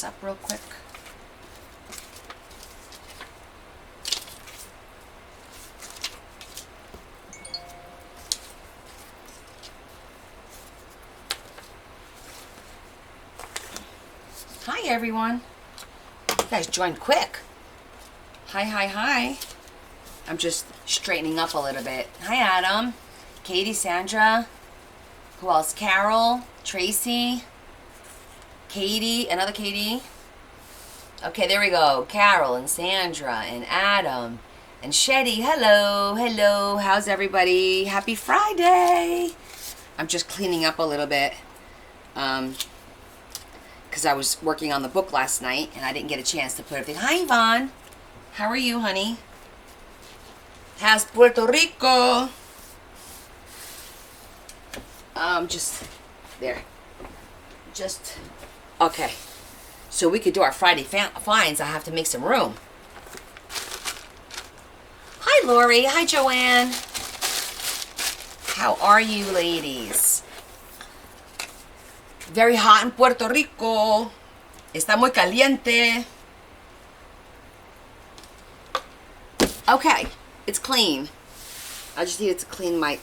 this up real quick. Hi, everyone. You guys joined quick. Hi, hi, hi. I'm just straightening up a little bit. Hi, Adam. Katie, Sandra. Who else? Carol, Tracy, Katie, another Katie. Okay, there we go. Carol and Sandra and Adam and Shetty. Hello, hello. How's everybody? Happy Friday. I'm just cleaning up a little bit. Because I was working on the book last night and I didn't get a chance to put everything. Hi, Yvonne. How are you, honey? How's Puerto Rico? Just there. Just okay. So we could do our Friday finds. I have to make some room. Hi, Lori. Hi, Joanne. How are you, ladies? Very hot in Puerto Rico. Está muy caliente. Okay, it's clean. I just needed to clean my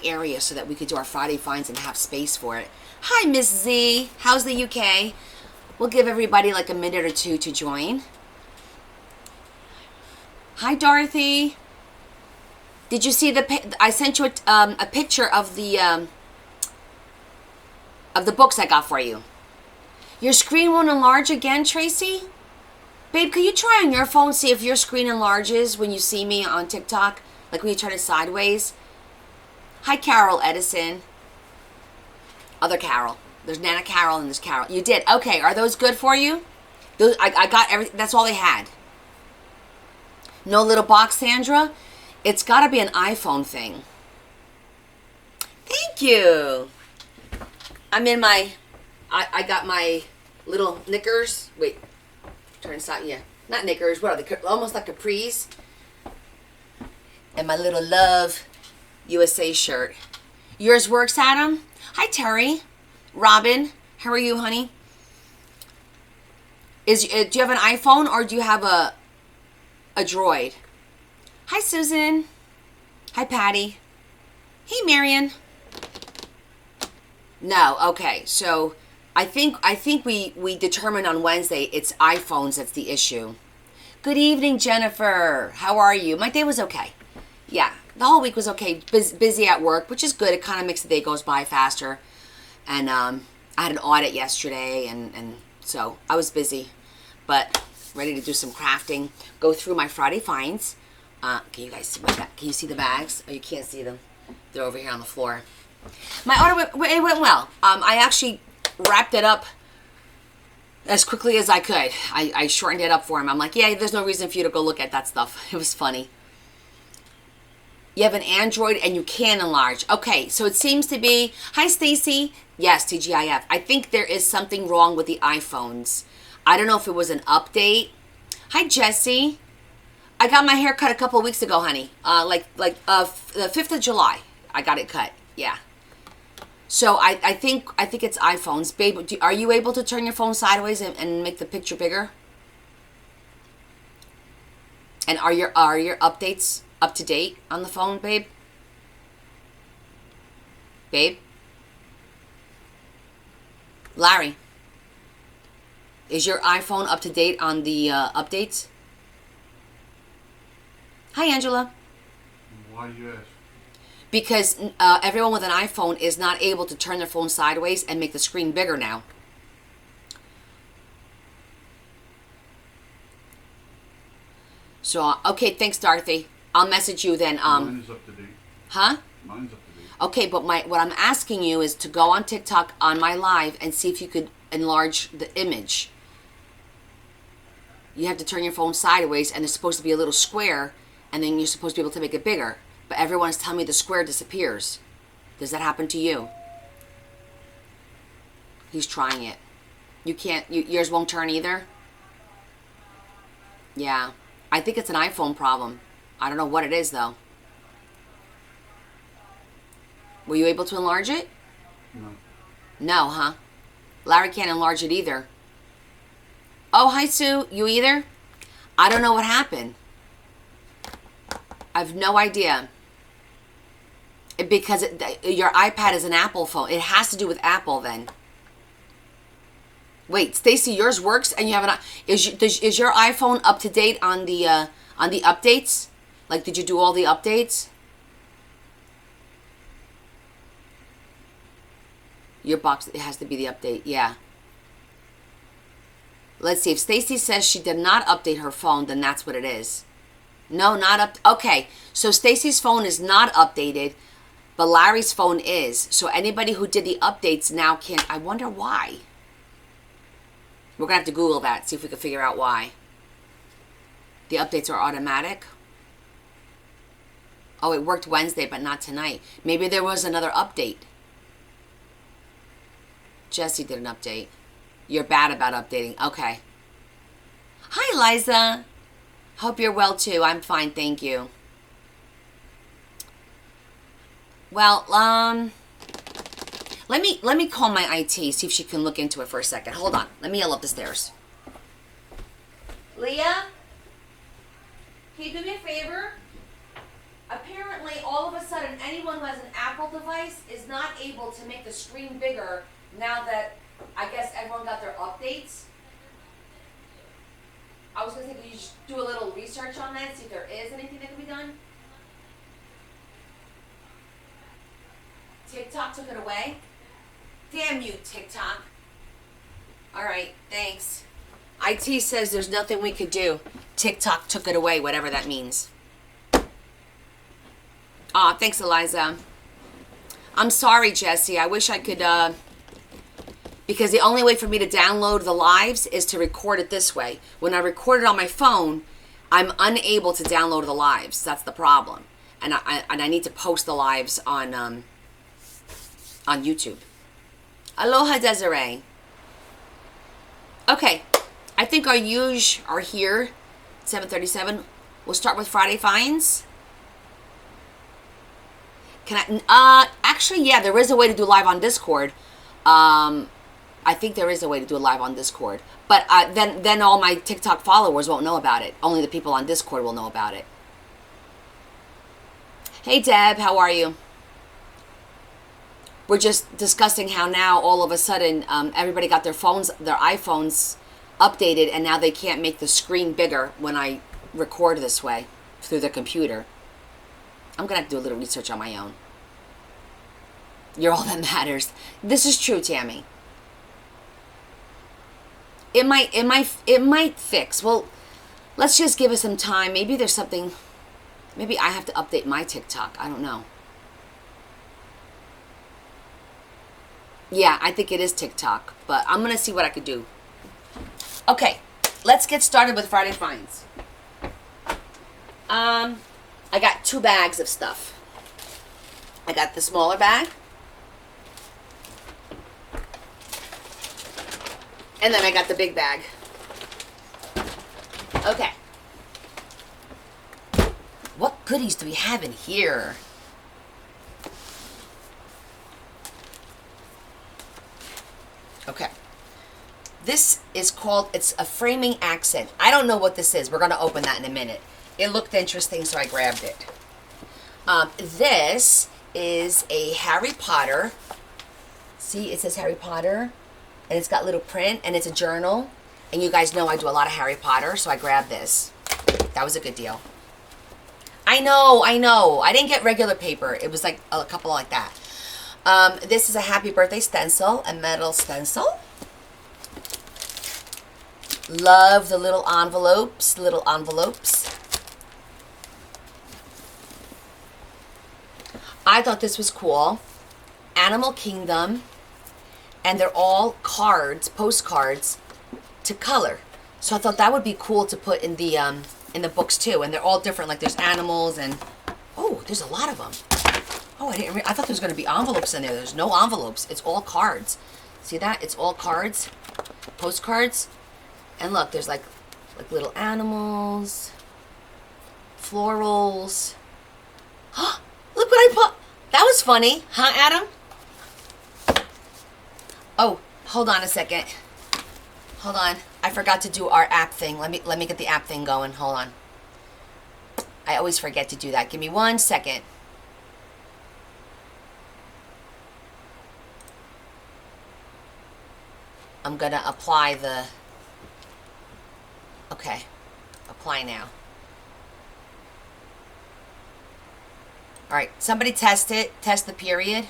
area so that we could do our Friday finds and have space for it. Hi, Miss Z. How's the UK? We'll give everybody like a minute or two to join. Hi, Dorothy. Did you see I sent you a picture of the books I got for you. Your screen won't enlarge again, Tracy? Babe, can you try on your phone, see if your screen enlarges when you see me on TikTok? Like when you turn it sideways? Hi, Carol Edison. Other Carol. There's Nana Carol and there's Carol. You did. Okay, are those good for you? Those, I got everything. That's all they had. No little box, Sandra? It's got to be an iPhone thing. Thank you. I'm in my, I got my little knickers. Wait, turn inside. Yeah, not knickers. What are they? Almost like capris. And my little Love USA shirt. Yours works, Adam? Hi, Terry. Robin, how are you, honey? Do you have an iPhone or do you have a Droid? Hi, Susan. Hi, Patty. Hey, Marion. No, okay. So I think we determined on Wednesday it's iPhones that's the issue. Good evening, Jennifer. How are you? My day was okay. Yeah, the whole week was okay. Busy at work, which is good. It kind of makes the day goes by faster. And I had an audit yesterday, and so I was busy, but ready to do some crafting. Go through my Friday finds. Can you guys see my bag? Can you see the bags? Oh, you can't see them. They're over here on the floor. My audit it went well. I actually wrapped it up as quickly as I could. I shortened it up for him. I'm like, yeah, there's no reason for you to go look at that stuff. It was funny. You have an Android and you can enlarge. Okay, so it seems to be... Hi, Stacy. Yes, TGIF. I think there is something wrong with the iPhones. I don't know if it was an update. Hi, Jessie. I got my hair cut a couple of weeks ago, honey. The 5th of July. I got it cut. Yeah. So I think it's iPhones. Babe, are you able to turn your phone sideways and make the picture bigger? And are your updates up to date on the phone, babe? Babe? Larry? Is your iPhone up to date on the updates? Hi, Angela. Why do you ask? Because everyone with an iPhone is not able to turn their phone sideways and make the screen bigger now. So, okay, thanks, Dorothy. I'll message you then. Mine is up to date. Huh? Mine's up to date. Okay, but what I'm asking you is to go on TikTok on my live and see if you could enlarge the image. You have to turn your phone sideways, and it's supposed to be a little square, and then you're supposed to be able to make it bigger. But everyone's telling me the square disappears. Does that happen to you? He's trying it. You can't, yours won't turn either? Yeah. I think it's an iPhone problem. I don't know what it is, though. Were you able to enlarge it? No. No, huh? Larry can't enlarge it either. Oh, hi, Sue. You either? I don't know what happened. I have no idea. Because your iPad is an Apple phone. It has to do with Apple then. Wait, Stacy, yours works and you have an... Is your iPhone up to date on the updates? Like, did you do all the updates? Your box, it has to be the update. Yeah. Let's see. If Stacy says she did not update her phone, then that's what it is. No, not up. Okay. So Stacy's phone is not updated, but Larry's phone is. So anybody who did the updates now can't. I wonder why. We're going to have to Google that, see if we can figure out why. The updates are automatic. Oh, it worked Wednesday, but not tonight. Maybe there was another update. Jesse did an update. You're bad about updating. Okay. Hi, Liza. Hope you're well, too. I'm fine, thank you. Well, let me call my IT, see if she can look into it for a second. Hold on. Let me yell up the stairs. Leah? Can you do me a favor? Apparently, all of a sudden, anyone who has an Apple device is not able to make the screen bigger now that I guess everyone got their updates. I was going to think you should do a little research on that, see if there is anything that can be done. TikTok took it away? Damn you, TikTok. All right, thanks. IT says there's nothing we could do. TikTok took it away, whatever that means. Aw, thanks, Eliza. I'm sorry, Jesse. I wish I could, because the only way for me to download the lives is to record it this way. When I record it on my phone, I'm unable to download the lives. That's the problem. And I need to post the lives on YouTube. Aloha, Desiree. Okay, I think our huge are here. 7:37. We'll start with Friday finds. Can I? Actually, yeah, there is a way to do live on Discord. I think there is a way to do a live on Discord, but then all my TikTok followers won't know about it. Only the people on Discord will know about it. Hey, Deb, how are you? We're just discussing how now all of a sudden everybody got their iPhones updated, and now they can't make the screen bigger when I record this way through the computer. I'm gonna have to do a little research on my own. You're all that matters. This is true, Tammy. It might fix. Well, let's just give it some time. Maybe there's something. Maybe I have to update my TikTok. I don't know. Yeah, I think it is TikTok, but I'm going to see what I could do. Okay, let's get started with Friday finds. I got 2 bags of stuff. I got the smaller bag. And then I got the big bag. Okay. What goodies do we have in here? Okay. This is called, it's a framing accent. I don't know what this is. We're going to open that in a minute. It looked interesting, so I grabbed it. This is a Harry Potter. See, it says Harry Potter. And it's got little print, and it's a journal. And you guys know I do a lot of Harry Potter, so I grabbed this. That was a good deal. I know. I didn't get regular paper. It was like a couple like that. This is a happy birthday stencil, a metal stencil. Love the little envelopes, I thought this was cool. Animal Kingdom. And they're all cards, postcards, to color. So I thought that would be cool to put in the books too. And they're all different. Like there's animals and oh, there's a lot of them. Oh, I thought there was going to be envelopes in there. There's no envelopes. It's all cards. See that? It's all cards, postcards. And look, there's like little animals, florals. Look what I put. That was funny, huh, Adam? Oh, hold on a second. Hold on. I forgot to do our app thing. Let me get the app thing going. Hold on. I always forget to do that. Give me 1 second. I'm gonna apply the... Okay. Apply now. Alright, somebody test it. Test the period.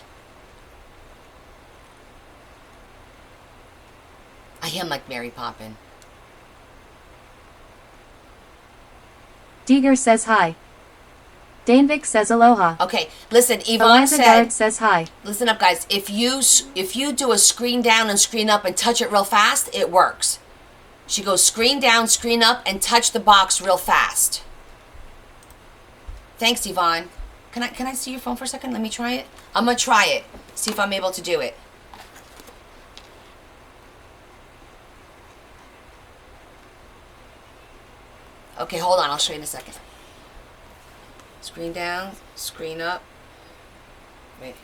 I am like Mary Poppin. Deeger says hi. Danvik says aloha. Okay, listen, Yvonne Eliza said... Garrett says hi. Listen up, guys. If you do a screen down and screen up and touch it real fast, it works. She goes screen down, screen up, and touch the box real fast. Thanks, Yvonne. Can I see your phone for a second? Let me try it. I'm gonna try it. See if I'm able to do it. Okay, hold on. I'll show you in a second. Screen down, screen up. Wait.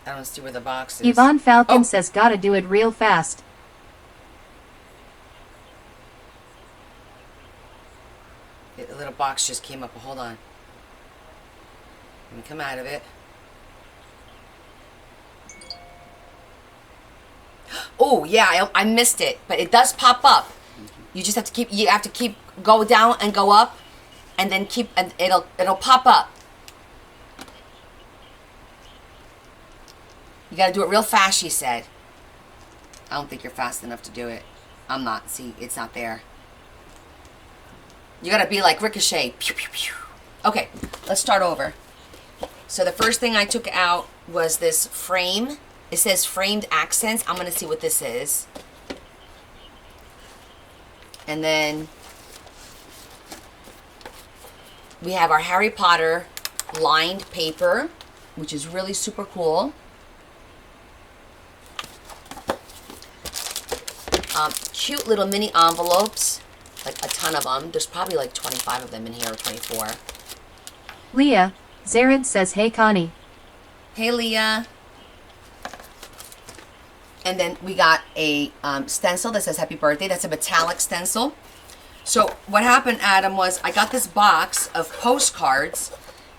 I don't see where the box is. Yvonne Falcon Oh. says gotta do it real fast. A little box just came up. Hold on. Let me come out of it. Oh yeah, I missed it, but it does pop up. You just have to keep go down and go up, and then and it'll pop up. You gotta do it real fast, she said. I don't think you're fast enough to do it. I'm not. See, it's not there. You gotta be like Ricochet. Pew, pew, pew. Okay, let's start over. So the first thing I took out was this frame. It says framed accents. I'm gonna see what this is. And then we have our Harry Potter lined paper, which is really super cool. Cute little mini envelopes, like a ton of them. There's probably like 25 of them in here, or 24. Leah, Zared says hey Connie. Hey, Leah. And then we got a stencil that says happy birthday. That's a metallic stencil. So what happened, Adam, was I got this box of postcards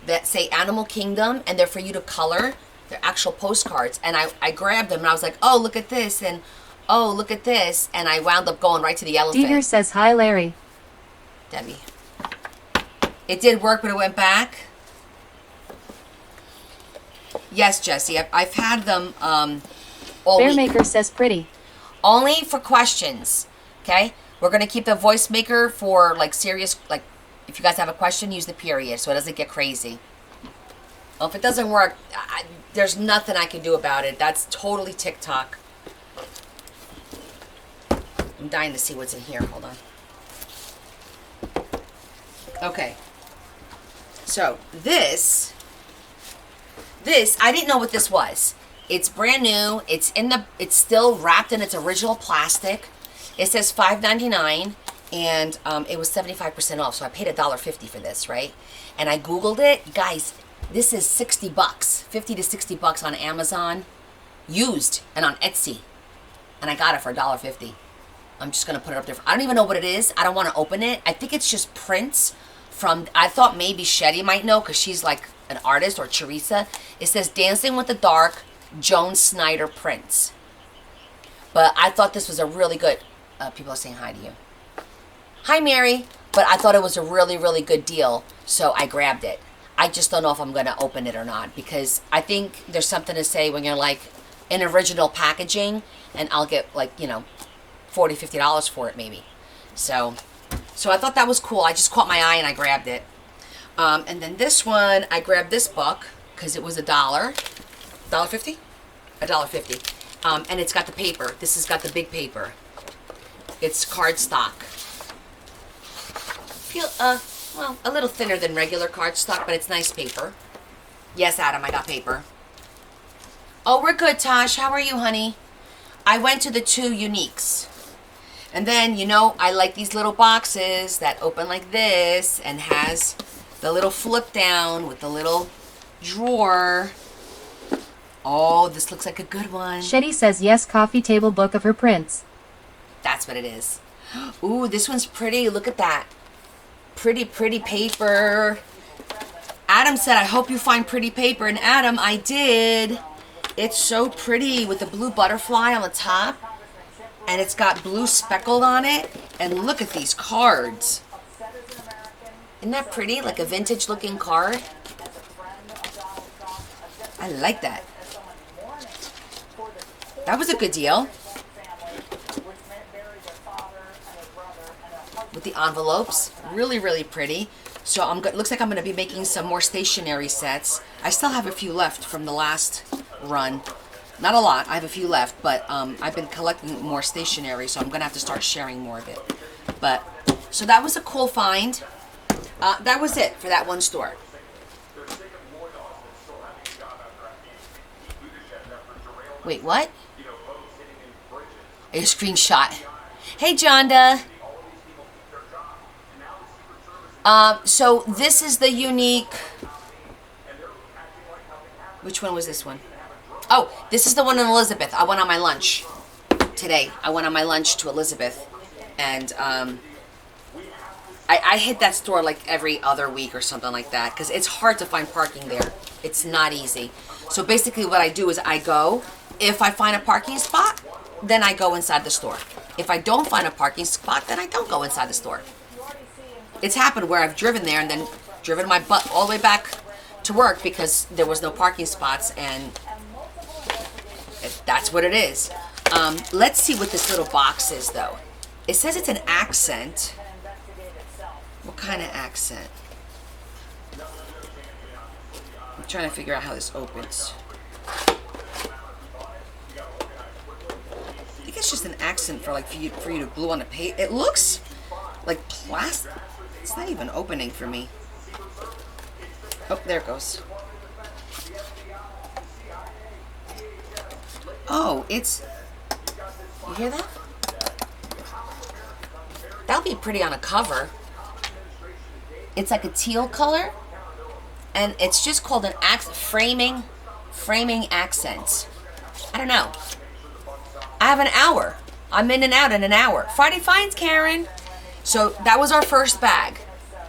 that say Animal Kingdom, and they're for you to color. They're actual postcards. And I grabbed them, and I was like, oh, look at this, and oh, look at this. And I wound up going right to the elephant. Deeger says hi Larry. Debbie. It did work, but it went back. Yes, Jesse. I've had them all week. Bearmaker says pretty. Only for questions, okay? We're going to keep the voice maker for, like, serious, like, if you guys have a question, use the period so it doesn't get crazy. Well, if it doesn't work, there's nothing I can do about it. That's totally TikTok. I'm dying to see what's in here. Hold on. Okay. So, this, I didn't know what this was. It's brand new. It's still wrapped in its original plastic. It says $5.99, and it was 75% off, so I paid $1.50 for this, right? And I Googled it. You guys, this is $60, $50 to $60 on Amazon, used, and on Etsy. And I got it for $1.50. I'm just going to put it up there. I don't even know what it is. I don't want to open it. I think it's just prints from, I thought maybe Shetty might know because she's like an artist, or Teresa. It says Dancing with the Dark, Joan Snyder prints. But I thought this was a really good, people are saying hi to you. Hi, Mary. But I thought it was a really, really good deal, so I grabbed it. I just don't know if I'm going to open it or not, because I think there's something to say when you're like in original packaging, and I'll get like, you know, $40, $50 for it maybe. So I thought that was cool. I just caught my eye and I grabbed it. And then this one, I grabbed this book because it was $1. $1.50? $1.50. And it's got the paper. This has got the big paper. It's cardstock. Feel, well, a little thinner than regular cardstock, but it's nice paper. Yes, Adam, I got paper. Oh, we're good, Tosh. How are you, honey? I went to the 2 Uniques. And then, you know, I like these little boxes that open like this and has the little flip down with the little drawer. Oh, this looks like a good one. Shetty says yes, coffee table book of her prints. That's what it is. Ooh, this one's pretty. Look at that. Pretty, pretty paper. Adam said, I hope you find pretty paper. And Adam, I did. It's so pretty with the blue butterfly on the top. And it's got blue speckled on it. And look at these cards. Isn't that pretty? Like a vintage looking card. I like that. That was a good deal. With the envelopes. Really, really pretty. So looks like I'm going to be making some more stationery sets. I still have a few left from the last run. Not a lot. I have a few left, but I've been collecting more stationery, so I'm going to have to start sharing more of it. But so that was a cool find. That was it for that one store. Wait, what? A screenshot. Hey, Jonda. So this is the unique. Which one was this one? Oh, this is the one in Elizabeth. I went on my lunch today. I went on my lunch to Elizabeth, and I hit that store like every other week or something like that because it's hard to find parking there. It's not easy. So basically, what I do is I go. If I find a parking spot, then I go inside the store. If I don't find a parking spot, then I don't go inside the store. It's happened where I've driven there and then driven my butt all the way back to work because there was no parking spots, and that's what it is. Let's see what this little box is, though. It says it's an accent. What kind of accent? I'm trying to figure out how this opens. I think it's just an accent for for you to glue on a page. It looks like plastic. It's not even opening for me. Oh, there it goes. Oh, it's... You hear that? That'll be pretty on a cover. It's like a teal color. And it's just called an framing accents. I don't know. I have an hour. I'm in and out in an hour. Friday finds, Karen. So that was our first bag.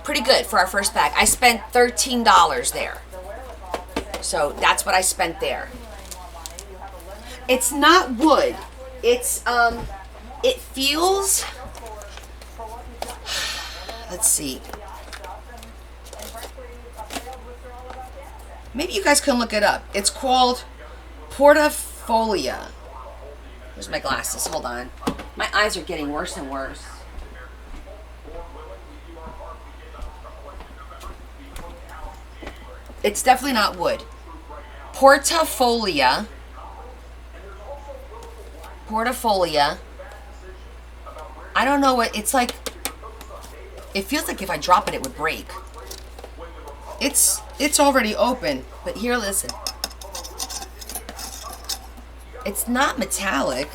Pretty good for our first bag. I spent $13 there. So that's what I spent there. It's not wood. It's, it feels, let's see. Maybe you guys can look it up. It's called Portafolia. Where's my glasses? Hold on. My eyes are getting worse and worse. It's definitely not wood. Portafolia. Portafolia. I don't know what it's like. It feels like if I drop it, it would break. It's already open, but here, listen. It's not metallic.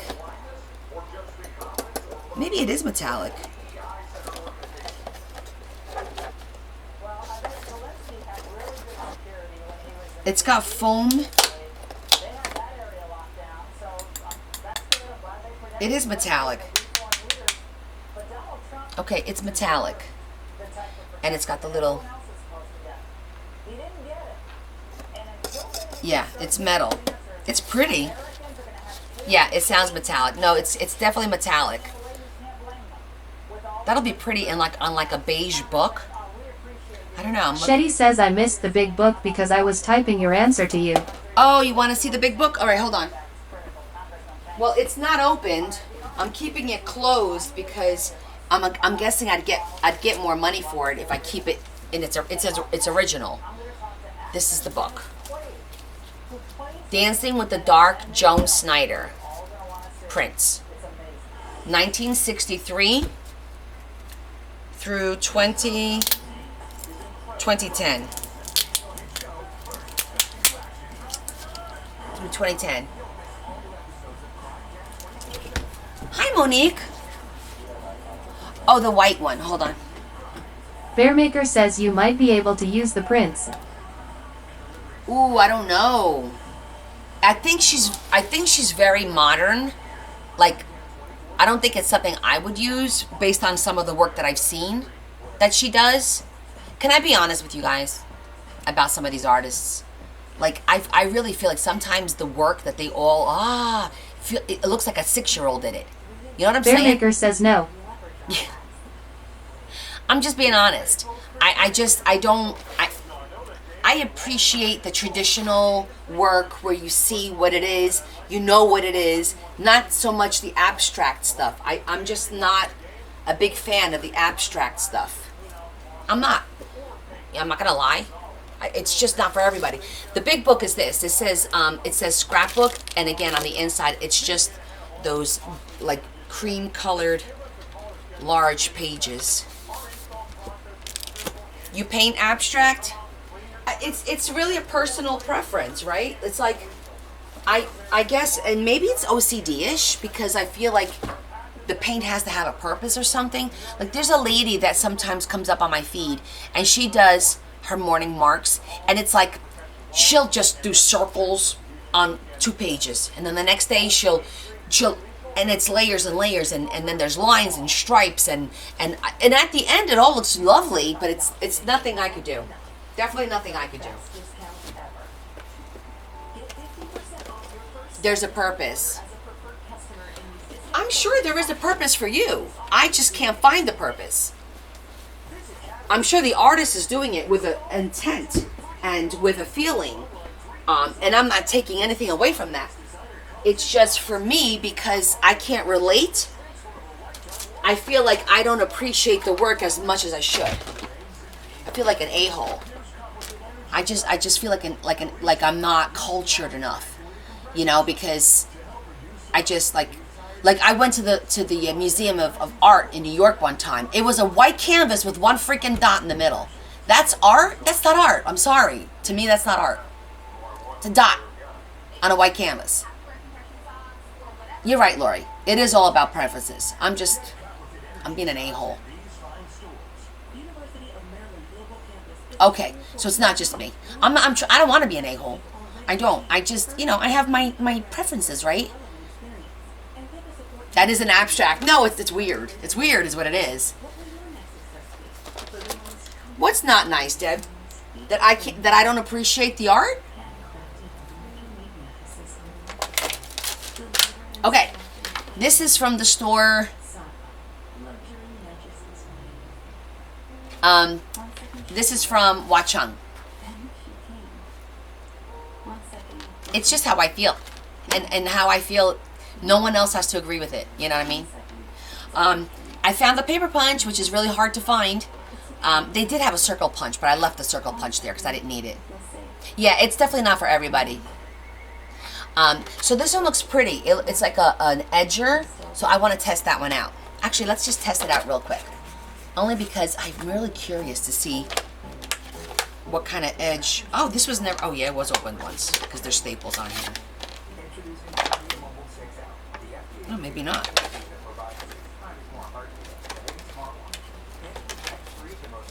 Maybe it is metallic. It's got foam. It is metallic. Okay, it's metallic. And it's got the little... Yeah, it's metal. It's pretty. Yeah, it sounds metallic. No, it's definitely metallic. That'll be pretty in on like a beige book. I don't know. Shetty says I missed the big book because I was typing your answer to you. Oh, you want to see the big book? All right, hold on. Well, it's not opened. I'm keeping it closed because I'm guessing I'd get more money for it if I keep it in its original. This is the book. Dancing with the Dark, Joan Snyder. Prints. 1963 through 2010. Through 2010. Hi, Monique. Oh, the white one. Hold on. Bearmaker says you might be able to use the prints. Ooh, I don't know. I think she's very modern. Like, I don't think it's something I would use based on some of the work that I've seen that she does. Can I be honest with you guys about some of these artists? Like, I really feel like sometimes the work that they all feel, it looks like a 6-year-old did it. You know what I'm saying? Bearmaker says no. I'm just being honest. I appreciate the traditional work where you see what it is, you know what it is, not so much the abstract stuff. I'm just not a big fan of the abstract stuff. I'm not. I'm not gonna lie. It's just not for everybody. The big book is this. It says scrapbook, and again on the inside, it's just those like cream colored large pages. You paint abstract? It's really a personal preference, right? It's like I guess, and maybe it's OCD-ish because I feel like the paint has to have a purpose or something. Like there's a lady that sometimes comes up on my feed and she does her morning marks and it's like she'll just do circles on 2 pages and then the next day she'll and it's layers and layers and then there's lines and stripes and at the end it all looks lovely, but it's nothing I could do. Definitely nothing I could do. There's a purpose. I'm sure there is a purpose for you. I just can't find the purpose. I'm sure the artist is doing it with an intent and with a feeling. And I'm not taking anything away from that. It's just for me because I can't relate. I feel like I don't appreciate the work as much as I should. I feel like an a-hole. I just feel like I'm not cultured enough, you know, because I just like I went to the Museum of Art in New York one time. It was a white canvas with one freaking dot in the middle. That's art? That's not art. I'm sorry. To me, that's not art. It's a dot on a white canvas. You're right, Lori. It is all about preferences. I'm being an a-hole. Okay, so it's not just me. I don't want to be an a-hole. I don't. I just, I have my preferences, right? That is an abstract. No, it's weird. It's weird is what it is. What's not nice, Deb? That I don't appreciate the art? Okay. This is from the store. This is from Watchung. It's just how I feel. And how I feel, no one else has to agree with it. You know what I mean? I found the paper punch, which is really hard to find. They did have a circle punch, but I left the circle punch there because I didn't need it. Yeah, it's definitely not for everybody. So this one looks pretty. It's like an edger. So I want to test that one out. Actually, let's just test it out real quick. Only because I'm really curious to see what kind of edge. Oh, this was never. Oh, yeah, it was opened once because there's staples on here. Oh, maybe not.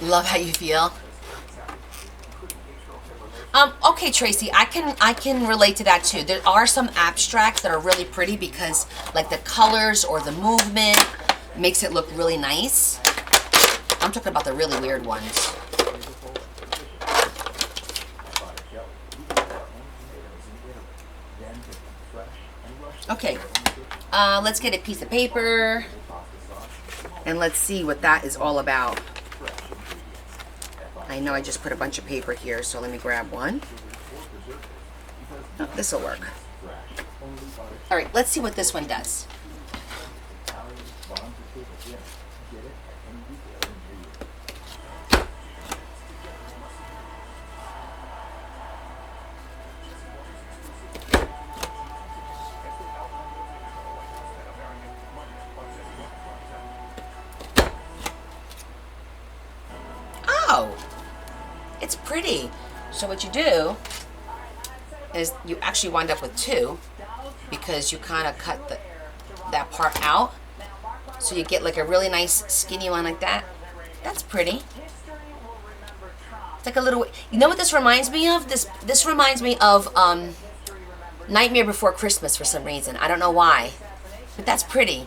Love how you feel. Okay, Tracy, I can relate to that too. There are some abstracts that are really pretty because like the colors or the movement makes it look really nice. I'm talking about the really weird ones. Okay, let's get a piece of paper and let's see what that is all about. I know I just put a bunch of paper here, so let me grab one. Oh, this will work. All right, let's see what this one does. Oh, it's pretty. So what you do is you actually wind up with 2 because you kind of cut that part out. So you get like a really nice skinny one like that. That's pretty. It's like a little, you know what this reminds me of? This reminds me of Nightmare Before Christmas for some reason. I don't know why. But that's pretty.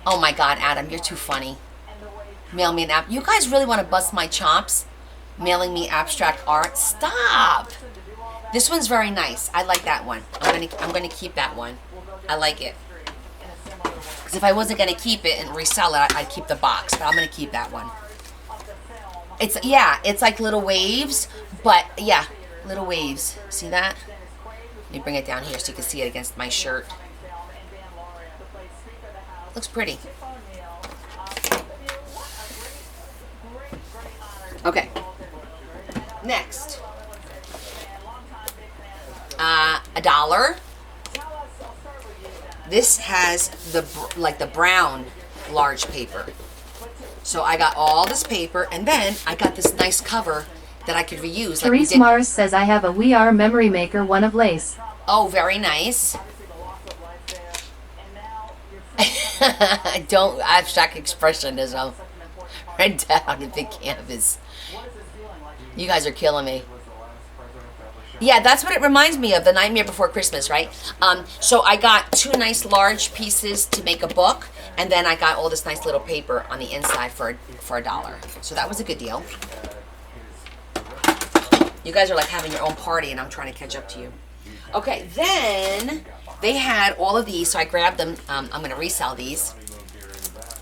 Oh my God, Adam, you're too funny. Mail me an app. You guys really want to bust my chops? Mailing me abstract art? Stop. This one's very nice. I like that one. I'm gonna keep that one. I like it. Because if I wasn't gonna keep it and resell it, I'd keep the box. But I'm gonna keep that one. It's like little waves, but yeah, little waves. See that? Let me bring it down here so you can see it against my shirt. Looks pretty. Okay. Next. $1. This has the brown large paper. So I got all this paper, and then I got this nice cover that I could reuse. Therese Mars says I have a We Are Memory Maker one of lace. Oh, very nice. Don't abstract expressionism. Right down in big canvas. You guys are killing me. Yeah, that's what it reminds me of, The Nightmare Before Christmas, right? So I got 2 nice large pieces to make a book, and then I got all this nice little paper on the inside for $1. So that was a good deal. You guys are like having your own party, and I'm trying to catch up to you. Okay, then they had all of these, so I grabbed them. I'm going to resell these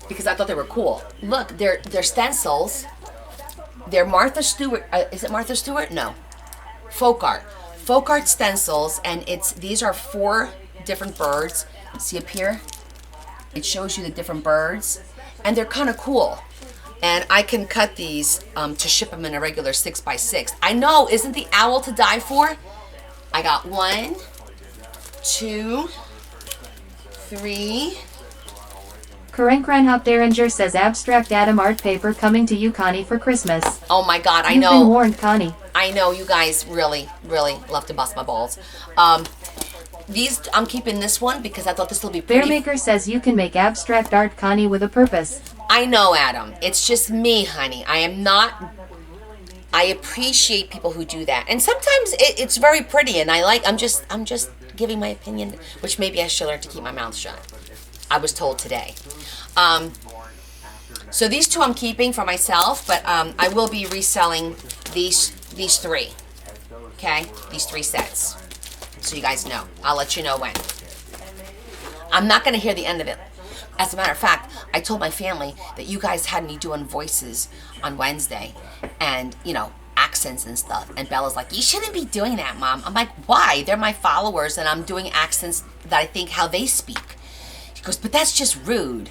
because I thought they were cool. Look, they're stencils. They're Martha Stewart. Is it Martha Stewart? No. Folk art. Folk art stencils, and these are 4 different birds. See up here? It shows you the different birds, and they're kind of cool. And I can cut these to ship them in a regular 6x6. I know, isn't the owl to die for? I got 1, 2, 3. Karenk Reinhop Derringer says abstract Adam art paper coming to you, Connie, for Christmas. Oh my God, I You've know. been warned, Connie. I know you guys really, really love to bust my balls. These, I'm keeping this one because I thought this will be pretty. Bearmaker says you can make abstract art, Connie, with a purpose. I know, Adam. It's just me, honey. I am not. I appreciate people who do that, and sometimes it's very pretty, and I'm just giving my opinion, which maybe I should learn to keep my mouth shut. I was told today. So these 2 I'm keeping for myself, but I will be reselling these 3. Okay, these 3 sets. So you guys know. I'll let you know when. I'm not going to hear the end of it. As a matter of fact, I told my family that you guys had me doing voices on Wednesday and, accents and stuff. And Bella's like, you shouldn't be doing that, Mom. I'm like, why? They're my followers and I'm doing accents that I think how they speak. She goes, but that's just rude.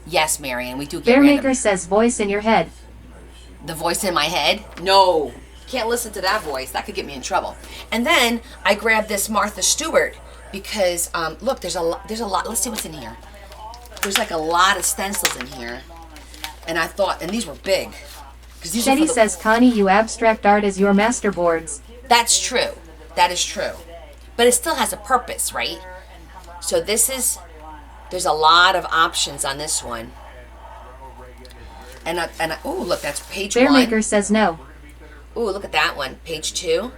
Yes, Marion, we do get Bearmaker random. says voice in your head. The voice in my head? No. Can't listen to that voice. That could get me in trouble. And then I grabbed this Martha Stewart because look, there's a lot. Let's see what's in here. There's like a lot of stencils in here. And I thought, and these were big. Shetty says, Connie, you abstract art as your masterboards. That's true. That is true. But it still has a purpose, right? So there's a lot of options on this one. And oh, look, that's page 1. Bearmaker says no. Ooh, look at that one, page 2.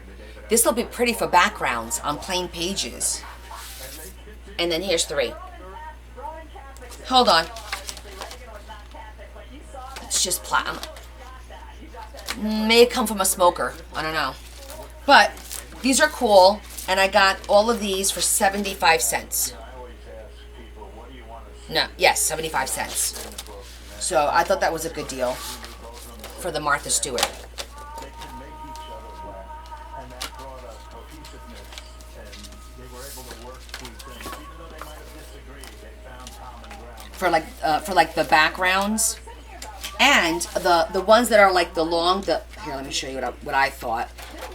This will be pretty for backgrounds on plain pages. And then here's 3. Hold on. It's just platinum. May have come from a smoker. I don't know. But these are cool, and I got all of these for 75 cents. No, yes, 75 cents. So I thought that was a good deal for the Martha Stewart. For like the backgrounds, and the ones that are like the long. Here, let me show you what I thought.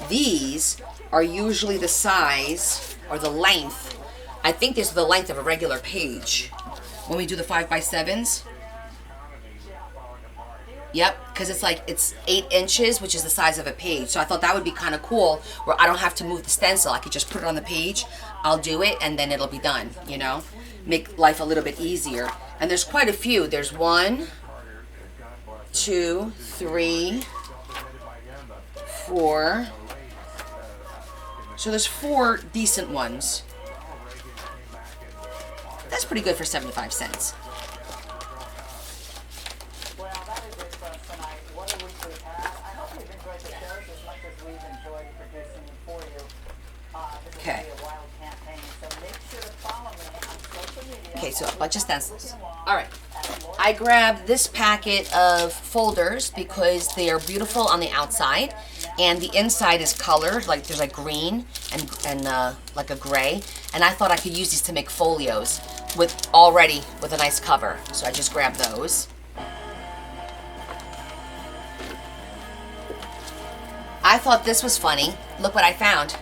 These are usually the size or the length. I think this is the length of a regular page. When we do the 5x7s. Yep, because it's 8 inches, which is the size of a page. So I thought that would be kind of cool, where I don't have to move the stencil. I could just put it on the page. I'll do it, and then it'll be done. Make life a little bit easier. And there's quite a few. There's 1, 2, 3, 4. So there's 4 decent ones. That's pretty good for 75 cents. Well, that is it for us tonight. What a week we've had. I hope you've enjoyed the shows as much as we've enjoyed producing them for you. This is Okay. going to be a wild campaign, so make sure to follow me on social media. Okay, so a bunch of stencils. All right. I grabbed this packet of folders because they are beautiful on the outside, and the inside is colored, like there's like green and like a gray. And I thought I could use these to make folios with a nice cover. So I just grabbed those. I thought this was funny. Look what I found.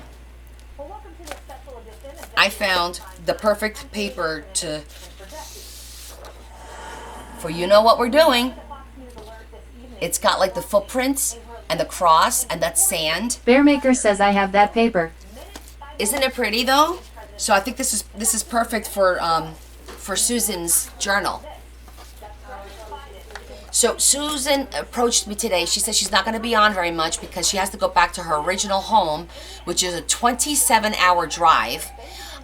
Well, welcome to the special edition. I found the perfect paper for you know what we're doing. It's got like the footprints and the cross, and that's sand. Bearmaker says I have that paper. Isn't it pretty though? So I think this is perfect for Susan's journal. So Susan approached me today. She said she's not going to be on very much because she has to go back to her original home, which is a 27-hour drive,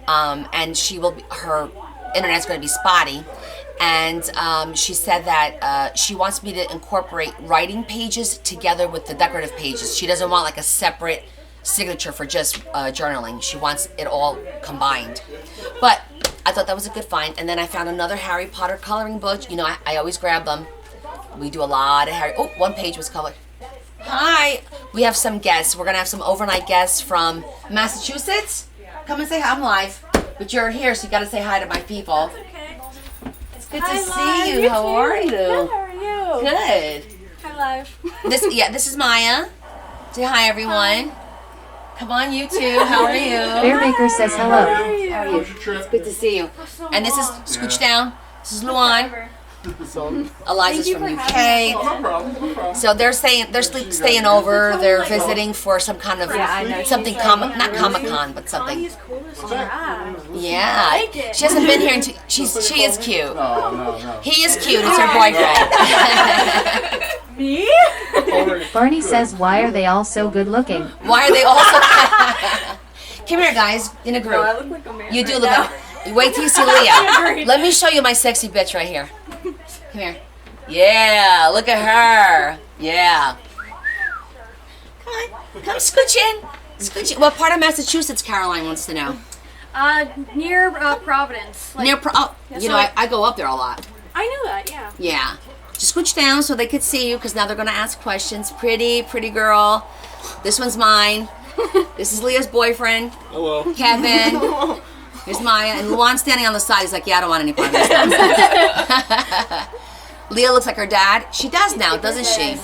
and her internet's going to be spotty. And she said that she wants me to incorporate writing pages together with the decorative pages. She doesn't want like a separate signature for just journaling. She wants it all combined. But I thought that was a good find. And then I found another Harry Potter coloring book. You know, I always grab them. We do a lot of Harry. Oh, one page was colored. Hi. We have some guests. We're going to have some overnight guests from Massachusetts. Come and say hi. I'm live. But you're here, so you got to say hi to my people. It's good to see you. How are you? Good, how are you? Good. Hi, Live. This is Maya. Say hi, everyone. Come on, you two. How are you? Bearmaker says hello. How are you? How's your trip? It's good to see you. And this is Scooch Down. This is Luan. Eliza's from UK. Oh, no problem. No problem. So they're staying over. They're visiting for some kind of something not Comic-Con, but something. He's cool as crap. Yeah. like it. She hasn't been here until she is cute. No. He is cute. It's her boyfriend. Me? Barney says why are they all so good looking? Why are they all so? Come here, guys, in a I group. look like a man. You do right look now. like. Wait till you see Leah. Let me show you my sexy bitch right here. Come here. Yeah, look at her. Yeah. Come on, come scooch in. Scooch in. What part of Massachusetts, Caroline wants to know? Near Providence. Like, Near. You know, I go up there a lot. I knew that, yeah. Yeah. Just scooch down so they could see you, because now they're going to ask questions. Pretty girl. This one's mine. This is Leah's boyfriend. Hello. Kevin. Here's Maya. And Luan's standing on the side. He's like, yeah, I don't want any part of this nonsense. Leah looks like her dad. She does now, doesn't she?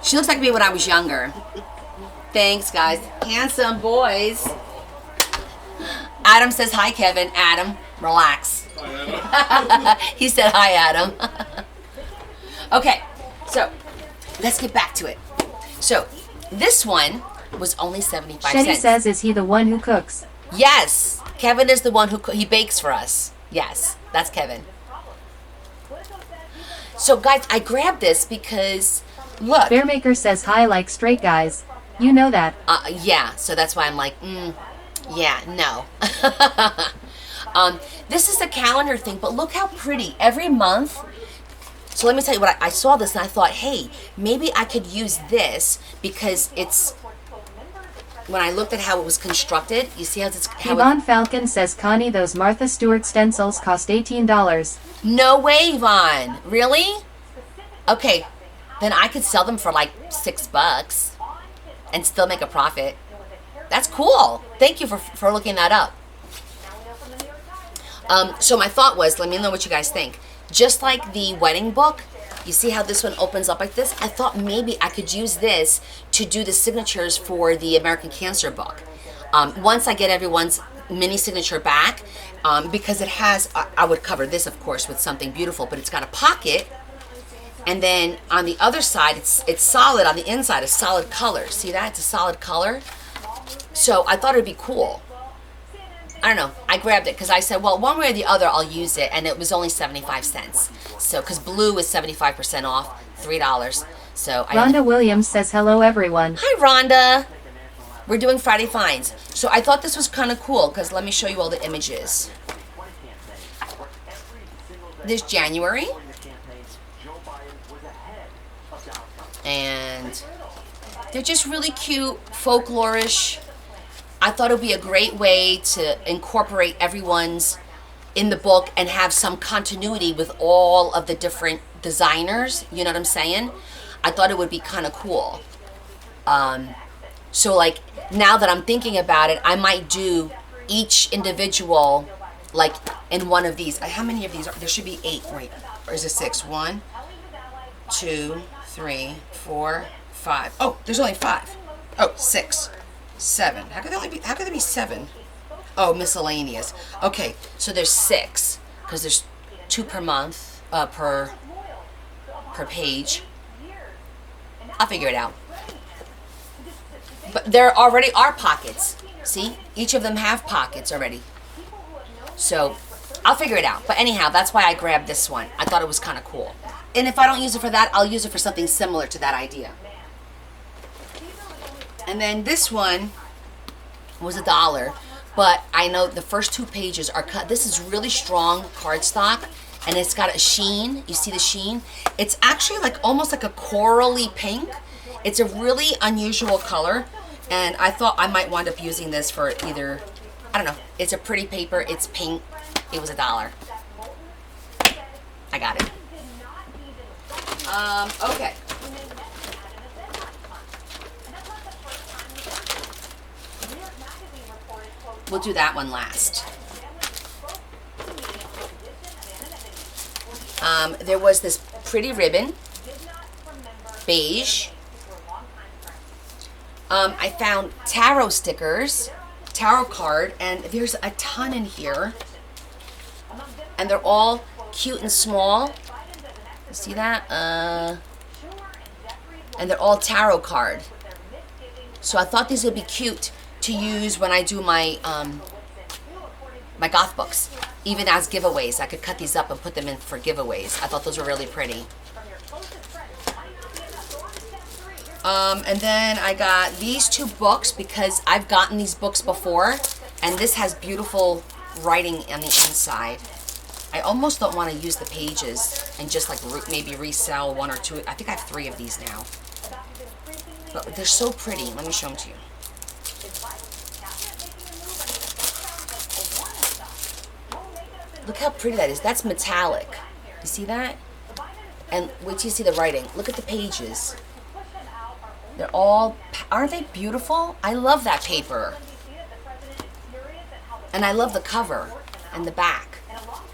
She looks like me when I was younger. Thanks, guys. Handsome boys. Adam says, hi, Kevin. Adam, relax. He said, hi, Adam. Okay, so let's get back to it. So this one was only 75 Shetty cents. says is he the one who cooks? Yes, Kevin is the one he bakes for us. Yes, that's Kevin. So guys, I grabbed this because look. Bearmaker says hi like straight guys. You know that. Yeah, so that's why I'm like, yeah, no. This is a calendar thing, but look how pretty. Every month. So let me tell you what, I saw this and I thought, hey, maybe I could use this because it's, when I looked at how it was constructed, you see how it's, Yvonne Falcon says Connie those Martha Stewart stencils cost $18. No way, Yvonne. Really? Okay, then I could sell them for like $6 and still make a profit. That's cool. Thank you for looking that up. So my thought was, let me know what you guys think. Just like the wedding book, you see how this one opens up like this? I thought maybe I could use this to do the signatures for the American Cancer book. Once I get everyone's mini signature back, because it has, I would cover this, of course, with something beautiful, but it's got a pocket. And then on the other side, it's solid. On the inside, a solid color. See that? It's a solid color. So I thought it'd be cool. I don't know. I grabbed it because I said, well, one way or the other, I'll use it. And it was only 75 cents. So, because blue is 75% off. $3. So Rhonda Williams says hello everyone. Hi, Rhonda. We're doing Friday finds. So I thought this was kind of cool because let me show you all the images. This January. And they're just really cute, folklorish. I thought it would be a great way to incorporate everyone's in the book and have some continuity with all of the different designers. You know what I'm saying? I thought it would be kind of cool. So like now that I'm thinking about it, I might do each individual like in one of these. How many of these are there? Should be 8. Wait, or is it 6? 1, 2, 3, 4, 5. Oh, there's only 5. Oh, 6, 7. How could there be 7? Oh, miscellaneous. Okay, so there's 6 because there's 2 per month, per page. I'll figure it out. But there already are pockets. See, each of them have pockets already. So I'll figure it out. But anyhow, that's why I grabbed this one. I thought it was kind of cool. And if I don't use it for that, I'll use it for something similar to that idea. And then this one was $1. But I know the first 2 pages are cut. This is really strong cardstock, and it's got a sheen. You see the sheen? It's actually like almost like a corally pink. It's a really unusual color, and I thought I might wind up using this for either, I don't know. It's a pretty paper. It's pink. It was $1. I got it. Okay. We'll do that one last. There was this pretty ribbon, beige. I found tarot stickers, tarot card, and there's a ton in here. And they're all cute and small. You see that? And they're all tarot card. So I thought these would be cute to use when I do my my goth books, even as giveaways. I could cut these up and put them in for giveaways. I thought those were really pretty. And then I got these 2 books because I've gotten these books before, and this has beautiful writing on the inside. I almost don't want to use the pages and just like maybe resell 1 or 2. I think I have 3 of these now. But they're so pretty. Let me show them to you. Look how pretty that is. That's metallic. You see that? And wait till you see the writing. Look at the pages. They're all, aren't they beautiful? I love that paper. And I love the cover and the back.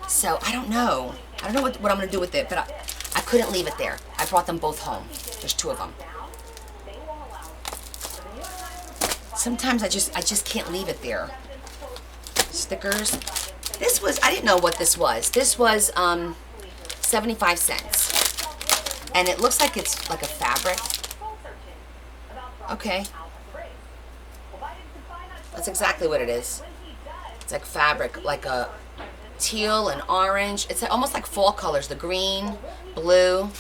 So I don't know. I don't know what I'm going to do with it, but I couldn't leave it there. I brought them both home. There's 2 of them. Sometimes I just can't leave it there. Stickers. This was, I didn't know what this was. This was 75 cents. And it looks like it's like a fabric. Okay. That's exactly what it is. It's like fabric, like a teal and orange. It's almost like fall colors. The green, blue,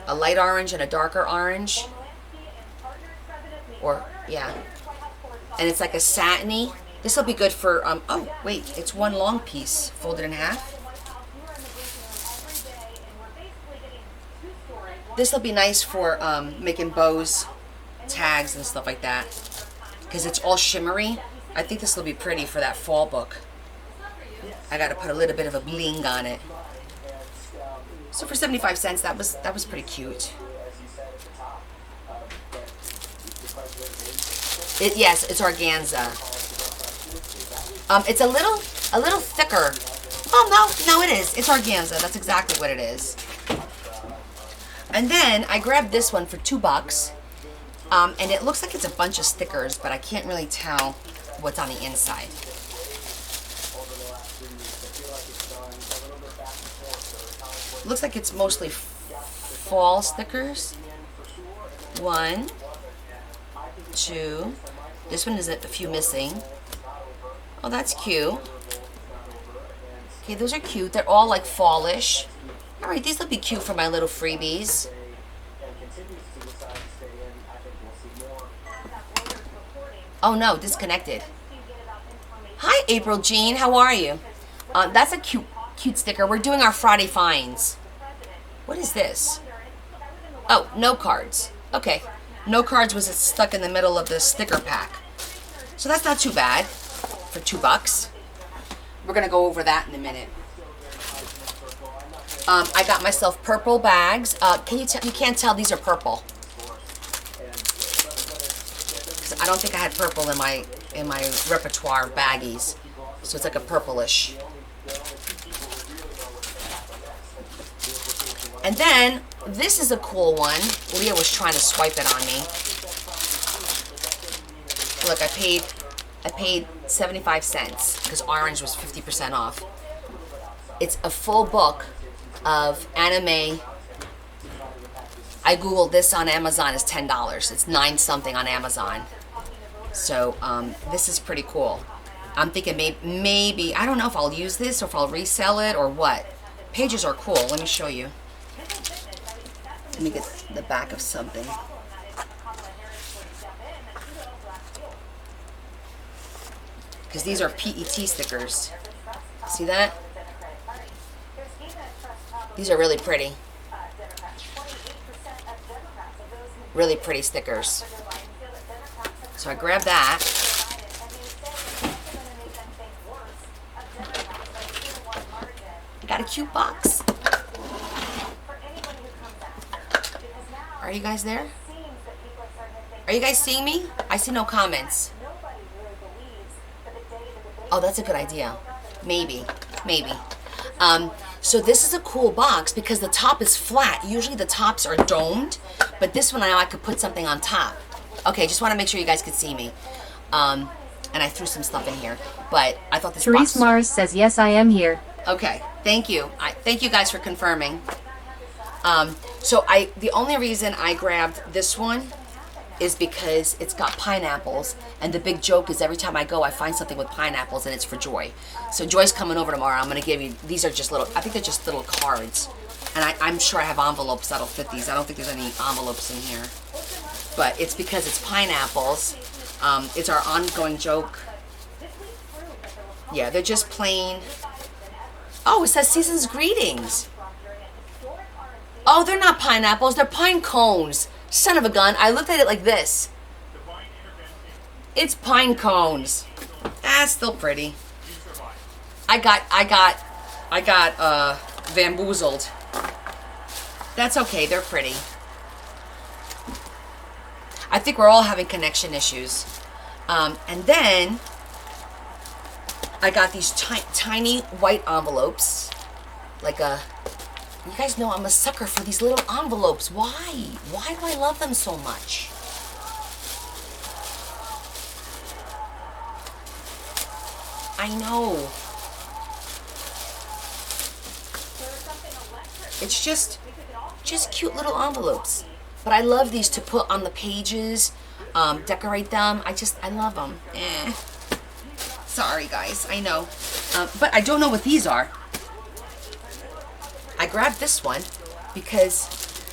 a light orange and a darker orange. Or, yeah. And it's like a satiny. This will be good for, oh, wait, it's 1 long piece folded in half. This will be nice for making bows, tags, and stuff like that. Because it's all shimmery. I think this will be pretty for that fall book. I got to put a little bit of a bling on it. So for 75 cents, that was pretty cute. Yes, it's organza. It's a little thicker. Oh, no, it is. It's organza. That's exactly what it is. And then I grabbed this one for $2. And it looks like it's a bunch of stickers, but I can't really tell what's on the inside. Looks like it's mostly fall stickers. 1, 2. This one is a few missing. Oh, that's cute. Okay, those are cute. They're all like fallish. All right, these will be cute for my little freebies. Oh no, disconnected. Hi, April Jean. How are you? That's a cute sticker. We're doing our Friday finds. What is this? Oh, no cards. Okay. No cards was stuck in the middle of the sticker pack. So that's not too bad for $2. We're going to go over that in a minute. I got myself purple bags. Can you tell? You can't tell these are purple. 'Cause I don't think I had purple in my repertoire of baggies. So it's like a purplish. And then this is a cool one. Leah was trying to swipe it on me. Look, I paid 75 cents because orange was 50% off. It's a full book of anime. I googled this on Amazon. It's $10. It's 9 something on Amazon. So this is pretty cool. I'm thinking maybe I don't know if I'll use this or if I'll resell it or what. Pages are cool. Let me show you. Let me get the back of something. Because these are PET stickers. See that? These are really pretty. Really pretty stickers. So I grabbed that. I got a cute box. Are you guys there? Are you guys seeing me? I see no comments. Oh, that's a good idea. Maybe. So this is a cool box because the top is flat. Usually the tops are domed, but this one I could put something on top. Okay, just want to make sure you guys could see me. And I threw some stuff in here, but I thought this Therese box... Mars says, yes, I am here. Okay, thank you. Thank you guys for confirming. So the only reason I grabbed this one is because it's got pineapples, and the big joke is every time I go, I find something with pineapples, and it's for Joy. So Joy's coming over tomorrow. I'm gonna give you, these are just little, I think they're just little cards, and I'm sure I have envelopes that'll fit these. I don't think there's any envelopes in here, but it's because it's pineapples. It's our ongoing joke. Yeah, they're just plain. Oh, it says Season's Greetings. Oh, they're not pineapples, they're pine cones. Son of a gun, I looked at it like this. It's pine cones. Still pretty. I got bamboozled. That's okay, they're pretty. I think we're all having connection issues. And then I got these tiny white envelopes. You guys know I'm a sucker for these little envelopes. Why? Why do I love them so much? I know. It's just cute little envelopes. But I love these to put on the pages, decorate them. I love them. Sorry, guys. I know. But I don't know what these are. I grabbed this one because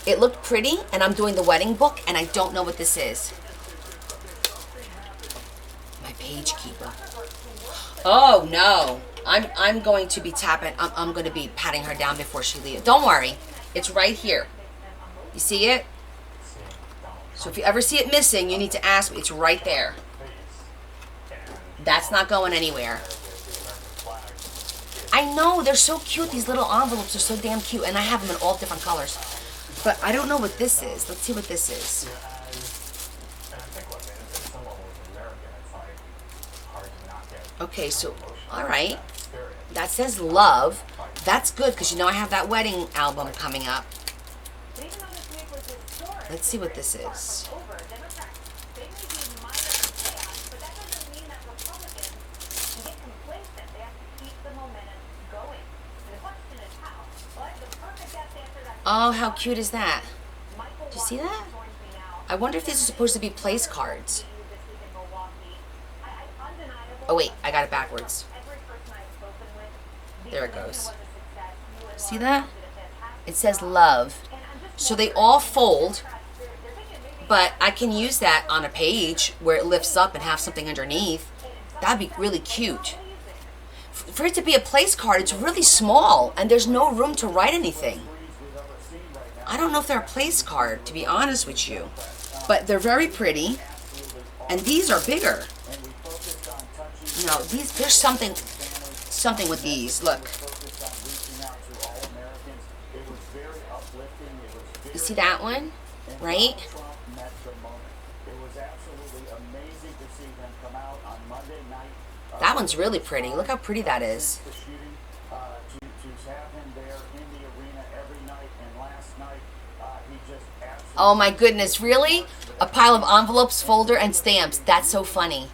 it looked pretty, and I'm doing the wedding book, and I don't know what this is. My page keeper. Oh no, I'm going to be tapping. I'm going to be patting her down before she leaves. Don't worry, it's right here. You see it? So if you ever see it missing, you need to ask me. It's right there. That's not going anywhere. I know, they're so cute. These little envelopes are so damn cute, and I have them in all different colors. But I don't know what this is. Let's see what this is. Okay, so, all right. That says love. That's good, because you know I have that wedding album coming up. Let's see what this is. Oh, how cute is that? Do you see that? I wonder if these are supposed to be place cards. Oh wait, I got it backwards. There it goes. See that? It says love. So they all fold, but I can use that on a page where it lifts up and have something underneath. That'd be really cute. For it to be a place card, it's really small and there's no room to write anything. I don't know if they're a place card, to be honest with you, but they're very pretty, and these are bigger. No, there's something with these. Look. You see that one? Right? That one's really pretty. Look how pretty that is. Oh my goodness, really? A pile of envelopes, folder, and stamps. That's so funny.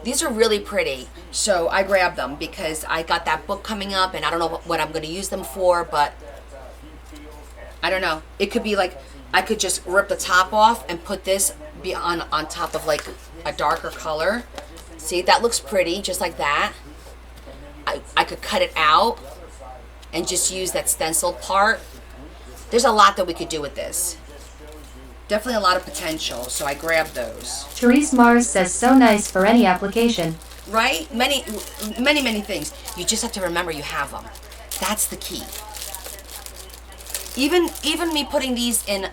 These are really pretty. So I grabbed them because I got that book coming up and I don't know what I'm going to use them for, but I don't know. It could be like, I could just rip the top off and put this be on top of like a darker color. See, that looks pretty, just like that. I could cut it out and just use that stenciled part. There's a lot that we could do with this. Definitely a lot of potential, so I grabbed those. Therese Mars says so nice for any application. Right? Many things. You just have to remember you have them. That's the key. Even me putting these in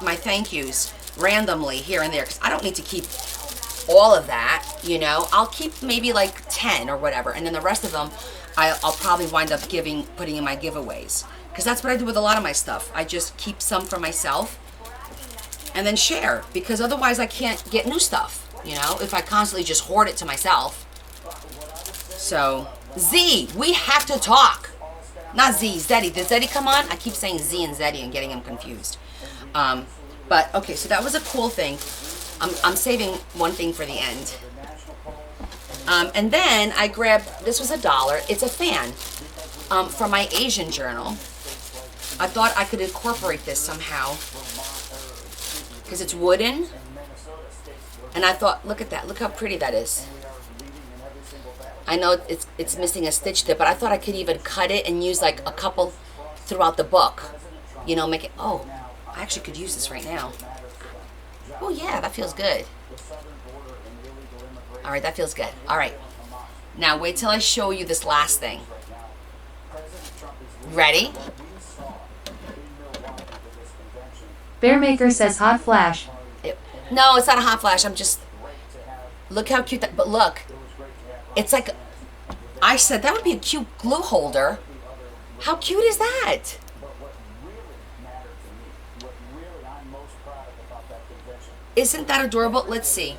my thank yous randomly here and there, because I don't need to keep all of that, you know. I'll keep maybe like 10 or whatever, and then the rest of them I'll probably wind up putting in my giveaways, because that's what I do with a lot of my stuff. I just keep some for myself and then share, because otherwise I can't get new stuff, you know, if I constantly just hoard it to myself. So Z, we have to talk. Not Z, Zeddy. Did Zeddy come on? I keep saying Z and Zeddy and getting him confused. But okay, so that was a cool thing. I'm saving one thing for the end. And then I grabbed, this was $1. It's a fan from my Asian journal. I thought I could incorporate this somehow because it's wooden. And I thought, look at that. Look how pretty that is. I know it's missing a stitch there, but I thought I could even cut it and use like a couple throughout the book. You know, make it, oh, I actually could use this right now. Oh yeah, that feels good. All right, that feels good. All right. Now wait till I show you this last thing. Ready? Bearmaker says hot flash. No, it's not a hot flash. I'm just, look how cute that, but look. It's like, I said that would be a cute glue holder. How cute is that? Isn't that adorable? Let's see.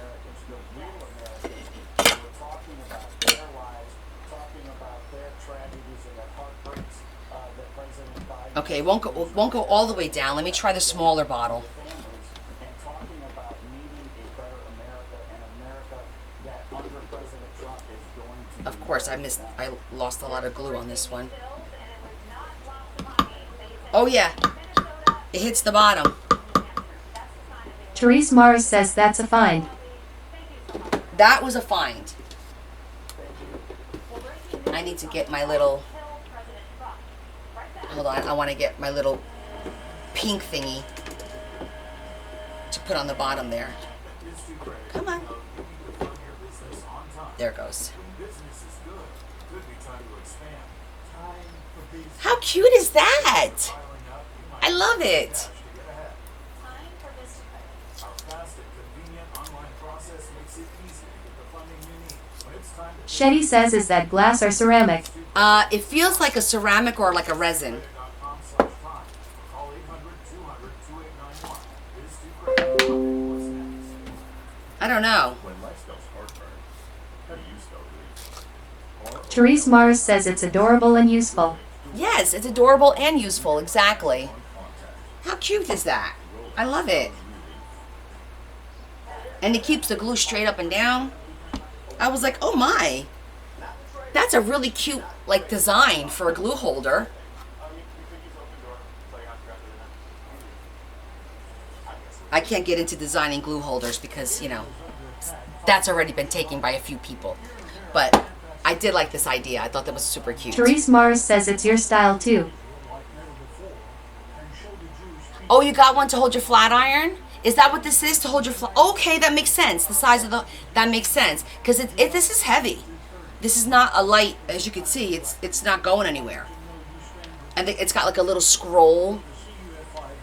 Okay, it won't go all the way down. Let me try the smaller bottle. Of course, I lost a lot of glue on this one. Oh yeah, it hits the bottom. Therese Mars says that's a find. That was a find. I need to get my little, hold on, I want to get my little pink thingy to put on the bottom there. Come on. There it goes. How cute is that? I love it. Shetty says is that glass or ceramic? It feels like a ceramic or like a resin. I don't know. Therese Mars says it's adorable and useful. Yes, it's adorable and useful, exactly. How cute is that? I love it. And it keeps the glue straight up and down. I was like, oh my. That's a really cute, like, design for a glue holder. I can't get into designing glue holders because, you know, that's already been taken by a few people. But I did like this idea. I thought that was super cute. Therese Mars says it's your style too. Oh, you got one to hold your flat iron? Is that what this is, to hold your flat? Okay, that makes sense. The size of that makes sense. Because this is heavy. This is not a light, as you can see, it's not going anywhere. And it's got like a little scroll.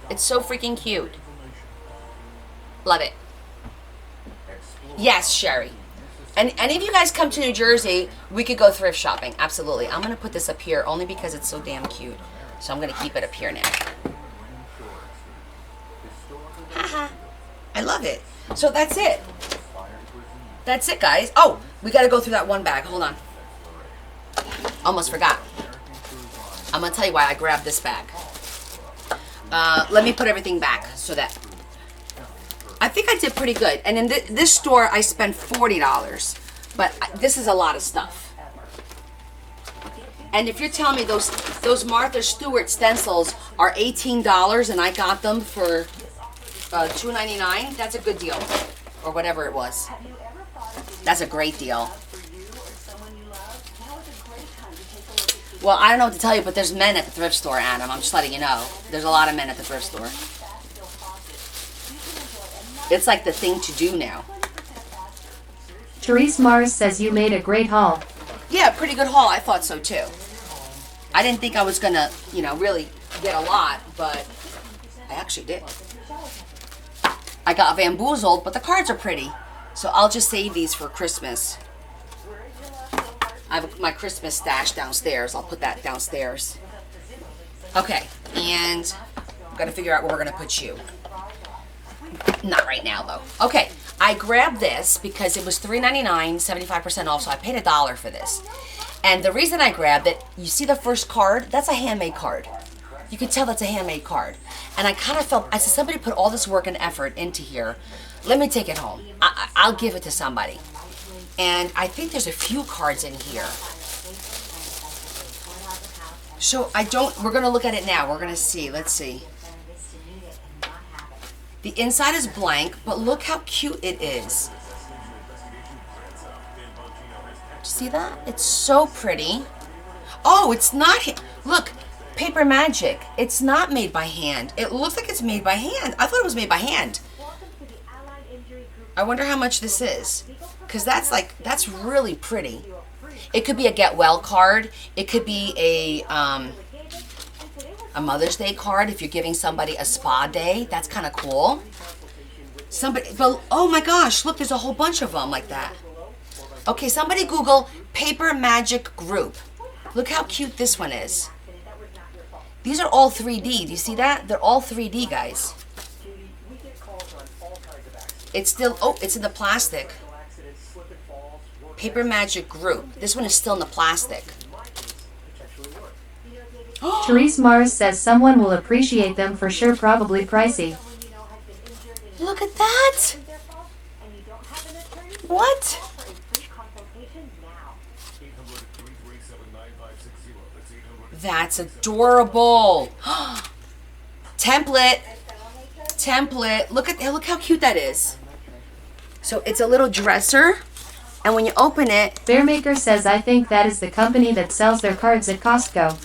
It's so freaking cute. Love it. Yes, Sherry. And any of you guys come to New Jersey, we could go thrift shopping. Absolutely. I'm going to put this up here only because it's so damn cute. So I'm going to keep it up here now. Haha. I love it. So that's it. That's it, guys. Oh, we got to go through that one bag. Hold on. Almost forgot. I'm going to tell you why I grabbed this bag. Let me put everything back so that... I think I did pretty good. And in this store, I spent $40. But this is a lot of stuff. And if you're telling me those Martha Stewart stencils are $18 and I got them for $2.99, that's a good deal. Or whatever it was. That's a great deal. Well, I don't know what to tell you, but there's men at the thrift store, Adam. I'm just letting you know. There's a lot of men at the thrift store. It's like the thing to do now. Therese Mars says you made a great haul. Yeah, pretty good haul. I thought so too. I didn't think I was gonna, really get a lot, but I actually did. I got bamboozled, but the cards are pretty. So I'll just save these for Christmas. I have my Christmas stash downstairs. I'll put that downstairs. Okay, and I'm gonna figure out where we're gonna put you. Not right now, though. Okay, I grabbed this because it was $3.99, 75% off, so I paid $1 for this. And the reason I grabbed it, you see the first card? That's a handmade card. You can tell that's a handmade card. And I kind of felt, I said, somebody put all this work and effort into here. Let me take it home. I'll give it to somebody. And I think there's a few cards in here. So we're going to look at it now. We're going to see. Let's see. The inside is blank, but look how cute it is. See that? It's so pretty. Oh, it's not. Look, Paper Magic. It's not made by hand. It looks like it's made by hand. I thought it was made by hand. I wonder how much this is. Because that's really pretty. It could be a get well card. It could be a Mother's Day card if you're giving somebody a spa day. That's kind of cool. But oh my gosh, look, there's a whole bunch of them like that. Okay, somebody Google Paper Magic Group. Look how cute this one is. These are all 3D. Do you see that? They're all 3D, guys. It's still, it's in the plastic. Paper Magic Group. This one is still in the plastic. Therese Mars says someone will appreciate them for sure, probably pricey. Look at that! What? That's adorable. Template. Look how cute that is. So it's a little dresser, and when you open it, Bearmaker says I think that is the company that sells their cards at Costco.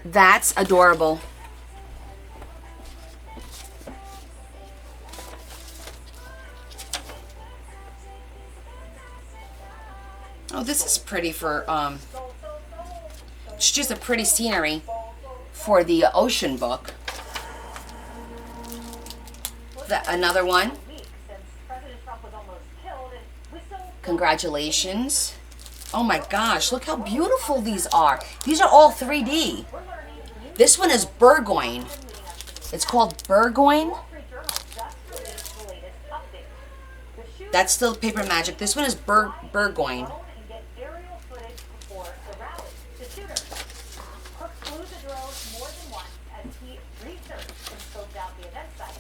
That's adorable. Oh, this is pretty for it's just a pretty scenery for the ocean book. Another one. Congratulations. Oh my gosh, look how beautiful these are. These are all 3D. This one is Burgoyne. It's called Burgoyne. That's still Paper Magic. This one is Burgoyne.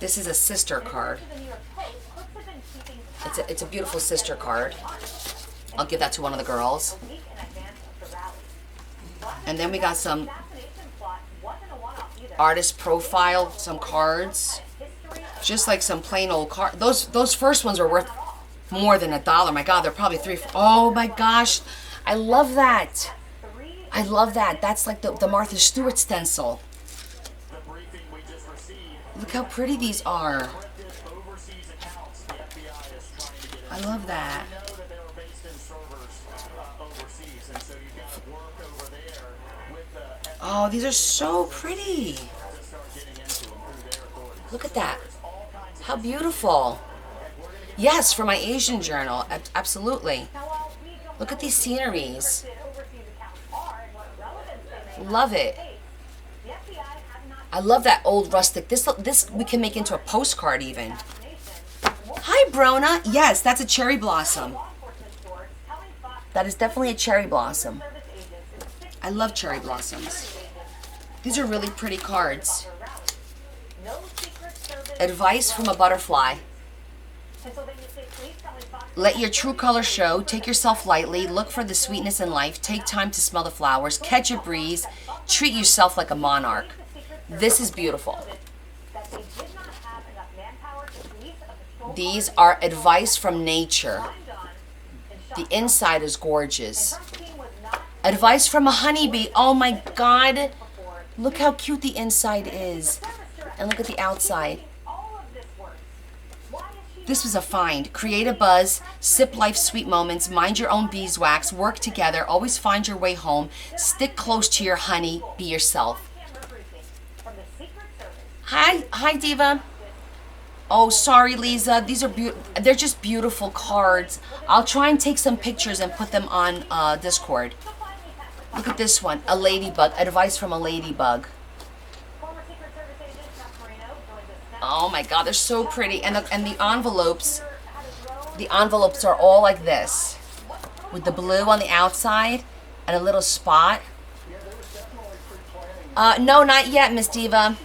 This is a sister card. It's a beautiful sister card. I'll give that to one of the girls. And then we got some artist profile, some cards. Just like some plain old cards. Those first ones are worth more than $1. My God, they're probably oh my gosh. I love that. I love that. That's like the Martha Stewart stencil. Look how pretty these are. I love that. Oh, these are so pretty. Look at that. How beautiful. Yes, for my Asian journal. Absolutely. Look at these sceneries. Love it. I love that old rustic. This we can make into a postcard even. Hi, Brona. Yes, that's a cherry blossom. That is definitely a cherry blossom. I love cherry blossoms. These are really pretty cards. Advice from a butterfly. Let your true color show. Take yourself lightly. Look for the sweetness in life. Take time to smell the flowers. Catch a breeze. Treat yourself like a monarch. This is beautiful. These are advice from nature. The inside is gorgeous. Advice from a honeybee. Oh my God. Look how cute the inside is. And look at the outside. This was a find. Create a buzz, sip life's sweet moments, mind your own beeswax, work together, always find your way home, stick close to your honey, be yourself. Hi, Diva. Oh, sorry, Lisa. These are they're just beautiful cards. I'll try and take some pictures and put them on Discord. Look at this one, a ladybug. Advice from a ladybug. Oh my God, they're so pretty. And the envelopes are all like this, with the blue on the outside and a little spot. No, not yet, Miss Diva.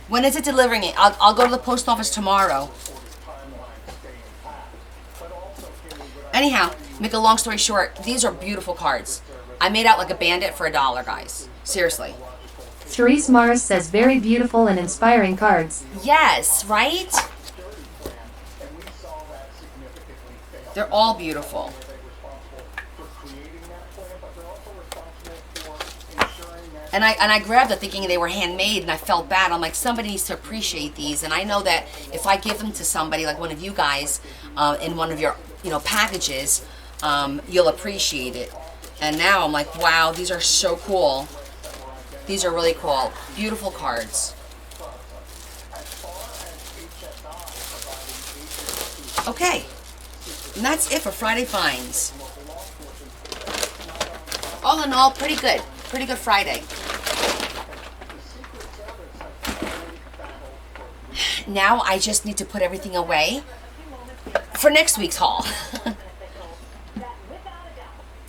When is it delivering it? I'll go to the post office tomorrow. Anyhow, make a long story short, these are beautiful cards. I made out like a bandit for $1, guys. Seriously. Therese Morris says very beautiful and inspiring cards. Yes, right? They're all beautiful. And I grabbed it thinking they were handmade, and I felt bad. I'm like, somebody needs to appreciate these. And I know that if I give them to somebody, like one of you guys, in one of your packages, you'll appreciate it. And now I'm like, wow, these are so cool. These are really cool. Beautiful cards. Okay. And that's it for Friday Finds. All in all, pretty good. Pretty good Friday. Now I just need to put everything away for next week's haul.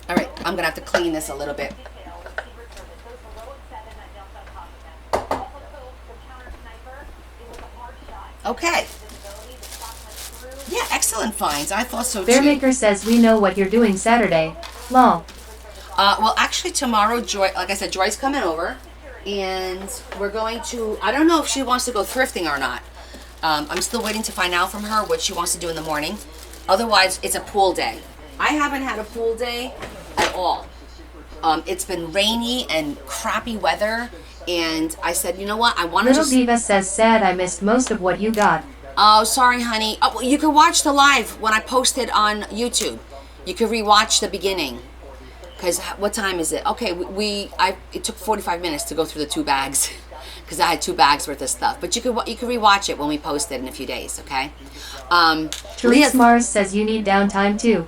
All right, I'm gonna have to clean this a little bit. Okay. Yeah, excellent finds. I thought so too. Bearmaker says we know what you're doing Saturday. Lol. Well, actually tomorrow, Joy, like I said, Joy's coming over, and we're going to, I don't know if she wants to go thrifting or not. I'm still waiting to find out from her what she wants to do in the morning. Otherwise, it's a pool day. I haven't had a pool day at all. It's been rainy and crappy weather, and I said, you know what, I want to Little Diva says sad I missed most of what you got. Oh, sorry, honey. Oh, well, you can watch the live when I post it on YouTube. You can rewatch the beginning. Because what time is it? Okay, it took 45 minutes to go through the 2 bags. Because I had 2 bags worth of stuff. But you can rewatch it when we post it in a few days, okay? Therese Mars says you need downtime too.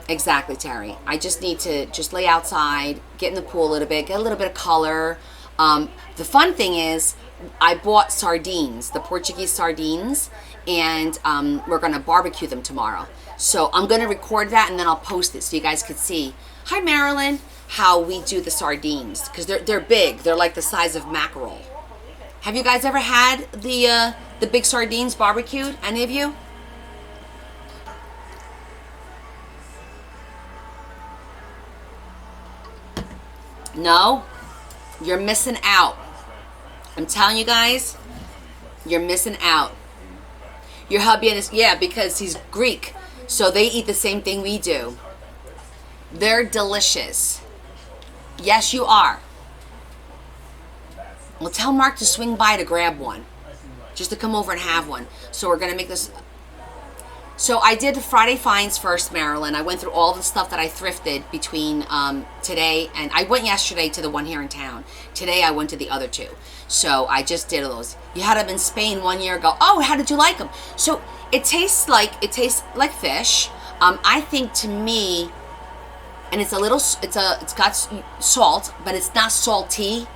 Exactly, Terry. I just need to just lay outside, get in the pool a little bit, get a little bit of color. The fun thing is, I bought sardines, the Portuguese sardines, and we're going to barbecue them tomorrow. So I'm going to record that, and then I'll post it so you guys can see. Hi, Marilyn. How we do the sardines, because they're big. They're like the size of mackerel. Have you guys ever had the big sardines barbecued? Any of you? No? You're missing out. I'm telling you guys, you're missing out. Your hubby and his, yeah, because he's Greek, so they eat the same thing we do. They're delicious. Yes, you are. Well, tell Mark to swing by to grab one. just to come over and have one. So we're gonna make this. So I did Friday finds first, Marilyn. I went through all the stuff that I thrifted between today and I went yesterday to the one here in town. Today I went to the other two. So I just did those. You had them in Spain 1 year ago. Oh, how did you like them? So it tastes like fish. I think to me, and it's got salt, but it's not salty.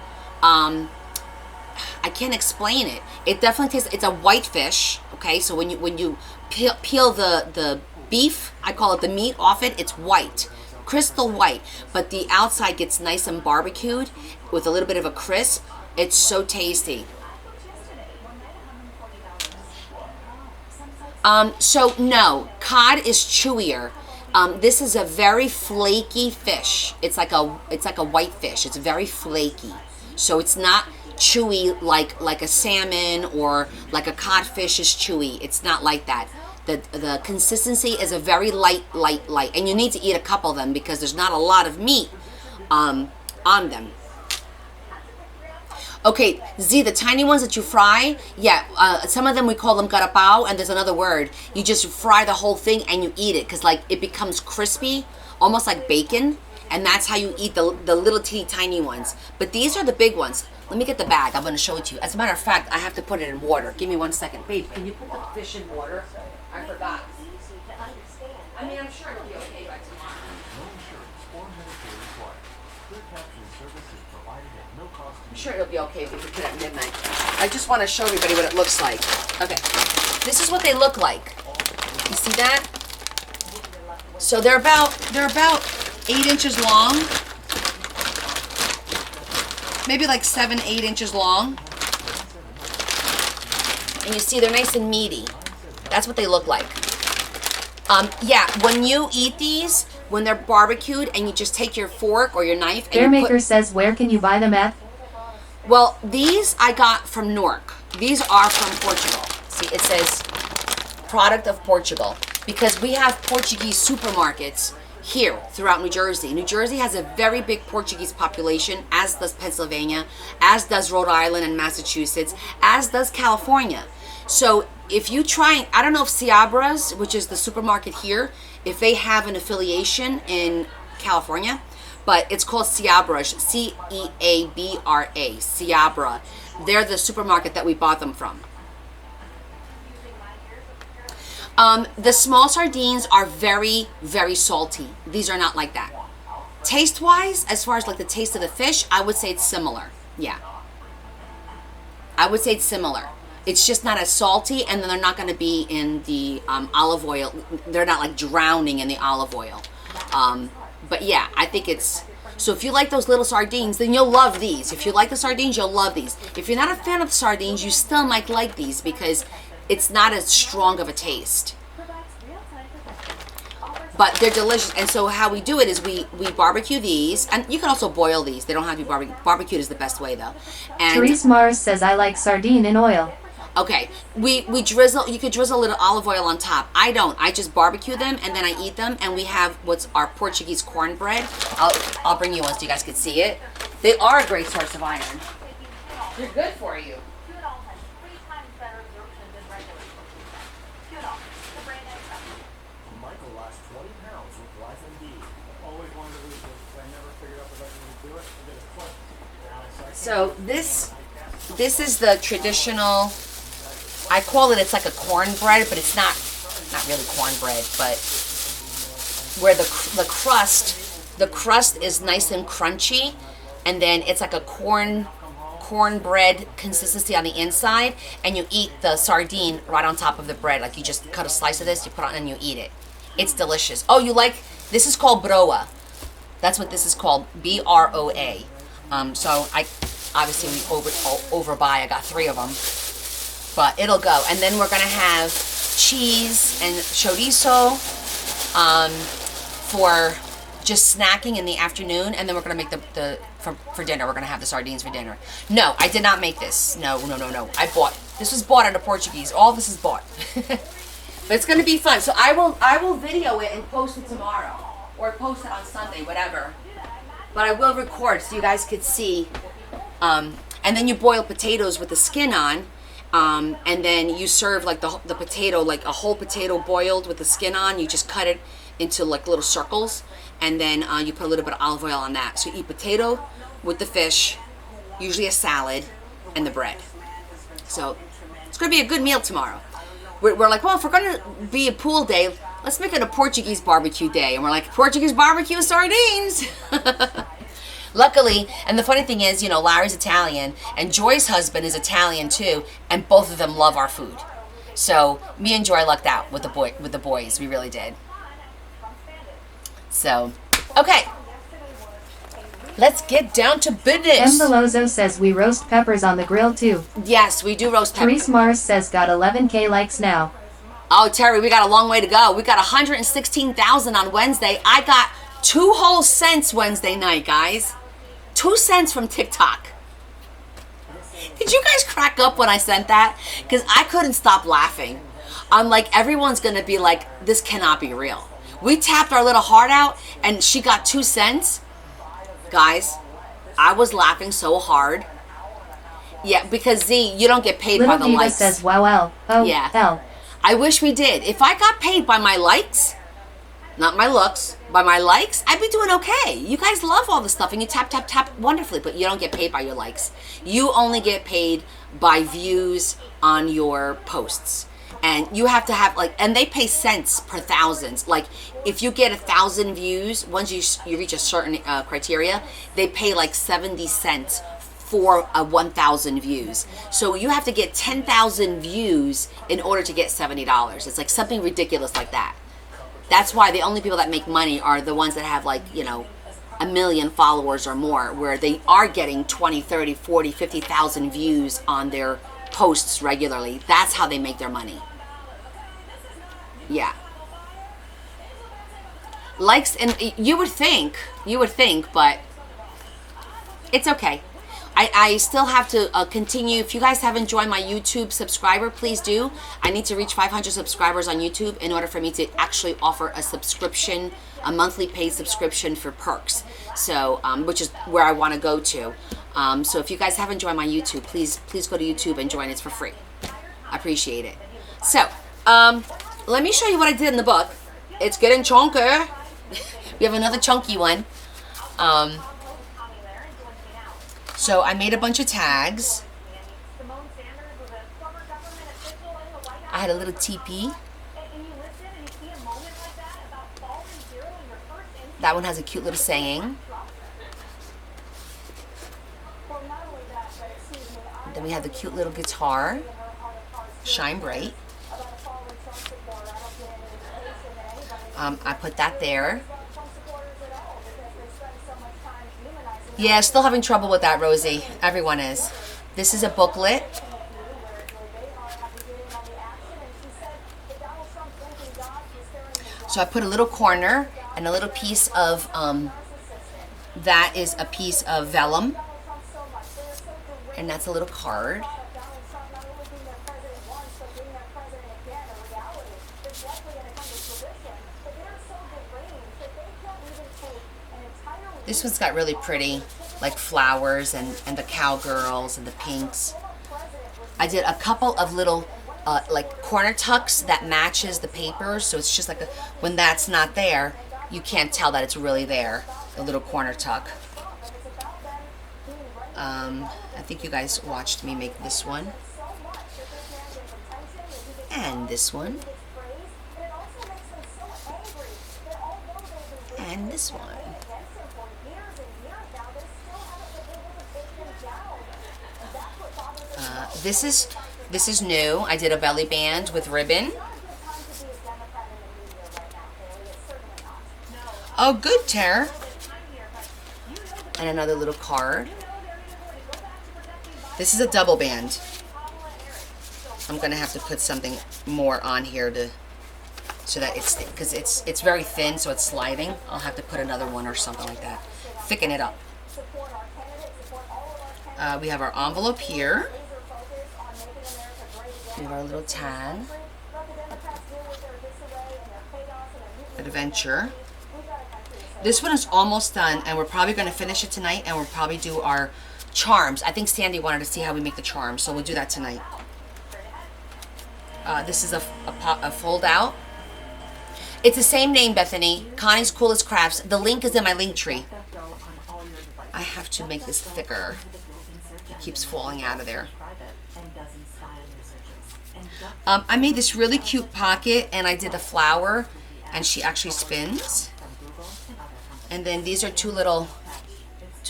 I can't explain it. It definitely tastes. It's a white fish. Okay, so when you peel the beef, I call it the meat off it, it's white, crystal white, but the outside gets nice and barbecued with a little bit of a crisp. It's so tasty. So no, cod is chewier. This is a very flaky fish. It's like a white fish. It's very flaky. So it's not chewy like a salmon or like a codfish is chewy. It's not like that. The consistency is a very light, and you need to eat a couple of them because there's not a lot of meat on them. Okay, Z, the tiny ones that you fry, yeah, some of them we call them carapao, and there's another word. You just fry the whole thing and you eat it because like it becomes crispy, almost like bacon, and that's how you eat the little teeny tiny ones. But these are the big ones. Let me get the bag. I'm going to show it to you. As a matter of fact, I have to put it in water. Give me 1 second. Babe, can you put the fish in water? I forgot. I mean, I'm sure it'll be okay by tomorrow. I'm sure it'll be okay if we put it at midnight. I just want to show everybody what it looks like. Okay, this is what they look like. You see that? So they're about 8 inches long, maybe like 7-8 inches long. And you see they're nice and meaty. That's what they look like. Yeah, when you eat these, when they're barbecued, and you just take your fork or your knife and Bearmaker says, where can you buy them at? Well, these I got from Newark. These are from Portugal. See, it says product of Portugal because we have Portuguese supermarkets here throughout New Jersey. New Jersey has a very big Portuguese population, as does Pennsylvania, as does Rhode Island and Massachusetts, as does California. So if you try, I don't know if Ciabra's, which is the supermarket here, if they have an affiliation in California, but it's called Ciabra, C-E-A-B-R-A, Ciabra. They're the supermarket that we bought them from. The small sardines are very, very salty. These are not like that. Taste-wise, as far as like the taste of the fish, I would say it's similar. Yeah. I would say it's similar. It's just not as salty, and then they're not going to be in the olive oil. They're not like drowning in the olive oil. But yeah, I think it's... So if you like those little sardines, then you'll love these. If you like the sardines, you'll love these. If you're not a fan of the sardines, you still might like these because it's not as strong of a taste. But they're delicious. And so how we do it is we barbecue these. And you can also boil these. They don't have to be barbecued. Barbecued is the best way, though. And Therese Mars says, I like sardine in oil. okay, we drizzle, you could drizzle a little olive oil on top. I don't. I just barbecue them and then I eat them. And we have what's our Portuguese cornbread. I'll bring you one so you guys can see it. They are a great source of iron. They're good for you. Michael lost 20 pounds with LifeMD. Always wanted to lose it, but I never figured out the right way to do it. I did it quick. Now it's like, So this is the traditional, I call it, it's like a cornbread, but it's not really cornbread, but where the crust is nice and crunchy, and then it's like a cornbread consistency on the inside, and you eat the sardine right on top of the bread. Like you just cut a slice of this, you put it on, and you eat it. It's delicious. Oh, you like, this is called broa. That's what this is called, B-R-O-A. So obviously we overbuy. I got 3 of them, but it'll go. And then we're gonna have cheese and chorizo for just snacking in the afternoon, and then we're gonna make for dinner. We're gonna have the sardines for dinner. No, I did not make this. No. This was bought at a Portuguese. All this is bought. But it's gonna be fun. So I will video it and post it tomorrow, or post it on Sunday, whatever. But I will record so you guys could see. And then you boil potatoes with the skin on. And then you serve like the potato, like a whole potato boiled with the skin on. You just cut it into like little circles, and then you put a little bit of olive oil on that. So you eat potato with the fish, usually a salad, and the bread. So it's going to be a good meal tomorrow. We're like, well, if we're going to be a pool day, let's make it a Portuguese barbecue day. And we're like, Portuguese barbecue sardines. Luckily, and the funny thing is, you know, Larry's Italian, and Joy's husband is Italian too, and both of them love our food. So me and Joy lucked out with the boys. We really did. So, okay. Let's get down to business. M. Velozo says we roast peppers on the grill too. Yes, we do roast peppers. Therese Mars says got 11K likes now. Oh, Terry, we got a long way to go. We got 116,000 on Wednesday. I got 2 whole cents Wednesday night, guys. 2 cents from TikTok. Did you guys crack up when I sent that? Because I couldn't stop laughing. I'm like, everyone's going to be like, this cannot be real. We tapped our little heart out, and she got 2 cents. Guys, I was laughing so hard. Yeah, because Z, you don't get paid Little by the Diva likes. says wow, L. Oh, Yeah. hell. I wish we did. If I got paid by my likes, not my looks, by my likes, I'd be doing okay. You guys love all this stuff, and you tap, tap, tap wonderfully, but you don't get paid by your likes. You only get paid by views on your posts. And you have to have, like, and they pay cents per thousands. Like, if you get 1,000 views, once you reach a certain criteria, they pay like 70 cents for 1,000 views. So you have to get 10,000 views in order to get $70. It's like something ridiculous like that. That's why the only people that make money are the ones that have, like, you know, 1 million followers or more, where they are getting 20, 30, 40, 50,000 views on their posts regularly. That's how they make their money. Yeah. Likes, and you would think, but it's okay. I still have to continue. If you guys haven't joined my YouTube subscriber, please do. I need to reach 500 subscribers on YouTube in order for me to actually offer a subscription, a monthly paid subscription for perks. So, which is where I want to go to. So if you guys haven't joined my YouTube, please go to YouTube and join. It's for free. I appreciate it. So, let me show you what I did in the book. It's getting chunky. We have another chunky one. So I made a bunch of tags. I had a little teepee. That one has a cute little saying. Then we have the cute little guitar. Shine Bright. I put that there. Yeah, still having trouble with that, Rosie. Everyone is. This is a booklet. So I put a little corner and a little piece of, that is a piece of vellum. And that's a little card. This one's got really pretty, like, flowers and the cowgirls and the pinks. I did a couple of little, like, corner tucks that matches the paper. So it's just like, when that's not there, you can't tell that it's really there. A little corner tuck. I think you guys watched me make this one. And this one. And this one. This is new. I did a belly band with ribbon. Oh, good, Tara. And another little card. This is a double band. I'm gonna have to put something more on here to, so that it's, because it's very thin, so it's sliding. I'll have to put another one or something like that. Thicken it up. We have our envelope here. We have our little tag. Adventure. This one is almost done, and we're probably going to finish it tonight, and we'll probably do our charms. I think Sandy wanted to see how we make the charms, so we'll do that tonight. This is a fold out. It's the same name, Bethany. Connie's Coolest Crafts. The link is in my link tree. I have to make this thicker. It keeps falling out of there. I made this really cute pocket, and I did a flower, and she actually spins. And then these are two little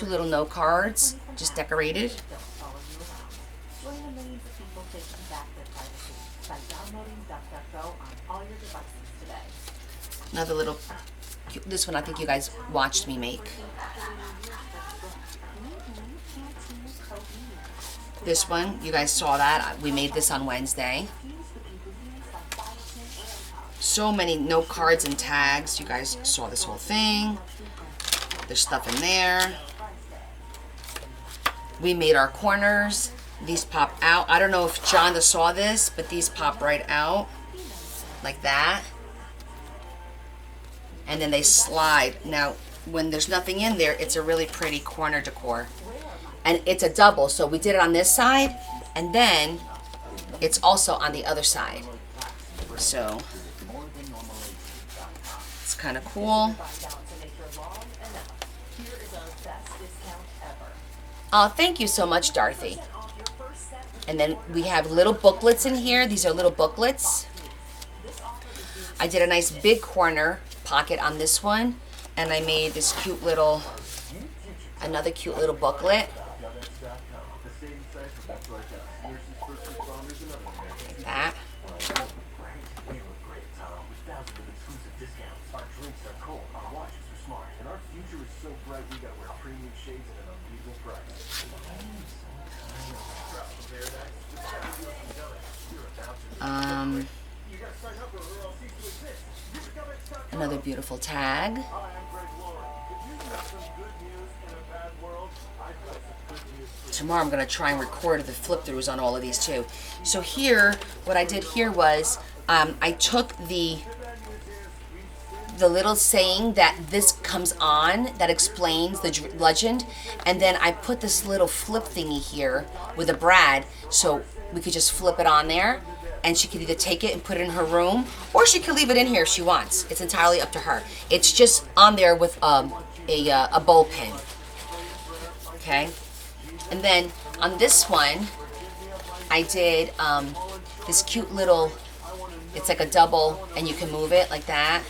note cards, just decorated. Another little, this one I think you guys watched me make. This one, you guys saw that. We made this on Wednesday. So many note cards and tags. You guys saw this whole thing. There's stuff in there. We made our corners. These pop out. I don't know if Jonda saw this, but these pop right out like that. And then they slide. Now, when there's nothing in there, it's a really pretty corner decor. And it's a double, so we did it on this side, and then it's also on the other side. So, it's kind of cool. Oh, thank you so much, Dorothy. And then we have little booklets in here. These are little booklets. I did a nice big corner pocket on this one, and I made this cute little, another cute little booklet. Like that. Another beautiful tag. Tomorrow I'm going to try and record the flip-throughs on all of these too. So here, what I did here was I took the little saying that this comes on that explains the legend, and then I put this little flip thingy here with a brad, so we could just flip it on there, and she could either take it and put it in her room, or she could leave it in here if she wants. It's entirely up to her. It's just on there with a bowl pin. Okay, and then on this one, I did this cute little. It's like a double, and you can move it like that.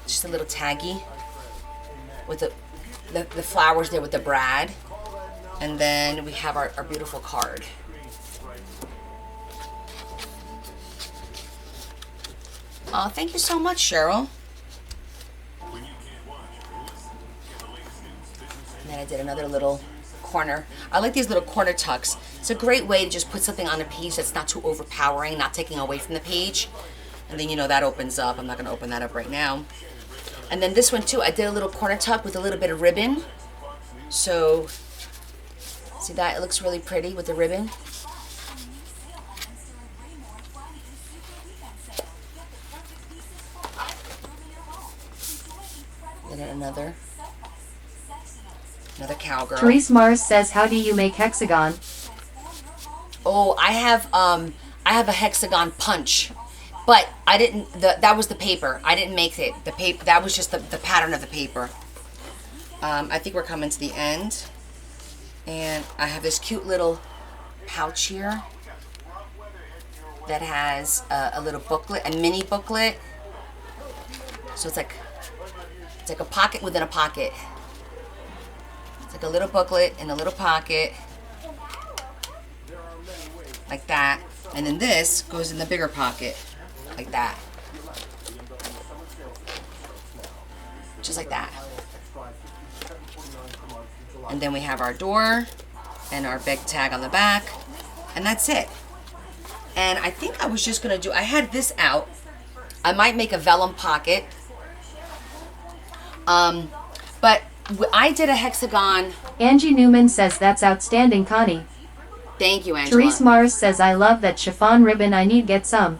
Just a little taggy with the flowers there with the brad, and then we have our beautiful card. Oh, thank you so much, Cheryl. And then I did another little corner. I like these little corner tucks. It's a great way to just put something on a page that's not too overpowering, not taking away from the page. And then, you know, that opens up. I'm not going to open that up right now. And then this one too, I did a little corner tuck with a little bit of ribbon. So, see that? It looks really pretty with the ribbon. And then another cowgirl. Therese Mars says, how do you make hexagon? Oh, I have a hexagon punch. But I didn't, that was the paper. I didn't make it. The paper, that was just the pattern of the paper. I think we're coming to the end. And I have this cute little pouch here that has a little booklet, a mini booklet. So it's like a pocket within a pocket. It's like a little booklet in a little pocket. Like that. And then this goes in the bigger pocket. Like that. Just like that. And then we have our door and our big tag on the back. And that's it. And I think I was just going to do, I had this out. I might make a vellum pocket. But I did a hexagon. Angie Newman says, that's outstanding, Connie. Thank you, Angela. Therese Mars says, I love that chiffon ribbon. I need get some.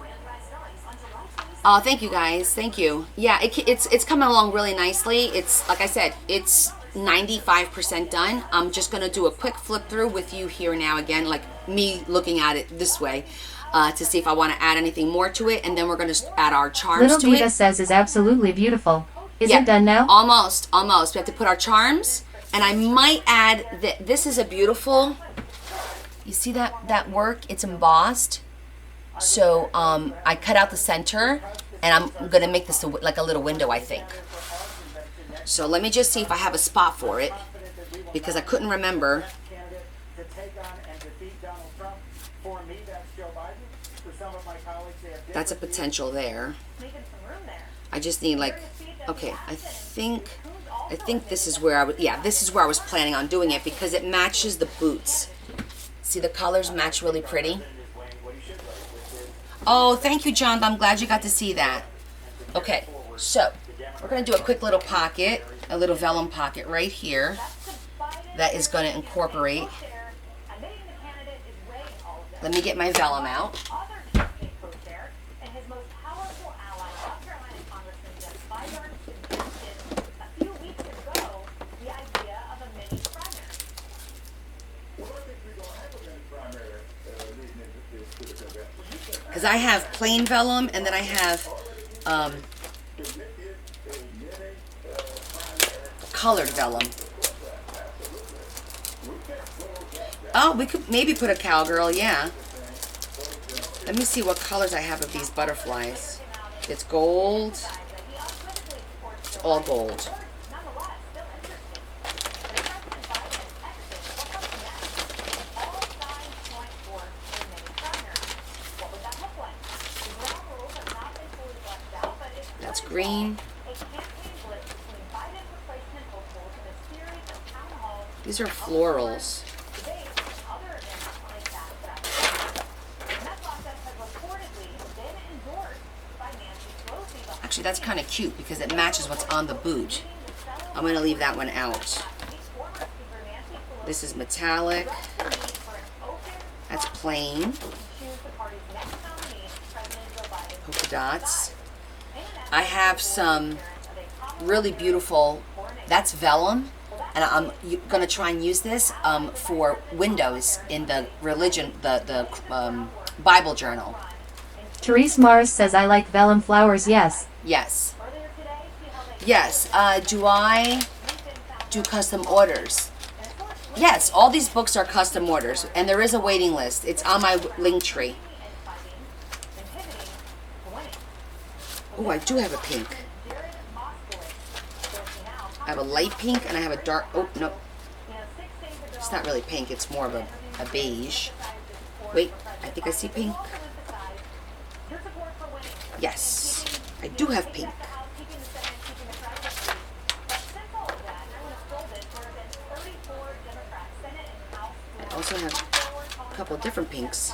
Oh, thank you guys. Thank you. Yeah, it's coming along really nicely. It's, like I said, it's 95% done. I'm just going to do a quick flip through with you here now again, like me looking at it this way. to see if I want to add anything more to it, and then we're going to add our charms Little to Diva it. says is absolutely beautiful. Is Yeah. it done now? Almost. We have to put our charms, and I might add that this is a beautiful. You see that work? It's embossed. So I cut out the center, and I'm gonna make this like a little window, I think. So let me just see if I have a spot for it, because I couldn't remember. Candidate to take on and defeat Donald Trump. For me, that's Joe Biden. For some of my colleagues, they have That's a potential there. I just need like, okay, I think this is where this is where I was planning on doing it, because it matches the boots. See, the colors match really pretty. Oh, thank you, John. I'm glad you got to see that. Okay, so we're going to do a quick little pocket, a little vellum pocket right here that is going to incorporate. Let me get my vellum out. Because I have plain vellum, and then I have colored vellum. Oh, we could maybe put a cowgirl, yeah. Let me see what colors I have of these butterflies. It's gold. It's all gold. That's green. These are florals. Actually, that's kind of cute because it matches what's on the boot. I'm going to leave that one out. This is metallic. That's plain. Polka dots. I have some really beautiful, that's vellum, and I'm going to try and use this for windows in the religion, the Bible journal. Therese Mars says I like vellum flowers, yes. Yes. Yes. Do I do custom orders? Yes, all these books are custom orders, and there is a waiting list. It's on my link tree. Oh, I do have a pink. I have a light pink, and I have a dark, oh, no. It's not really pink, it's more of a beige. Wait, I think I see pink. Yes, I do have pink. I also have a couple different pinks.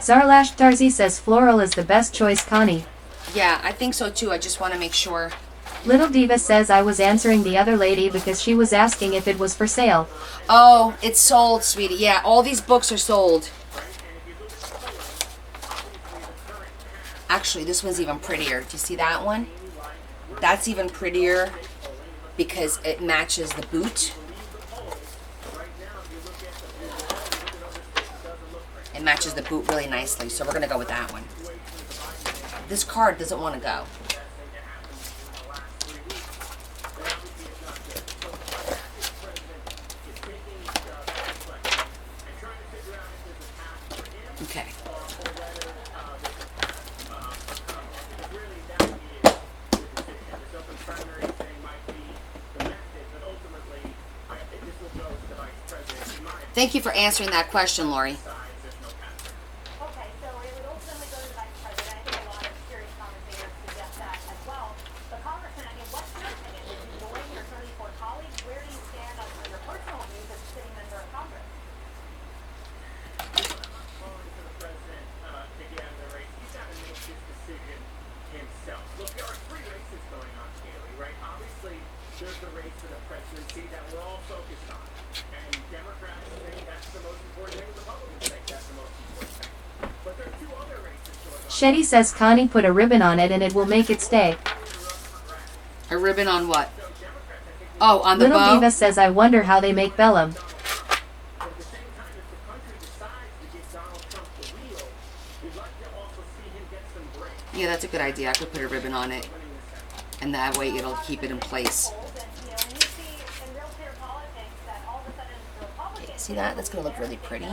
Zarlash Tarzi says floral is the best choice, Connie. Yeah, I think so too. I just want to make sure. Little Diva says I was answering the other lady because she was asking if it was for sale. Oh, it's sold, sweetie. Yeah, all these books are sold. Actually, this one's even prettier. Do you see that one? That's even prettier because it matches the boot. It matches the boot really nicely, so we're going to go with that one. This card doesn't want to go. Okay. Thank you for answering that question, Lori. Okay, so it would ultimately go to the vice president. I think a lot of serious commentators suggest that as well. But Congressman, I mean, what's your opinion? Did you join your 34 colleagues? Where do you stand on your personal views as a sitting member of Congress? Calling for the president to get out of the race. He's got to make this decision himself. Look, there are three races going on, Kaylee, right? Obviously, there's the race for the presidency that we're all focused on. And Democrats think that's the most important thing. Republicans think that's the most important thing. But there are two other races going on. Shetty says Connie put a ribbon on it and it will make it stay. A ribbon on what? Oh, on the Little bow? Diva says I wonder how they make vellum. At the same time, if the country decides to give Donald Trump the Yeah, that's a good idea. I could put a ribbon on it, and that way it'll keep it in place. Okay, see that? That's going to look really pretty.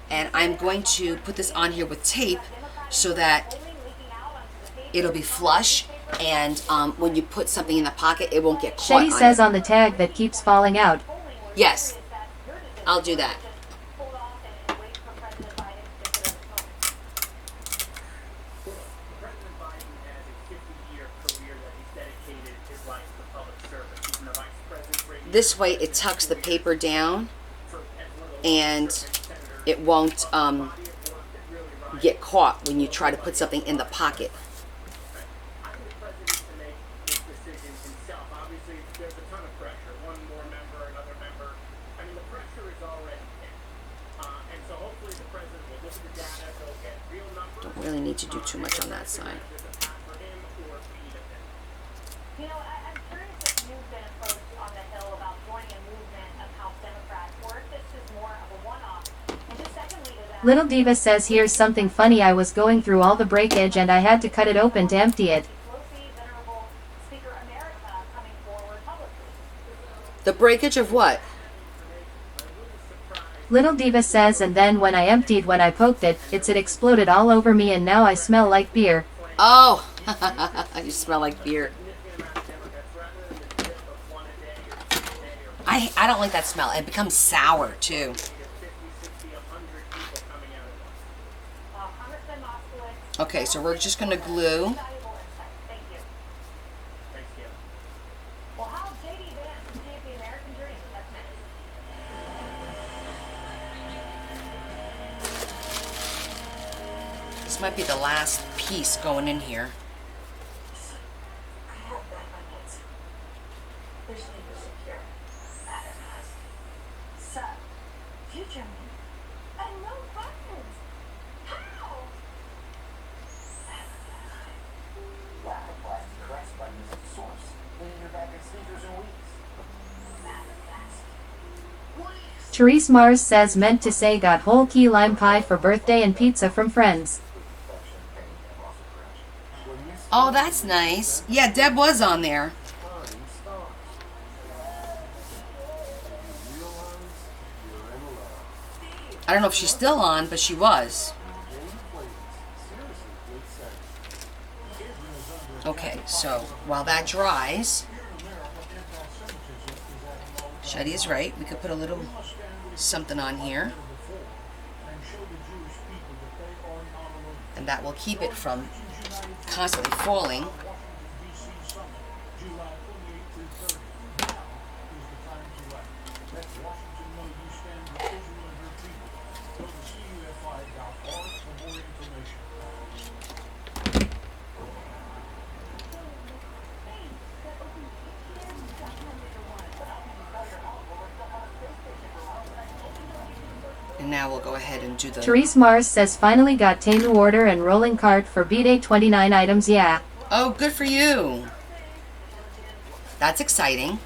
And I'm going to put this on here with tape so that it'll be flush, and when you put something in the pocket, it won't get caught. Shetty says on the tag that keeps falling out. Yes, I'll do that. President Biden has a 50-year career that he's dedicated his life to public service. He's been a vice president. This way it tucks the paper down and it won't get caught when you try to put something in the pocket. I think the president needs to make this decision himself. Obviously, there's a ton of pressure. One more member, another member. I mean, the pressure is already in. And so hopefully the president will look at the data, they'll get real numbers. Don't really need to do too much on that side. There's a path for him or beat of him. You know, I'm curious if you've been approached on the Hill about joining a movement of House Democrats, or if this is more of a one-off. And just secondly to that, Little Diva says here's something funny. I was going through all the breakage and I had to cut it open to empty it. Pelosi, Venerable Speaker America, coming forward publicly. The breakage of what? Little Diva says, and then when I poked it, it exploded all over me and now I smell like beer. Oh, you smell like beer. I don't like that smell. It becomes sour too. 50, 60, 100 people coming out at once. Congressman Moskowitz, Okay, so we're just gonna glue. valuable insight. Thank you. Thanks, Gail. Well, how J.D. Vance achieved the American dream. That's next. This might be the last piece going in here. I have back my kids. Their sleep is secure. That is us. Sir, future me. And no buttons. How? Lack of plastic press button is the source. Cleaning your back in sneakers in weeks. Therese Mars says meant to say got whole key lime pie for birthday and pizza from friends. Oh, that's nice. Yeah, Deb was on there. I don't know if she's still on, but she was. Okay, so while that dries, Shetty is right. We could put a little something on here. And that will keep it from constantly falling. And now we'll go ahead and do the... Therese Mars says finally got Tenu order and rolling cart for B-Day 29 items, yeah. Oh, good for you. That's exciting.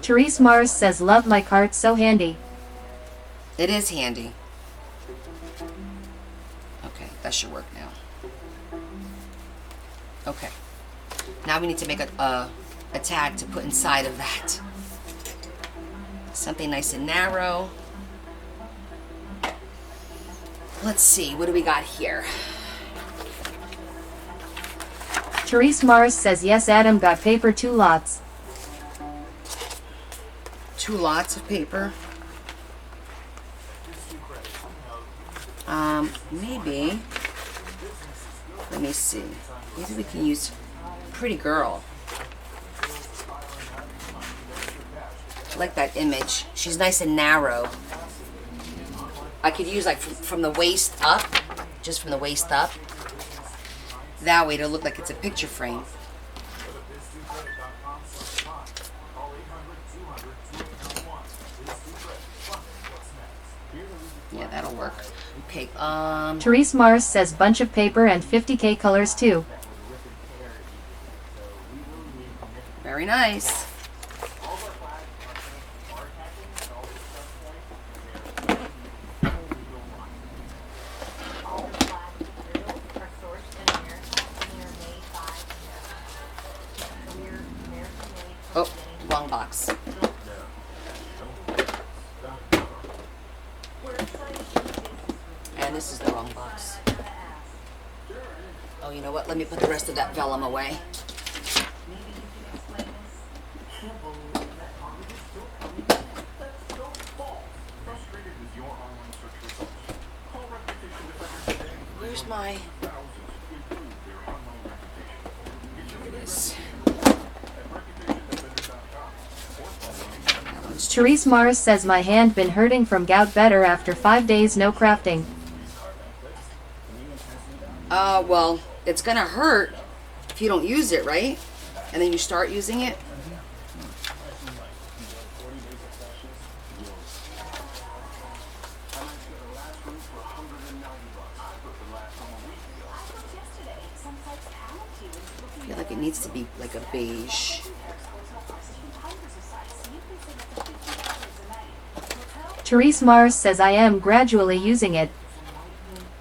Therese Mars says love my cart, so handy. It is handy. Okay, that should work now. Okay. Now we need to make a tag to put inside of that. Something nice and narrow. Let's see, what do we got here? Therese Mars says yes, Adam got paper 2 lots. 2 lots of paper. Maybe. Let me see. Maybe we can use Pretty Girl. I like that image. She's nice and narrow. I could use like from the waist up, just from the waist up. That way it'll look like it's a picture frame. that'll work. Okay. Therese Mars says bunch of paper and 50K colors too. Very nice. All the flags materials are sourced in America and they are made by America. So we're American made from Oh, the beginning. wrong box. We're excited to do business with you. And this is the wrong box. I gotta ask, Oh, you know what? Let me put the rest of that vellum away. maybe you can explain this? Can't believe that Congress is still coming in. That's so false. Frustrated with your online search results? Call Reputation Defender today. Where's my... Thousands improve their online reputation. Get your This. at reputationdefender.com or follow me. Therese Mars says my hand been hurting from gout better after 5 days no crafting. Well, it's gonna hurt if you don't use it, right? And then you start using it. I feel like it needs to be like a beige. Therese Mars says I am gradually using it.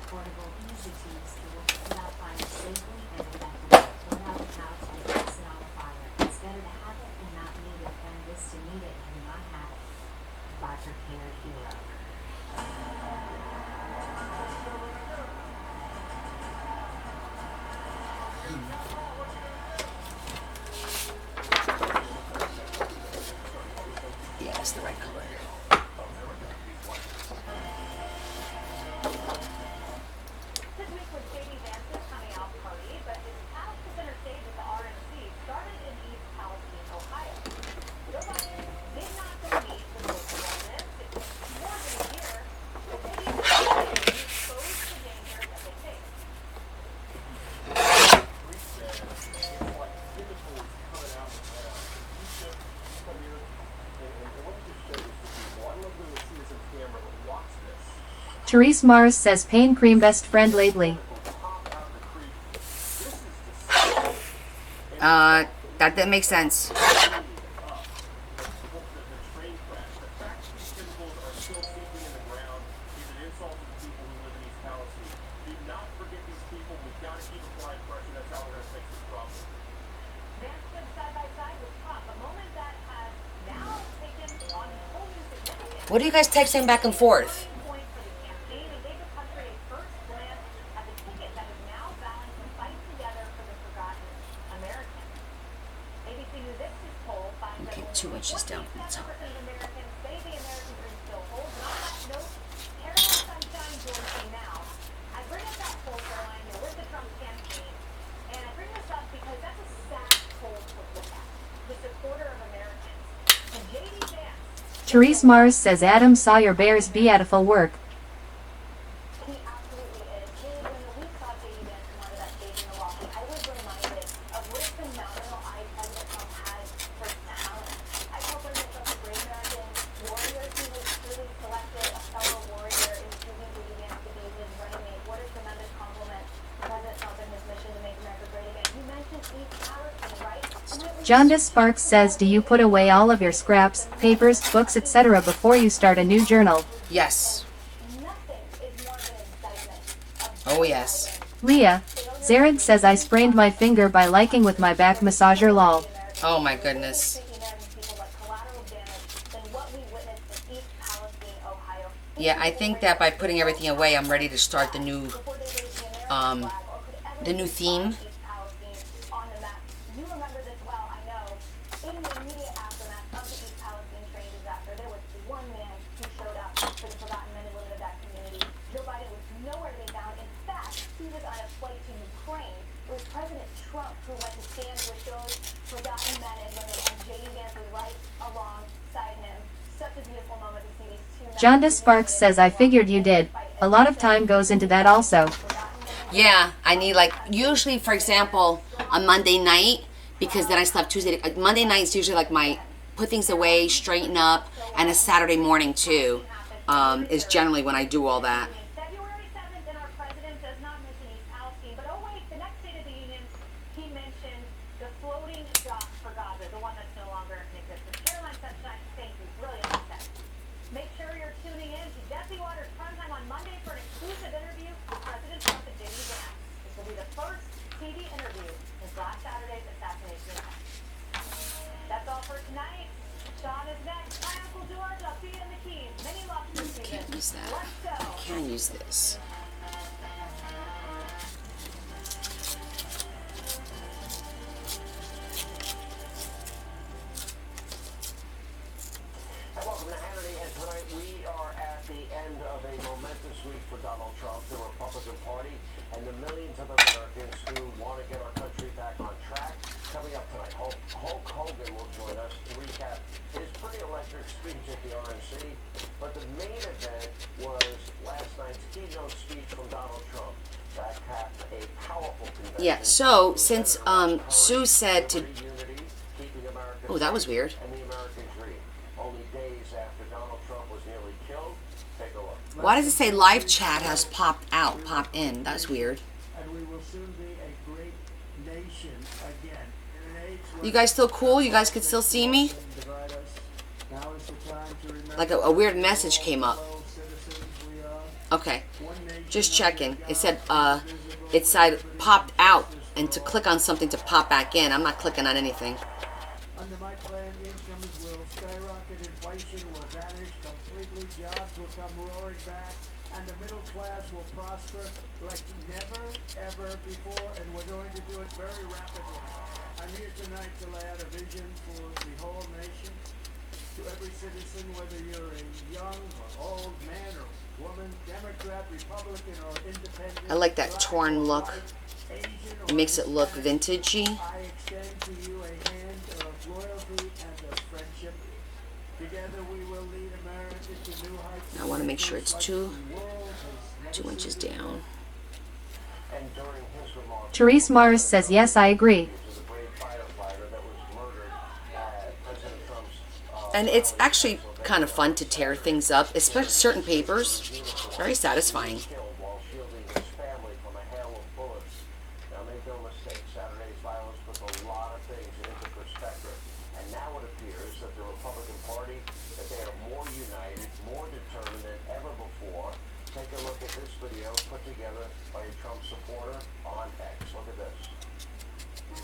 Portable, easy to use tool that applies safely and effectively. Learn how to count and pass it on a fire. It's better to have it and not need it than it is to need it and not have it. By Prepared Hero. Yeah, that's the right color. This week was J.D. Vance's coming out party, but his path to center stage with the RNC started in East Palestine, Ohio. Joe Biden did not go meet with local residents. It took more than a year, but J.D. Vance exposed the danger that they face. Therese Mars says pain cream best friend lately. That makes sense. Vance stood side by side with Trump, a moment that has now taken on whole new significance. What are you guys texting back and forth? Point for the campaign and gave the country a first glance at the ticket that is now vowing to fight together for the forgotten Americans. ABC News Ipsos poll finds that Okay, only 2 inches down from the 47% top. of Americans say the American dream still holds. And on that note, Caroline Sunshine joins me now. I bring up that poll, Caroline, you're with the Trump campaign, and I bring this up because that's a sad poll to look at. The supporter of Americans. And J.D. Vance. Therese Mars says Adam Sawyer bears beautiful work. He absolutely is. Really, when we saw J.D. Vance come out of that stage in Milwaukee, I was reminded of what a phenomenal eye President Trump has for talent. I call President Trump a great American warrior. He was truly selected a fellow warrior in choosing J.D. Vance to be his running mate. What a tremendous compliment to President Trump and his mission to make America great again. You mentioned East Palestine, right? And it was Jonda Sparks says do you put away all of your scraps, papers, books, etc. before you start a new journal? Yes. nothing is more of an indictment of Oh, yes. Leah. Zared says I sprained my finger by liking with my back massager lol. Oh, my goodness. Yeah, I think that by putting everything away, I'm ready to start the new theme. You remember this well, I know. In the immediate aftermath of the East Palestine train disaster, there was one man who showed up for the forgotten men and women of that community. Joe Biden was nowhere to be found. In fact, he was on a flight to Ukraine. It was President Trump who went to stand with those forgotten men and women, and J.D. Vance was right alongside him. Such a beautiful moment to see these two men. Jonda Sparks says I figured you did. A lot of time goes into that also. Yeah, I need like, usually, for example, a Monday night, because then I slept Tuesday. Monday night is usually like my put things away, straighten up, and a Saturday morning too. is generally when I do all that. February 7th, and our president does not mention East Palestine. But oh wait, the next State of the Union, he mentioned the floating dock for Gaza, the one that's no longer in existence. Caroline Sunshine, thank you. Really upset. Make sure you're tuning in to Jesse Waters Primetime on Monday for an exclusive interview with President Trump and J.D. Vance. This will be the first TV interview since last Saturday's assassination attempt. That's all for tonight. Sean is next. Hi, Uncle George. I'll see you in the Keys. Many loves this season. Can't use that. Let's go. Can use this. Welcome to Hannity, and tonight we are at the end of a momentous week for Donald Trump, the Republican Party, and the millions of Americans who want to get our country back on track. Coming up tonight, Hulk Hogan will join us to recap his pretty electric speech at the RNC, but the main event was last night's keynote speech from Donald Trump that capped a powerful convention. Yeah, so since Sue said to... Oh, that was weird. And the American dream. Only days after Donald Trump was nearly killed. Take a look. Why does it say live chat has popped out, popped in? That's weird. And we will soon be a great nation again. In an age when You guys still cool? You guys can still see me? divide us, now is the time to remember Like a weird message came up. fellow citizens we are. Okay, One nation just under checking. God, It said, indivisible, it said popped out, and to click on something to pop back in. I'm not clicking on anything. Under my plan, incomes will skyrocket, inflation will vanish completely, jobs will come roaring back, and the middle class will prosper like never, ever before, and we're going to do it very rapidly. I'm here tonight to lay out a vision for the whole nation. To every citizen, whether you're a young or old man or woman, Democrat, Republican, or independent. I like that black torn or look. white, Asian It or makes it look Hispanic, vintagey. I extend to you a hand of loyalty and of friendship. Together we will lead America to new heights. I want to make sure it's like two the world has never inches seen down. And during his remarks, Therese Mars says yes, I agree. which is a brave firefighter that was murdered at President Trump's And it's actually kind of fun to tear things up, especially certain papers. Very satisfying. killed while shielding his family from a hail of bullets. Now make no mistake, Saturday's violence puts a lot of things into perspective. And now it appears that the Republican Party, that they are more united, more determined than ever before. Take a look at this video put together by a Trump supporter on X. Look at this.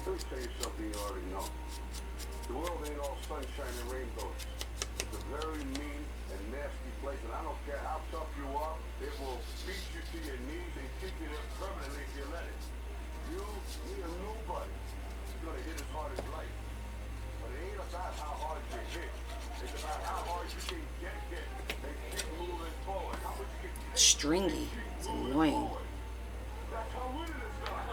Let me tell you something you already know. The world ain't all sunshine and rainbows. It's a very mean and nasty place, and I don't care how tough you are, it will beat you to your knees and kick you there permanently if you let it. You are nobody. You're gonna hit as hard as life. But it ain't about how hard you hit. It's about how hard you can get hit and keep moving forward. How much you can Stringy. It's annoying. That's how winning is done.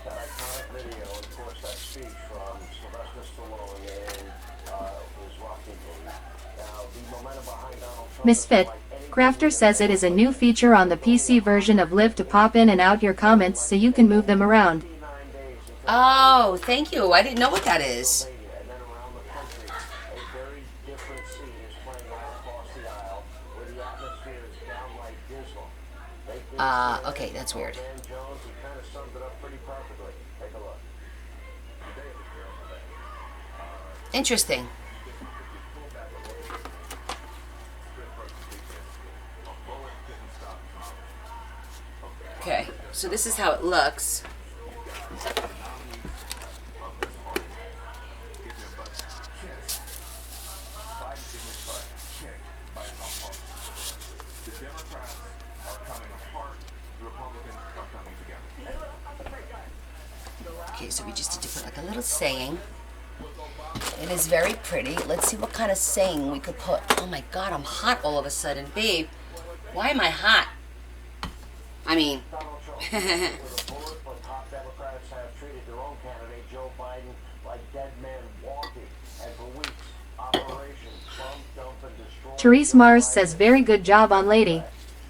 That iconic video, and of course that speech from Sylvester Stallone in his Rocky movie. Now, the momentum behind Donald Trump Misfit. Crafter says it is a new feature on the PC version of Live to pop in and out your comments so you can move them around. 59 days until Oh, thank you. I didn't know what that is. Pennsylvania, and then around the country, a very different scene is playing out across the aisle where the atmosphere is downright dismal. Okay, that's weird. Van Jones, he kind of summed it up pretty perfectly. Take a look. Interesting. Okay, so this is how it looks. The Democrats are coming apart. The Republicans are coming together. Okay, so we just need to put like a little saying. It is very pretty. Let's see what kind of saying we could put. Oh my God, I'm hot all of a sudden. Babe, why am I hot? I mean, Donald Trump with a bullet, but top Democrats have treated their own candidate, Joe Biden, like dead man walking. And for weeks, Operation Bump, Dump, and Destroy. Therese Mars says very good job on Lady.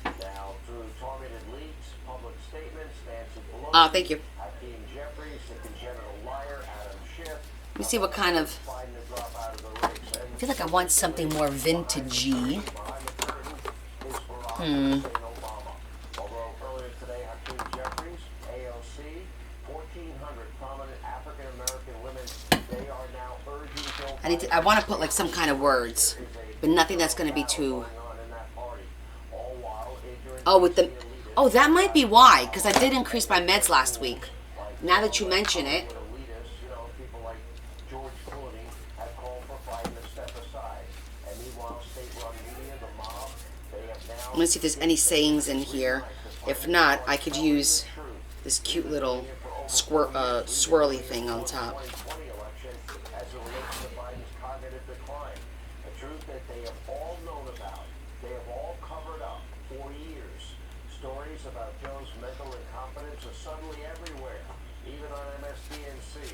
Now, through targeted leaks, public statements, Nancy Pelosi, oh, thank you. Hakeem Jeffries, the congenital liar, Adam Schiff, Let me see what kind of. Biden to drop feel like I want something more vintagey. Although earlier today, Hakeem Jeffries, AOC, 1,400 prominent African American women, they are now urging Joe Biden I want to put like some kind of words, but nothing that's going to be too. on in that party. All while ignorant Oh, with the. Oh, that might be why, because I did increase my meds last week. Now that you mention it. elitists, people like George Clooney have called for Biden to step aside. And meanwhile, state-run media, the mob, they have now I'm going to see if there's any sayings in here. If not, I could use this cute little swirly thing on top. 2020 election as it relates to Biden's cognitive decline. A truth that they have all known about. They have all covered up for years. Stories about Joe's mental incompetence are suddenly everywhere, even on MSDNC.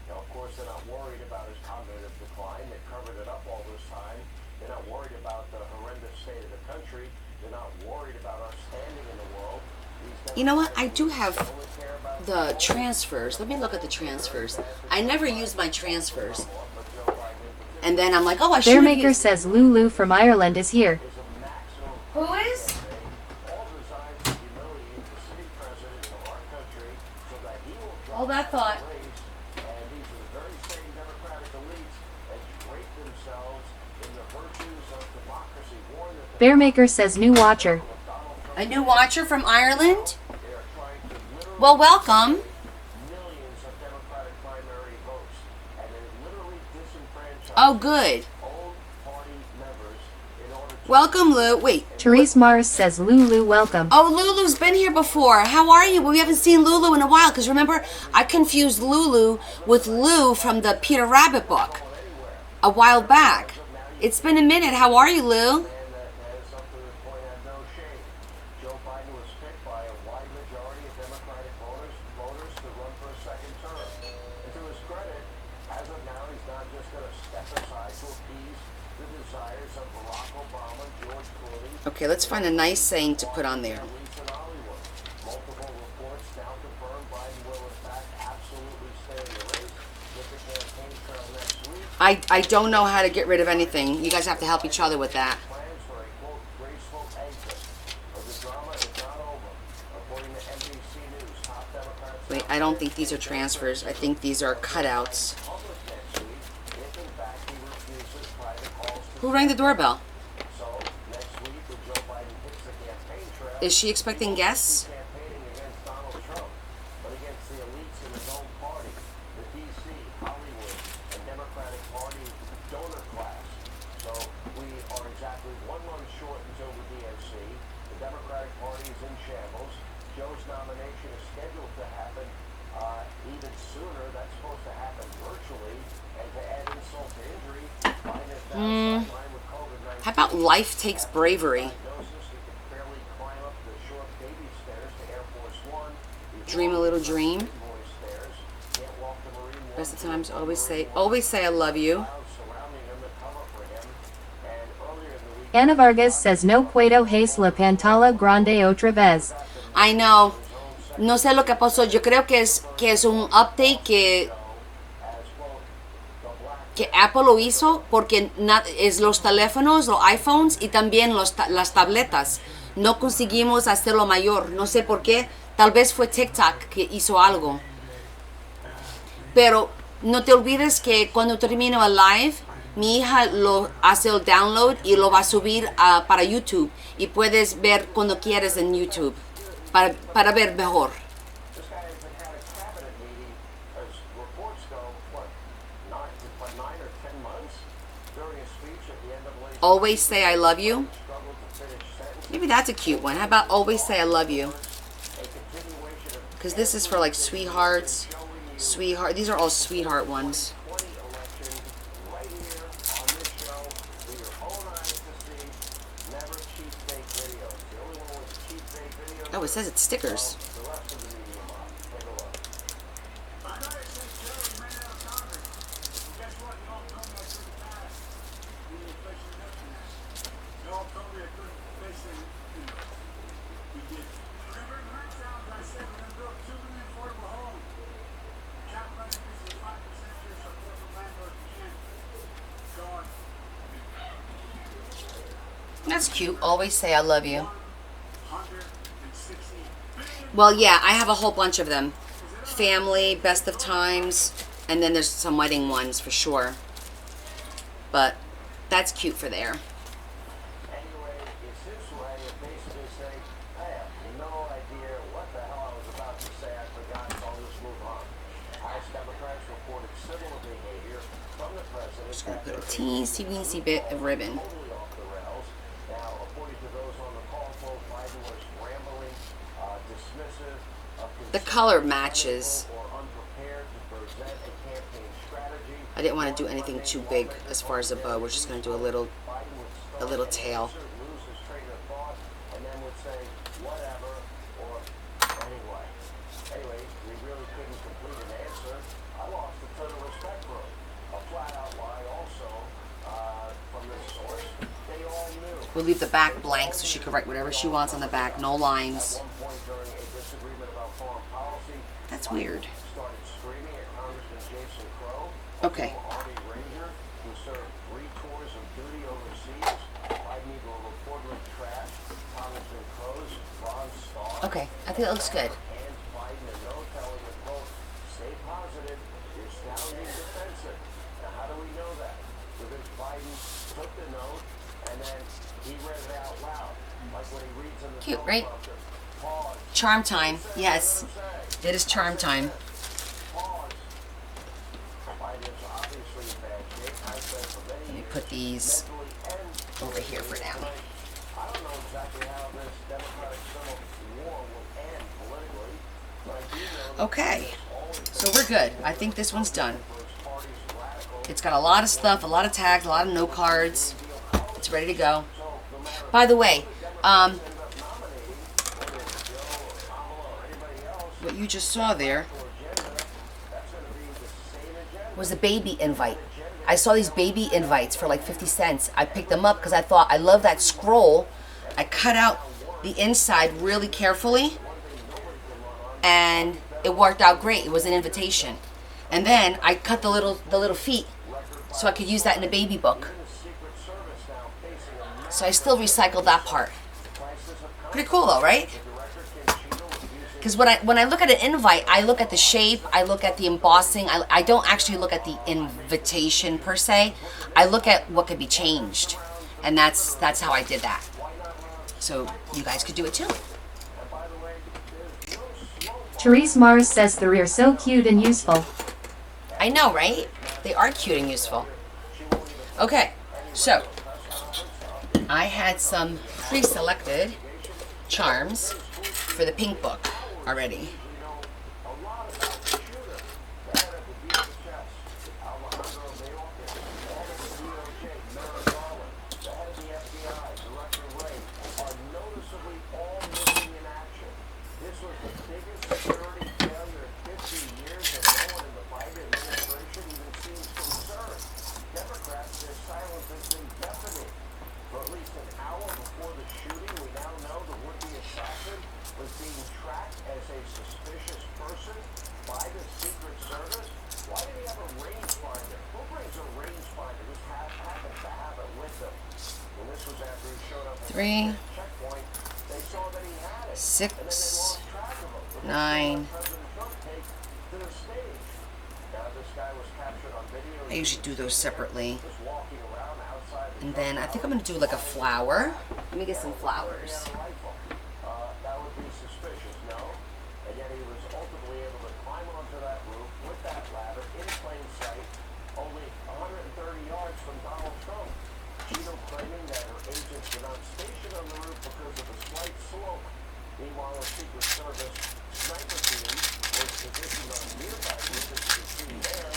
Now, of course, they're not worried about his cognitive decline. They covered it up all this time. They're not worried about the horrendous state of the country. They're not worried about our standing in the world. You know what? I do have the transfers. Let me look at the transfers. I never use my transfers. And then I'm like, oh, I should. Bearmaker says Lulu from Ireland is here. Who is? All designed to humiliate the sitting president of our country so that he will drop Hold that thought. race. And these are the very same Democratic elites that drape themselves in the virtues of democracy. Warn that Bearmaker says new watcher. A new watcher from Ireland? they are trying to literally Well, welcome. millions of Democratic primary votes. And it literally disenfranchise Oh, good. own party members in order to Welcome, Lou. Wait. Therese Mars says Lulu welcome. Oh, Lulu's been here before. How are you? Well, we haven't seen Lulu in a while because remember, I confused Lulu with Lou from the Peter Rabbit book a while back. It's been a minute. How are you, Lou? that is up to this point had no shame. Joe Biden was picked by a wide majority of Democratic voters to run for a second term. And to his credit, as of now, he's not just going to step aside to appease the desires of Barack Obama, George Clooney, Okay, let's find a nice saying to put on there. elites in Hollywood. Multiple reports now confirm Biden will in fact absolutely stay in the race with the campaign trail next week. I don't know how to get rid of anything. You guys have to help each other with that. Plans for a quote graceful exit, but the drama is not over. According to NBC News, top Democrats Wait, I don't think these are transfers. I think these are cutouts. public next week if in fact he refuses private calls to Who rang the doorbell? so next week when Joe Biden hits the campaign trail, Is she expecting guests? campaigning against Donald Trump, but against the elites in his own party, the DC, Hollywood, and Democratic Party donor class. So we are exactly 1 month short until the DNC. The Democratic Party is in shambles. Joe's nomination is scheduled to happen even sooner. That's supposed to happen virtually. And to add insult to injury, Biden is now sidelined with COVID-19. How about life takes bravery? Diagnosis, he could barely climb up the short baby stairs to Air Force One. Dream a little dream. Boy stairs. Can't walk the Marine One. Rest of the times, always say I love you. Clouds surrounding him to cover for him. And earlier in the week, Ana Vargas says no puedo hace la pantalla grande otra vez. I know. No sé lo que pasó. Yo creo que es un update que Apple lo hizo porque es los teléfonos, los iPhones y también las tabletas. No conseguimos hacerlo mayor. No sé por qué. Tal vez fue TikTok que hizo algo. Pero no te olvides que cuando termino el live, mi hija lo hace el download y lo va a subir para YouTube. Y puedes ver cuando quieres en YouTube para ver mejor. this guy hasn't had a cabinet meeting, as reports go, what, 9 or 10 months? During a speech at the end of last Always say I love you. struggled to finish sentence. Maybe that's a cute one. How about always say I love you? A continuation of Because this is for like sweethearts. These are all sweetheart ones. 20 election right here on this show with your own eyes to see. Never cheap fake videos. The only one with cheap fake videos Oh, it says it's stickers. the rest of the media mob. Take a look. I know it says Joe ran out of Congress. Well, guess what? You all told me I couldn't pass the Inflation Reduction Act. You all told me I couldn't face it. We did. Remember in Hurtstown, I said we're going to build 2 million affordable homes. Cap rent increase of 5% here so affordable landlords can. Gone. That's cute. Always say I love you. Well, yeah, I have a whole bunch of them. Family, best of times, and then there's some wedding ones for sure. But that's cute for there. Anyway, it's his way of basically saying, I have no idea what the hell I was about to say. I forgot, so I'll just move on. House Democrats reported similar behavior from the president. Just gonna put a teensy-weensy bit of ribbon. Totally off the rails. Now, according to those on the call, Biden was rambling, dismissive of The color matches. or unprepared to present a campaign strategy. I didn't want to do anything too big as far as a bow. We're just gonna do a little tail. Lose his train of thought and then would say whatever or anyway, we really couldn't complete an answer. I lost a ton of respect for him. A flat out lie also from this source. They all knew. We'll leave the back blank so she can write whatever she wants on the back. No lines. At one point during a disagreement about foreign policy, That's weird. started screaming at Congressman Jason Crow. Okay. Army Ranger, who served 3 tours of duty overseas. Biden even reportedly trashed Congressman Crow's Bronze Star. Okay, I think it looks good. Hands Biden a note telling him, quote, stay positive, you're sounding defensive. Now, how do we know that? Because Biden took the note and then he read it out loud, like when he reads in the Cute, right? teleprompter. Pause. Charm time. Yes, it is charm time. Pause. Biden is obviously in bad shape. Has been for many Let me years, put these mentally and over here for now. I don't know exactly how this Democratic Civil War will end politically, but I do know that Okay, so we're good. I think this one's done. for his party's radical It's got a lot of stuff, a lot of tags, a lot of note cards. It's ready to go. By the way, what you just saw there was a baby invite. I saw these baby invites for like 50 cents. I picked them up because I thought I love that scroll. I cut out the inside really carefully and it worked out great. It was an invitation. And then I cut the little feet so I could use that in a baby book. So I still recycled that part. Pretty cool though, right? Because when I look at an invite, I look at the shape, I look at the embossing. I don't actually look at the invitation per se. I look at what could be changed, and that's how I did that. So you guys could do it too. Therese Mars says the rear so cute and useful. I know, right? They are cute and useful. Okay, so I had some pre-selected charms for the pink book already. Three, 6, 9. I usually do those separately. And then I think I'm going to do like a flower. Let me get some flowers. That would be suspicious, no? And yet he was ultimately able to climb onto that roof with that ladder in plain sight, only 130 yards from Donald Trump. Cheeto claiming that her agents were not stationed on the roof because of a slight slope. Meanwhile, a Secret Service sniper team was positioned on nearby roof, as you can see there,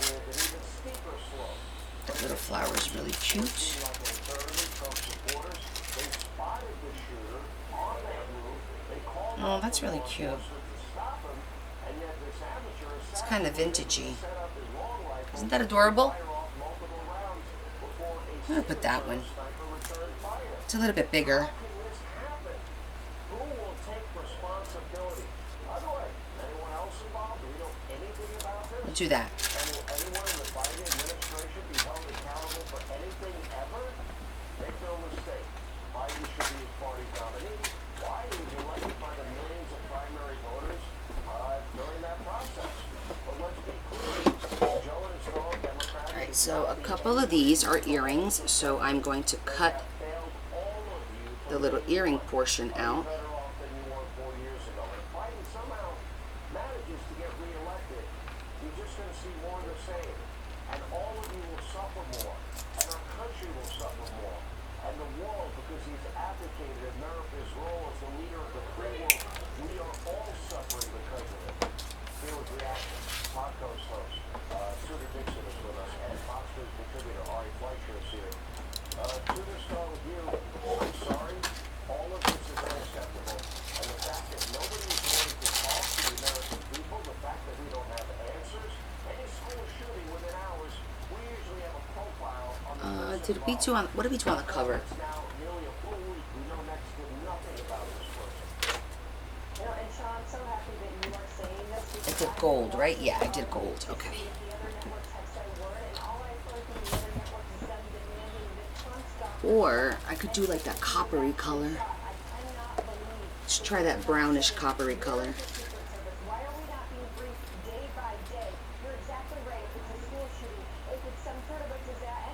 with an even steeper slope. That little flower is really cute. Like internally, Trump supporters, they spotted the shooter on that roof. They called Oh, that's really cute. to stop him, and yet this amateur It's kind of vintagey. set up his long rifle Isn't that adorable? fire off multiple rounds before a I'm going to put that one. sniper returned fire. It's a little bit bigger. How can this happen? Who will take responsibility? By the way, anyone else involved? Do we know anything about this? We'll do that. And will anyone in the Biden administration be held accountable for anything ever? Make no mistake, So a couple of these are earrings, so I'm going to cut the little earring portion out. Better off than you were 4 years ago. If Biden somehow manages to get reelected, you're just going to see more of the same. And all of you will suffer more. And our country will suffer more. And the world, because he's abdicated America's role as the leader of the free world, we are all suffering because of it. Here with Reaction, Podco's host, Tudor Dixon is with us, and Fox News contributor Ari Fleischer is here. Tudor, start with you. I'm sorry, all of this is unacceptable. And the fact that nobody is willing to talk to the American people, the fact that we don't have answers, any school shooting within hours, we usually have a profile on the person Did we do on, what did we do on the cover? It's now nearly a full week. We know next to nothing about this person. You know, and Sean, I'm so happy that you are saying this I because did gold, right? Yeah, I did gold. Okay. the other networks have said a word, and all I've heard from the other networks is them demanding that Trump stop. Or I could do like that coppery color. I cannot believe Let's try that brownish coppery color. the Secret Service. Why are we not being briefed day by day? You're exactly right. If it's a school shooting, if it's some sort of a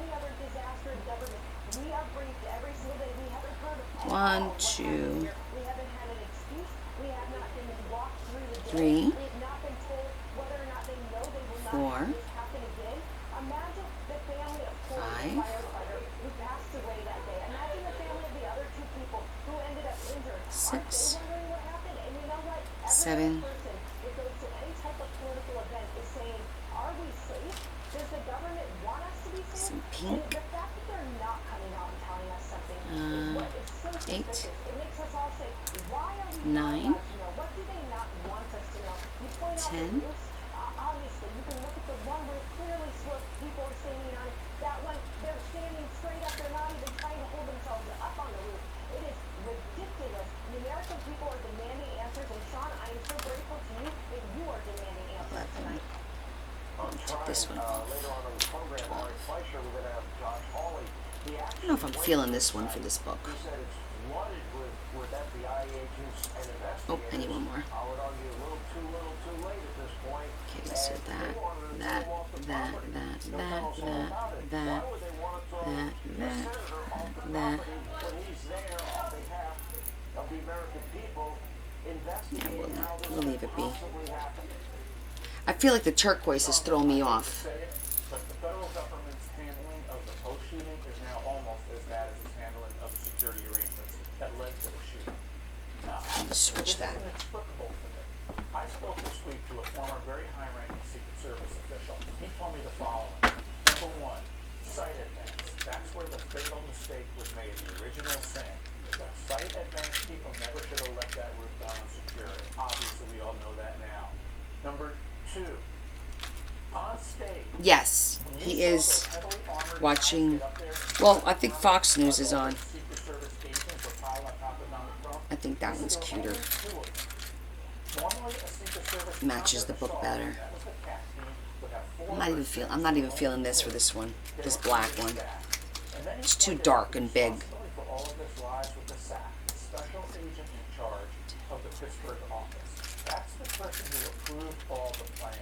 any other disaster in government, we are briefed every single day. We haven't heard of One, what two, happened here. We haven't had an excuse. We have not been walked through the day. three, We have not been told whether or not they know they will not four, have this happen again. Imagine the family of Corey's five, firefighter who passed away that day. Imagine the family of the other two people who ended up injured. Aren't six, they wondering what happened? And you know what? Every seven, person that goes to any type of political event is saying, are we safe? Does the government want us to be safe? some pink, And the fact that they're not coming out and telling us something is what is so eight, suspicious. It makes us all say, why are we nine, not allowed to know? What do they not want us to know? You point out 10, the roofs. Obviously, you can look at the one roof, clearly sloped, people are standing on it. That one, they're standing straight up, they're not even trying to hold themselves up on the roof. It is ridiculous. The American people are demanding answers, and Sean, I am so grateful to you that you are demanding answers tonight. take this one off. Later on in the program, Ari Fleischer, we're going to have Josh Hawley. He I actually don't know if I'm feeling this one for this book. He said it's flooded with FBI agents and investigators. Oh, I need one more. I would argue a little too late at this point. Okay, so And that, they wanted to that, throw off the that, property. that, They'll that, tell us all about it. that, Why would they want to throw that, a that, senator off the that. property when he's there on behalf of the American people investigating how this we'll leave it be. possibly happened? I feel like the turquoise is throwing me off. Say it, but the federal government's handling of the post shooting is now almost as bad as its handling of the security arrangements that led to the shooting. Now, Let's switch this that. is inexplicable to me. I spoke this week to a former very high-ranking Secret Service official. He told me the following. Number one, sight advance. That's where the fatal mistake was made, the original sin. The sight advance people never should have left that roof down unsecure. Obviously, we all know that now. Number two, on stage. Yes, when he you is saw those heavily armored watching. guys get up there and Well, I think Fox News is on. Secret Service agents were piled on top of Donald Trump. I think that one's cuter. Normally, a Secret Service Matches the book better. I'm not even feeling this for this one. This black one. It's too dark and big. For all of this lies with the SAC, the special agent in charge of the Pittsburgh office. That's the person who approved all the plans.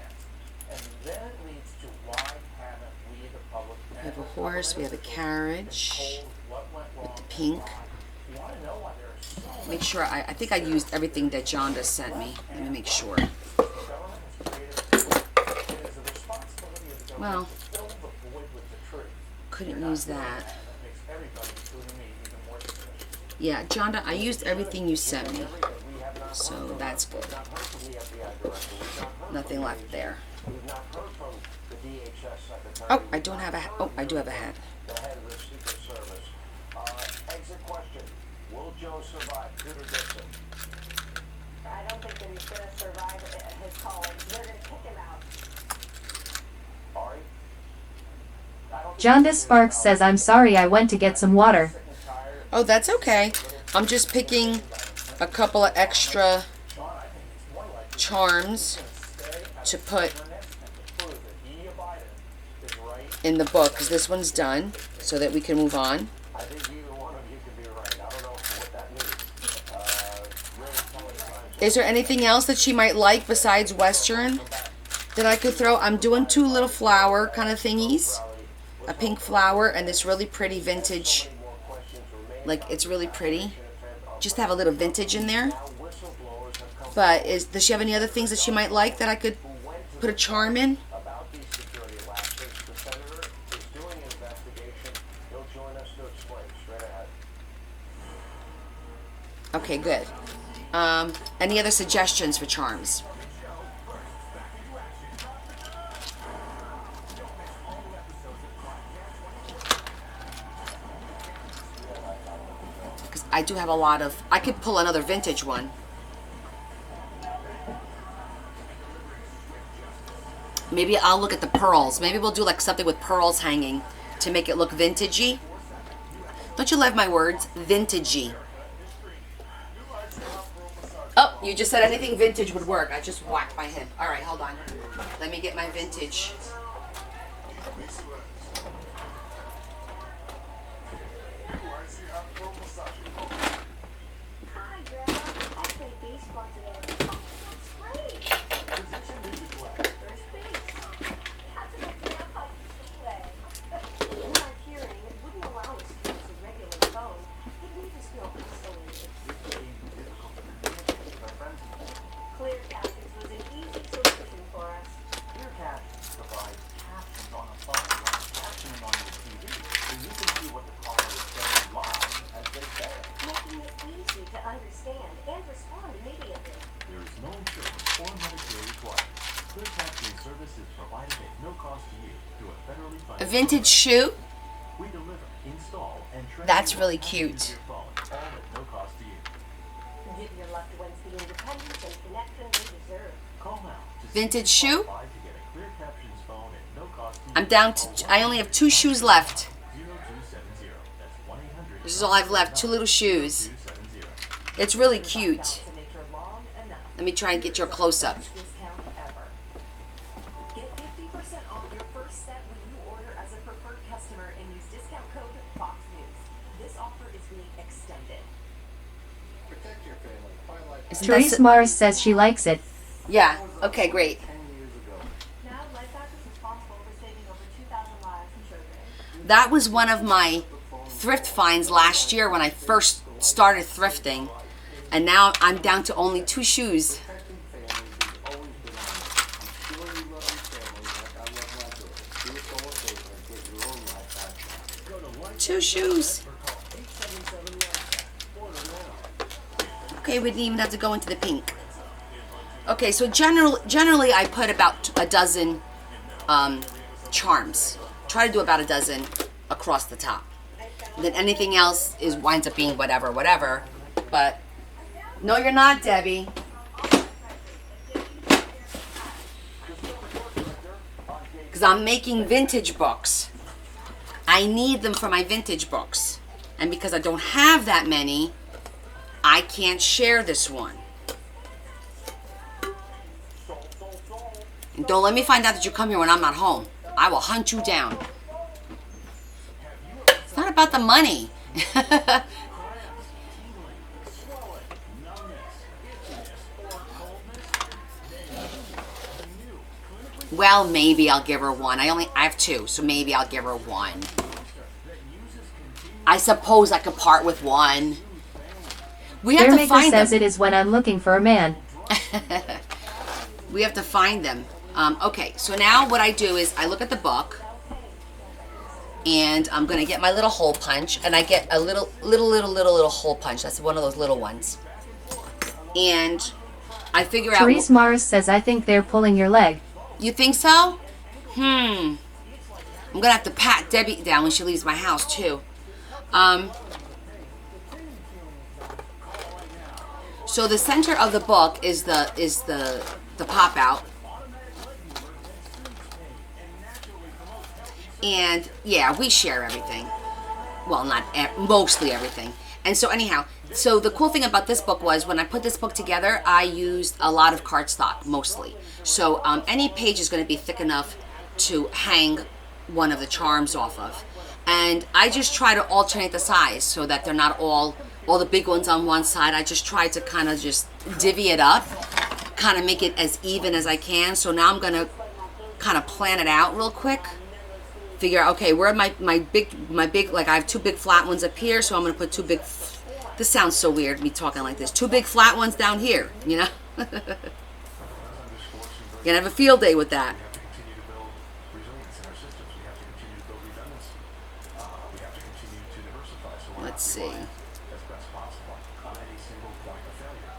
And then it leads to why haven't we, the public, We have a horse, we have a carriage, what went wrong the pink. You want to know why there are so Make sure, I think I used everything that Jonda sent me. Let me make sure. the government has created a tool. It is the responsibility of the government Well, to fill the void with the truth. couldn't use that. That makes everybody, including me, even more suspicious. Yeah, Jonda, I used everything you sent me. So that's good. Nothing left there. We've not heard from the DHS secretary. Oh, I don't have a, oh, I do have a hat. The head of the Secret Service. Exit question. Will Joe survive? Tudor Dixon. I don't think that he's going to survive his calling. They're going to kick him out. Ari? Jaundice Sparks says, I'm sorry I went to get some water. Oh, that's okay. I'm just picking a couple of extra charms to put in the book, because this one's done, so that we can move on. I think either one of you could be right. I don't know what that means. Really telling times. Is there anything else that she might like besides Western that I could throw? I'm doing two little flower kind of thingies. a pink flower and this really pretty vintage, like it's really pretty. Just to have a little vintage in there. But does she have any other things that she might like that I could put a charm in? About these security lapses, the senator is doing an investigation. He'll join us to explain straight ahead. Okay, good. Any other suggestions for charms? Because I do have a lot of... I could pull another vintage one. Maybe I'll look at the pearls. Maybe we'll do like something with pearls hanging to make it look vintagey. Don't you love my words? Vintagey. Oh, you just said anything vintage would work. I just whacked my hip. All right, hold on. Let me get my vintage. Hi, Grandma. I played baseball today. Oh, that's great. First base. That's an idea of how you play. In our hearing, it wouldn't allow us to use a regular phone. It made us feel isolated. Clear Captions was an easy solution for us. Clear Captions provides captions on a phone like captioning on your TV, so you can see what the caller is saying live as they say it. Making it easy to understand and respond immediately. There is no insurance or Medicare required. Clear Captioning service is provided at no cost to you through a federally funded A vintage shoe? We deliver, install, and train That's you really on cute. your phone, all at no cost to you. Give your loved ones the independence and connection they deserve. Call now to Vintage see shoe? qualify to get a Clear Captions phone at no cost to you. I'm down to... I only have 2 shoes left. 0270. That's 1-800. This is all I've left. 2 little shoes. 0270. It's really cute. To make your long enough Let me try and get your close-up. discount ever. Get 50% off your first set when you order as a preferred customer and use discount code Fox News. This offer is being extended. Protect your family. Find life Isn't that Therese so- Mars says she likes it. Yeah. Okay, great. 10 years ago. Now, Lifevac is responsible for saving over 2,000 lives in children. That was one of my thrift finds last year when I first started thrifting. And now I'm down to only 2 shoes. Protecting families has always been on you. I'm sure you love your family like I love my daughter. Do us all a favor and get your own life back. Go to Life 2 shoes. or call 877-LIFE. Order now. Okay, we didn't even have to go into the pink. Okay, so generally I put about a dozen charms. Try to do about a dozen across the top. And then anything else winds up being whatever. But no, you're not, Debbie. Because I'm making vintage books. I need them for my vintage books. And because I don't have that many, I can't share this one. And don't let me find out that you come here when I'm not home. I will hunt you down. It's not about the money. Well, maybe I'll give her one. I have 2, so maybe I'll give her 1. I suppose I could part with 1. We have to Bearmaker find says them. it is when I'm looking for a man. We have to find them. Okay, so now what I do is I look at the book, and I'm gonna get my little hole punch, and I get a little hole punch. That's one of those little ones, and I figure out. Therese Mars says I think they're pulling your leg. You think so? I'm gonna have to pat Debbie down when she leaves my house too. So the center of the book is the pop out. And yeah, we share everything. Well, not mostly everything. And so anyhow, so the cool thing about this book was when I put this book together, I used a lot of cardstock mostly. So any page is going to be thick enough to hang one of the charms off of. And I just try to alternate the size so that they're not all the big ones on one side. I just try to kind of just divvy it up, kind of make it as even as I can. So now I'm going to kind of plan it out real quick. figure out, okay, where are my big, like I have two big flat ones up here, so I'm going to put two big, this sounds so weird, me talking like this, two big flat ones down here, you know? You're going to have a field day with that. We have to continue to build resilience in our systems. We have to continue to build redundancy. We have to continue to diversify. So we're Let's not see. reliant as best possible on any single point of failure.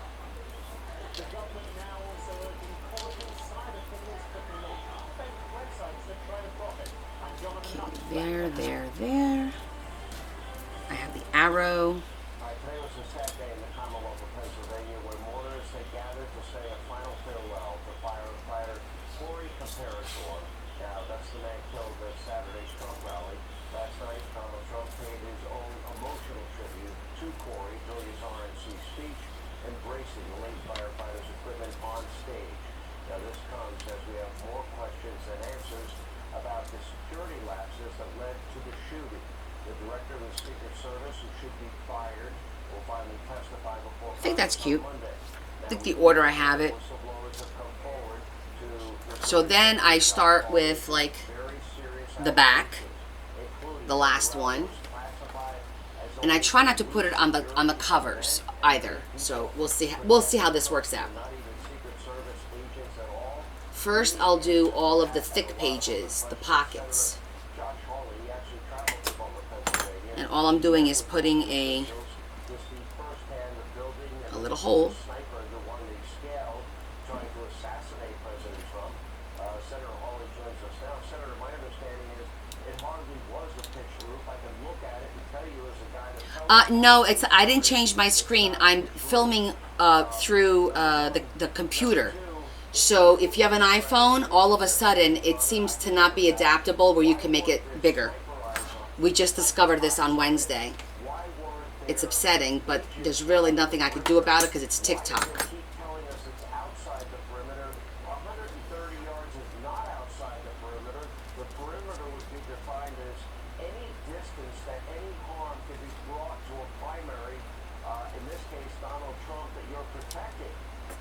The government now is urging quality side of things to promote fake websites that try to profit. I'm John There. I have the arrow. Today was a sad day in the Commonwealth of Pennsylvania where mourners had gathered to say a final farewell to firefighter Corey Comparator. Now, that's the man killed at Saturday's Trump rally. Last night, Donald Trump paid his own emotional tribute to Corey during his RNC speech, embracing the late firefighter's equipment on stage. Now, this comes as we have more questions than answers about the security lapses that led to the shooting. The director of the Secret Service, who should be fired, will finally testify before I think that's cute. Monday. I think the order I have it. Whistleblowers have come forward to So then I start with like very serious the back, including the last one, classified as and I try not to put it on the covers either. So we'll see how this works out. not even Secret Service agents at all. First, I'll do all of the thick pages, the pockets, Josh Hawley, he actually traveled to Boulder, Pennsylvania. and all I'm doing is putting a To see firsthand the building and a little hole. sniper under one they scaled, trying to assassinate President Trump. Senator Hawley joins us now. Senator, my understanding is it hardly was a pitched roof. I can look at it and tell you as a guy that No, I didn't change my screen. I'm filming through the computer. So if you have an iPhone, all of a sudden it seems to not be adaptable where you can make it bigger. We just discovered this on Wednesday. It's upsetting, but there's really nothing I could do about it because it's TikTok. keep telling us it's outside the perimeter. 130 yards is not outside the perimeter. The perimeter would be defined as any distance that any harm could be brought to a primary, in this case Donald Trump, that you're protecting.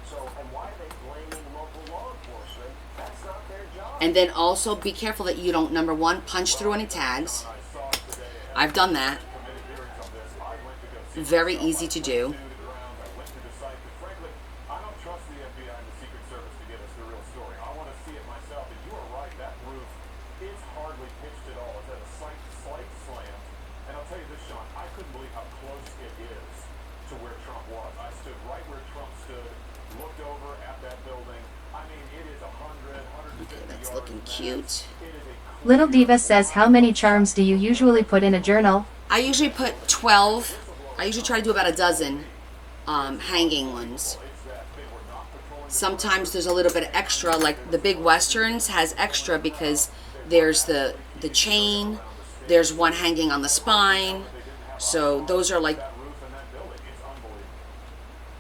So, and why are they blaming local law enforcement? That's not their job. And then also be careful that you don't, number one, punch through any tags. I've done that. Very easy to do. I went to the site, but frankly, I don't trust the FBI and the Secret Service to give us the real story. I want to see it myself. And you are right, that roof is hardly pitched at all. It's at a slight slant. And I'll tell you this, Sean, I couldn't believe how close it is to where Trump was. I stood right where Trump stood, looked over at that building. I mean, it is 150 Okay, that's yards looking max. cute. It is a Little Diva says, how many charms do you usually put in a journal? I usually put 12. I usually try to do about a dozen hanging ones. Sometimes there's a little bit extra, like the Big Westerns has extra because there's the chain, there's one hanging on the spine. So those are like,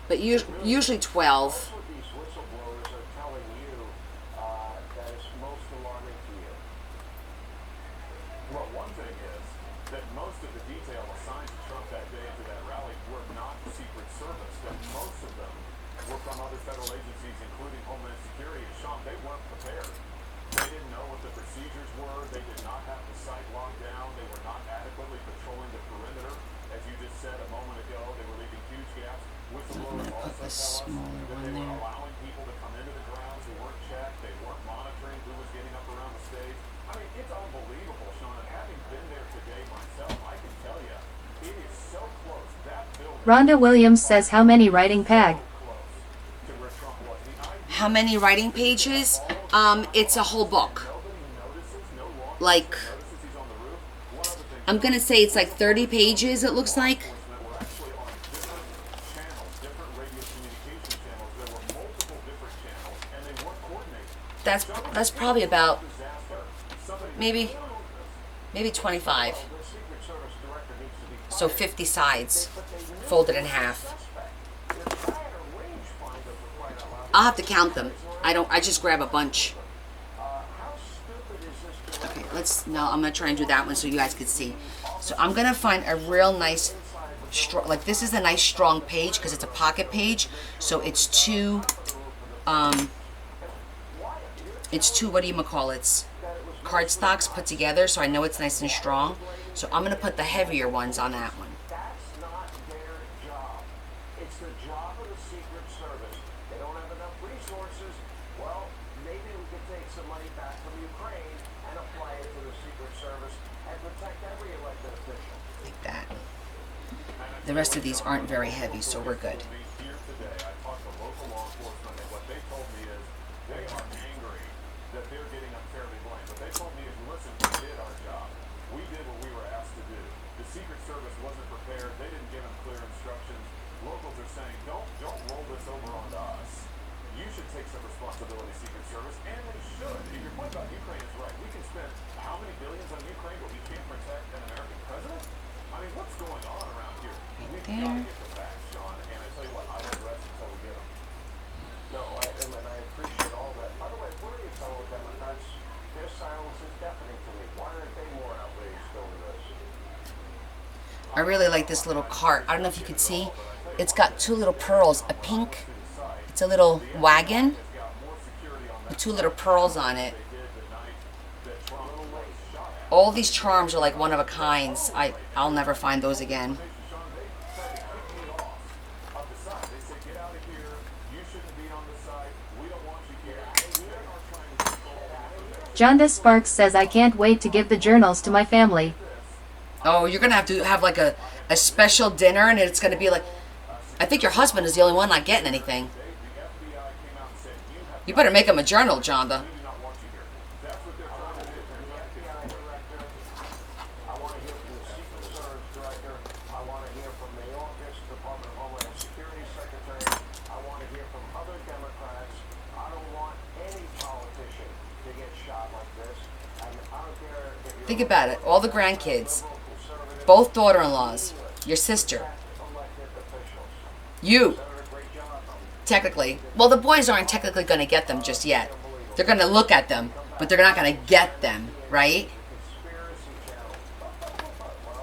but usually 12. What these whistleblowers are telling you that is most alarming to you? Well, one thing is that most of the detail assigned to Trump that day to that rally were not Secret Service, that most of them were from other federal agencies, including Homeland Security. And Sean, they weren't prepared. They didn't know what the procedures were. They did not have the site locked down. They were not adequately patrolling the perimeter. As you just said a moment ago, they were leaving huge gaps. Whistleblowers also tell us that they were allowing people to come into the grounds who weren't checked. They weren't monitoring who was getting up around the stage. I mean, it's unbelievable, Sean. And having been there today myself, I can tell you, it is so close. That building Rhonda Williams says, how many writing pag? close to where Trump was. The idea How many writing pages? It's a whole book. nobody notices, no law Like, notices he's on the roof. One other thing, I'm gonna say it's like 30 pages, it looks like. that we're actually on different channels, different radio communication channels. There were multiple different channels, and they weren't coordinated. That's probably about Disaster. Somebody maybe 25. The Secret Service director needs to be So 50 sides folded in half. They're trying to rangefinder for crying out loud. I'll have to count them. I just grab a bunch. How stupid is this? Okay, I'm gonna try and do that one so you guys can see. So I'm gonna find a real nice, strong, like this is a nice strong page because it's a pocket page. So it's two, what do you call it? cardstocks put together, so I know it's nice and strong. So I'm gonna put the heavier ones on that one. That's not their job. It's the job of the Secret Service. They don't have enough resources. Well, maybe we could take some money back from Ukraine and apply it to the Secret Service and protect every elected official. Like that. The rest of these aren't very heavy, so we're good. Here today, I talked to local law enforcement, and what they told me is they are angry that they're getting unfairly blamed. What they told me is, listen, we did our job. We did what we were asked to do. The Secret Service wasn't prepared. They didn't give them clear instructions. Locals are saying, don't roll this over onto us. You should take some responsibility, Secret Service, and they should. And your point about Ukraine is right. We can spend how many billions on Ukraine, but we can't protect an American president? I mean, what's going on around here? We've got to get the facts, Sean, and I tell you what, I don't rest until we get them. No, and I appreciate all that. By the way, what are you telling Democrats? Their silence is deafening to me. Why aren't they more outraged over this? I really like this little cart. I don't know if you can see. It's got two little pearls, a pink. It's a little wagon with two little pearls on it. All these charms are like one of a kinds. I'll never find those again. Jonda Sparks says I can't wait to give the journals to my family. Oh, you're gonna have to have like a special dinner, and it's gonna be like, I think your husband is the only one not getting anything. You better make him a journal, Jonda. I want to hear from the Secret Service Director. I want to hear from Mayorkas, Department of Homeland Security Secretary. I want to hear from other Democrats. I don't want any politician to get shot like this. And I don't care if you're Think about it. All the grandkids, both daughter-in-laws, your sister, elected officials. you. Technically. Well, the boys aren't technically going to get them just yet. They're going to look at them, but they're not going to get them, right?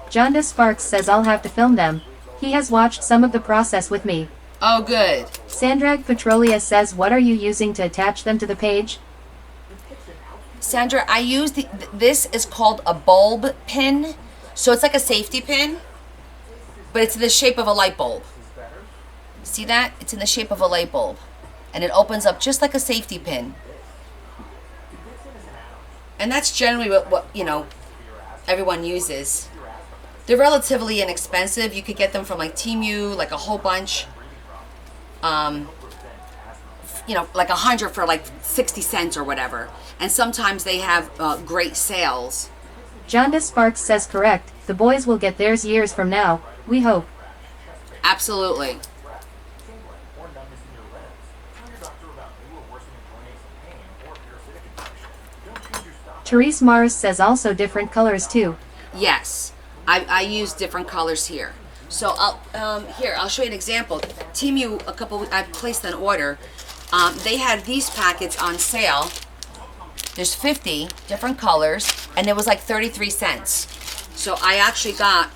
Jonda Sparks says I'll have to film them. He has watched some of the process with me. Oh, good. Sandrag Petrolia says what are you using to attach them to the page? Sandra, I use this is called a bulb pin. So it's like a safety pin, but it's in the shape of a light bulb. See that? It's in the shape of a light bulb. And it opens up just like a safety pin. And that's generally what you know, everyone uses. They're relatively inexpensive. You could get them from like Temu, like a whole bunch. You know, like 100 for like 60 cents or whatever. And sometimes they have great sales. Jonda Sparks says correct. The boys will get theirs years from now. We hope. Absolutely. Therese Mars says also different colors too. Yes, I use different colors here. So I'll show you an example. Temu, I placed an order. They had these packets on sale. There's 50 different colors, and it was like 33 cents. So I actually got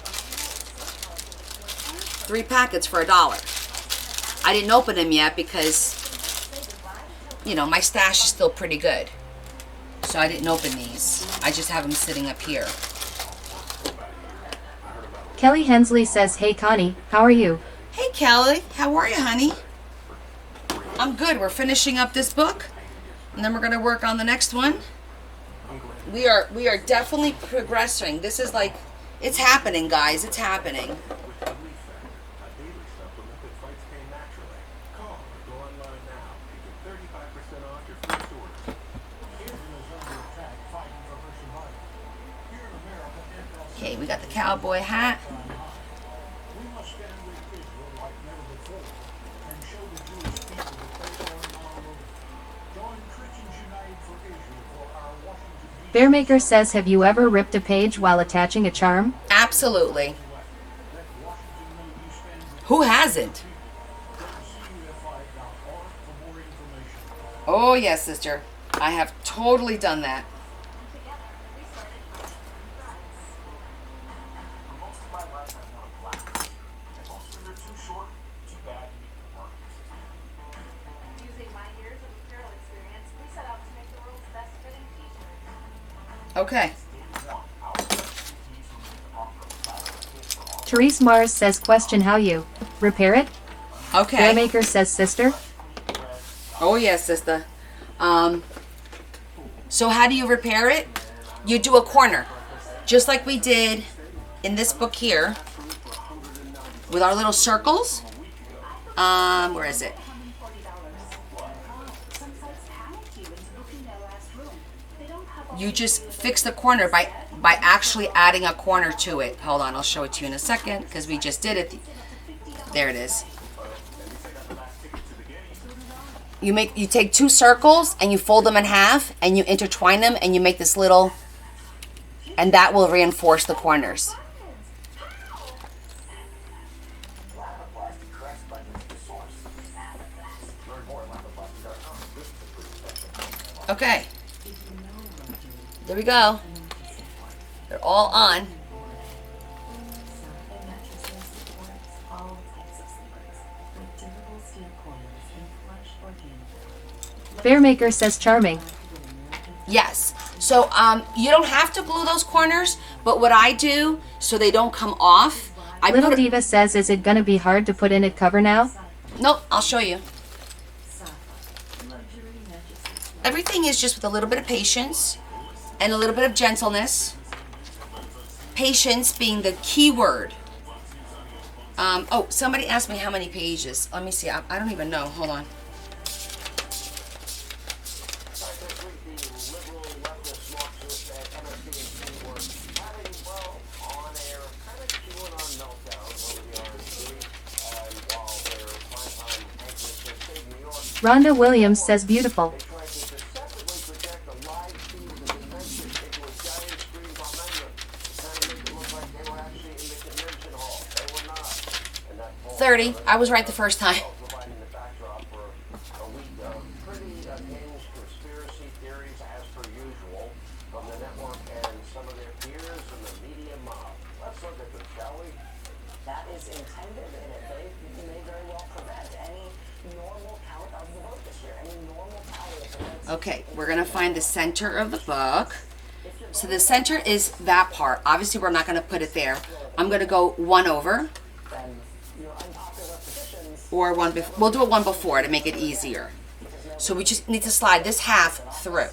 3 packets for $1. I didn't open them yet because, you know, my stash is still pretty good. So I didn't open these. I just have them sitting up here. Kelly Hensley says, hey Connie, how are you? Hey Kelly, how are you, honey? I'm good. We're finishing up this book, and then we're gonna work on the next one. We are definitely progressing. This is like, it's happening, guys. It's happening. Okay, we got the cowboy hat. Bearmaker says have you ever ripped a page while attaching a charm? Absolutely. Who hasn't? Oh yes, sister. I have totally done that. Using my years of apparel experience, we set out to make the world's best fitting t-shirts. Okay. Therese Mars says question how you repair it. Okay. Bearmaker says sister. Oh yes, sister. So how do you repair it? You do a corner, just like we did in this book here, with our little circles. Where is it? You just fix the corner by actually adding a corner to it. Hold on, I'll show it to you in a second because we just did it. There it is. You take two circles and you fold them in half and you intertwine them and you make this little, and that will reinforce the corners. Okay. There we go. They're all on. Bearmaker says charming. Yes. So you don't have to glue those corners, but what I do so they don't come off, I Little put Diva says, is it gonna be hard to put in a cover now? Nope, I'll show you. Everything is just with a little bit of patience and a little bit of gentleness. Patience being the key word. Oh, somebody asked me how many pages. Let me see. I don't even know. Hold on. Rhonda Williams says beautiful. I was right the first time. That is intended, and it may very well prevent any normal count of the vote this year. Any normal count. Okay, we're gonna find the center of the book. So the center is that part. Obviously, we're not gonna put it there. I'm gonna go one over, or one. We'll do it one before to make it easier. So we just need to slide this half through.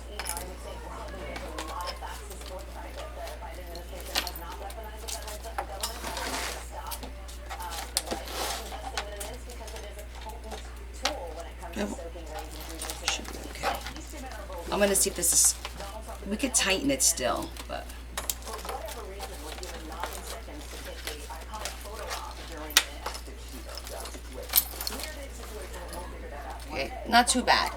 Should be okay. I'm gonna see if this is. We could tighten it still, but. Okay, not too bad.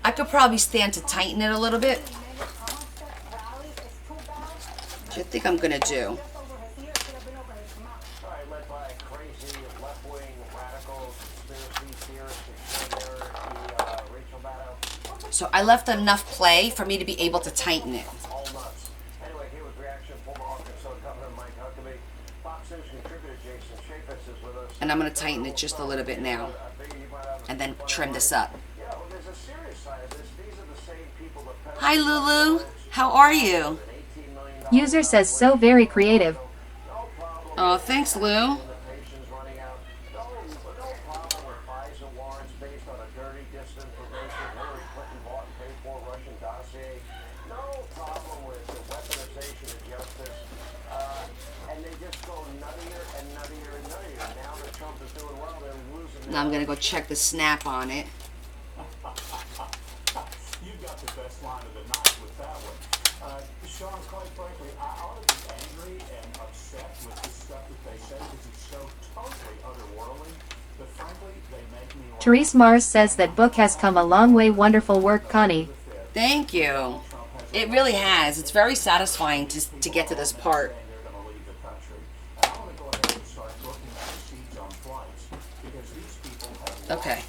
I could probably stand to tighten it a little bit. What do you think I'm gonna do? So I left enough play for me to be able to tighten it. And I'm going to tighten it just a little bit now. And then trim this up. Hi Lulu, how are you? User says so very creative. Oh, thanks Lou. Now I'm gonna go check the snap on it. You got the best line of the night with that one. Sean, quite frankly, I ought to be angry and upset with the stuff that they say because it's so totally otherworldly. But frankly, they make me. Therese Mars says that book has come a long way. Wonderful work, Connie. Thank you. It really has. It's very satisfying to get to this part. Okay.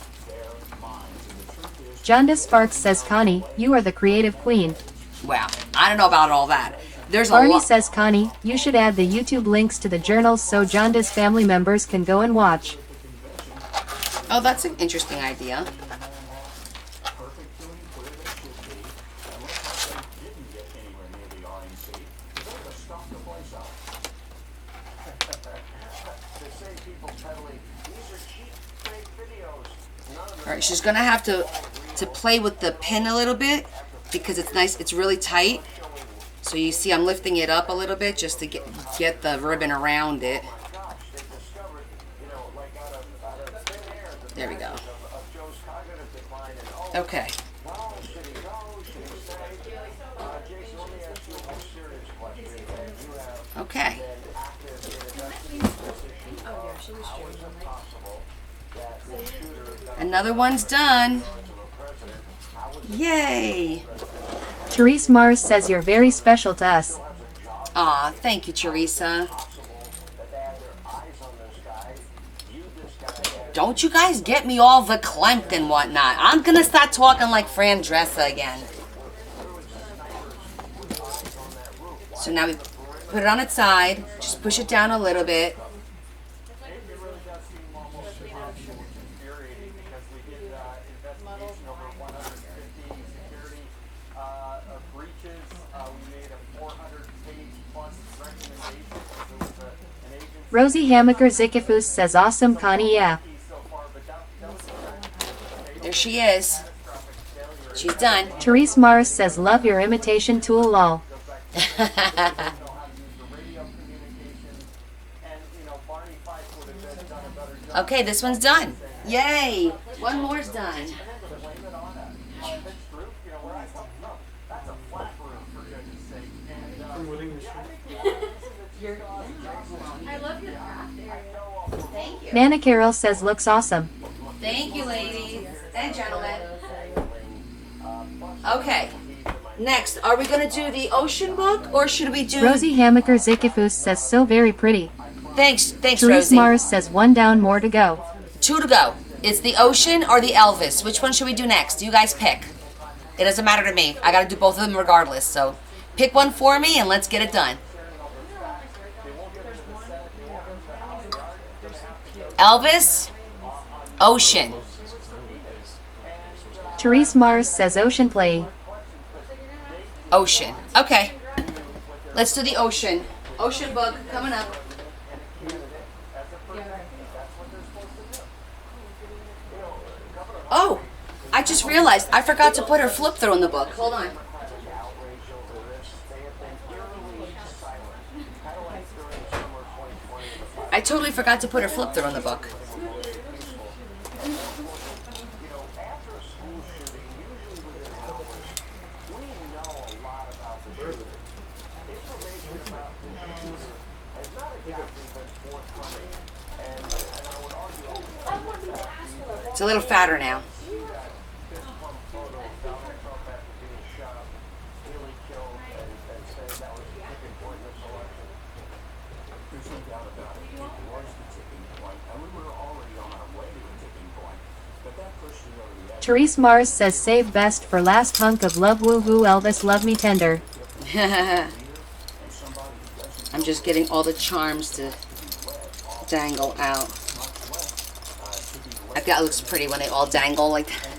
Jonda Sparks says, Connie, you are the creative queen. Wow. I don't know about all that. There's a Barney lot. says, Connie, you should add the YouTube links to the journals so Jonda's family members can go and watch. Oh, that's an interesting idea. people peddling. These are cheap fake videos. None of them All right, she's gonna have to play with the pin a little bit because it's nice. It's really tight. So you see, I'm lifting it up a little bit just to get the ribbon around it. gosh, they discovered, you know, like out of thin air, the There we go. of Joe's cognitive decline. And Okay. go, should he go? Should he stay? Jason, let me ask you a more serious question. And you have Okay. been active in investigating this issue. How is it possible that the shooter got Another one's done. to the president? How is it Yay. Therese Mars says you're very special to us. Aw, thank you, Teresa. possible that they had their eyes on this guy, viewed this guy as Don't you guys get me all verklempt and whatnot. I'm gonna start talking like Fran Dresser again. So now we put it on its side. Just push it down a little bit. It really does seem almost infuriating because we did investigation over 150 security breaches. We made a 400-page plus recommendation. There was an agency Rosie Hamaker Zikifus says awesome Connie yeah. so far, but that was a There she is. catastrophic failure. She's done. Therese Mars says love your imitation tool lol. Know how to use the radio communications, and Barney Fife would have done a better job. Okay, this one's done. Yay. One more's done. Blame it on a pitched roof, where I come from. That's a flat roof, for goodness sake. And I love your craft area. Thank you. Nana Carroll says looks awesome. Thank you, ladies and gentlemen. Okay. Next, are we going to do the ocean book or should we do... Rosie Hamaker Zikifus says so very pretty. Thanks, Therese Rosie. Mars says one down, more to go. 2 to go. It's the ocean or the Elvis. Which one should we do next? You guys pick. It doesn't matter to me. I got to do both of them regardless. So pick one for me and let's get it done. Elvis, ocean. Therese Mars says ocean play. Ocean. Okay. Let's do the ocean. Ocean book coming up. Oh, I just realized I forgot to put her flip through in the book. Hold on. I totally forgot to put her flip through in the book. It's a little fatter now. Therese Mars says save best for last hunk of love woohoo Elvis love me tender. I'm just getting all the charms to dangle out. I think that looks pretty when they all dangle like that.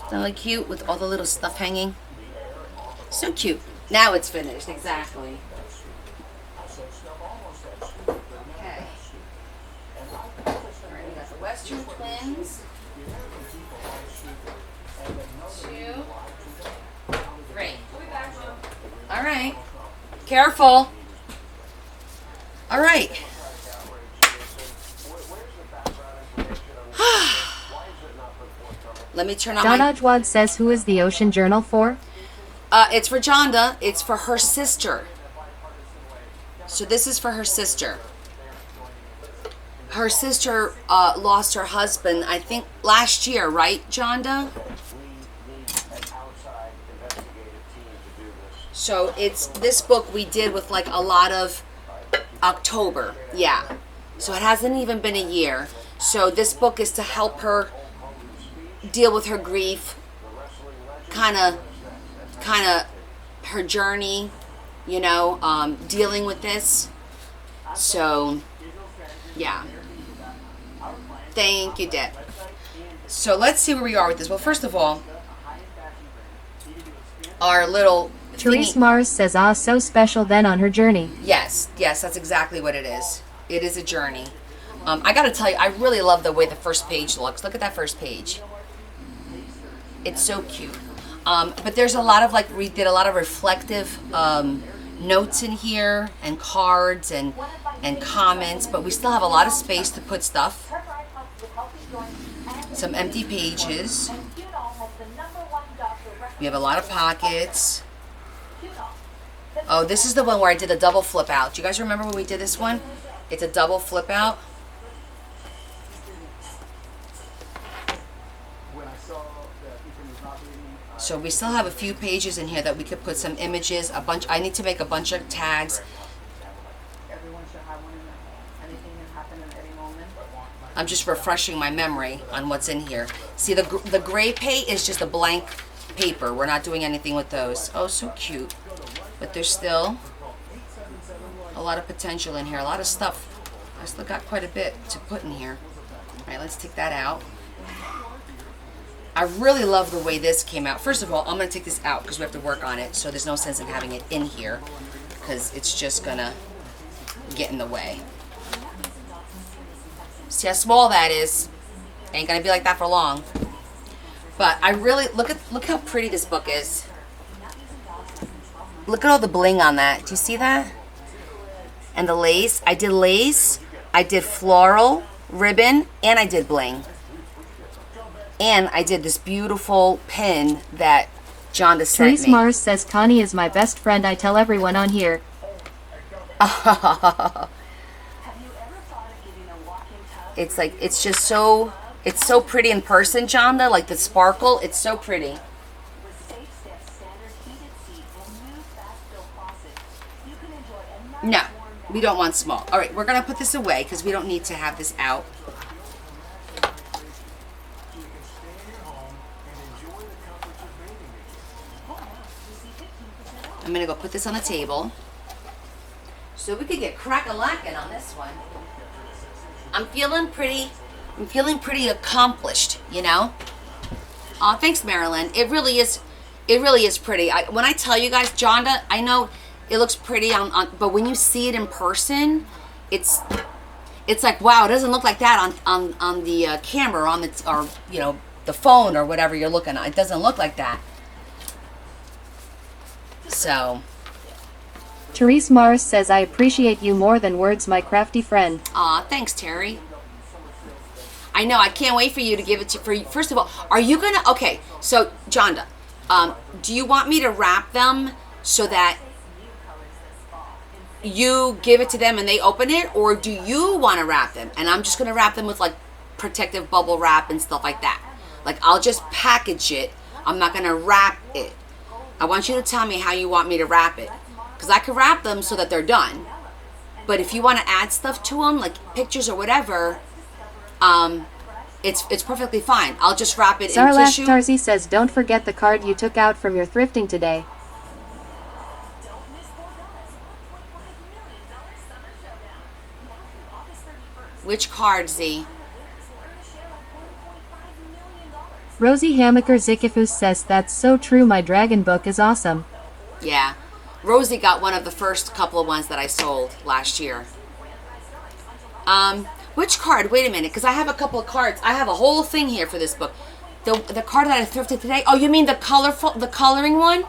Isn't that cute with all the little stuff hanging? So cute. Now it's finished, exactly. Okay. Alright, we got the Western Twins. 2, 3. Alright. Careful. Alright. Let me turn on my... Donna Ajwad says who is the Ocean Journal for? It's for Jonda. It's for her sister. So this is for her sister. Her sister lost her husband, I think, last year, right, Jonda? So it's this book we did with like a lot of October. Yeah. So it hasn't even been a year. So this book is to help her deal with her grief, kind of her journey, dealing with this. So Yeah. Thank you, Deb. So let's see where we are with this. Well, first of all, our little Therese thingy- Mars says, ah, so special then on her journey. Yes, that's exactly what it is. It is a journey. I gotta tell you, I really love the way the first page looks. Look at that first page. It's so cute. But there's a lot of we did a lot of reflective notes in here and cards and comments, but we still have a lot of space to put stuff. Some empty pages. We have a lot of pockets. Oh, this is the one where I did a double flip out. Do you guys remember when we did this one? It's a double flip out. So we still have a few pages in here that we could put some images, a bunch. I need to make a bunch of tags. I'm just refreshing my memory on what's in here. See, the gray page is just a blank paper. We're not doing anything with those. Oh, so cute. But there's still a lot of potential in here, a lot of stuff. I still got quite a bit to put in here. All right, let's take that out. I really love the way this came out. First of all, I'm going to take this out because we have to work on it, so there's no sense in having it in here because it's just going to get in the way. See how small that is? Ain't going to be like that for long. But I really, look how pretty this book is. Look at all the bling on that. Do you see that? And the lace. I did lace, I did floral, ribbon, and I did bling. And I did this beautiful pin that Jonda sent Therese me. Mars says, Connie is my best friend. I tell everyone on here. It's like, it's just so, it's so pretty in person, Jonda. Like the sparkle, it's so pretty. No, we don't want small. All right, we're going to put this away because we don't need to have this out. I'm going to go put this on the table so we could get crack-a-lackin' on this one. I'm feeling pretty accomplished, you know? Aw, thanks, Marilyn. It really is pretty. When I tell you guys, Jonda, I know it looks pretty but when you see it in person, it's like, wow, it doesn't look like that on the camera or you know, the phone or whatever you're looking at. It doesn't look like that. So, Therese Mars says, I appreciate you more than words, my crafty friend. aw, thanks, Terry. I know, I can't wait for you to give it to, first of all, are you gonna, okay, so, Jonda, do you want me to wrap them so that you give it to them and they open it, or do you want to wrap them? And I'm just gonna wrap them with like protective bubble wrap and stuff like that. Like, I'll just package it. I'm not gonna wrap it. I want you to tell me how you want me to wrap it. Because I could wrap them so that they're done. But if you want to add stuff to them, like pictures or whatever, it's perfectly fine. I'll just wrap it in Sarlach tissue. Tarzi says, don't forget the card you took out from your thrifting today. Which card, Z? Rosie Hamaker Zikifus says, that's so true, my dragon book is awesome. Yeah. Rosie got one of the first couple of ones that I sold last year. Which card? Wait a minute, because I have a couple of cards. I have a whole thing here for this book. The card that I thrifted today. Oh, you mean the coloring one?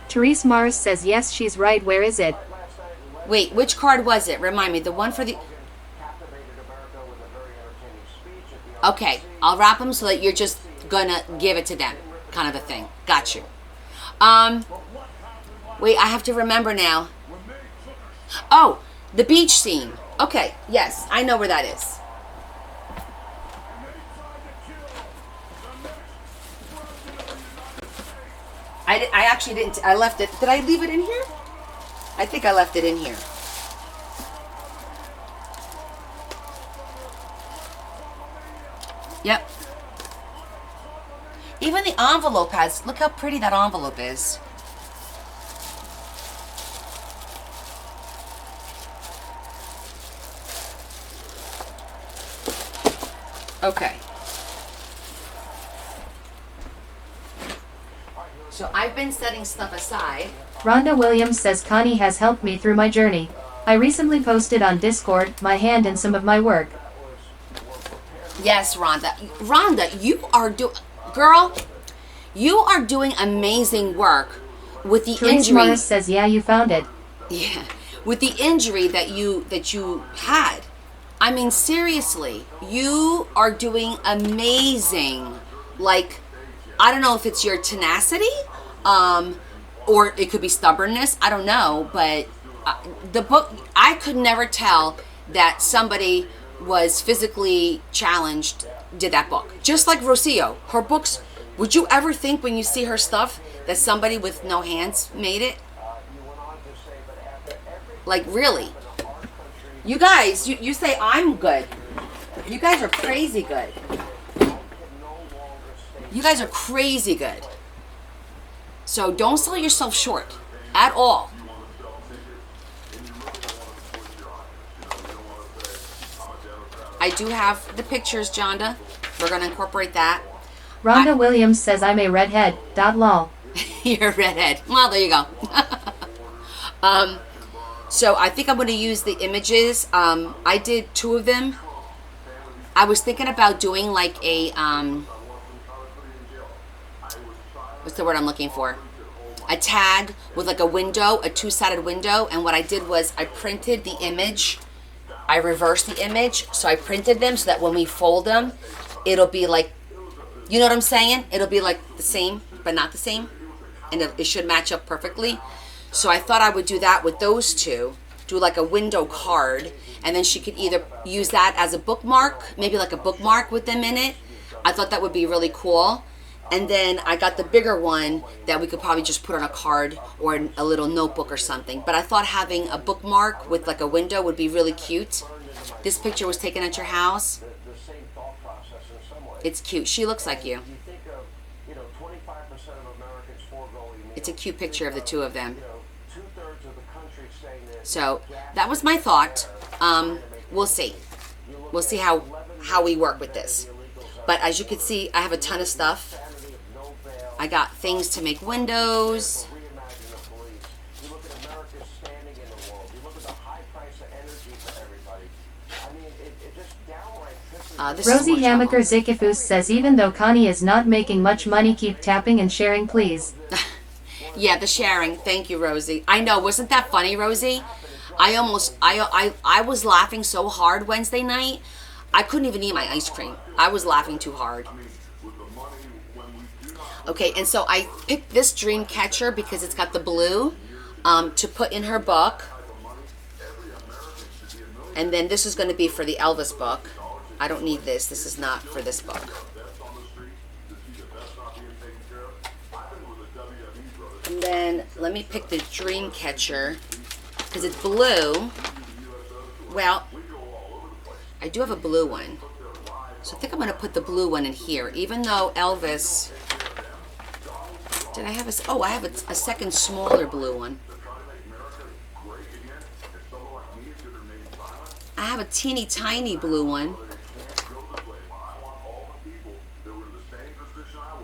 Therese Mars says, yes, she's right, where is it? Wait, which card was it? Remind me. The one for the... Okay, I'll wrap them so that you're just gonna give it to them, kind of a thing. Got you. Wait, I have to remember now. Oh, the beach scene. Okay, yes, I know where that is. I actually didn't. I left it. Did I leave it in here? I think I left it in here. Yep. Even the envelope has, look how pretty that envelope is. Okay. So I've been setting stuff aside. Rhonda Williams says Connie has helped me through my journey. I recently posted on Discord my hand in some of my work. Yes, Rhonda. Rhonda, you are girl, you are doing amazing work with the Therese injury. Morris says, yeah, you found it. Yeah, with the injury that you had. I mean, seriously, you are doing amazing. Like, I don't know if it's your tenacity, or it could be stubbornness. I don't know, but the book, I could never tell that somebody was physically challenged did that book. Just like Rocio, her books. Would you ever think when you see her stuff that somebody with no hands made it? Like, really? You guys, you say I'm good. You guys are crazy good. You guys are crazy good. So don't sell yourself short at all. I do have the pictures, Jonda. We're going to incorporate that. Rhonda Williams says I'm a redhead. Lol. You're a redhead. Well, there you go. So I think I'm going to use the images. I did 2 of them. I was thinking about doing like a, what's the word I'm looking for? A tag with like a window, a 2-sided window. And what I did was I printed the image. I reversed the image. So I printed them so that when we fold them, it'll be like, you know what I'm saying? It'll be like the same, but not the same. And it should match up perfectly. So I thought I would do that with those 2. Do like a window card. And then she could either use that as a bookmark. Maybe like a bookmark with them in it. I thought that would be really cool. And then I got the bigger one that we could probably just put on a card or a little notebook or something. But I thought having a bookmark with like a window would be really cute. This picture was taken at your house. It's cute. She looks like you. It's a cute picture of the 2 of them. So that was my thought. We'll see. We'll see how we work with this. But as you can see, I have a ton of stuff. I got things to make windows. Rosie Hamaker Zikifus says even though Connie is not making much money, keep tapping and sharing, please. Yeah, the sharing. Thank you, Rosie. I know. Wasn't that funny, Rosie? I was laughing so hard Wednesday night. I couldn't even eat my ice cream. I was laughing too hard. Okay, and so I picked this dream catcher because it's got the blue to put in her book. And then this is going to be for the Elvis book. I don't need this. This is not for this book. And then let me pick the dream catcher because it's blue. Well, I do have a blue one. So I think I'm going to put the blue one in here. Even though Elvis... Did I have a... Oh, I have a second smaller blue one. I have a teeny tiny blue one.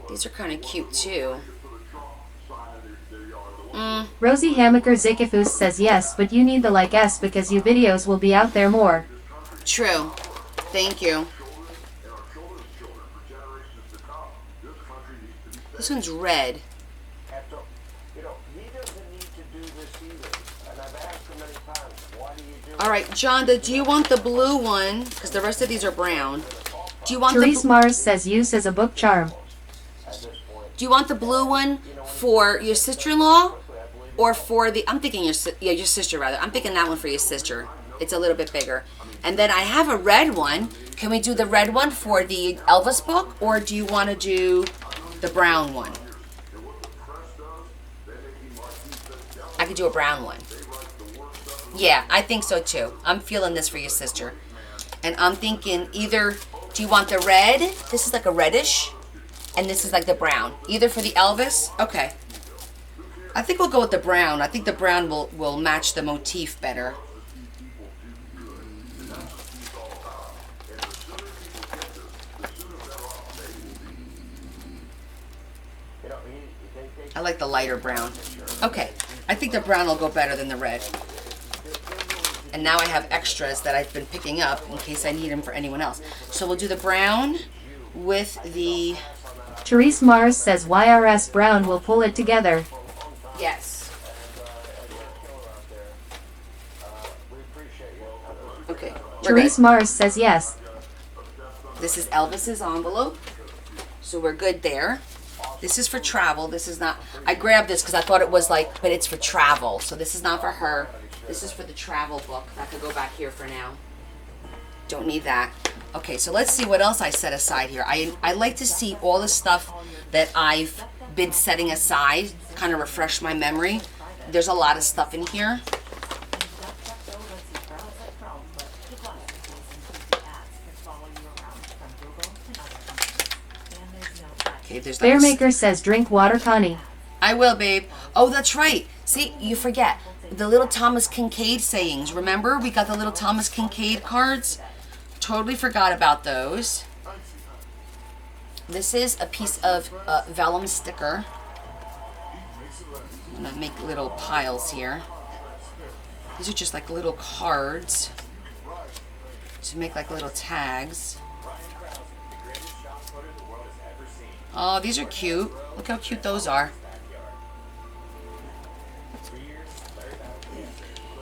These are kind of cute too. Rosie Hamaker Zikifus says yes, but you need the like S because your videos will be out there more. True. Thank you. This one's red. Alright, Jonda, do you want the blue one? Because the rest of these are brown. Do you want Therese Mars says use as a book charm. Do you want the blue one for your sister-in-law? Or for the... I'm thinking your sister, rather. I'm thinking that one for your sister. It's a little bit bigger. And then I have a red one. Can we do the red one for the Elvis book? Or do you want to do the brown one? I could do a brown one. Yeah, I think so too. I'm feeling this for your sister. And I'm thinking either... Do you want the red? This is like a reddish. And this is like the brown. Either for the Elvis? Okay. I think we'll go with the brown. I think the brown will match the motif better. I like the lighter brown. Okay, I think the brown will go better than the red. And now I have extras that I've been picking up in case I need them for anyone else. So we'll do the brown with the... Therese Mars says YRS Brown will pull it together. Yes. Okay. Therese Mars says yes. This is Elvis's envelope. So we're good there. This is for travel. This is not... I grabbed this because I thought it was like... But it's for travel. So this is not for her. This is for the travel book. That could go back here for now. Don't need that. Okay, so let's see what else I set aside here. I like to see all the stuff that I've been setting aside. Kind of refresh my memory. There's a lot of stuff in here. Okay, there's like Bearmaker says drink water, Connie. I will, babe. Oh, that's right. See, you forget. The little Thomas Kincaid sayings. Remember? We got the little Thomas Kincaid cards. Totally forgot about those. This is a piece of vellum sticker. I'm going to make little piles here. These are just like little cards to make like little tags. Oh, these are cute. Look how cute those are.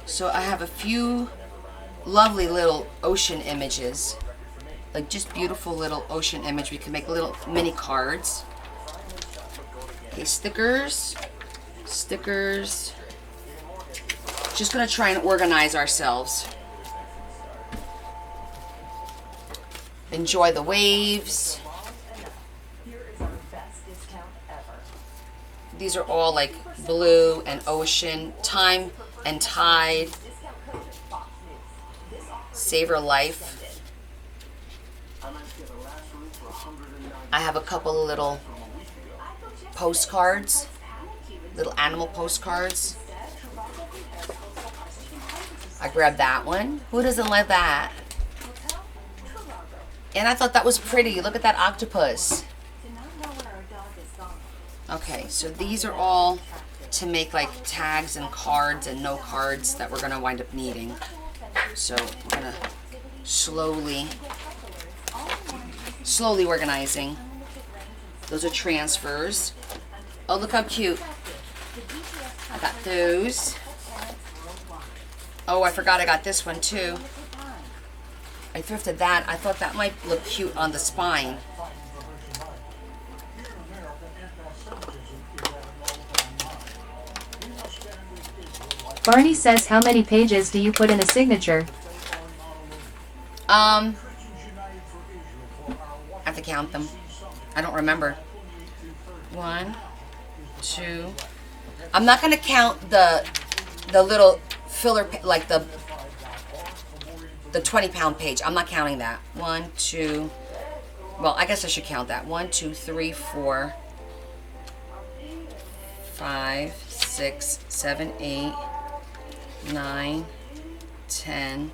So I have a few lovely little ocean images. Like just beautiful little ocean image. We can make little mini cards. Okay, stickers. Stickers. Just gonna try and organize ourselves. Enjoy the waves. These are all like blue and ocean, time and tide, savor life. I have a couple of little postcards, little animal postcards. I grabbed that one. Who doesn't like that? And I thought that was pretty. Look at that octopus. Okay, so these are all to make like tags and cards and no cards that we're gonna wind up needing. So we're gonna slowly organizing. Those are transfers. Oh, look how cute. I got those. Oh, I forgot I got this one too. I thrifted that. I thought that might look cute on the spine. Barney says how many pages do you put in a signature? I have to count them. I don't remember. 1, 2. I'm not going to count the little filler, like the 20-pound page. I'm not counting that. 1, 2. Well, I guess I should count that. 1, 2, 3, 4, 5, 6, 7, 8, 9, 10,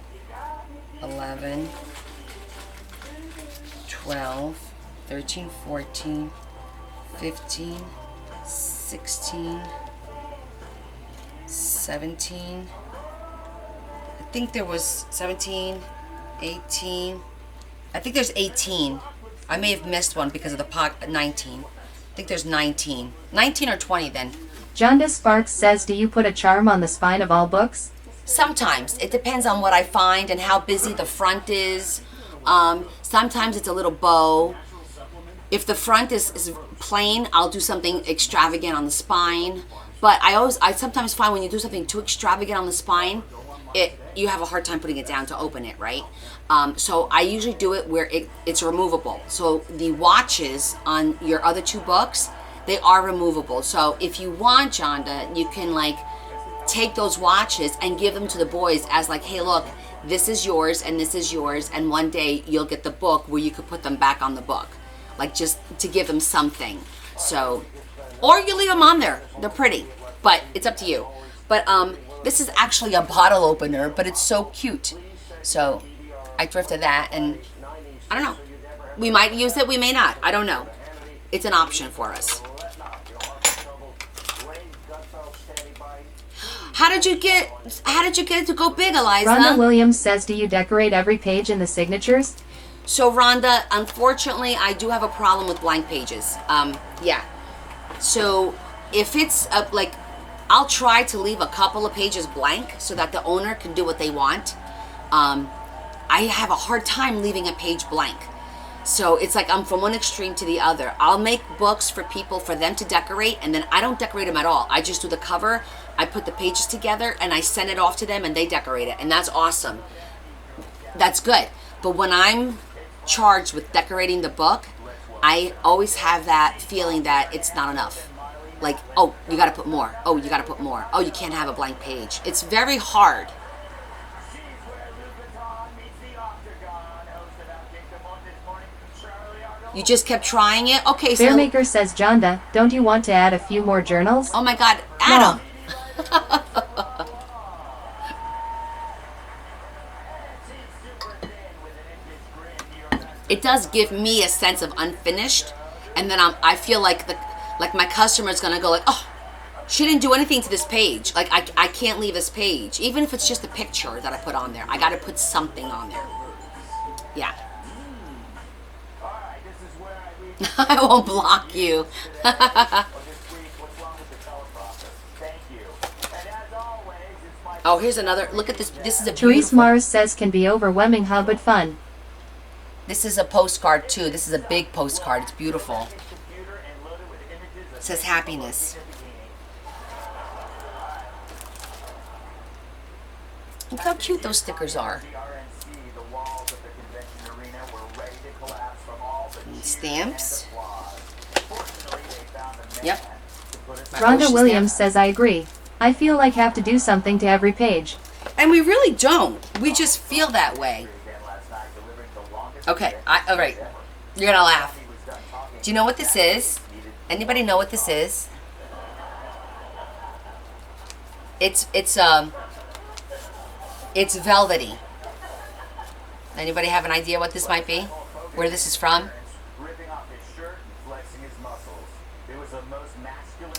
11, 12, 13, 14, 15, 16, 17. I think there was 17, 18. I think there's 18. I may have missed one because of the 19. I think there's 19. 19 or 20 then. Jonda Sparks says, do you put a charm on the spine of all books? Sometimes. It depends on what I find and how busy the front is. Sometimes it's a little bow. If the front is plain, I'll do something extravagant on the spine. But I sometimes find when you do something too extravagant on the spine, you have a hard time putting it down to open it, right? So I usually do it where it's removable. So the watches on your other two books, they are removable. So if you want, Jonda, you can like take those watches and give them to the boys as like, hey, look, this is yours and this is yours, and one day you'll get the book where you could put them back on the book, like just to give them something. So, or you leave them on there. They're pretty, but it's up to you. But this is actually a bottle opener, but it's so cute. So I thrifted that, and I don't know. We might use it, we may not. I don't know. It's an option for us. How did you get it to go big, Eliza? Rhonda Williams says, do you decorate every page in the signatures? So Rhonda, unfortunately, I do have a problem with blank pages. Yeah. So if it's like, I'll try to leave a couple of pages blank so that the owner can do what they want. I have a hard time leaving a page blank. So it's like I'm from one extreme to the other. I'll make books for people for them to decorate, and then I don't decorate them at all. I just do the cover, I put the pages together, and I send it off to them, and they decorate it, and that's awesome. That's good. But when I'm charged with decorating the book, I always have that feeling that it's not enough. Like, oh, you got to put more. Oh, you got to put more. Oh, you can't have a blank page. It's very hard. You just kept trying it? Okay, so... Bearmaker says, Jonda, don't you want to add a few more journals? Oh my God, Adam! It does give me a sense of unfinished, and then I feel like my customer's gonna go like, oh, she didn't do anything to this page. Like, I can't leave this page. Even if it's just a picture that I put on there. I gotta put something on there. Yeah. I won't block you. Oh, here's another. Look at this. This is a Therese beautiful... Mars says, can be overwhelming, huh, but fun. This is a postcard too. This is a big postcard. It's beautiful. It says happiness. Look how cute those stickers are. Stamps. Yep. Rhonda Williams says, I agree. I feel like have to do something to every page. And we really don't. We just feel that way. Okay. All right. You're gonna laugh. Do you know what this is? Anybody know what this is? It's velvety. Anybody have an idea what this might be? Where this is from?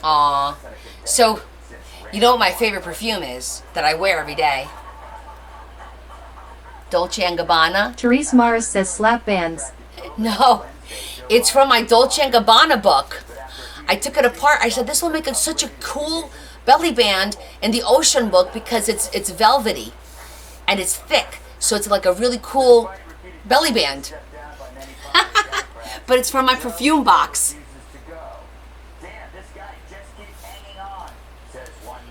Aw. So, you know what my favorite perfume is that I wear every day? Dolce & Gabbana. Therese Mars says, slap bands. No, it's from my Dolce & Gabbana book. I took it apart. I said, this will make it such a cool belly band in the Ocean book because it's velvety and it's thick. So it's like a really cool belly band. But it's from my perfume box.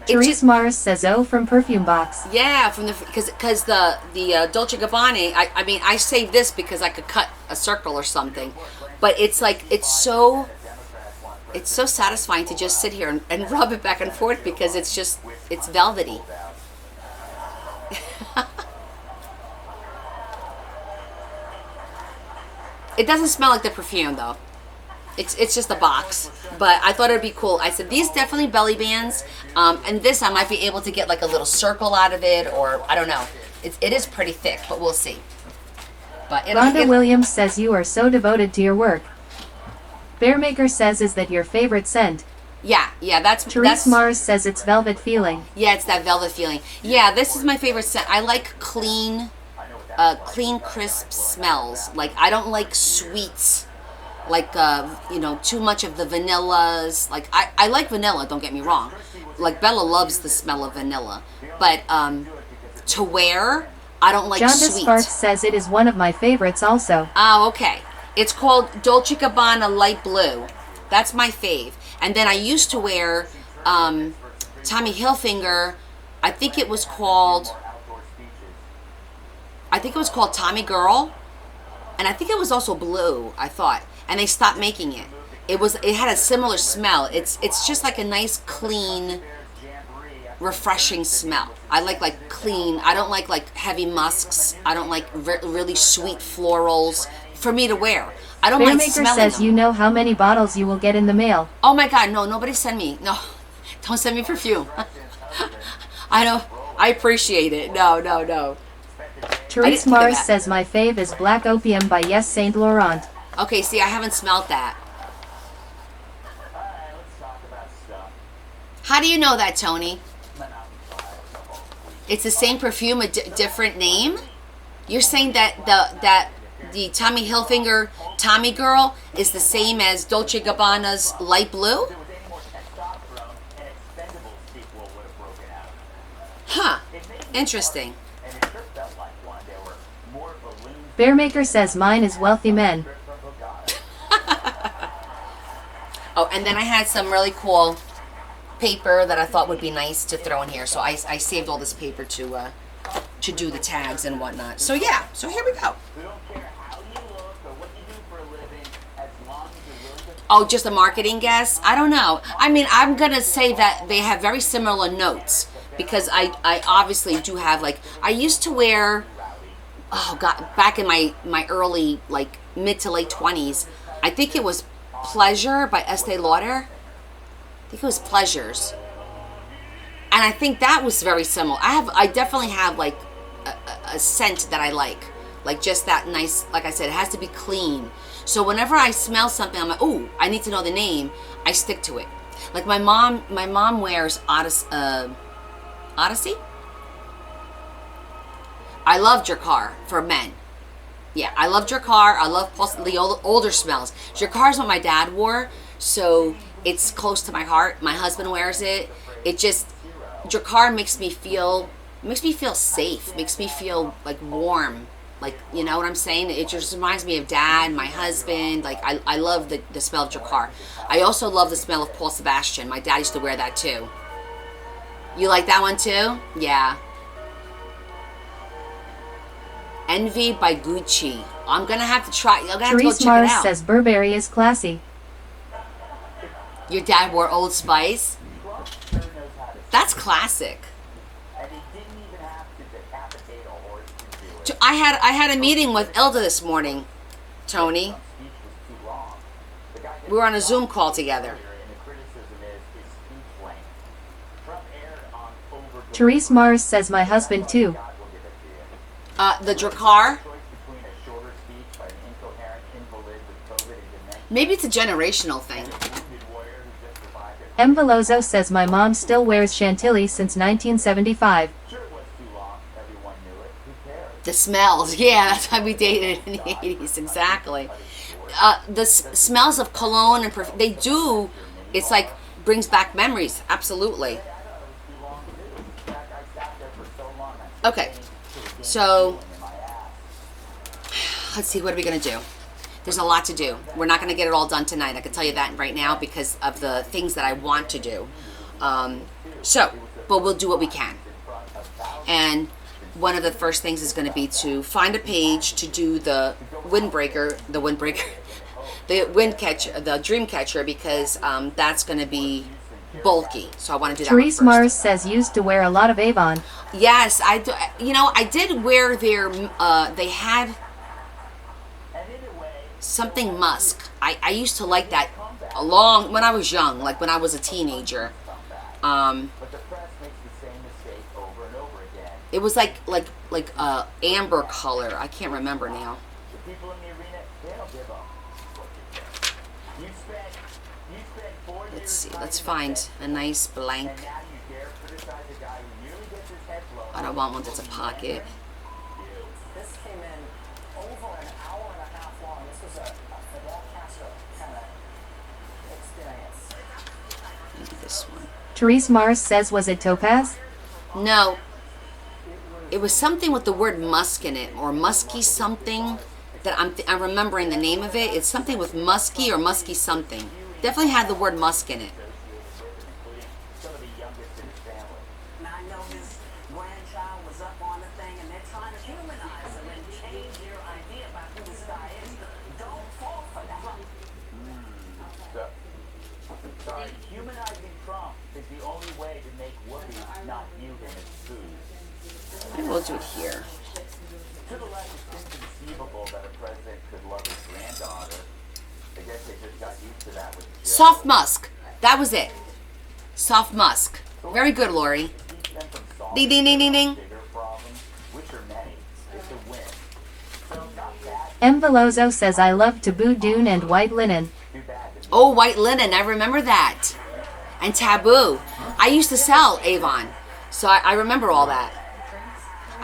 Therese Mars says, oh, from Perfume Box. Yeah, from the because the Dolce Gabbana. I mean, I saved this because I could cut a circle or something, but it's like it's so satisfying to just sit here and rub it back and forth because it's velvety. It doesn't smell like the perfume though. It's just a box, but I thought it'd be cool. I said these definitely belly bands, and this I might be able to get like a little circle out of it, or I don't know. It is pretty thick, but we'll see. But Rhonda Williams says you are so devoted to your work. Bearmaker says, is that your favorite scent? Yeah, that's Therese Mars says it's velvet feeling. Yeah, it's that velvet feeling. Yeah, this is my favorite scent. I like clean, crisp smells. Like I don't like sweets. Like, too much of the vanillas. Like, I like vanilla, don't get me wrong. Like, Bella loves the smell of vanilla. But, to wear, I don't like Jonda sweet. Sparks says it is one of my favorites also. Oh, okay. It's called Dolce & Gabbana Light Blue. That's my fave. And then I used to wear, Tommy Hilfiger, I think it was called Tommy Girl. And I think it was also blue, I thought. And they stopped making it. It had a similar smell. It's just like a nice, clean, refreshing smell. I like clean. I don't like heavy musks. I don't like really sweet florals for me to wear. I don't like smelling Bearmaker says them. you know how many bottles you will get in the mail. Oh my God, no, nobody send me. No, don't send me perfume. I appreciate it. No. Therese Mars says my fave is Black Opium by Yes Saint Laurent. Okay, see, I haven't smelled that. How do you know that, Tony? It's the same perfume, a different name? You're saying that the Tommy Hilfiger Tommy Girl is the same as Dolce Gabbana's light blue? If there was any more testosterone, an Expendables sequel would have broken out. Huh. It made me Interesting. and it sure felt like one. There were more balloons Bearmaker says mine is wealthy men. from Bugatti. Oh, and then I had some really cool paper that I thought would be nice to throw in here. So I saved all this paper to do the tags and whatnot. So yeah, so here we go. We don't care how you look or what you do for a living, as long as you're willing to. Oh, just a marketing guess? I don't know. I mean, I'm going to say that they have very similar notes because I obviously do have, like, I used to wear, oh God, back in my early, like, mid to late 20s, I think it was Pleasure by Estee Lauder. I think it was Pleasures. And I think that was very similar. I definitely have, like, a scent that I like just that nice, like I said, it has to be clean. So whenever I smell something, I'm like, oh, I need to know the name. I stick to it. Like my mom wears Odyssey. I love Drakkar for men. Yeah, I love Drakkar. I love the older smells. Drakkar is what my dad wore, so it's close to my heart. My husband wears it. It just, Drakkar makes me feel safe. Makes me feel like warm. Like, you know what I'm saying? It just reminds me of dad, my husband. Like, I love the smell of Drakkar. I also love the smell of Paul Sebastian. My dad used to wear that too. You like that one too? Yeah. Envy by Gucci. I'm gonna have to try. I'm gonna have to go Therese check Mars it out. says Burberry is classy. Your dad wore Old Spice. Trump sure knows how to That's classic. and he didn't even have to decapitate a horse to do it. I had a meeting with Ilda this morning, Tony. Trump's speech was too long. The guy We were on a Zoom call together. and the criticism is his speech length. Trump aired on over Therese Mars says my husband too. God will give it to you. The Drakkar. Choice between a shorter speech by an incoherent invalid with COVID and dementia Maybe it's a generational thing. and a wounded warrior who just survived it. Velozo says my mom still wears Chantilly since 1975. Sure, it was too long. Everyone knew it. Who cares? The smells. Yeah, that's how we dated in the 80s. Exactly. The smells of cologne and perfume, they do, it's like, brings back memories. Absolutely. Too long too. In fact, I sat there for so long. I Okay. So, in my ass. let's see, what are we going to do? There's a lot to do. We're not going to get it all done tonight. I can tell you that right now because of the things that I want to do. But we'll do what we can. And one of the first things is going to be to find a page to do the windbreaker, the wind catcher, the dream catcher, because that's going to be bulky. So I want to do that one Therese first. Mars says used to wear a lot of Avon. Yes, I do. You know, I did wear their. They had something musk. I used to like that when I was young, like when I was a teenager. But the press makes the same mistake over and over again. It was like amber color. I can't remember now. The people in the arena, they don't give up. You spent 4 years. Let's see. trying Let's to find defend, a nice blank. and now you dare criticize a guy who nearly gets his head blown I don't off. want one that's a pocket. This came in over an hour and a half long. This was a Fidel Castro kind of experience. Maybe this one. Therese Mars says was it Topaz? No. It was something with the word musk in it, or musky something. That I'm remembering the name of it. It's something with musky or musky something. Definitely had the word musk in it. Some of the youngest in his family. And I know his grandchild was up on the thing, and they're trying to humanize him and change your idea about who this guy is. Don't fall for that. Sorry, humanizing Trump is the only way to make Whoopi not view him as food. Maybe we'll do it here. To the left, it's inconceivable that a president could love his granddaughter. I guess they just got used to that with the Soft musk. That was it. Soft musk. Very good, Lori. Keep them from solving Ding, ding, ding, ding, ding. bigger problems, which are many. It's a win. So not bad, Velozo says I love Taboo Dune and White Linen. too bad. that Oh, white linen. I remember that. And Taboo. I used to sell Avon. So I remember all that.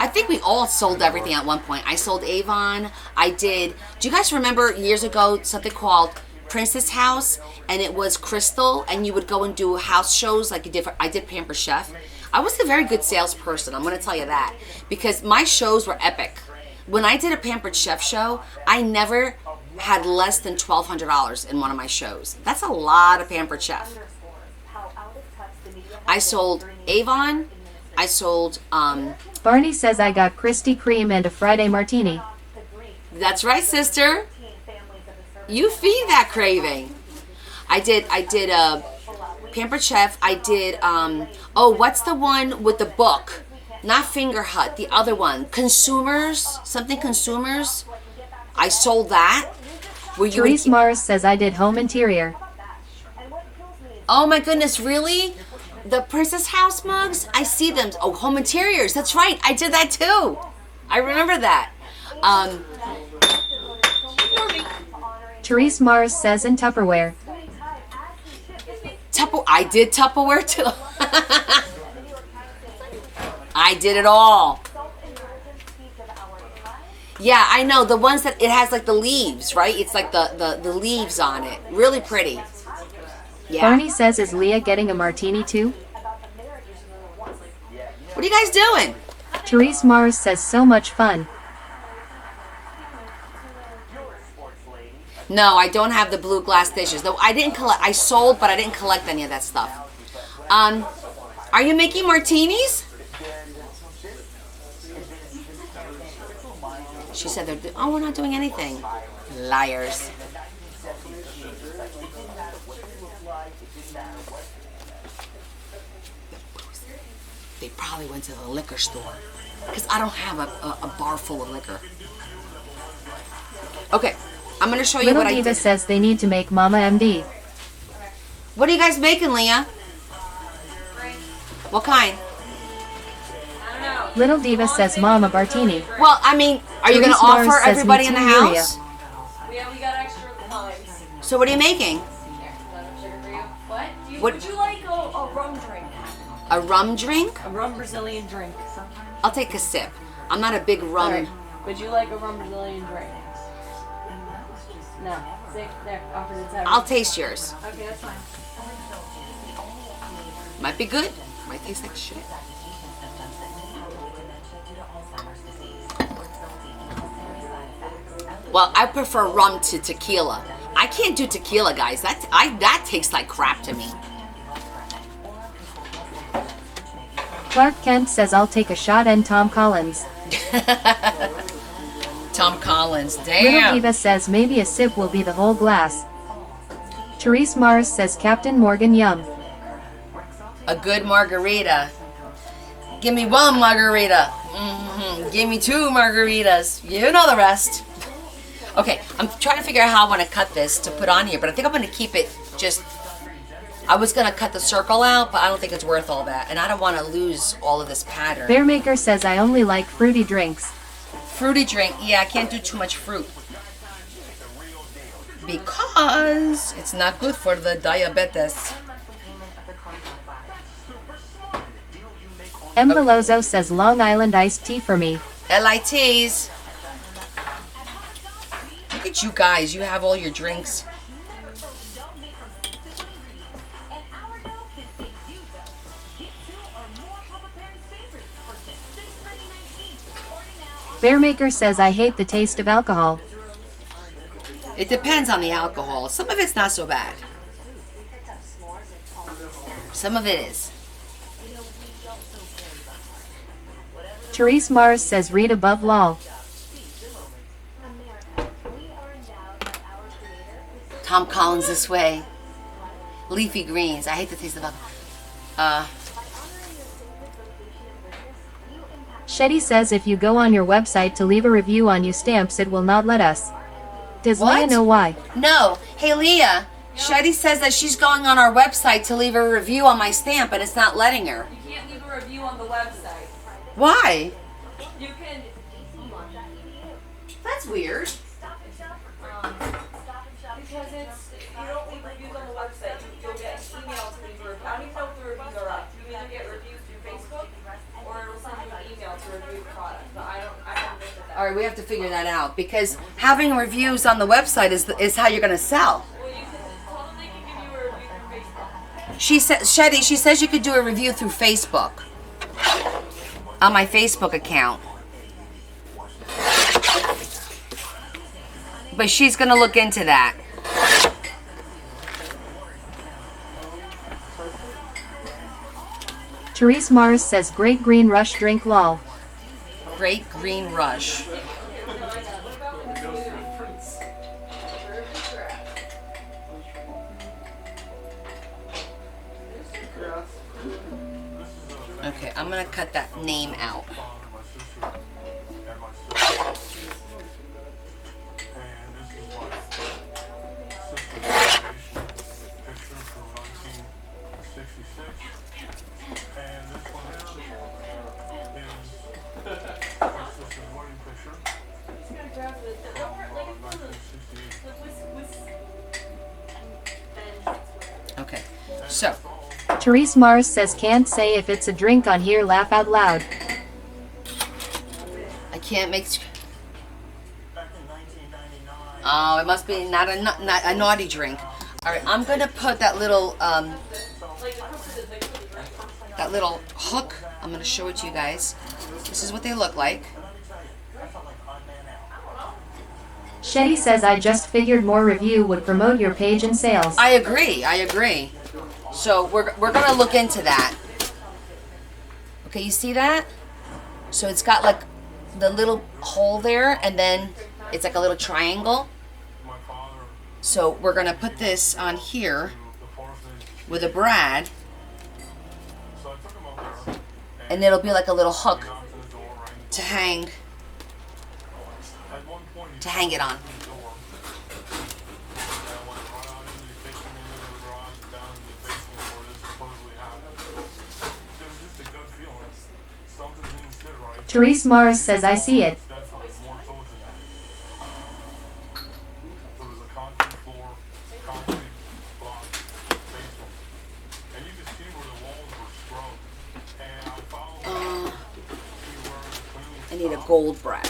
I think we all sold everything at one point. I sold Avon. I did. Do you guys remember years ago something called Princess House? And it was crystal, and you would go and do house shows like you did. I did Pamper Chef. I was a very good salesperson. I'm going to tell you that because my shows were epic. When I did a Pampered Chef show, I never had less than $1,200 in one of my shows. That's a lot of Pampered Chef. I sold Avon. I sold. Barney says I got Krispy Kreme and a Friday martini. That's right, sister. You feed that craving. I did Pampered Chef. I did what's the one with the book? Not Finger Hut, the other one. Consumers, something Consumers. I sold that. Therese Morris says I did home interior. Oh my goodness, really? The Princess House mugs? I see them. Oh, home interiors. That's right. I did that too. I remember that. Therese Morris says in Tupperware. I did Tupperware too. I did it all. Yeah, I know. The ones that it has like the leaves, right? It's like the leaves on it. Really pretty. Yeah. Barney says, is Leah getting a martini too? What are you guys doing? Therese Morris says so much fun. No, I don't have the blue glass dishes. Though I didn't collect. I sold, but I didn't collect any of that stuff. Are you making martinis? She said they're. Oh, we're not doing anything. Liars. They probably went to the liquor store because I don't have a bar full of liquor. Okay. I'm going to show you Little what I Diva did. says they need to make Mama MD. What are you guys making, Leah? What kind? Little Diva says Mama Bartini. Well, I mean, are you going to Therese Morris offer says everybody in the Meteoria. house? Yeah, we got extra limes. So what are you making? What? Would you like a rum drink? A rum drink? A rum Brazilian drink. I'll take a sip. I'm not a big rum. Alright. Would you like a rum Brazilian drink? No. See, there, offered it to everyone. I'll taste yours. Okay, that's fine. Might be good. Might taste like shit. Well, I prefer rum to tequila. I can't do tequila, guys. That tastes like crap to me. Clark Kent says I'll take a shot and Tom Collins. Tom Collins, Little damn. Diva says maybe a sip will be the whole glass. Therese Morris says Captain Morgan yum. A good margarita. Give me one margarita. Give me two margaritas. You know the rest. Okay, I'm trying to figure out how I want to cut this to put on here, but I think I'm going to keep it just... I was going to cut the circle out, but I don't think it's worth all that. And I don't want to lose all of this pattern. Bearmaker says I only like fruity drinks. Fruity drink. Yeah, I can't do too much fruit. Because it's not good for the diabetes. M. Velozo says Long Island iced tea for me. LITs. Look at you guys. You have all your drinks. Bearmaker says I hate the taste of alcohol. It depends on the alcohol. Some of it's not so bad. Some of it is. Therese Morris says read above lol. Tom Collins this way. Leafy greens. I hate the taste of alcohol. Shetty says if you go on your website to leave a review on you stamps it will not let us. Does What? Leah know why? No. Hey, Leah. Shetty says that she's going on our website to leave a review on my stamp, and it's not letting her. You can't leave a review on the website. Why? You can... That's weird. Because it's... You don't leave reviews on the website. You'll get an email to leave a review. I don't even know if the reviews are up. You either get reviews through Facebook, or it'll send you an email to review the product. All right, we have to figure that out because having reviews on the website is how you're going to sell. Well, you can tell them they can give you a review through Facebook. She says you could do a review through Facebook. On my Facebook account. But she's going to look into that. Therese Mars says Great Green Rush drink lol. Great Green Rush. Okay, I'm going to cut that name out. Okay, so Therese Mars says can't say if it's a drink on here, laugh out loud. I can't make. Oh, it must be not a naughty drink. All right, I'm gonna put that little hook. I'm gonna show it to you guys. This is what they look like. Shetty says I just figured more review would promote your page and sales. I agree. So we're gonna look into that. Okay, you see that? So it's got like the little hole there, and then it's like a little triangle. So we're gonna put this on here with a brad, and it'll be like a little hook to hang it on. Therese Mars says I see it. I need a gold brad.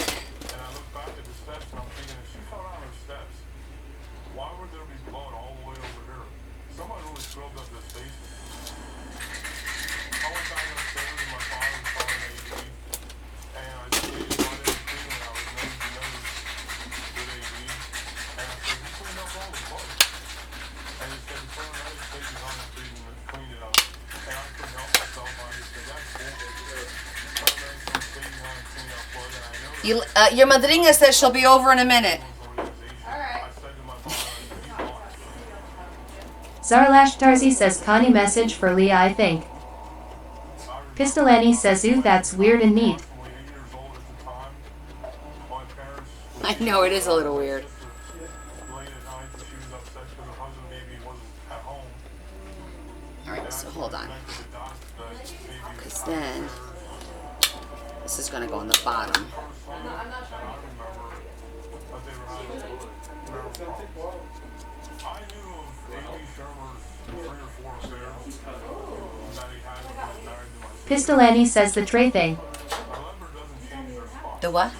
Your madrina says she'll be over in a minute. Zarlash Tarzi says Connie message for Leah I think. Pistolani says ooh that's weird and neat. I know, it is a little weird. Alright, so hold on. Because then this is going to go on the bottom. Pistolani says the tray thing. The what?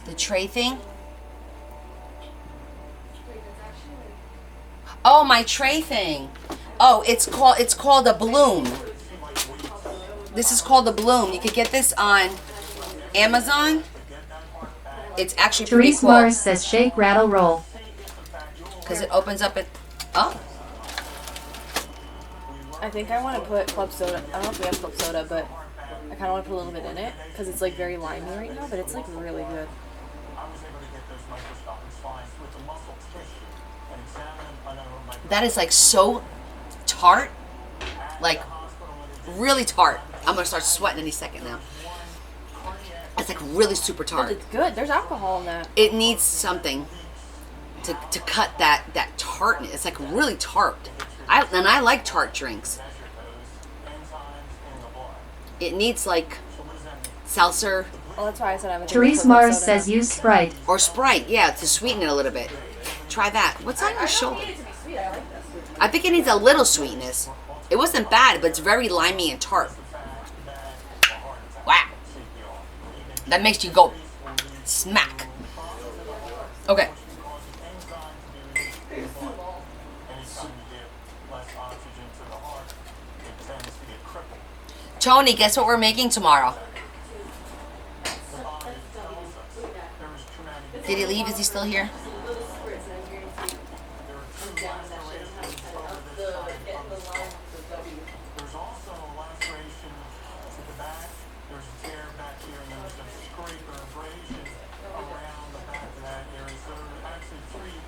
The tray thing? Oh, my tray thing. Oh, it's called a bloom. This is called a bloom. You could get this on Amazon. It's actually pretty Therese cool. Mars says shake, rattle, roll. Because it opens up and oh. I think I want to put club soda. I don't know if we have club soda, but I kind of want to put a little bit in it because it's like very limey right now, but it's like really good. That is like so tart. Like really tart. I'm going to start sweating any second now. It's like really super But tart. it's good. There's alcohol in that. It needs something to cut that tartness. It's like really tart. I like tart drinks. It needs like seltzer. Well, that's why I said I would. Therese Mars says use Sprite. Or Sprite, yeah, to sweeten it a little bit. Try that. What's on your shoulder? I think it needs a little sweetness. It wasn't bad, but it's very limey and tart. Wow. That makes you go. Smack. Okay. Tony, guess what we're making tomorrow? Did he leave? Is he still here? There's also a laceration to the back. There's a tear back here, and there's a scrape or abrasion around the back of that area. So there are actually three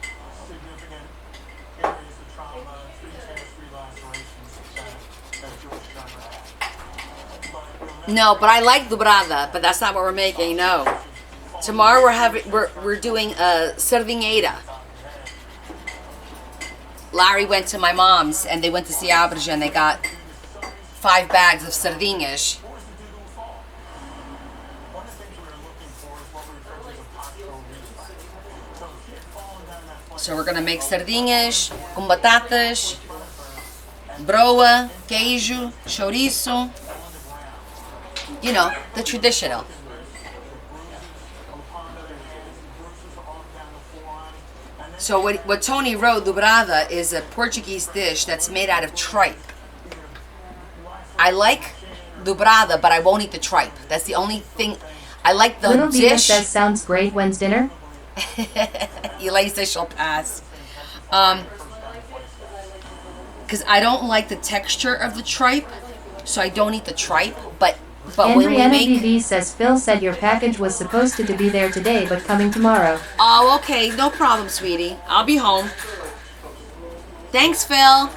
significant areas of trauma, three tears, three lacerations that George Schreiber had. No, but I like dobrada, but that's not what we're making. No. Tomorrow we're doing a servinheta. Larry went to my mom's and they went to Seabra and they got 5 bags of sardinhas. So we're gonna make sardinhas com batatas, broa, queijo, chouriço. You know, the traditional. So what Tony wrote, dobrada, is a Portuguese dish that's made out of tripe. I like dobrada, but I won't eat the tripe. That's the only thing. I like the Little Diva dish. says sounds great. When's dinner? Elisa shall pass. Because I don't like the texture of the tripe, so I don't eat the tripe. But when we Andriana make... BB says Phil said your package was supposed to be there today, but coming tomorrow. Oh, okay. No problem, sweetie. I'll be home. Thanks, Phil.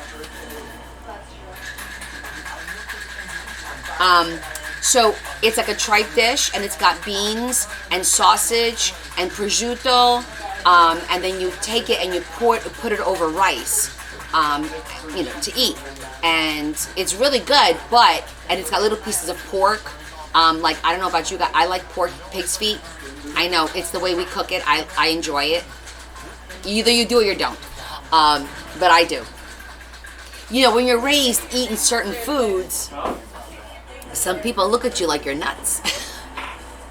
So it's like a tripe dish, and it's got beans and sausage and prosciutto, and then you take it and you put it over rice, you know, to eat. And it's really good, and it's got little pieces of pork. Like, I don't know about you guys, I like pork, pig's feet. I know, it's the way we cook it. I enjoy it. Either you do or you don't. But I do. You know, when you're raised eating certain foods, some people look at you like you're nuts.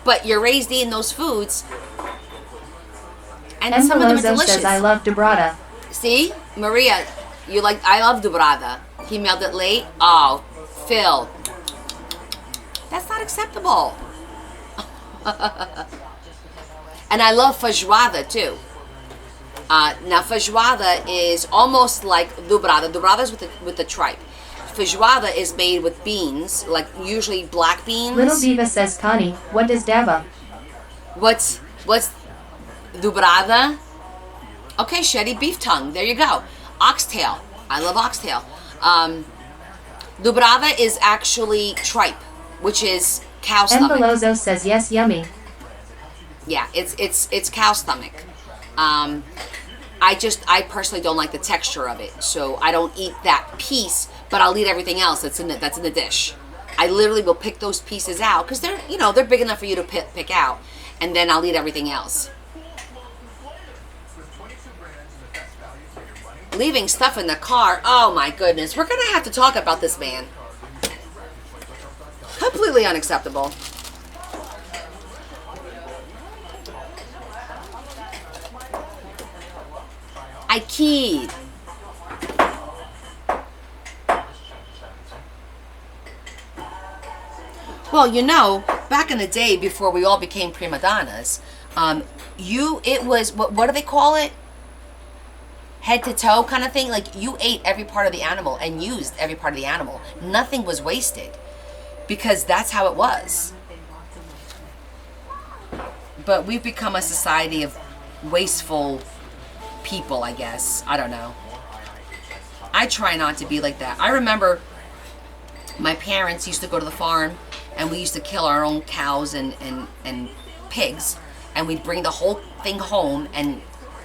But you're raised eating those foods, and some of them are Empolozo delicious. says I love dobrada. See, Maria, I love dobrada. He mailed it late. Oh, Phil, that's not acceptable. And I love feijoada too. Now feijoada is almost like dobrada. Dobrada is with the tripe. Feijoada is made with beans, like usually black beans. Little Diva says Connie, what does dava? What's dobrada? Okay, Shetty, beef tongue. There you go. Oxtail. I love oxtail. Dobrada is actually tripe, which is cow stomach. Empolozo says yes, yummy. Yeah, it's cow stomach. I personally don't like the texture of it, so I don't eat that piece, but I'll eat everything else that's in the dish. I literally will pick those pieces out because they're big enough for you to pick out, and then I'll eat everything else. Leaving stuff in the car. Oh my goodness, we're gonna have to talk about this man. Completely unacceptable. I keyed. Well, you know, back in the day before we all became prima donnas, it was, what do they call it? Head to toe kind of thing. Like, you ate every part of the animal and used every part of the animal. Nothing was wasted because that's how it was. But we've become a society of wasteful people, I guess. I don't know. I try not to be like that. I remember my parents used to go to the farm and we used to kill our own cows and pigs, and we'd bring the whole thing home and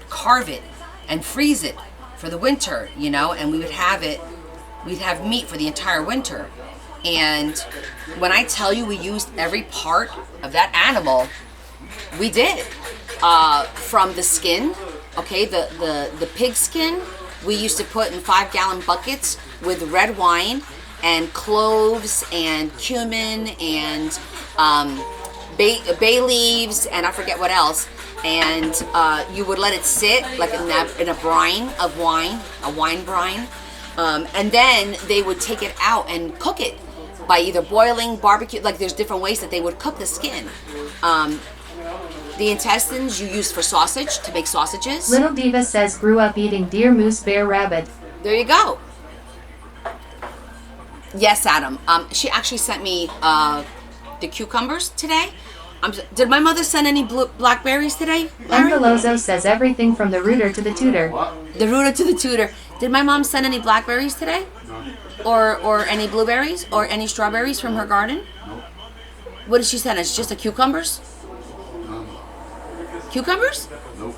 carve it and freeze it for the winter, you know, and we'd have meat for the entire winter. And when I tell you we used every part of that animal, we did. From the skin, okay, the pig skin, we used to put in 5-gallon buckets with red wine and cloves and cumin and bay leaves, and I forget what else. And you would let it sit like in a brine of wine, a wine brine. And then they would take it out and cook it by either boiling, barbecue, like there's different ways that they would cook the skin. The intestines you use for sausage, to make sausages. Little Diva says grew up eating deer, moose, bear, rabbit. There you go. Yes, Adam. She actually sent me the cucumbers today. Did my mother send any blackberries today, Larry? Unvelozo says everything from the rooter to the tutor. The rooter to the tutor. Did my mom send any blackberries today? Or any blueberries? Or any strawberries from her garden? Nope. What did she send us? Just the cucumbers? Cucumbers? Nope.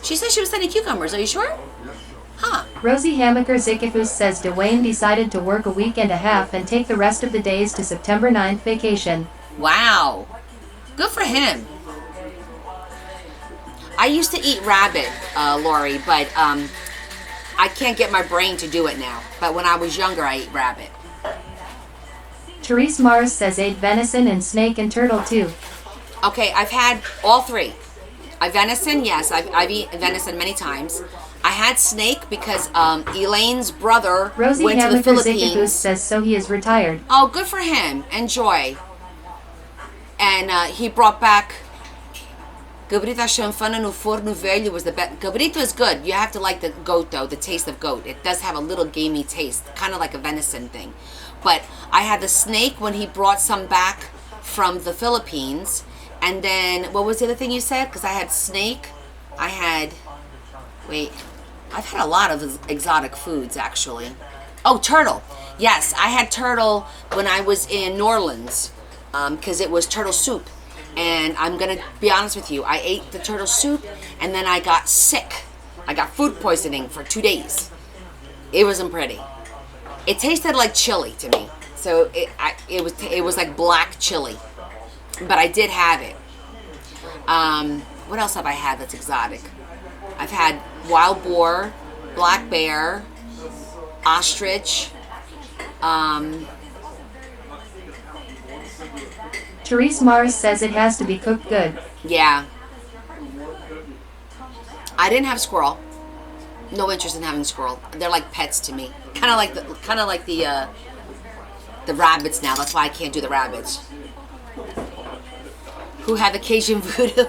She said she was sending cucumbers. Are you sure? Huh. Rosie Hamaker Zikifus says Dwayne decided to work a week and a half and take the rest of the days to September 9th vacation. Wow. Good for him. I used to eat rabbit, Lori, but I can't get my brain to do it now. But when I was younger, I ate rabbit. Therese Mars says ate venison and snake and turtle too. Okay, I've had all three. Venison, yes, I've eaten venison many times. I had snake because Elaine's brother Rosie went to the Hamaker Philippines. Zikifus says so he is retired. Oh, good for him. Enjoy. And he brought back Cabrito chanfana no forno velho was the best. Cabrito is good. You have to like the goat though, the taste of goat. It does have a little gamey taste, kind of like a venison thing. But I had the snake when he brought some back from the Philippines. And then, what was the other thing you said? Because I had snake. I had, wait, I've had a lot of exotic foods actually. Oh, turtle. Yes, I had turtle when I was in New Orleans because it was turtle soup. And I'm going to be honest with you. I ate the turtle soup and then I got sick. I got food poisoning for 2 days. It wasn't pretty. It tasted like chili to me. So it was like black chili. But I did have it. What else have I had that's exotic? I've had wild boar, black bear, ostrich. Therese Mars says it has to be cooked good. Yeah. I didn't have squirrel. No interest in having squirrel. They're like pets to me. Kind of like the rabbits now. That's why I can't do the rabbits. Who have Cajun voodoo.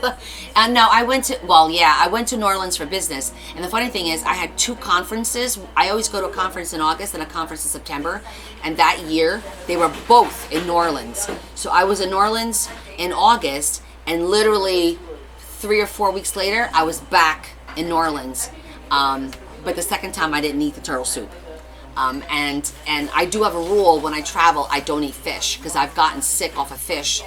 And no, I went to New Orleans for business. And the funny thing is, I had 2 conferences. I always go to a conference in August and a conference in September. And that year, they were both in New Orleans. So I was in New Orleans in August, and literally 3 or 4 weeks later, I was back in New Orleans. But the second time, I didn't eat the turtle soup. And I do have a rule when I travel, I don't eat fish because I've gotten sick off of fish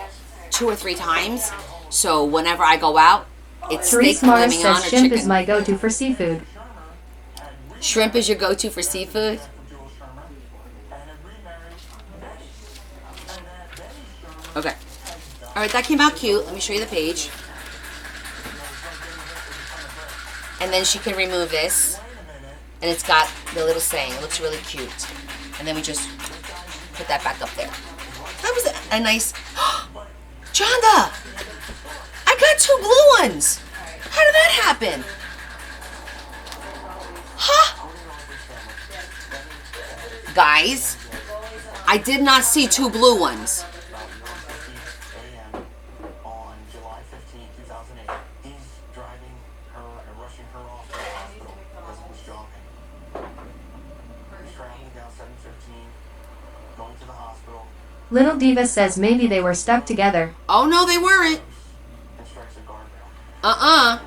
2 or 3 times. So whenever I go out, it's Therese steak Mars flaming says on or shrimp chicken. is my go-to for seafood. Shrimp is your go-to for seafood? Okay. All right, that came out cute. Let me show you the page. And then she can remove this. And it's got the little saying. It looks really cute. And then we just put that back up there. That was a nice... Chanda! I got 2 blue ones! How did that happen? Huh? Guys, I did not see 2 blue ones. On July 15, 2008, he's driving her and rushing her off to the hospital because he was jogging. He's traveling down 715, going to the hospital, Little Diva says maybe they were stuck together. Oh no, they weren't. and strikes a guardrail.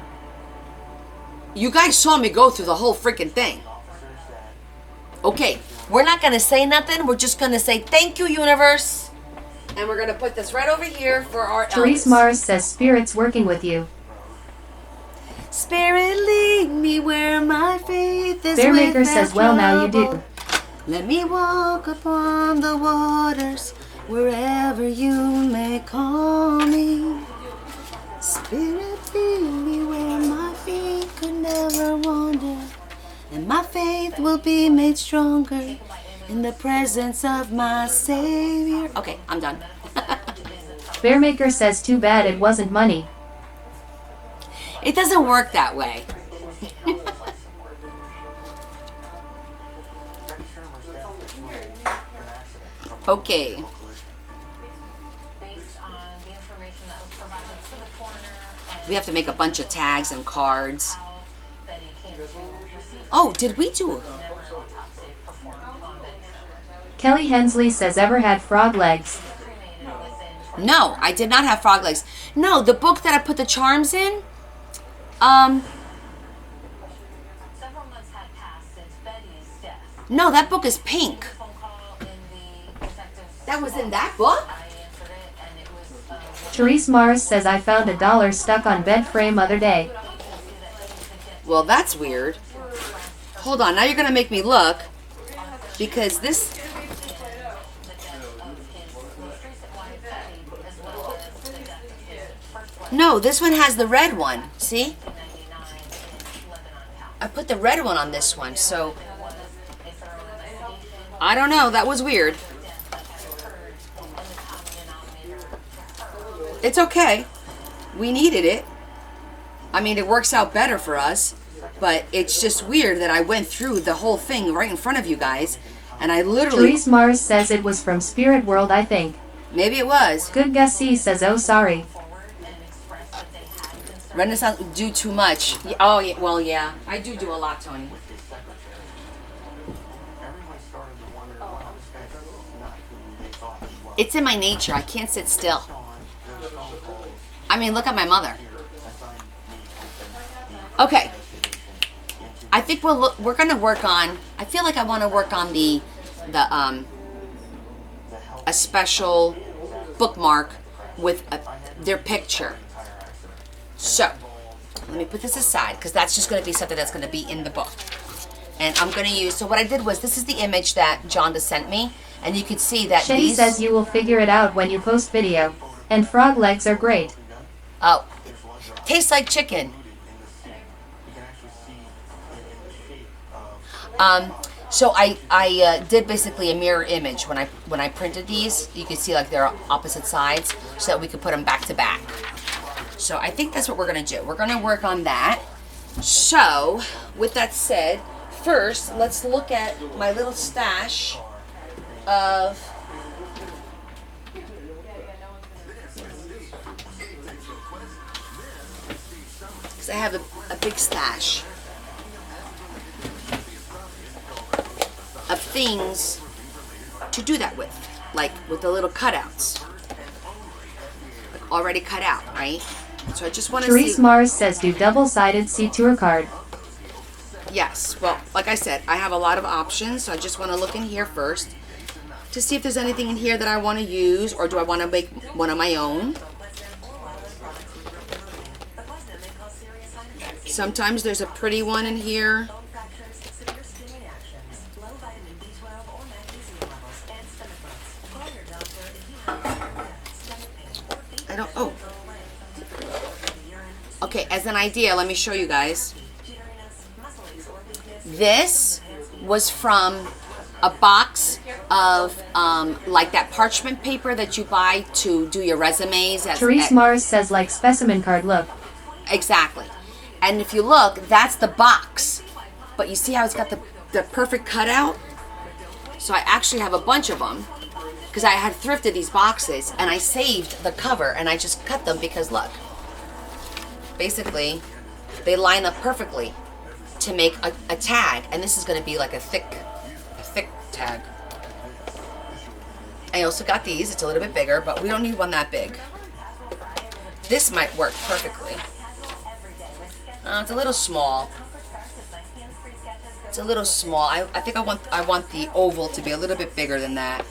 You guys saw me go through the whole freaking thing. Officers that Okay, we're not gonna say nothing. We're just gonna say thank you, universe. And we're gonna put this right over here for our Therese Elvis. Mars says spirit's working with you. Spirit lead me where my faith is. Bearmaker without says, well, now you trouble. do. Let me walk upon the waters wherever you may call me. Spirit lead me where my feet could never wander, and my faith will be made stronger in the presence of my Savior. Okay, I'm done. Bearmaker says too bad it wasn't money. It doesn't work that way. Okay. Based on the information that was provided to the coroner and We have to make a bunch of tags and cards. how Betty came to receive Oh, did we do? never an autopsy performed on Betty Sherman. Kelly Hensley says ever had frog legs. Cremated within No, I did not have frog legs. No, the book that I put the charms in. several months had passed since Betty's death. No, that book is pink. Phone call in the detective's That was in that book? I answered it and it was Therese Mars says I found $1 stuck on bed frame other day. Well, that's weird. Hold on, now you're gonna make me look because this. the death of his most recent wife Betty as well as the death of his first wife No, this one has the red one. See? in 1999 in Lebanon County. I put the red one on this one, so There was a thorough investigation I don't know. That was weird. of death that had occurred and the common denominator to her. It's okay. We needed it. I mean, it works out better for us, but it's just weird that I went through the whole thing right in front of you guys, and I literally. Therese Mars says it was from Spirit World I think. Maybe it was. Good Gussie says oh sorry. Forward and expressed that they had concerns Renaissance do too much. Oh, yeah, well, yeah. I do a lot, Tony. Everyone started to wonder why this guy was not who they thought he was. It's in my nature. I can't sit still. There's phone calls. I mean, look at my mother. That's on me. Okay. I think we're gonna work on. I feel like I want to work on the a special bookmark with their picture. So let me put this aside because that's just gonna be something that's gonna be in the book, and I'm gonna use. So what I did was this is the image that Jonda sent me, and you can see that Shetty these. says you will figure it out when you post video. And frog legs are great. Oh, tastes like chicken. So I did basically a mirror image when I printed these. You can see like they're opposite sides, so that we could put them back to back. So I think that's what we're gonna do. We're gonna work on that. So with that said, first let's look at my little stash of. Because I have a big stash of things to do that with, like with the little cutouts, like already cut out, right? So I just want to Therese see. Mars says do double-sided C tour card. Yes, well, like I said, I have a lot of options, so I just want to look in here first to see if there's anything in here that I want to use, or do I want to make one of my own. Sometimes there's a pretty one in here. I don't. Oh. Okay, as an idea, let me show you guys. This was from a box of like that parchment paper that you buy to do your resumes. Therese Mars says like specimen card look. Exactly. And if you look, that's the box. But you see how it's got the perfect cutout? So I actually have a bunch of them because I had thrifted these boxes and I saved the cover and I just cut them because look, basically they line up perfectly to make a tag, and this is going to be like a thick tag. I also got these. It's a little bit bigger, but we don't need one that big. This might work perfectly. It's a little small. It's a little small. I think I want the oval to be a little bit bigger than that.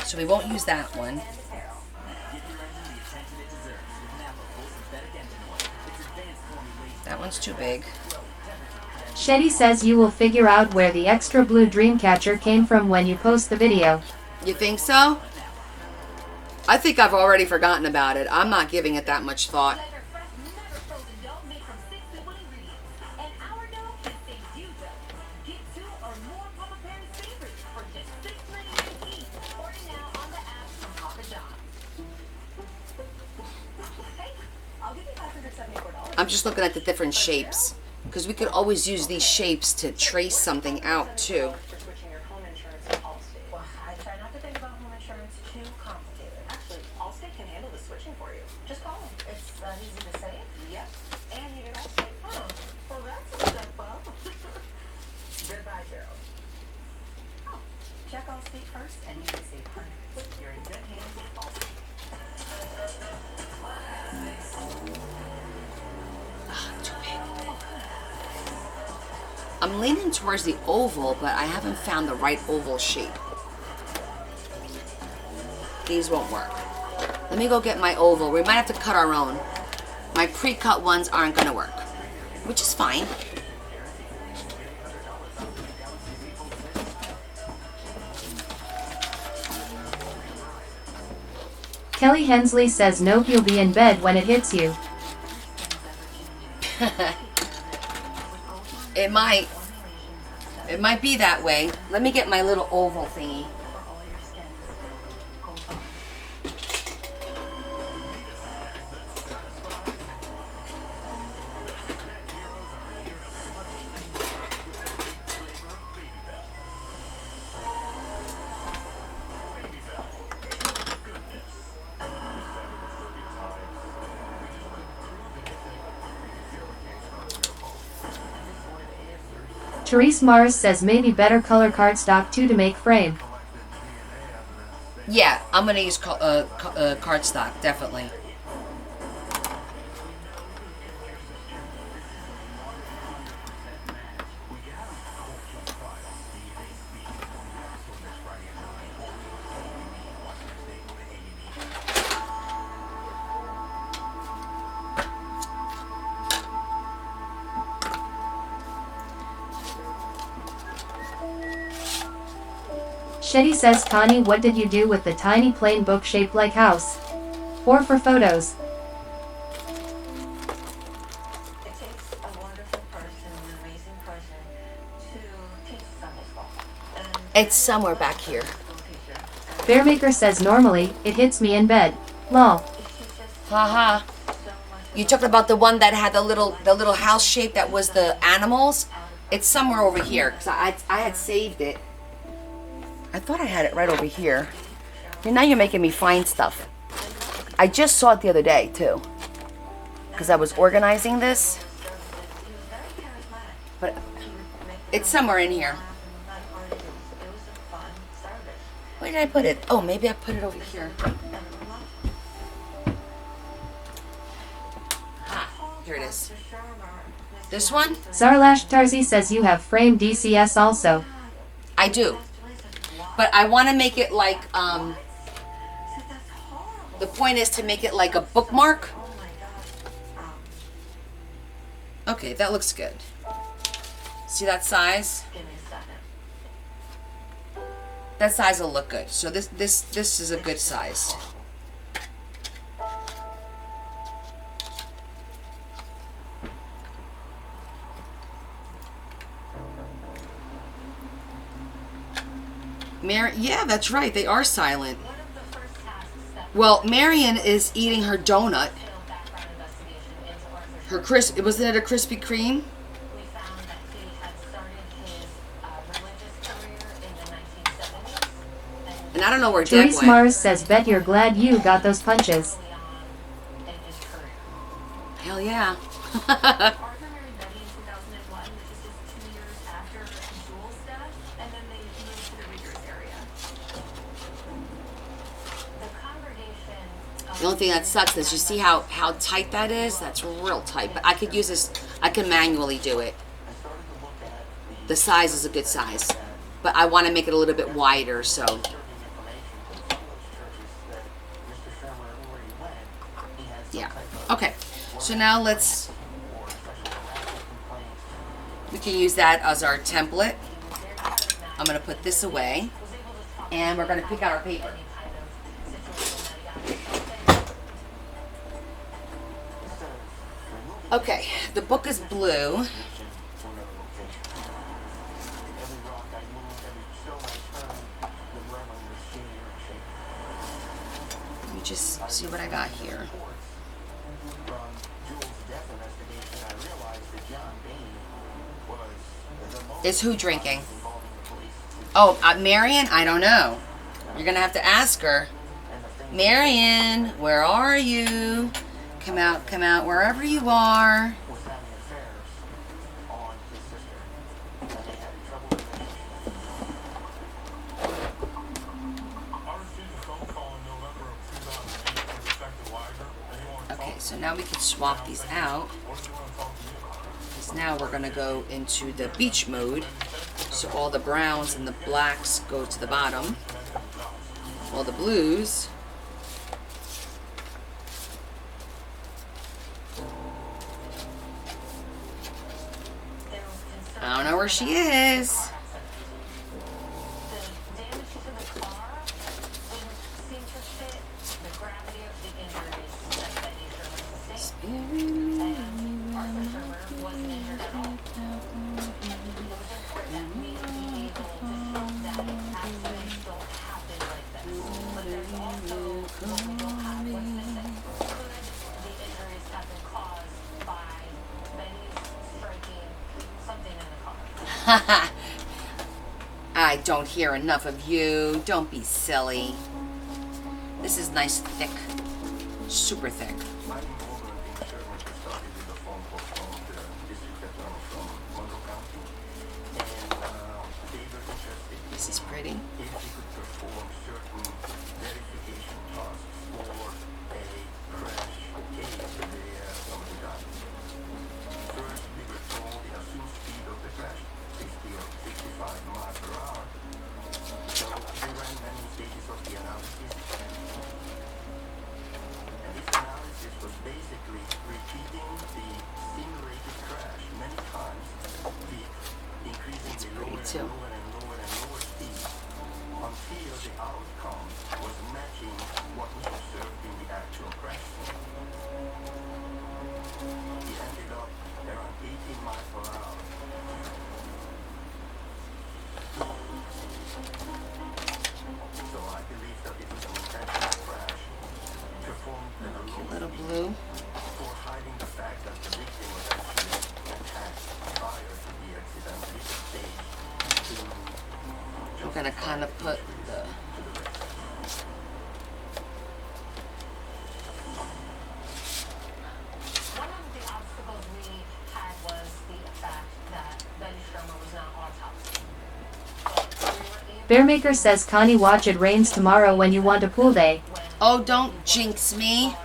So we won't use that one. That one's too big. Shetty says you will figure out where the extra blue dream catcher came from when you post the video. You think so? I think I've already forgotten about it. I'm not giving it that much thought. I'm just looking at the different shapes. Because we could always use these shapes to trace something out too. For switching your home insurance to Allstate. Well, I try not to think about home insurance too complicated. Actually, Allstate can handle the switching for you. Just call them. It's that easy to say. Yep. And you get Allstate. Oh, well, that's a step up. Goodbye, Gerald. Oh, check Allstate first, and you can save hundreds. You're in good hands with Allstate. I'm leaning towards the oval, but I haven't found the right oval shape. These won't work. Let me go get my oval. We might have to cut our own. My pre-cut ones aren't going to work, which is fine. Kelly Hensley says nope, you'll be in bed when it hits you. It might. It might be that way. Let me get my little oval thingy. Therese Mars says maybe better color cardstock too to make frame. Yeah, I'm gonna use cardstock, definitely. Shetty says Connie, what did you do with the tiny plain book shaped like house? Or for photos? It takes a wonderful person, an amazing person, to teach Sunday school. And It's somewhere back here. Bearmaker says normally, it hits me in bed. Lol. Haha. You talked about the one that had the little house shape that was the animals? It's somewhere over here, because I had saved it. I thought I had it right over here. And now you're making me find stuff. I just saw it the other day, too. Because I was organizing this. But it's somewhere in here. Where did I put it? Oh, maybe I put it over here. Ah, here it is. This one? Zarlash Tarzi says you have framed DCS also. I do. But I want to make it like, the point is to make it like a bookmark. Okay, that looks good. See that size? That size will look good. So this is a good size. Yeah, that's right. They are silent. Well, Marion is eating her donut. Her wasn't it a Krispy Kreme? And I don't know where Deb Therese went. Mars says bet you're glad you got those punches. Hell yeah. Arthur married Betty in 2001, which is just 2 years after Jules' death, and then they moved to the Readers area. The congregation... The only thing that sucks is you see how tight that is? That's real tight. But I could use this. I can manually do it. The size is a good size. But I want to make it a little bit wider, so... Yeah. Okay. So now we can use that as our template. I'm going to put this away. And we're going to pick out our paper. Okay. The book is blue. Let me just see what I got here. Is who drinking? Oh, Marion? I don't know. You're going to have to ask her. Marion, where are you? Come out, wherever you are. was having affairs on his sister, and they had trouble with I received a phone call in November of 2008 from Detective Wagner, and he wanted to Okay, talk so now we can swap these out. What do you want to talk to me about? Because now we're going to go into the beach mode. So all the browns and the blacks go to the bottom. All the blues. I don't know where she is. The damage to the car didn't seem to fit the gravity of the injuries that Betty Sherman sustained. And Arthur Sherman wasn't injured at all. It was important that we be able to show that accidents don't happen like this. But there's also what we don't have, what's missing. Could the injuries have been caused by Betty's striking something in the car? I don't hear enough of you. Don't be silly. This is nice, thick. Super thick. Mighty Morgan and Sherman started with a phone call from the district attorney from Monroe County, and they were interested This is pretty. if he could perform certain verification tasks for a crash case where somebody died. First, we were told the assumed speed of the crash, 60 or 65 miles per hour. So we ran many stages of the analysis. And this analysis was basically repeating the simulated crash many times with increasing the lower and too. lower and lower and lower speed until the outcome was matching what we observed in the actual crash scene. We ended up around 18 miles per hour. So I believe that it was an intentional crash performed at a low Little speed blue. for hiding the fact that the victim was actually attacked prior to the accident at this stage to We're gonna kind of put the. One of the obstacles we had was the fact that Betty Sherman was not autopsied. But we were able Bearmaker says Connie watch It Rains tomorrow when you want a pool day. Oh, don't jinx me. into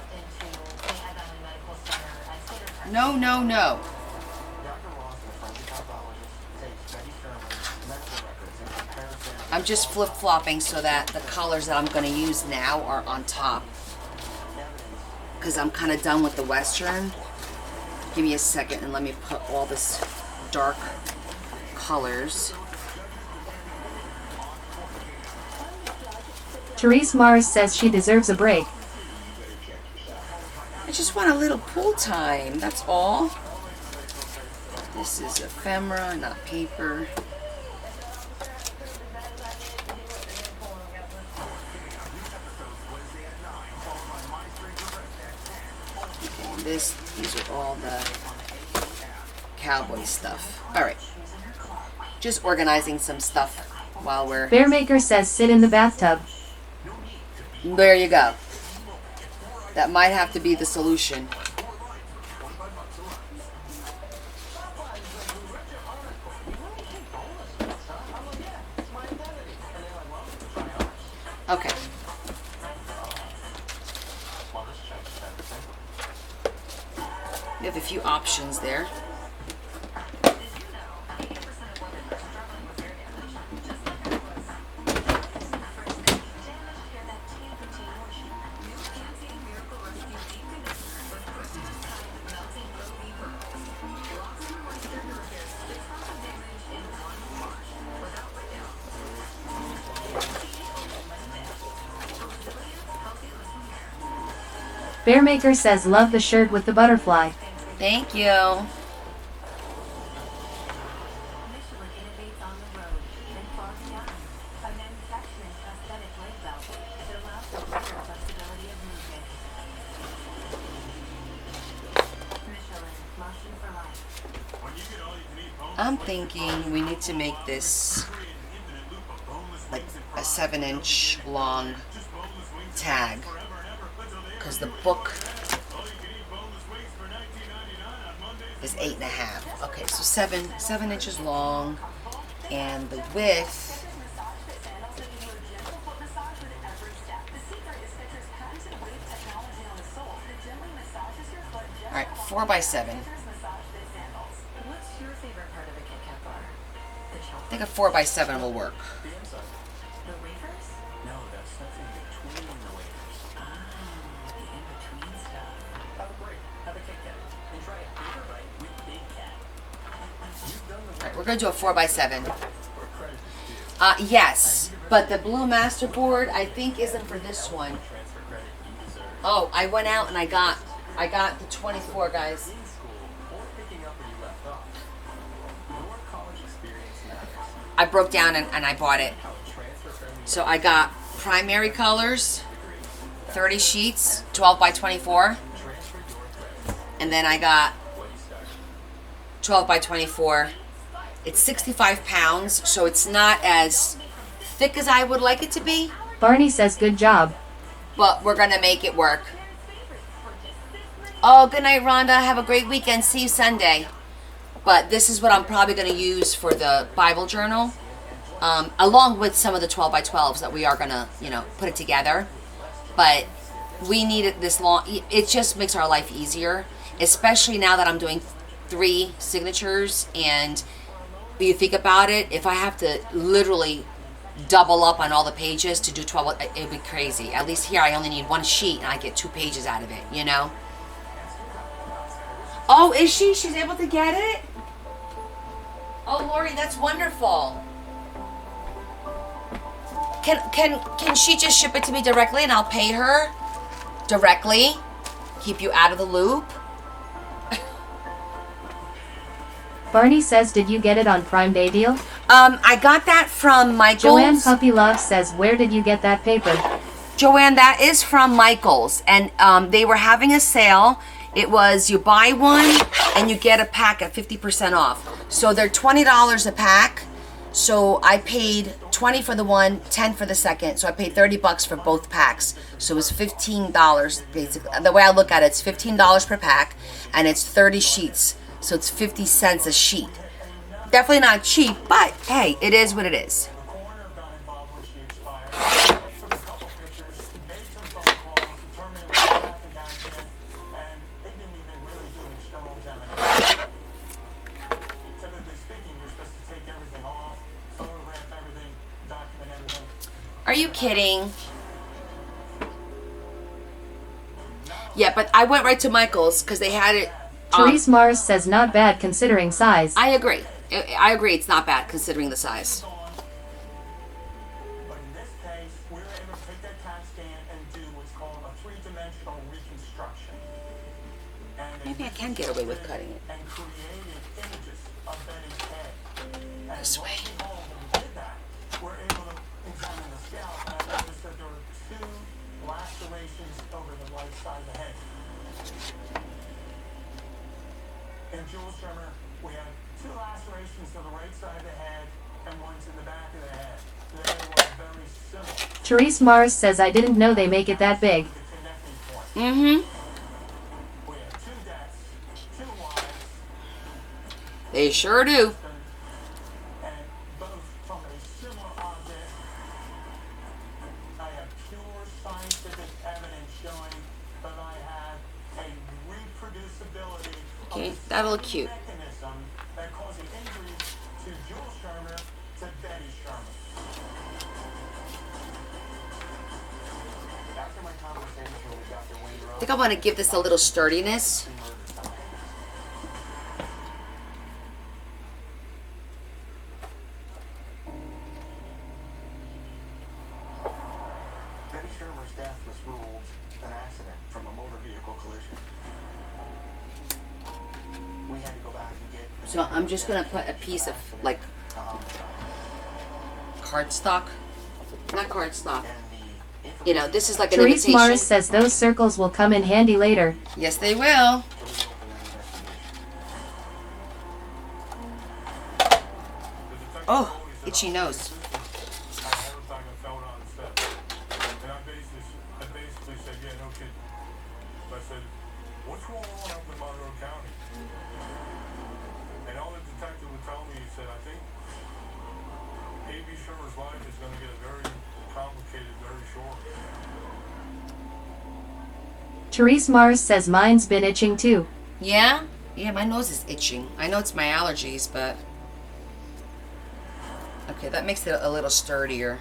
Lehigh Valley Medical Center at Cedar Crest. No, no, no. Dr. Ross, a forensic pathologist, takes Betty Sherman's medical records and compares them I'm just flip-flopping so that the colors that I'm going to use now are on top. Because I'm kind of done with the Western. Give me a second and let me put all this dark colors. Therese Mars says she deserves a break. I just want a little pool time, that's all. This is ephemera, not paper. And these are all the cowboy stuff. Alright. Just organizing some stuff while we're... Bearmaker says sit in the bathtub. There you go. That might have to be the solution. Okay. We have a few options there. Bearmaker says love the shirt with the butterfly. Thank you. Michelin innovates on the road and far beyond by manufacturing prosthetic leg belts that allow for greater flexibility of movement. Michelin, motion for I'm thinking we need to make this like a 7-inch long tag because the book is 8.5. Okay, so 7 inches long, and the width. All right, 4 by 7. What's your favorite part of a Kit Kat bar? The I chocolate? think a 4 by 7 will work. The inside. The wafers? No, that's in between the wafers. Ah, the in-between stuff. Have a break. Have a Kit Kat. And try a bigger bite with Big Cat. You've done the All right, we're gonna do a 4 by 7. where credit is due. Yes, but the blue masterboard I think isn't for this one. Transfer credit you deserve. Oh, I went out and I got the 24, guys. In school or picking up where you left off. Your college experience matters. I broke down and I bought it. How a transfer-friendly So I got primary colors, 30 sheets, 12 by 24, transfer your credit. and then I got What you start. 12 by 24. It's 65 pounds, so it's not as thick as I would like it to be, Barney says good job. but we're gonna make it work. Oh, good night, Rhonda. Have a great weekend. See you Sunday. But this is what I'm probably gonna use for the Bible journal, along with some of the 12 by 12s that we are gonna, put it together. But we need it this long. It just makes our life easier, especially now that I'm doing 3 signatures. And you think about it, if I have to literally double up on all the pages to do 12, it'd be crazy. At least here I only need 1 sheet and I get 2 pages out of it, Oh, is she? She's able to get it? Oh, Lori, that's wonderful. Can she just ship it to me directly and I'll pay her directly? Keep you out of the loop? Barney says did you get it on Prime Day deal? I got that from Michael's. Joanne Puppy Love says where did you get that paper? Joanne, that is from Michael's, and they were having a sale. It was you buy one and you get a pack at 50% off. So they're $20 a pack. So I paid 20 for the one, 10 for the second. So I paid $30 for both packs. So it was $15 basically. The way I look at it, it's $15 per pack, and it's 30 sheets. So it's 50 cents a sheet. Definitely not cheap, but hey, it is what it is. The coroner got involved when she expired. Took a couple pictures, made some phone calls, determined what happened down here, and they didn't even really do an external examination. Typically speaking, you're supposed to take everything off, photograph everything, document everything. Are you kidding? Yeah, but I went right to Michael's because they had it. Therese Mars says not bad considering size. I agree. I agree. It's not bad considering the size. But in this case, we were able to take that CAT scan and do what's called a 3-dimensional reconstruction. And Maybe I can get away with cutting it. and created images of Betty's head. And This way. when we did that, we're able to examine the scalp, and I noticed that there were 2 lacerations over the right side of the head. In Jules Trimmer, we had 2 lacerations to the right side of the head and one's in the back of the head. They were very similar. Therese Mars says I didn't know they make it that big. The connecting point. Mm-hmm. We had 2 deaths, 2 wives, They sure do. and both from a similar object. I have pure scientific evidence showing that I have a reproducibility Okay, of the that'll look same cute. mechanism that caused the injuries to Jules Shermer to Betty Shermer. After my conversation with Dr. Wayne I think I want to give this a little sturdiness. Betty Shermer's death was ruled an accident from a motor vehicle collision. We had to go back and get So I'm just going to put a piece of, like, cardstock. Not cardstock. This is like an Therese invitation. Mars says those circles will come in handy later. Yes, they will. Oh, itchy nose. I had a time I fell down the steps. And I basically said, yeah, no kid. I said, what's going on up in Monroe County? And all the detective would tell me, he said, I think A.B. Schirmer's life is going to get very complicated very short. Therese Mars says mine's been itching too. Yeah? Yeah, my nose is itching. I know it's my allergies, but... Okay, that makes it a little sturdier.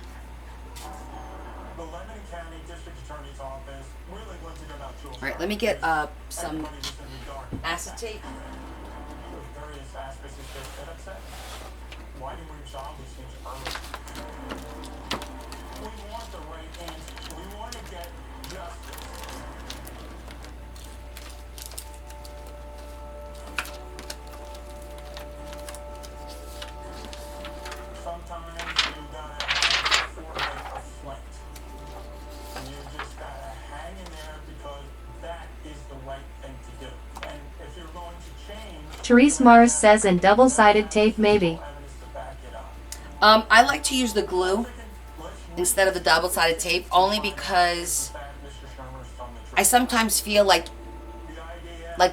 The Lebanon County District Attorney's Office really wants to go about Jules. Alright, let me get some Everybody was in the dark. acetate. There's various aspects of this that upset me. Why didn't we resolve these things earlier? We want the right answers. We want to get justice. Sometimes you gotta have a forehead afloat. And you just gotta hang in there because that is the right thing to do. And if you're going to change, Therese Mars says and double-sided tape maybe. evidence to back it up. I like to use the glue instead of the double-sided tape, only because I sometimes feel like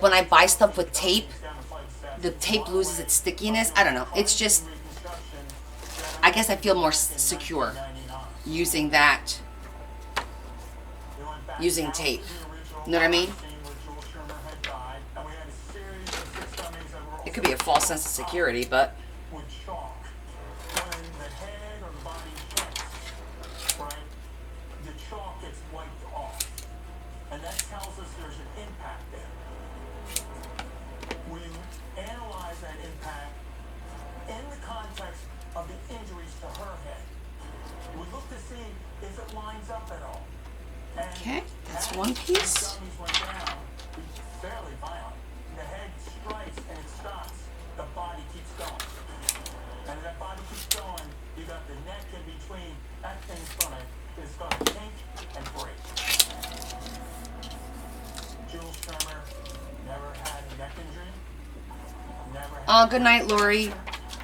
when I buy stuff with tape, the tape loses its stickiness. I don't know. It's just, I guess I feel more secure using that, using tape. You know what I mean? It could be a false sense of security, but... With chalk, when the head or the body hits, right, the chalk gets wiped off. And that tells us there's an impact there. We analyze that impact in the context of the injuries to her head. We look to see if it lines up at all. And Okay, that's as one the piece. dummies went down, it's fairly violent. The head strikes and it stops. The body keeps going. And if that body keeps going, you got the neck in between. That thing's gonna kink and break. Jules Shermer never had a neck injury. Never had Oh, good night, Lori.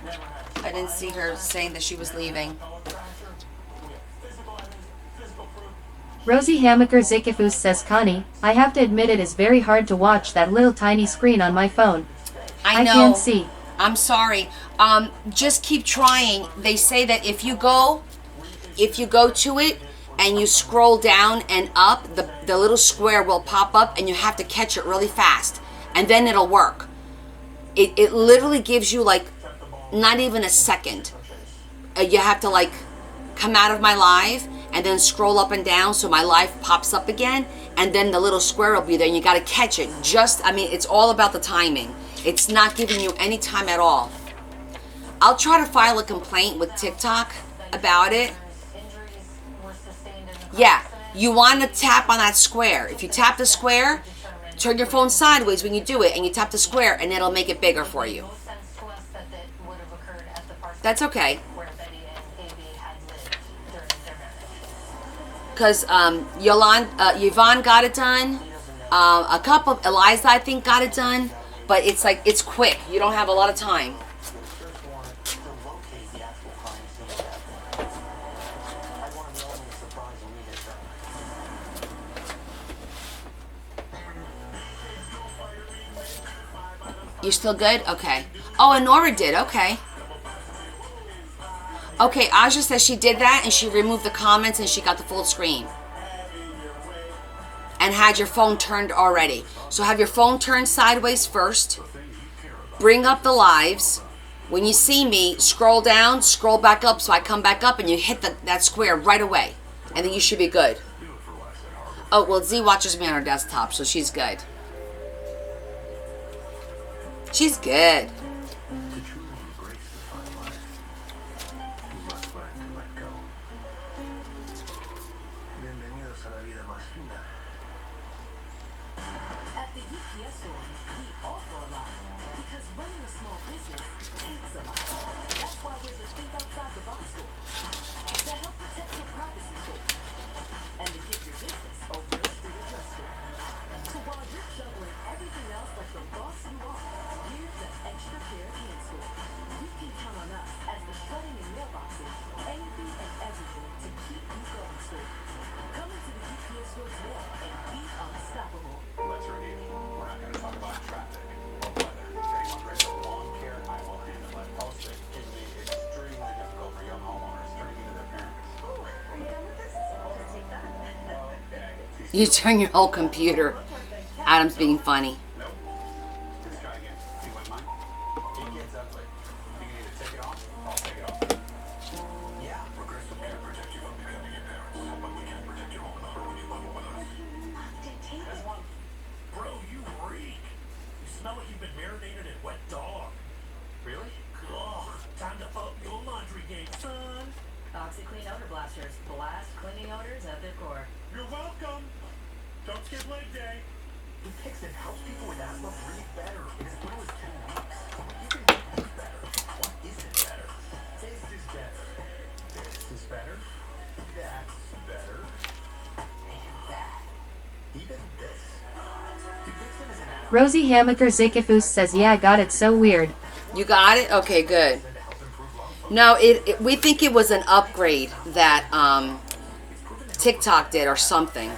never had I didn't see her saying that she was leaving. pellet fracture. We have physical evidence, physical proof. Rosie Hamaker Zikifus says Connie, I have to admit it is very hard to watch that little tiny screen on my phone. I I know. can't see. I'm sorry. Just keep trying. They say that if you go to it and you scroll down and up, the little square will pop up and you have to catch it really fast. And then it'll work. It literally gives you like not even a second. You have to like come out of my live and then scroll up and down so my live pops up again, and then the little square will be there and you got to catch it. It's all about the timing. It's not giving you any time at all. I'll try to file a complaint with TikTok about it. Injuries were sustained in the Yeah, you want to tap on that square. If you tap the square, turn your phone sideways when you do it and you tap the square and it'll make it bigger for you. no sense to us that would have occurred at the Parsons That's okay. where Betty and AB had lived during their marriage. Because Yvonne got it done. A couple of Eliza, I think, got it done. But it's like, it's quick. You don't have a lot of time. Search warrant to locate the actual crime scene at that point. I want to know when the surprise when we get done. You still good? Okay. Oh, and Nora did. Okay. Okay, Aja says she did that and she removed the comments and she got the full screen. And had your phone turned already. So have your phone turned sideways first. Bring up the lives. When you see me, scroll down, scroll back up so I come back up and you hit that square right away. And then you should be good. Oh, well, Z watches me on her desktop, so she's good. She's good. To truly embrace the fun life, you must learn to let go. Bienvenidos a la vida más fina. At the UPS store, we offer a lot because running a small business takes a lot. That's why there's a Think Outside the Box store to help protect your privacy store and to give your business a real street address store. So while you're juggling everything else like the boss you are, here's an extra pair of hands store. You can count on us as the shut-in You turn your whole computer. Adam's being funny. Nope. Let's try again. You wouldn't mind? It gets ugly. You need to take it off? I'll take it off. Yeah. Progressive can't protect you from becoming your parents, but we can protect your own heart when you bundle with us. That's one. Bro, you reek. You smell like you've been marinated in wet dog. Really? Ugh, time to up your laundry game, son. OxyClean Odor Blasters. Blast cleaning odors at their core. You're welcome. Don't skip leg day. Dupixent helps people with asthma breathe better in as little as 2 weeks. You can make this better. What isn't better? This is better. This is better. That's better. And that. Even this. Dupixent is an add-on Rosie Hamaker Zikifus says, yeah, got it so weird. You got it? Okay, good. to help improve lung function. No, we think it was an upgrade that TikTok did or something.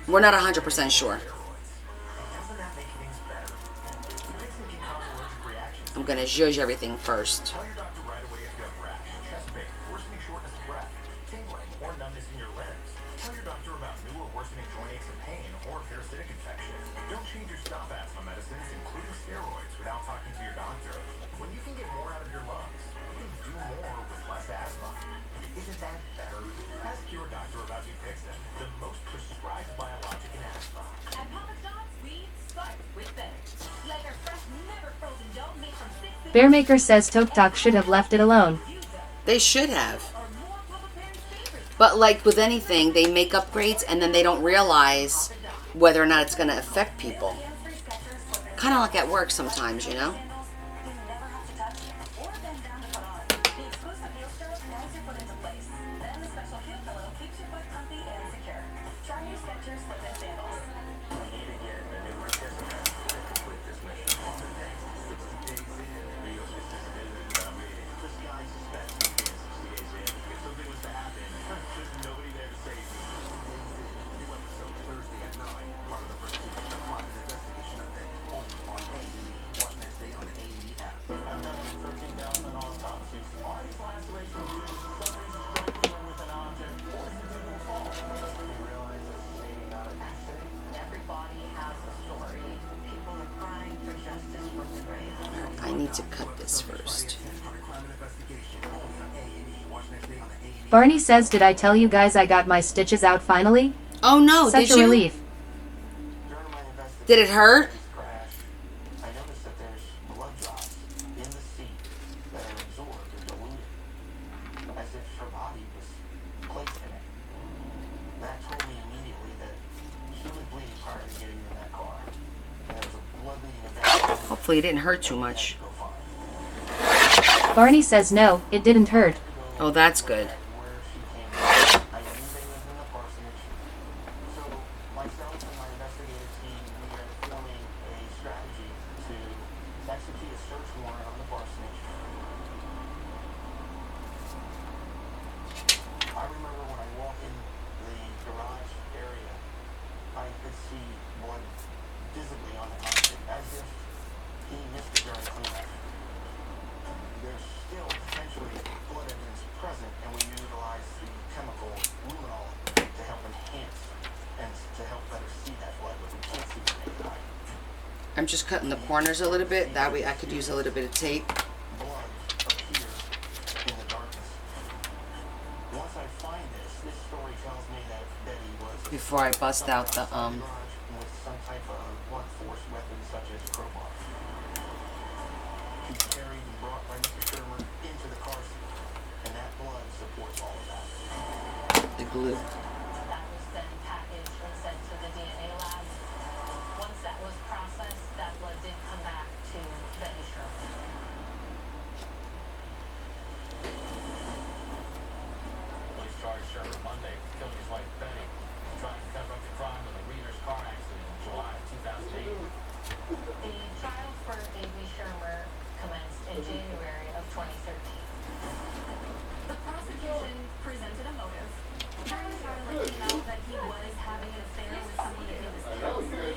We're not 100% sure. Doesn't that make things better? Dupixent can cause allergic reactions. I'm gonna judge everything first. Tell your doctor right away if you have rash, chest pain, worsening shortness of breath, tingling, or numbness in your limbs. Tell your doctor about new or worsening joint aches and pain or parasitic infections. Don't change your stop asthma medicines, including steroids, without talking to your doctor. When you can get more out of your lungs, you can do more with less asthma. Isn't that better? Ask your doctor about Dupixent, the most prescribed biologic in asthma. At Papa John's, we start with better. Like our fresh, never frozen dough made from 6 Bearmaker says TikTok should have left it alone. They should have. or more Papa Parents' favorites. But like with anything, they make upgrades and then they don't realize whether or not it's gonna affect people. Kind of like at work sometimes, you know? You never have to touch or bend down to put on. The exclusive heel stirrup holds your foot into place. Then the special heel pillow keeps your foot comfy and secure. Try new Skechers slip-in sandals. We need to get a new participant to complete this mission. 60 days in, real participant is meeting. This guy suspects he's been 60 days in. If something was to happen, there's nobody there to save me. New episode Thursday at 9. Part of the first season of Private Investigation Update. Only on A&E. Watch next day on the A&E app. I've got 13,000 autopsies. Are these lacerations due to some reason striking her with an object, or is it due to a fall? We realize it's maybe not an accident. Every body has a story. People are crying for justice from the grave. I need to cut this first. Crime investigation. Only on A&E. Watch next day on the A&E. Barney says, did I tell you guys I got my stitches out finally? Oh no, Such did a you? relief. During my investigation Did it hurt? of this crash, I noticed that there's blood drops in the seat that are absorbed or diluted, as if her body was placed in it. That told me immediately that she was bleeding prior to getting in that car. And there was a blood-leading event. Hopefully it didn't hurt too much. Go far. Barney says, no, it didn't hurt. Oh, that's good. Where she came from. I knew they lived in the parsonage. So myself and my investigative team, we are forming a strategy to execute a search warrant on the parsonage. I remember when I walked in the garage area, I could see blood visibly on the object, as if he missed it during cleanup. There's still potentially blood evidence present, and we utilize the chemical luminol to help enhance and to help better see that blood, but we can't see the naked eye. I'm just cutting the corners a little bit. That way I could use a little bit of tape. Blood appears in the darkness. Once I find this story tells me that Betty was Before I bust out the garage with some type of blunt force weapon such as crowbar. She carried and brought by Mr. Shermer into the car seat, and that blood supports all of that. the glue. That was then packaged and sent to the DNA lab. Once that was processed, that blood did come back to Betty Sherman. Police charged Shermer Monday with killing his wife Betty, trying to cover up the crime of the Reader's car accident in July of 2008. The trial for A.B. Shermer commenced in January of 2013. The prosecution presented a motive. Charlie Harlan came out that he was having an affair with somebody that he was counseling.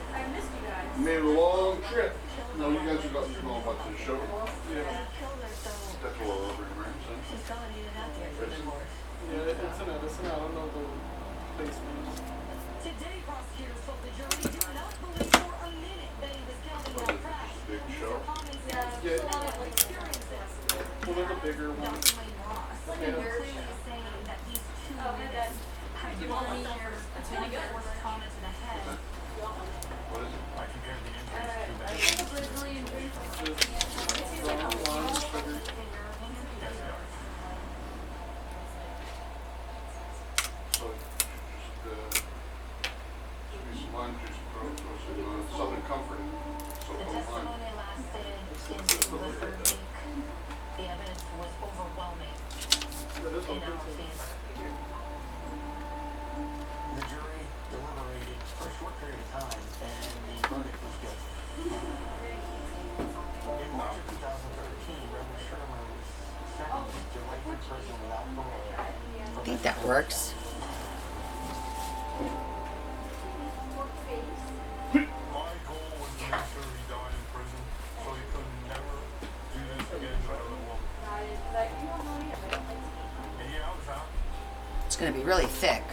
I missed you guys. Made a long trip. No, you guys are going about to the show. He killed her, so That's a little over, right? she's going to need an out here for divorce. Yeah, it's an I don't know the Today, prosecutors told the jury did not believe for a minute that he was counting out trash. Big show. Common sense, experiences. Well, there's a bigger one. Dr. Wayne Ross, clearly saying that these 2 minutes had given themselves a 10-force trauma to the head. What is it? I compared the injuries to the So just some lime juice, throw some Southern Comfort. So The testimony lasted into the third week. The evidence was overwhelming in our favor. The jury deliberated for a short period of time, and the verdict was guilty. In March of 2013, Reverend Sherman was sentenced to life in prison without parole. I think that works. My goal was to make sure he died in prison, so he could never do this again to another woman. And yeah, I was happy. It's going to be really thick.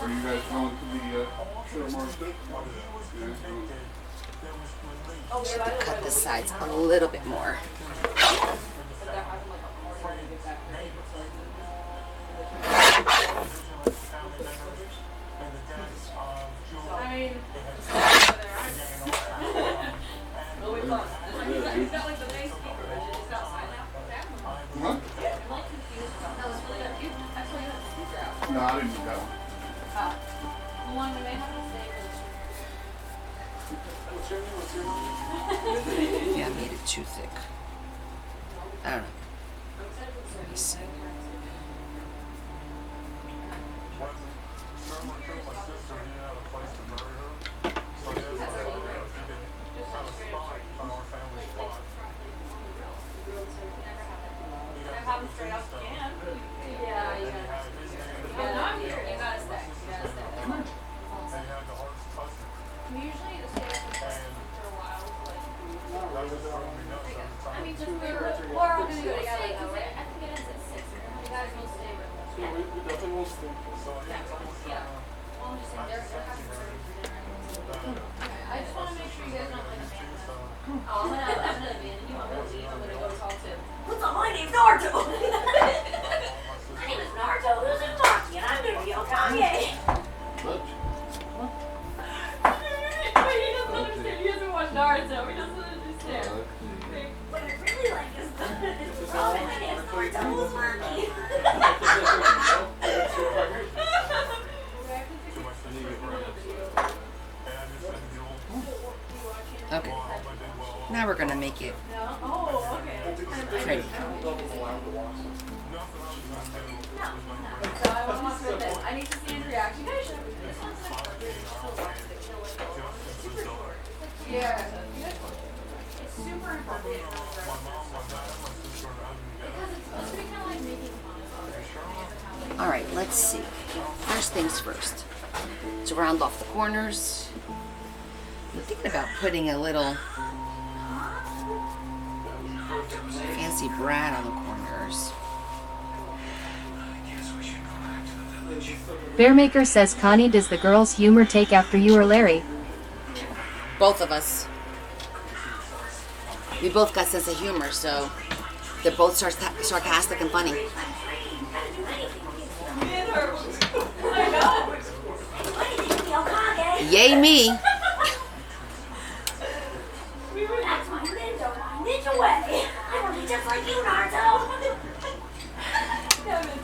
Are you guys going to the Shermar too? When he was convicted, there was relief. Just have to cut the sides a little bit more. Huh? No, I didn't go. Yeah, I made it too thick. I don't know. Let me see. Sherman killed my sister, he didn't have a place to bury her. So he had a spot on our family spot. That happens straight up again. Yeah, you gotta. Yeah, no, I'm here. You gotta stay. You gotta stay. And he had the hardest cousin. Usually the stay for a while. That was throwing me nuts every time. I mean, just we're all gonna go together, though, right? I think it ends at 6. You guys will stay with us. Yeah, we definitely will stay. So he was almost Yeah. Well, I'm just saying, they're having surgery for dinner. I just wanna make sure you guys don't like abandon us. Oh, I'm gonna abandon you. I'm gonna leave. I'm gonna go talk to. What's up? My name's Naruto. My name is Naruto Uzumaki, and I'm gonna be Okage. He doesn't understand. He hasn't watched Naruto. He doesn't understand. What I really like is ramen. My name's Naruto Uzumaki. Okay. Now we're gonna make it pretty. So I want to watch this. I need to see his reaction. Yeah. It's super important. Because it's supposed to be kind of like making fun of. All right, let's see. First things first. To round off the corners, I'm thinking about putting a little fancy brad on the corners. Bearmaker says, Connie, does the girls' humor take after you or Larry? Both of us. We both got sense of humor, so they're both sarcastic and funny. Yay me! That's my ninja way. I want to be just like you, Naruto. Kevin,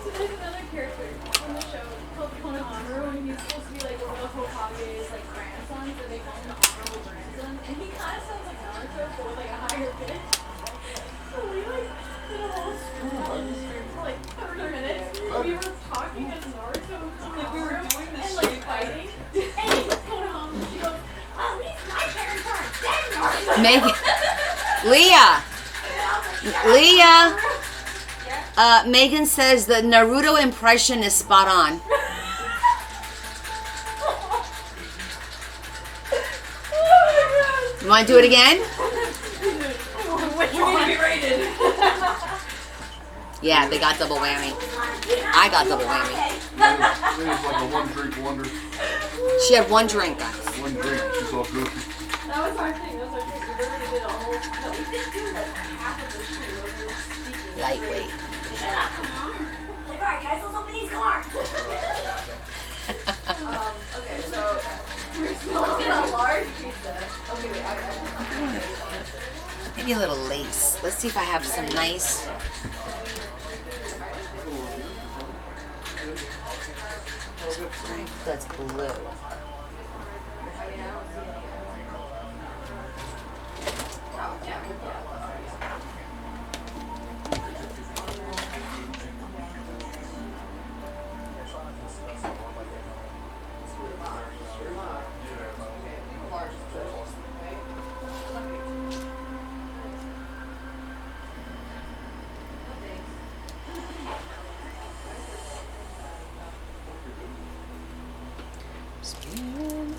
so there's another character on the show called Konohamaru, and he's supposed to be like one of Hokage's like grandsons, and they call him the honorable grandson, and he kind of sounds like Naruto, but with like a higher pitch. So we like did a whole stream for like 30 minutes. We were talking as Naruto, like we were doing this and like fighting, and Konohamaru, she goes, At least my parents aren't dead, Naruto. Megan, Leah, Megan says the Naruto impression is spot on. You want to do it again? which one? We rated. Yeah, they got double whammy. I got double whammy. I think it's like a one drink wonder. She had one drink, guys. One drink, she's all goofy. That was our thing. That was our thing. We literally did a whole. No, we did do like half of the shoe. We were speaking. Lightweight. Like, alright, guys, let's open these cards. Okay, so we're still in a large pizza. Okay, wait, Maybe a little lace. Let's see if I have some nice. That's blue.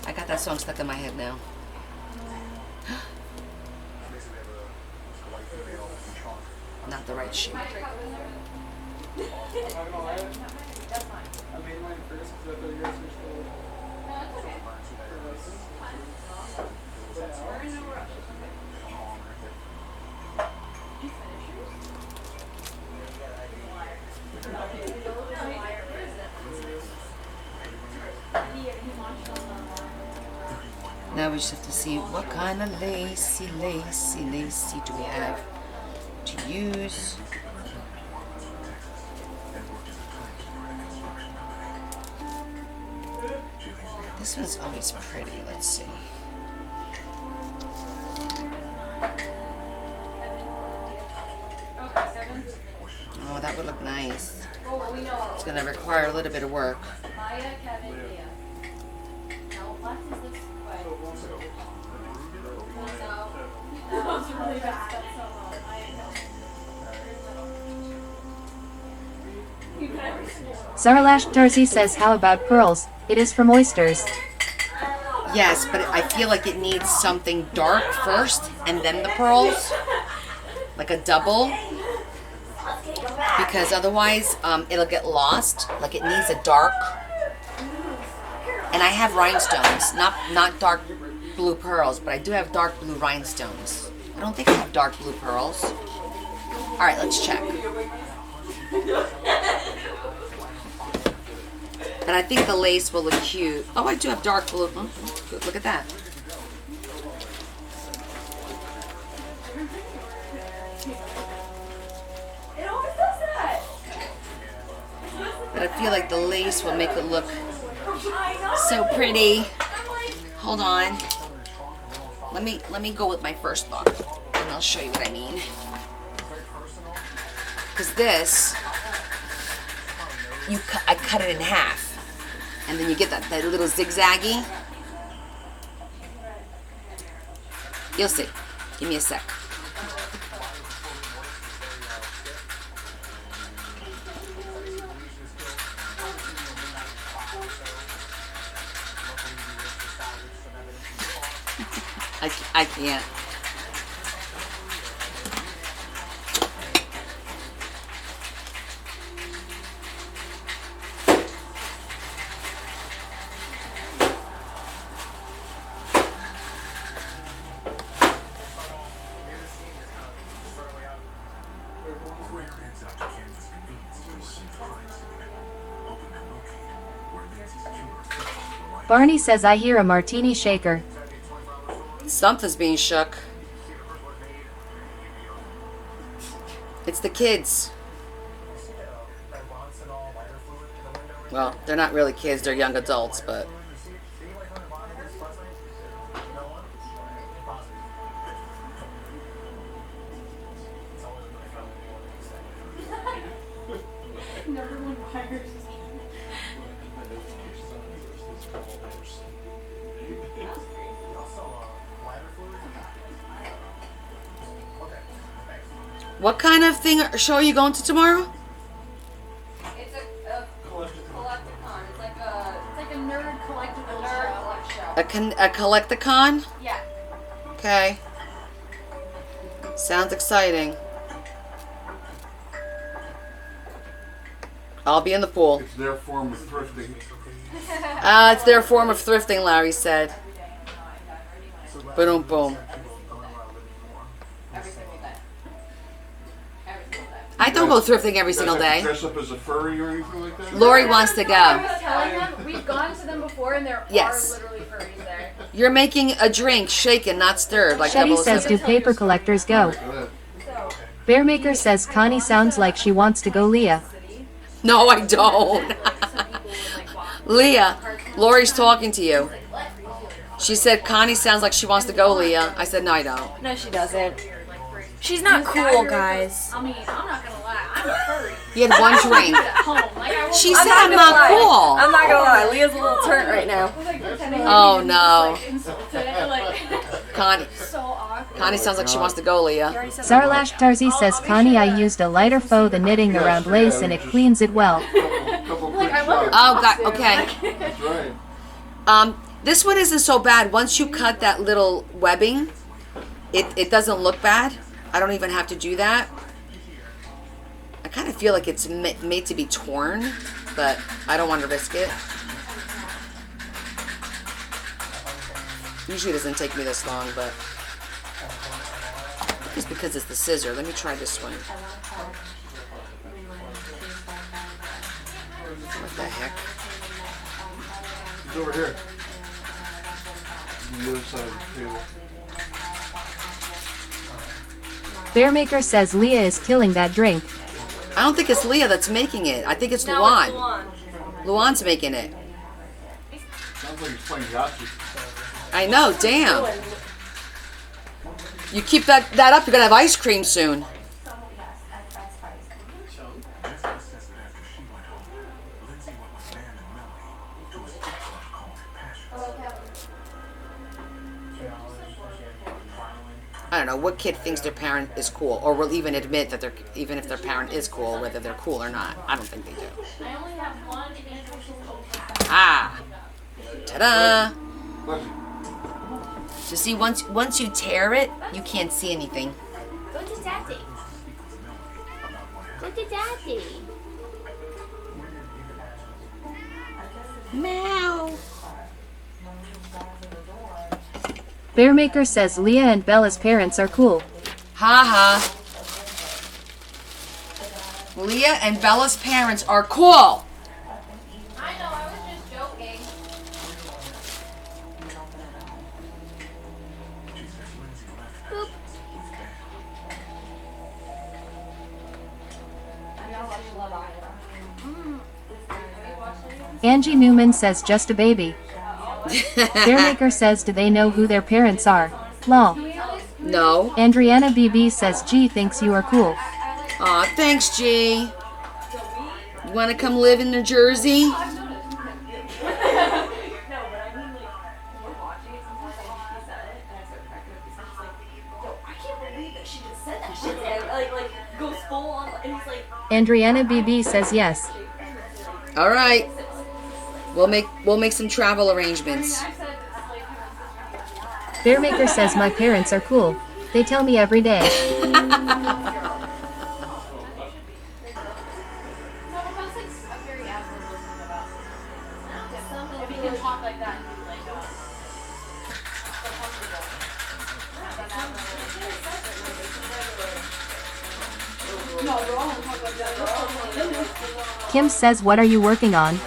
I got that song stuck in my head now. Not the right shape. I'm not gonna lie. I made mine first because I thought you guys were still. Now we just have to see what kind of lacy do we have to use. This one's always pretty. Let's see. Oh, that would look nice. It's going to require a little bit of work. Maya, Kevin, Leah. Now, what is this way? That was really bad. That's so low. Maya, Kevin. Sarlash Darcy says, how about pearls? It is from oysters. Yes, but I feel like it needs something dark first and then the pearls. Like a double. Because otherwise it'll get lost. Like it needs a dark. And I have rhinestones. Not dark blue pearls, but I do have dark blue rhinestones. I don't think I have dark blue pearls. Alright, let's check. But I think the lace will look cute. Oh, I do have dark blue. Oh, good. Look at that. It always does that. But I feel like the lace will make it look so pretty. Hold on. Let me go with my first thought, and I'll show you what I mean. Because this, I cut it in half, and then you get that little zigzaggy. You'll see. Give me a sec. I can't. Barney says, I hear a martini shaker. Something's being shook. It's the kids. Well, they're not really kids, they're young adults, but... Number one virus. What kind of show are you going to tomorrow? It's a collecticon. It's like a nerd collectible show. A collecticon? Yeah. Okay. Sounds exciting. I'll be in the pool. It's their form of thrifting. It's their form of thrifting, Larry said. Boom, boom. Every single day. Every single day. I don't go thrifting every You guys single have to day. Dress up as a furry or anything like that? Lori wants to I go. was telling them, we've gone to them before and there Yes. are literally furries there. You're making a drink, shaken, not stirred, like Shetty 007. says, do paper collectors go? Bearmaker says Connie sounds like she wants to go Leah. No, I don't. Leah, Lori's talking to you. She said Connie sounds like she wants to go, Leah. I said, no, I don't. No, she doesn't. She's not cool, guys. I mean, I'm not gonna lie, I'm a furry. You had one drink. At home. Like, I She was said I'm not cool. I'm not gonna lie. Leah's a little turnt right now. like pretending Oh, like, no. just, like, insulted, like Connie, so awkward. Connie sounds like she wants to go, Leah. Zarlash Tarzi says Connie, I used a lighter foe the knitting around lace and it cleans it well. Like, I love Oh, God, okay. That's right. This one isn't so bad. Once you cut that little webbing, it doesn't look bad. I don't even have to do that. I kind of feel like it's made to be torn, but I don't want to risk it. Usually it doesn't take me this long, but it's because it's the scissor. Let me try this one. What the heck? He's over here. The other side of the table. Bearmaker says Leah is killing that drink. I don't think it's Leah that's making it. I think it's Luan. Luan's making it. Sounds like he's playing Yahtzee. I know, damn. You keep that up, you're gonna have ice cream soon. I don't know what kid thinks their parent is cool, or will even admit that even if their parent is cool, whether they're cool or not. I don't think they do. I only have one and Ah, ta-da! So see, once you tear it, you can't see anything. Go to daddy. Go to daddy. Meow. Bearmaker says Leah and Bella's parents are cool. Ha ha. Leah and Bella's parents are cool. I know, I was just joking. Boop. Angie Newman says just a baby. Bearmaker says do they know who their parents are? Lol. No. Andriana BB says G thinks you are cool. Aw, thanks, G. You want to come live in New Jersey? Andriana BB says yes. All right. We'll make some travel arrangements. Bearmaker says my parents are cool. They tell me every day. Kim says what are you working on?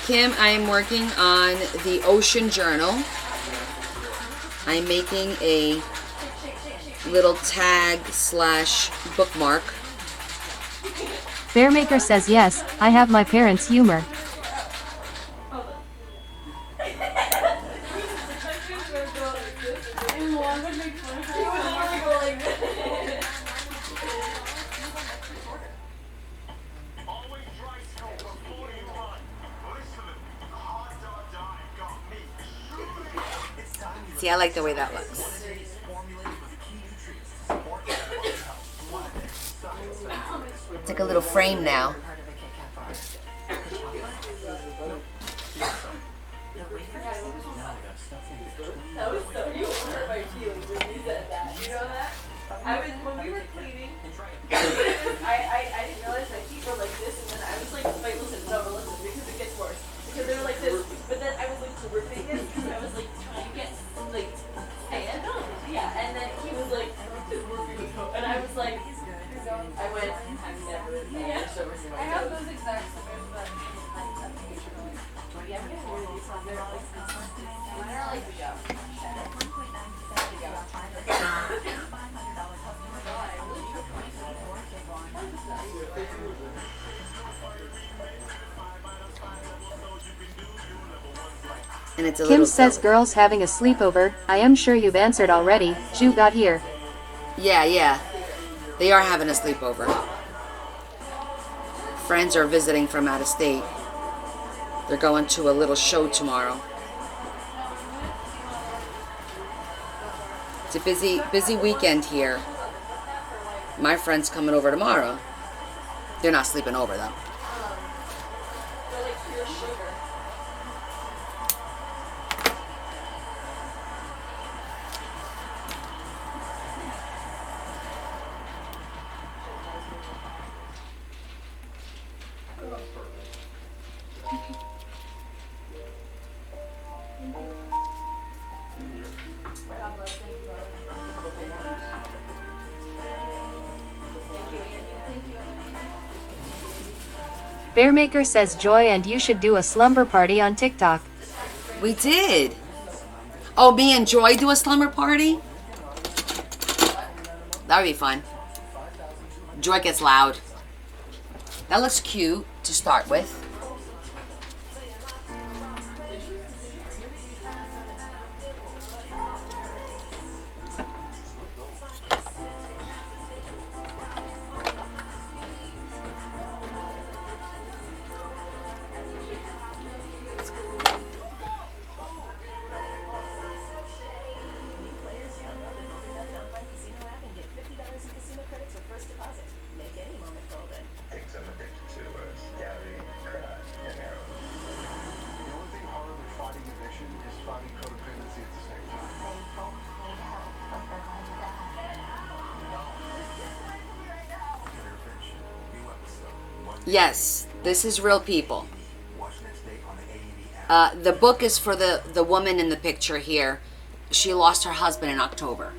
Kim, I am working on the Ocean Journal. I'm making a little tag / bookmark. Bearmaker says yes, I have my parents' humor. See, I like the way that looks. It's like a little frame now. That was so, you hurt my feelings when you said that. You know that? When we were cleaning, I didn't realize my feet were like this, and then I was like I have those exact stickers, but I think you should really. Mine are like to go. And it's a Kim little says silly. girls having a sleepover. I am sure you've answered already. Ju got here. Yeah. They are having a sleepover. Friends are visiting from out of state. They're going to a little show tomorrow. It's a busy weekend here. My friend's coming over tomorrow. They're not sleeping over though. They're like pure sugar. God bless. Thank you, brother. Thank you, Andy. Thank you. Bearmaker says joy and you should do a slumber party on TikTok. We did. Oh, me and Joy do a slumber party? That would be fun. Joy gets loud. That looks cute to start with. The only thing harder than fighting addiction is fighting codependency at the same time. Yes, this is real people. The book is for the woman in the picture here. She lost her husband in October.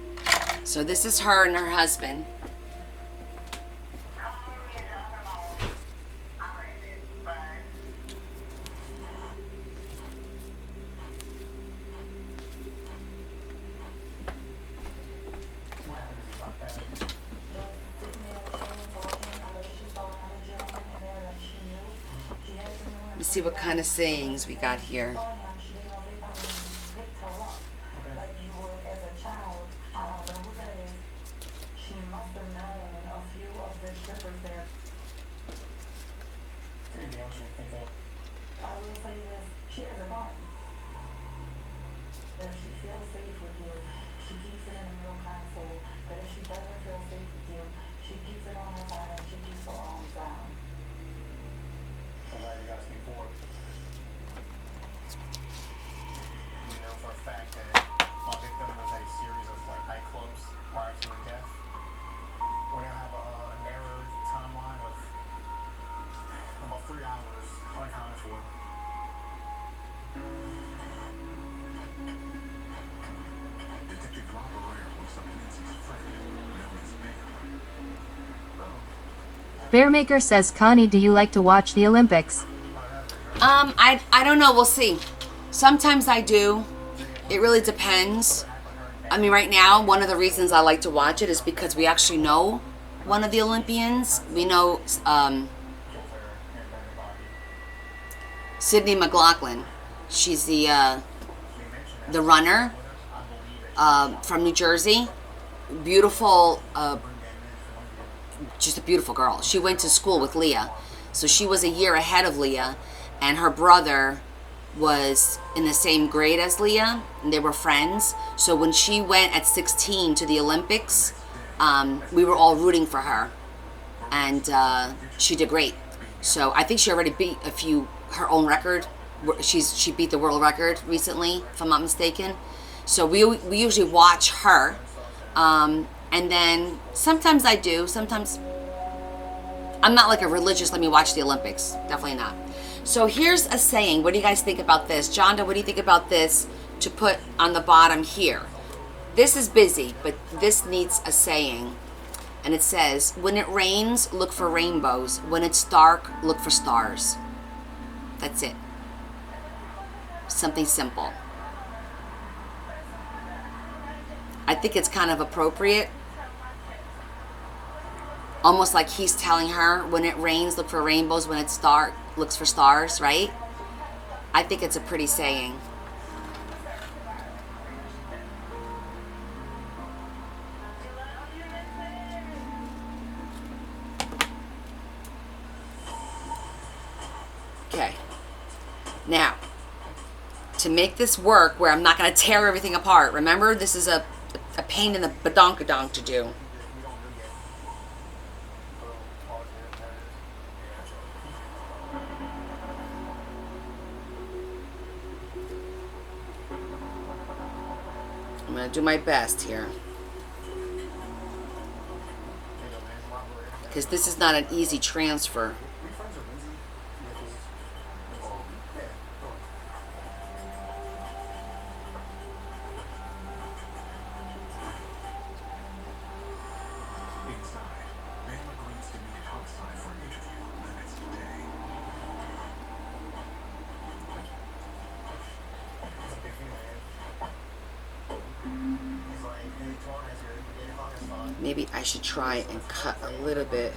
So this is her and her husband. Let's see what kind of sayings we got here. We know for a fact that my victim was a series of like nightclubs prior to her death. We now have a narrowed timeline of about 3 hours unaccounted for. Detective Robert Rare looks up Nancy's friend, known as Bear. Bearmaker says Connie, do you like to watch the Olympics? I don't know. We'll see. Sometimes I do. It really depends. I mean, right now, one of the reasons I like to watch it is because we actually know one of the Olympians. We know Sydney McLaughlin. She's the runner from New Jersey. Beautiful, just a beautiful girl. She went to school with Leah. So she was a year ahead of Leah. And her brother was in the same grade as Leah, and they were friends. So when she went at 16 to the Olympics, we were all rooting for her, and she did great. So I think she already beat her own record. She beat the world record recently, if I'm not mistaken. So we usually watch her, and then sometimes I do. Sometimes I'm not like a religious. Let me watch the Olympics. Definitely not. So here's a saying. What do you guys think about this? Jonda, what do you think about this to put on the bottom here? This is busy, but this needs a saying. And it says, when it rains, look for rainbows. When it's dark, look for stars. That's it. Something simple. I think it's kind of appropriate. Almost like he's telling her, when it rains, look for rainbows. When it's dark, look for stars, right? I think it's a pretty saying. Okay. Now, to make this work where I'm not going to tear everything apart, remember, this is a pain in the badonkadonk to do. I'm going to do my best here. Because this is not an easy transfer. Maybe I should try and cut a little bit.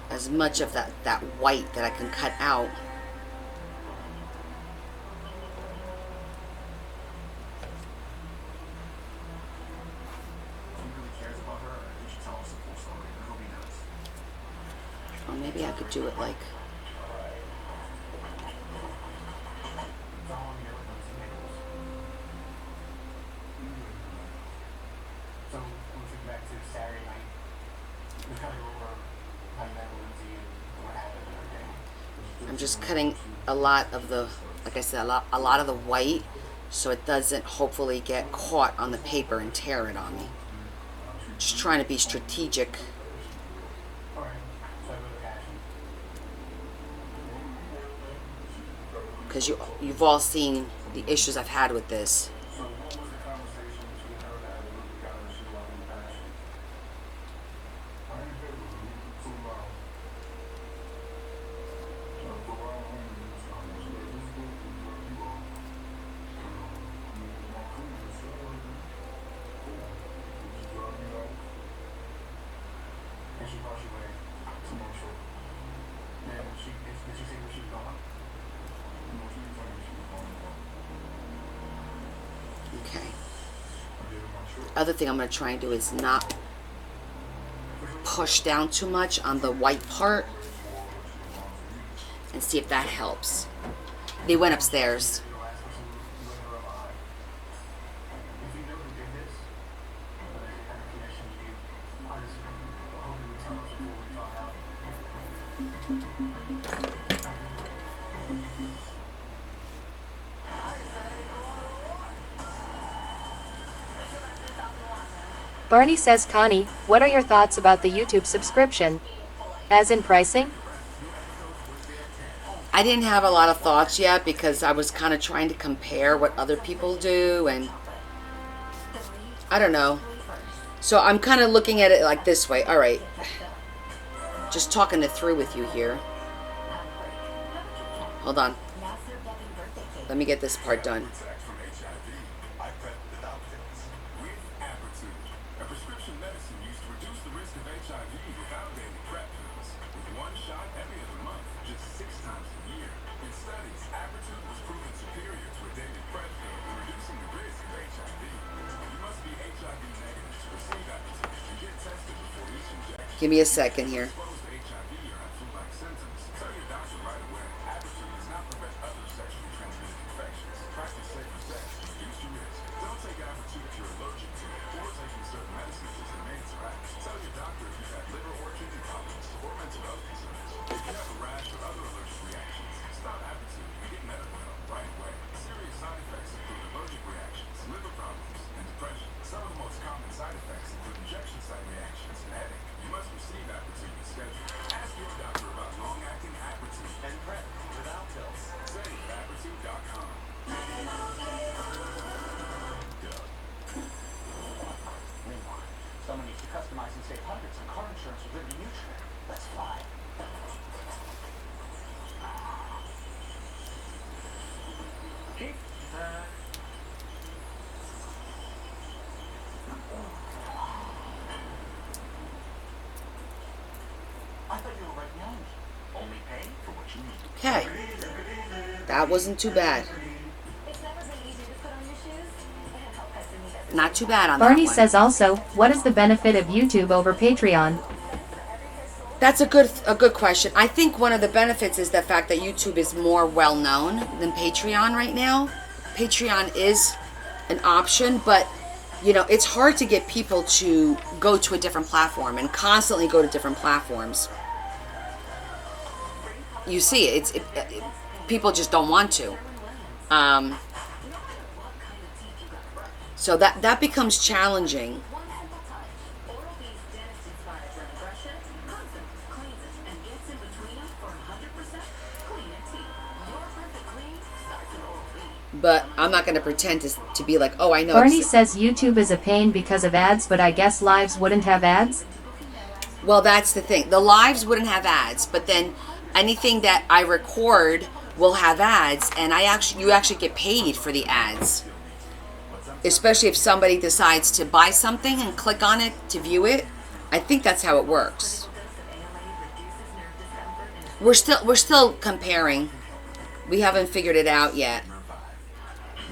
As much of that white that I can cut out. Or maybe I could do it like... I'm just cutting a lot of the, like I said, a lot of the white, so it doesn't hopefully get caught on the paper and tear it on me. Just trying to be strategic. Because you've all seen the issues I've had with this. Okay. Other thing I'm going to try and do is not push down too much on the white part and see if that helps. They went upstairs. Barney says, Connie, what are your thoughts about the YouTube subscription? As in pricing? I didn't have a lot of thoughts yet because I was kind of trying to compare what other people do, and I don't know. So I'm kind of looking at it like this way. All right. Just talking it through with you here. Hold on. Let me get this part done. Give me a second here. Some of the most common side effects include injection site reactions and headache. You must receive Apretude with schedule. only pay for what you need. Okay. That wasn't too bad. It's never been easier to put on your shoes and help us in the Not too bad on that Barney one. says also, what is the benefit of YouTube over Patreon? That's a good question. I think one of the benefits is the fact that YouTube is more well known than Patreon right now. Patreon is an option, but you know, it's hard to get people to go to a different platform and constantly go to different platforms. You see, people just don't want to. So that becomes challenging. Oral-B's dentist-inspired lemon brushes cleans it and gets in between them for 100% cleaner teeth. Your perfect clean starts at Oral-B. But I'm not going to pretend to be like, oh, I know. Barney says YouTube is a pain because of ads, but I guess lives wouldn't have ads? Well, that's the thing. The lives wouldn't have ads, but then anything that I record will have ads, and you actually get paid for the ads. Especially if somebody decides to buy something and click on it to view it. I think that's how it works. We're still comparing. We haven't figured it out yet.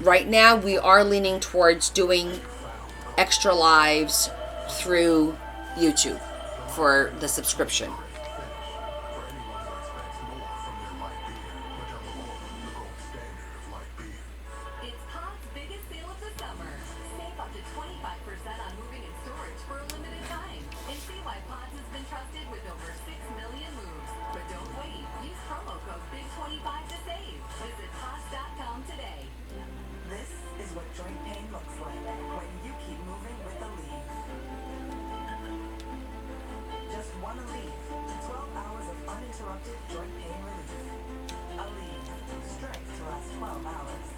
Right now, we are leaning towards doing extra lives through YouTube for the subscription. It's Pod's biggest sale of the summer. Save up to 25% on moving and storage for a limited time. And see why Pods has been trusted with over 6 million moves. But don't wait. Use promo code BIG25 to save. Visit Pods.com today. This is what joint pain looks like when you keep moving with Aleve. Just one Aleve to 12 hours of uninterrupted joint pain relief. Aleve, strength to last 12 hours.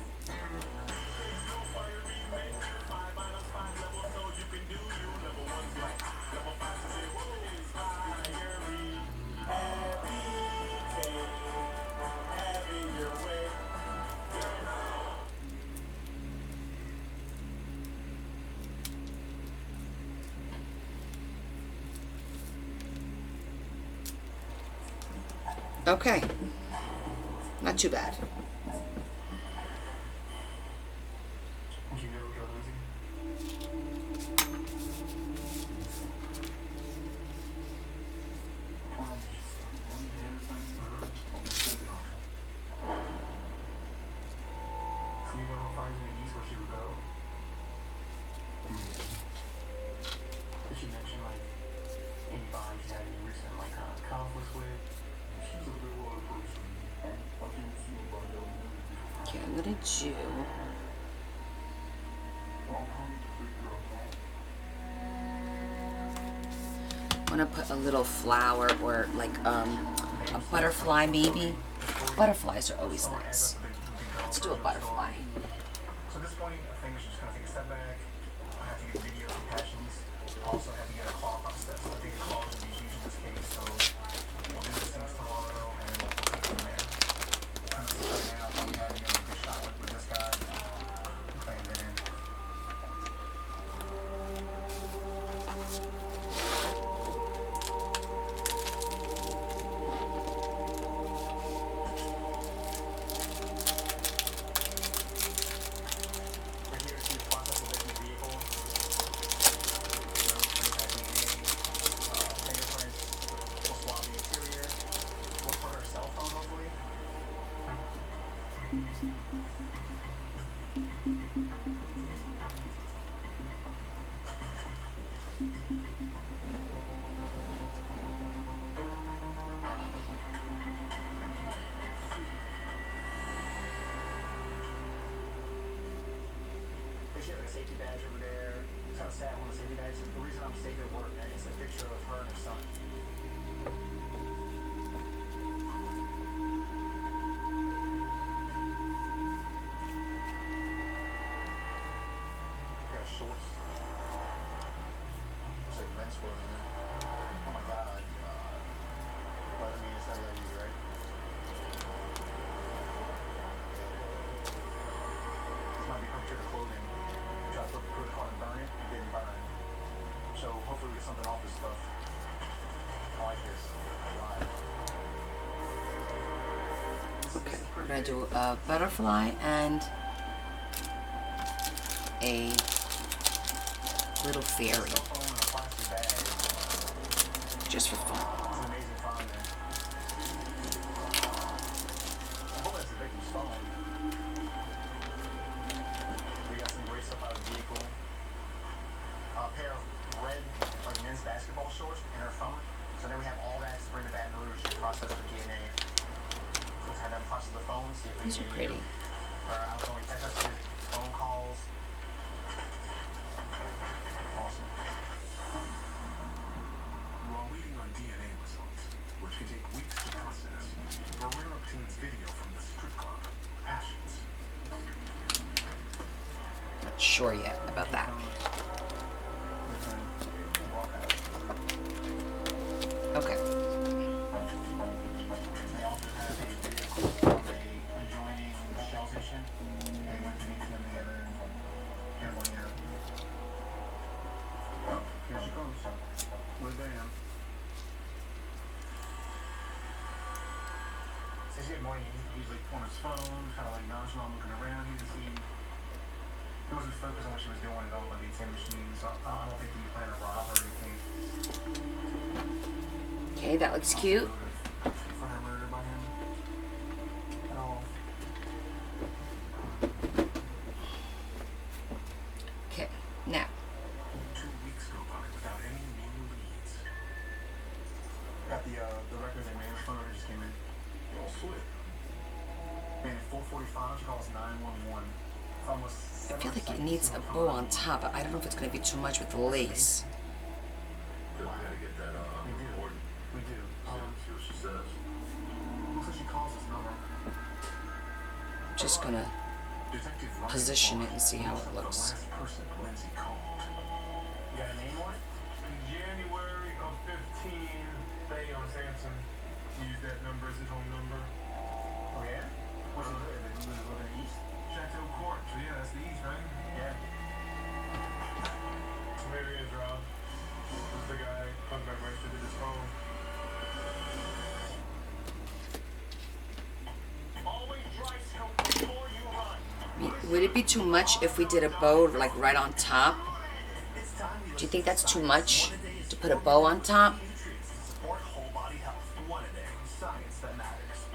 Okay. Not too bad. She mentioned like anybody she's had any recent like conflicts with. She's a good water person. Okay, I'm gonna do. I'm gonna put a little flower or like a butterfly maybe. Butterflies are always nice. Let's do a butterfly. So at this point, I think we should just kind of take a step back. I have to get video compassions. Also have to get a cloth on steps. So I think a cloth would be huge in this case. So we'll do this things tomorrow and then we'll take it from there. Right now, I'm having a good shot with this guy. Playing it in. She had a safety badge over there. It's kind of sad when the safety badge. The reason I'm safe at work, it's a picture of her and her son. Got shorts. It's like menswear in there. Oh my god. But I mean, it's not that easy, right? This might be picture clothing. I put it on and burn it, it didn't burn. So hopefully we get something off this stuff. I like this. Live. We're gonna do a butterfly and a little fairy. Just for fun. It's an amazing find there. I hope that's the victim's phone. We got some great stuff out of the vehicle. A pair of red, like men's basketball shorts and her phone. So then we have all that to bring to Baton Rouge to process for DNA. So let's have them process the phone, see if we These are can pretty. for outgoing text messages, phone calls. Awesome. While waiting on DNA results, which can take weeks to process, Barrera obtains video from the strip club, Passions. Not sure yet about that. Okay. They also have a vehicle from a adjoining Shell station. They went to meet them together and one year. Oh, here she comes. With Diane. Says good morning. He's like on his phone, kind of like nonchalant looking around. He didn't seem. He wasn't focused on what she was doing at all on the ATM machine, so I don't think he was planning to rob her or anything. Okay, that looks cute. For her murder by him at all. Okay, now 2 weeks go by without any new leads. Got the record they made. Her phone number just came in. All sweet. And at 4:45, she calls 911. It's almost. I feel like it needs a bow on top, but I don't know if it's gonna be too much with the lace. We gotta get that recording. We do. See what she says. So she calls this number. Just gonna Detective Ryan position it and see how it the looks. last person Lindsay called. You got a name on it? January of 15, Thayon Sampson used that number as his home number. Oh yeah? What's it live? Did he live in the east? Chateau Court, so yeah, that's the east, right? Yeah. Maybe it's Rob. This is the guy comes back registered to his phone. Always dry scope before you run. Would it be too much if we did a bow like right on top? Do you think that's too much to put a bow on top? Support whole body health. One a day. Science that matters.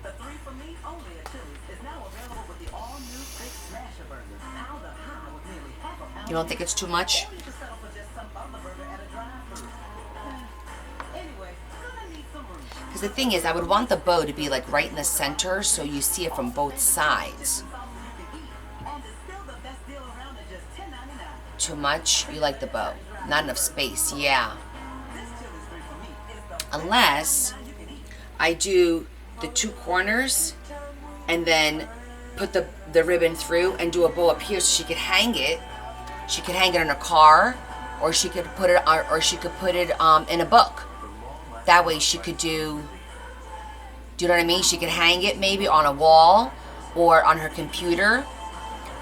The 3 for Me only at Chili's is now available with the all-new Big Smasher Burgers. Now the high with nearly half a pound. You don't think it's too much? Or you can settle for just some other burger at a drive-thru. Anyway, gonna need some room. Because the thing is, I would want the bow to be like right in the center so you see it from both sides. And it's still the best deal around at just $10.99. Too much? You like the bow. Not enough space, yeah. This Chili's 3 for Me is the Unless I do the 2 corners and then put the ribbon through and do a bow up here so she could hang it. She could hang it in a car, or she could put it in a book. That way she could do you know what I mean? She could hang it maybe on a wall or on her computer.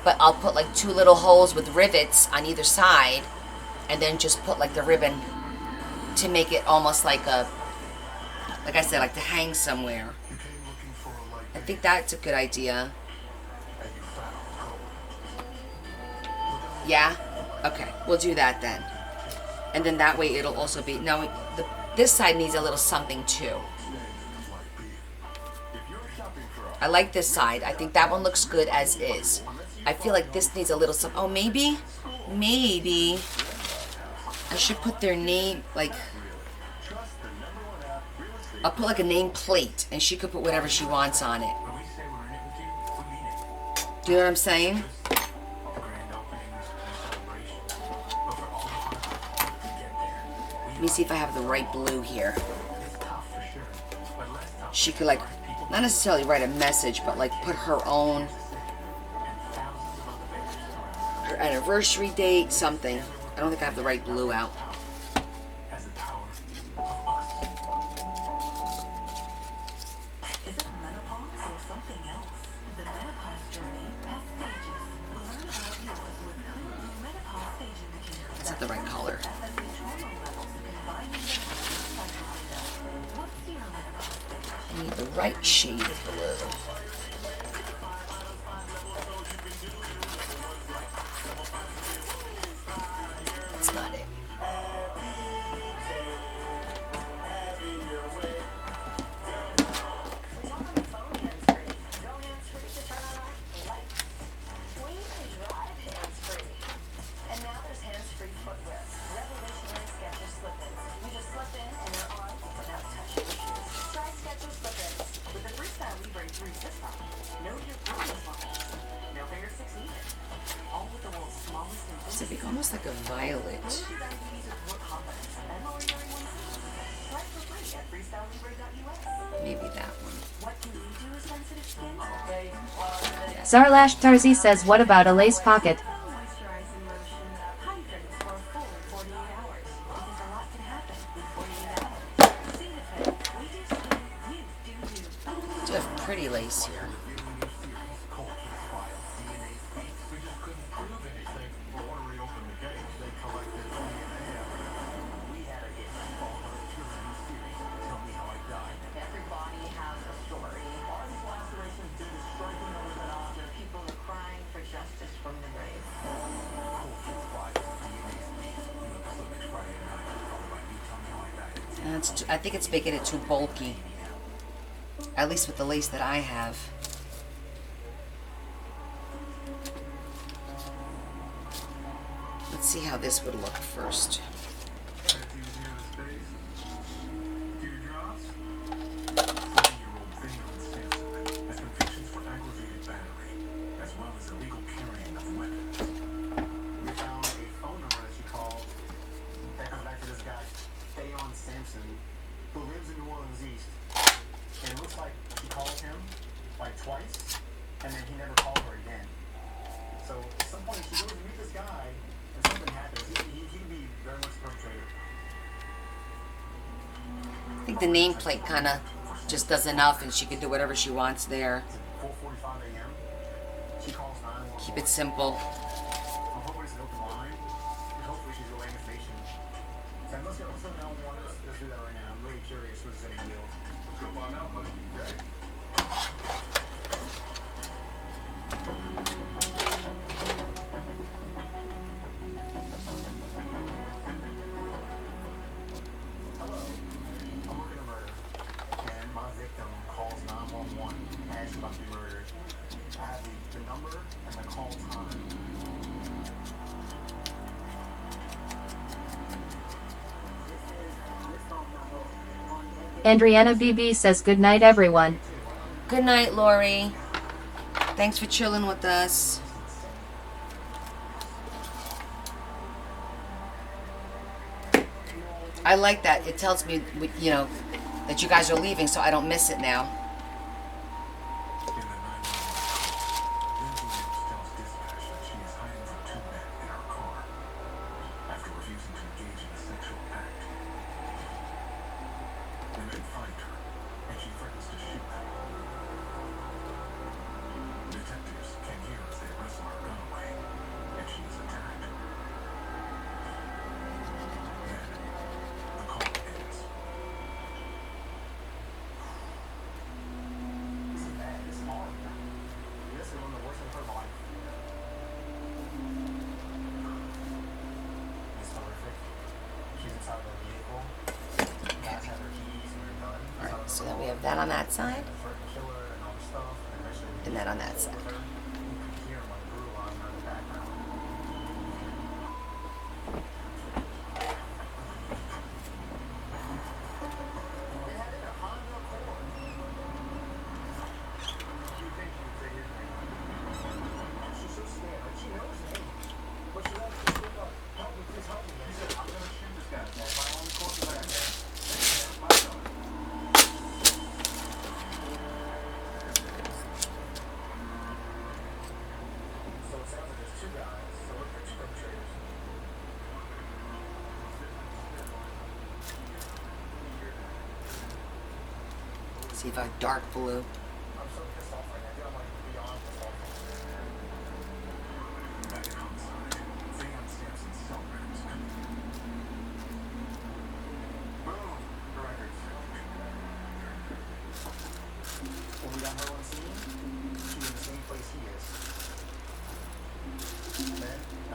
But I'll put like 2 little holes with rivets on either side and then just put like the ribbon to make it almost like I said, like to hang somewhere. I think that's a good idea. Yeah? Okay, we'll do that then. And then that way it'll also be, no, this side needs a little something too. I like this side. I think that one looks good as is. I feel like this needs a little something. Oh, maybe I should put their name, like, I'll put like a name plate and she could put whatever she wants on it. Do you know what I'm saying? Let me see if I have the right blue here. She could like, not necessarily write a message, but like put her own, her anniversary date, something. I don't think I have the right blue out. Is it menopause or something else? The menopause journey has stages. Learn about yours with new menopause stage indicators. Is that the right color? FSH hormone levels combining with cycle data. What's your menopause stage? I need the right shade of blue. That's not it. And now there's hands-free footwear. Revolutionary Skechers slip-ins. You just slip in and you're on without touching your shoes. Try Skechers slip-ins with the Freestyle Libre 3 zip-up. Know your grooming lines. No finger 6 needed. All with the world's smallest and It's like almost like a violet. diabetes with more confidence and lowering your A1C. Try it for free at freestylelibre.us. Maybe that one. What can you do with sensitive skin? Okay. Zarlash Tarzi says, what about a lace pocket? Moisturizing lotion. Hydrate for a full 48 hours. Because a lot can happen in 48 hours. Zenithal. We do skin. You do you. You have pretty lace here. Everybody has a story. These lacerations did as striking as an object. People are crying for justice from the grave. I think it's making it too bulky. At least with the lace that I have. Let's see how this would look first. Who lives in New Orleans East, and it looks like she called him like twice, and then he never called her again. So at some point she goes to meet this guy, and something happens. He'd be very much a perpetrator. I think the nameplate kind of just does enough, and she can do whatever she wants there. 4:45 a.m. She calls 911. Keep it simple. I'm hoping it's an open line. Hopefully she's relaying information. So let's go. Let's do that right now. I'm really curious what's any deal. Let's go find out, buddy. Okay. Hello. I'm working a murder, and my victim calls 911 and she's about to be murdered. I have the number and the call time. Andriana BB says, good night, everyone. Good night, Lori. Thanks for chilling with us. I like that. It tells me, you know, that you guys are leaving, so I don't miss it now. So then we have that on that side, and that on that side. See if I have dark blue.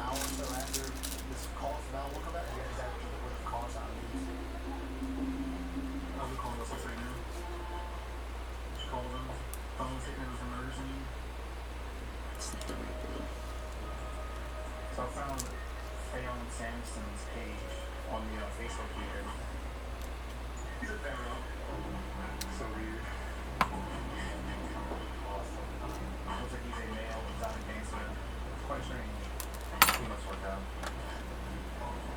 hour or so after this call is about, we'll come back and get exactly what the call sound is. I'll be calling us right now. Just call them. Phone signal is emergency. So I found Theon Samson's page on the Facebook here. He's a pharaoh. So weird. Awesome. Looks like he's a male exotic dancer. Quite strange. He must work out.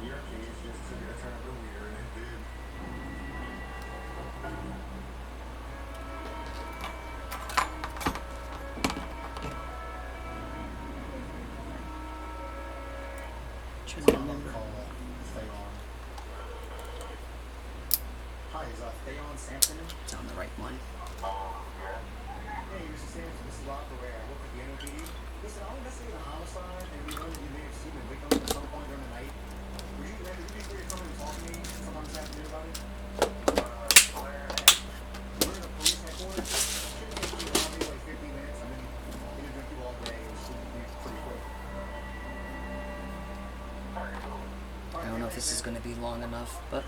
Your page just took a turn real weird. It did. Trying to remember. Theon. Hi, is Theon Samson? It's on the right one. Hey, Mr. Samson, this is Rob Ferrer. I work at the NOPD. Listen, I investigate a homicide, and we learned that you may have seen the victim at some point during the night. Would you be free to come in and talk to me sometime this afternoon about it? We're in the police headquarters. Shouldn't take you maybe like 15 minutes. I mean, we didn't do all day. It should be pretty quick. I don't know if this is going to be long enough, but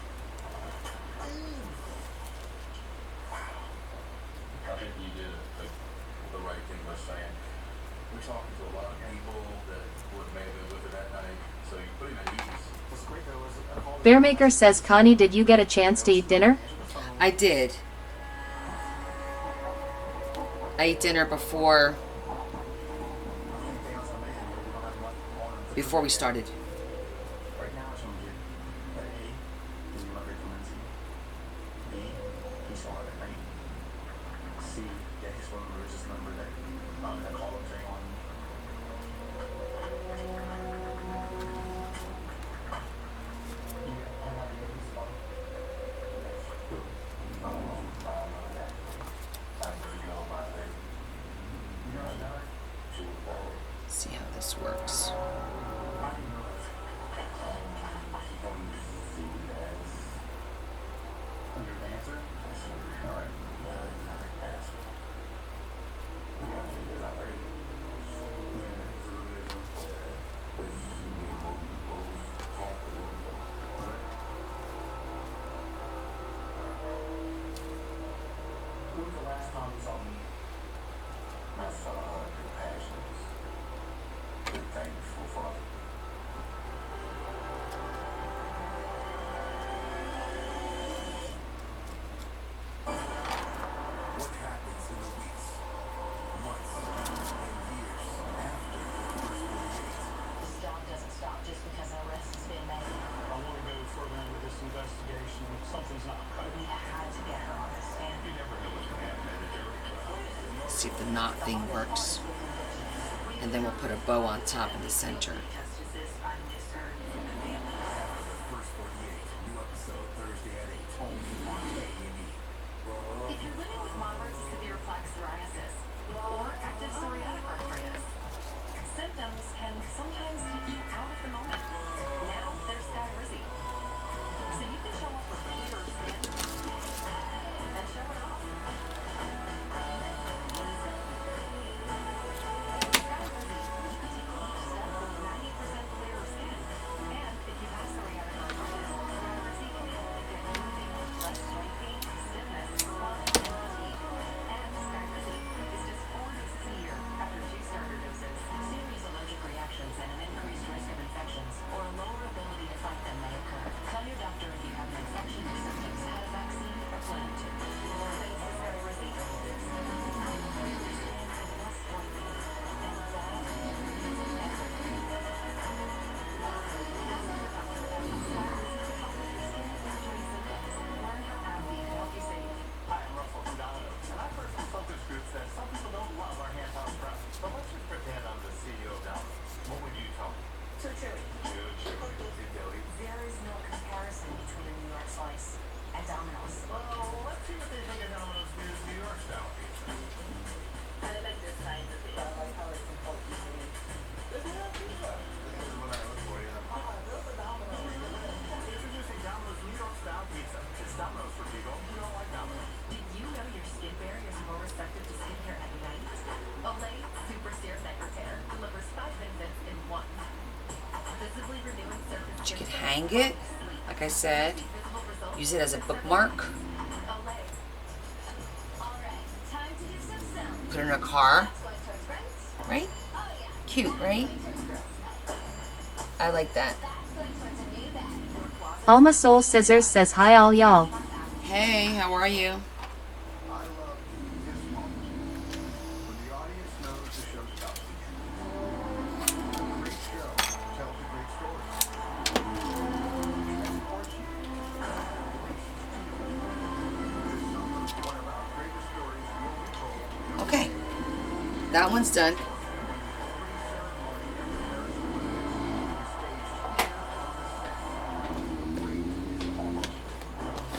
I think you did the right thing by saying we're talking to a lot of people that may have been with her that night, so you put him at ease. What's great though is I called Bearmaker says, Connie, did you get a chance to eat dinner? I did. I ate dinner before we started. right now. It's on you. That A is your mother Clemency. B, he saw her that night. C, yeah, his phone number is this number that call up thing on. See how this works. When was the last time you saw me? I saw your passions. Been thankful for it. What happens in the weeks, months, and years after the first 48? This job doesn't stop just because an arrest has been made. I want to go further into this investigation. Something's not right. We had to get her on the stand. You never know what's going to happen in a jury trial. See if the knot thing works. And then we'll put a bow on top in the center. Justices, I'm just heard from the family. First 48, new episode Thursday at 8, only on A&E. If you're living with moderate to severe plaque psoriasis or active psoriatic arthritis, symptoms can sometimes take you out of the moment. Now there's Skyrizi. So you can show up with clearer skin and show it off. You can hang it, like I said. Use it as a bookmark. Put it in a car. Right? Cute, right? I like that. Alma Soul Scissors says hi all y'all. Hey, how are you? I love this moment when the audience knows the show's about to begin. A great show tells a great story. Transports you. This summer, one of our greatest stories will be told. Okay. That one's done.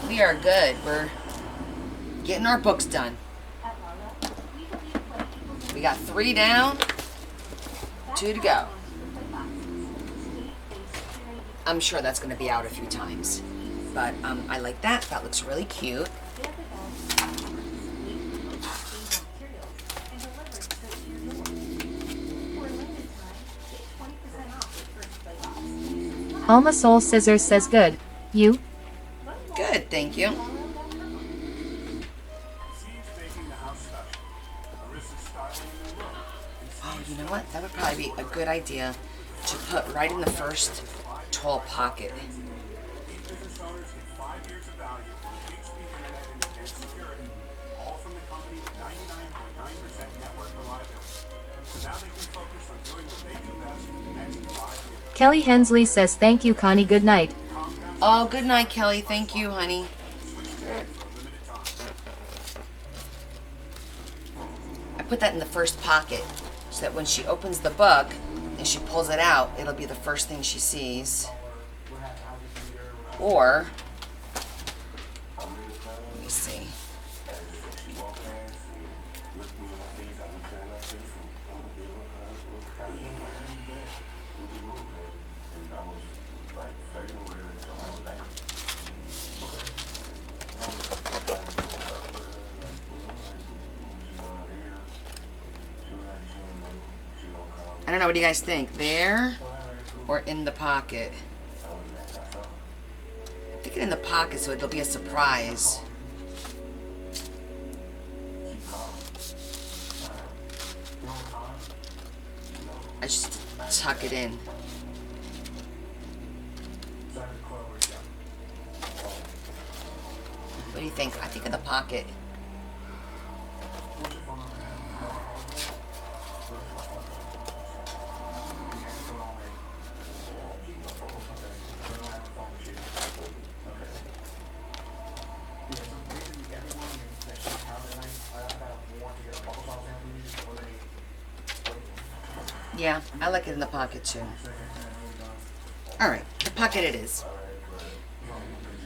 We are good. We're getting our books done. We got 3 down, 2 to go. I'm sure that's going to be out a few times. But I like that. That looks really cute. Alma Soul Scissors says good. You? Good, thank you. Oh, you know what? That would probably be a good idea to put right in the first tall pocket. Business owners get 5 years of value, speed, internet, and security, all from the company with 99.9% network reliability. So now they can focus on doing what they do best for the next 5 years. Kelly Hensley says thank you Connie, good night. Oh, good night, Kelly. Thank you, honey. I put that in the first pocket so that when she opens the book and she pulls it out, it'll be the first thing she sees. Or, let me see. I don't know, what do you guys think? There or in the pocket? I think it in the pocket so it'll be a surprise. I just tuck it in. What do you think? I think in the pocket. Yeah, I like it in the pocket too. Alright, the pocket it is.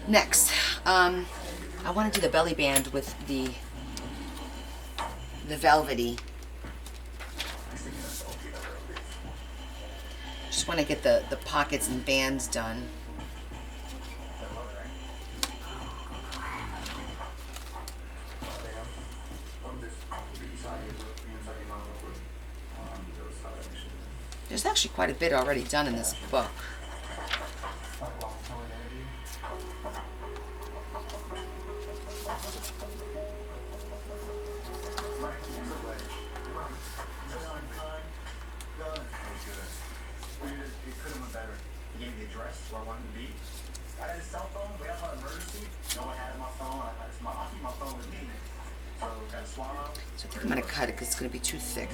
Next, I want to do the belly band with the velvety. Just want to get the pockets and bands done. There's actually quite a bit already done in this book. So I think I'm going to cut it because it's going to be too thick.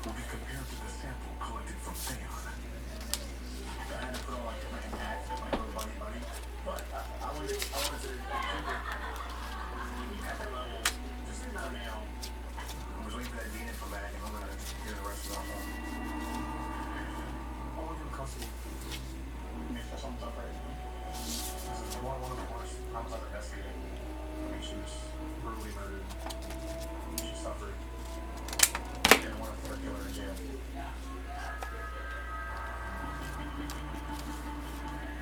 Will be compared to the sample collected from Theon. I had to put on like my hat, my little bunny, but I wanted to at that level, just for now, I was waiting for that DNA to come back and I'm gonna hear the rest of the album. I want to do custody. Make sure something's up right now. This is one of the worst times I've investigated. I mean, she was brutally murdered. She suffered.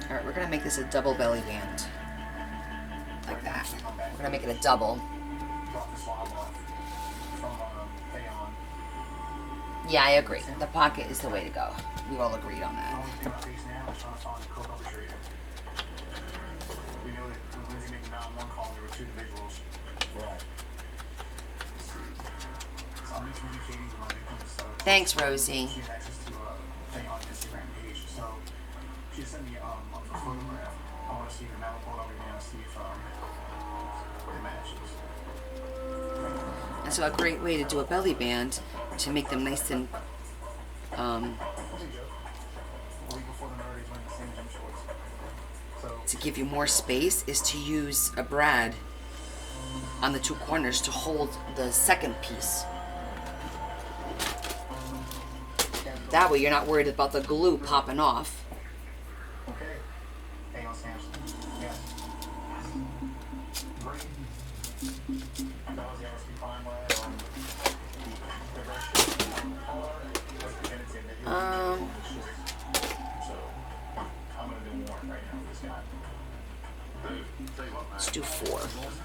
Alright, we're going to make this a double belly band. Like that. We're going to make it a double. Yeah, I agree. The pocket is the way to go. We all agreed on The that. only thing I face now is trying to find a co-perpetrator. We know that when Lindsay made the 911 call, there were two individuals. Right. So I'm communicating with my victims. So Thanks, Rosie. she has access to a thing on Instagram page. So she sent me a photograph. I want to see the mallet photo right now, see if it matches. And so a great way to do a belly band to make them nice and A week before the murder, he's wearing the same gym shorts. So to give you more space is to use a brad on the two corners to hold the second piece. That way you're not worried about the glue popping off. okay. Hang on, Samson. Yes. Great. That was the LSP fine line on the red was definitive that he was so I'm gonna do more right now with this guy. Let's do 4. I'm gonna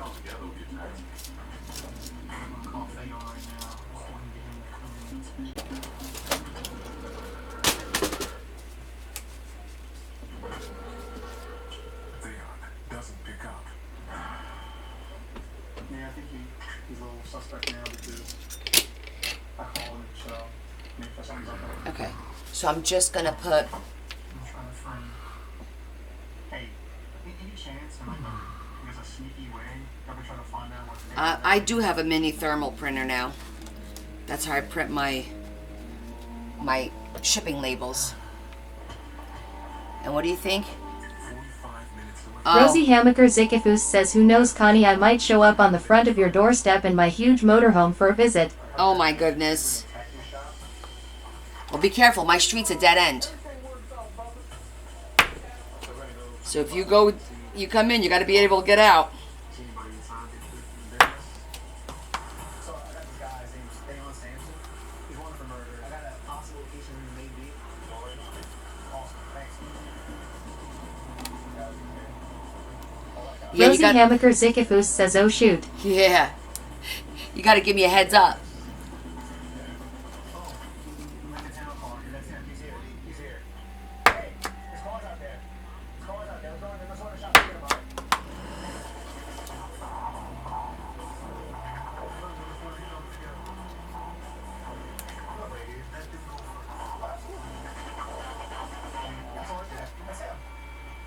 call Fayon right now. I want to get him to come in. Theon doesn't pick up. Yeah, I think he's a little suspect now because I called him, so maybe if something's up there. Okay, so I'm just gonna put, I'm trying to find. Hey, any chance in like there's a sneaky way that we're trying to find out what I do have a mini thermal printer now. That's how I print my shipping labels. And what do you think? 45 minutes away. Oh, Rosie Hamaker Zikifus says, who knows, Connie, I might show up on the front of your doorstep in my huge motorhome for a visit. oh my goodness. Well, be careful. My street's a dead end. So if you come in, you got to be able to get out. So I got this guy, his name's Theon Samson. He's wanted for murder. I got a possible location where he may be. Awesome, thanks. Yeah, you Rosie got. Hamaker Zikifus says, oh shoot. Yeah, you got to give me a heads up. I'm in the town car. That's him. He's here. He's here. Hey, his car's out there. His car's out there. Let's go in the shop and get him, all right?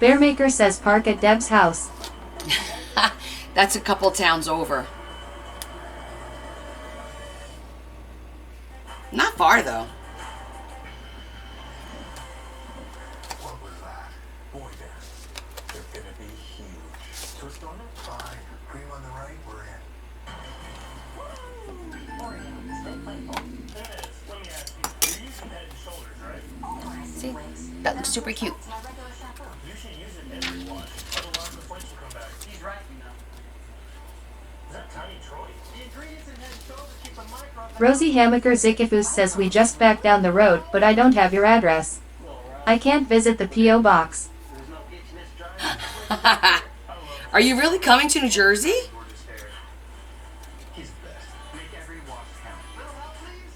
Bearmaker says, park at Deb's house. That's a couple towns over. Not far though. What was that? Boy bands. They're gonna be huge. Twist on it? Fine. Cream on the right, we're in. Let me ask you, you're using Head and Shoulders, right? See, that looks super cute. You should use it every wash. Otherwise the place will come back. He's right, you know. Is that Tiny Troy? The ingredients in Head and Shoulders keep the micro... Rosie Hamaker Zikifus says, we just backed down the road, but I don't have your address. I can't visit the P.O. box. There's no itchiness dry. Are you really coming to New Jersey? He's the best. Make every wash count. Little help, please?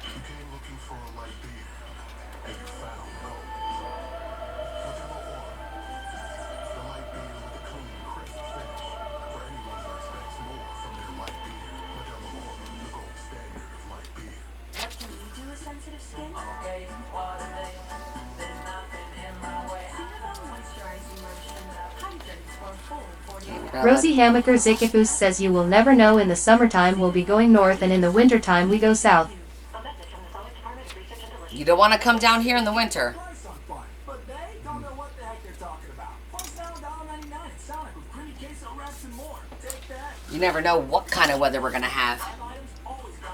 You came looking for a light beer, and you found gold. Modelo Oro. The light beer with a clean, crisp finish. For anyone who expects more from their light beer. Modelo Oro, the gold standard of light beer. What can you do with sensitive skin? Okay, water, there's nothing in my way. Moisturizing lotion, hydrants for full 48 Rosie Hamaker Zikifus says, you will never know, in the summertime we'll be going north and in the wintertime we go south. A message from the Sonic Department of Research and Delivery. You don't want to come down here in the winter. Price on fun, but they don't know what the heck they're talking about. Plus now $1.99 at Sonic with creamy queso wraps and more. Take that. You never know what kind of weather we're going to have. Items always $1.99.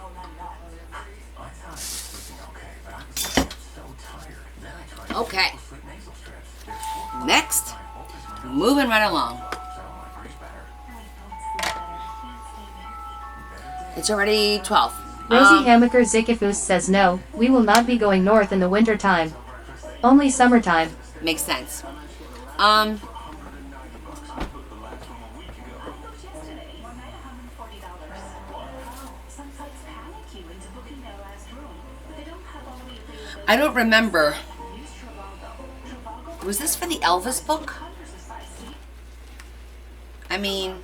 I thought I was sleeping okay, but I was so tired. Then I tried Okay. sleep nasal strips. They're short. Next, moving right along. So I breathe better. It's already 12. Rosie Hamaker Zikifus says, no, we will not be going north in the wintertime. Only summertime. Makes sense. Some sites panic you into booking their last room, but they don't I don't remember. Was this for the Elvis book? I mean,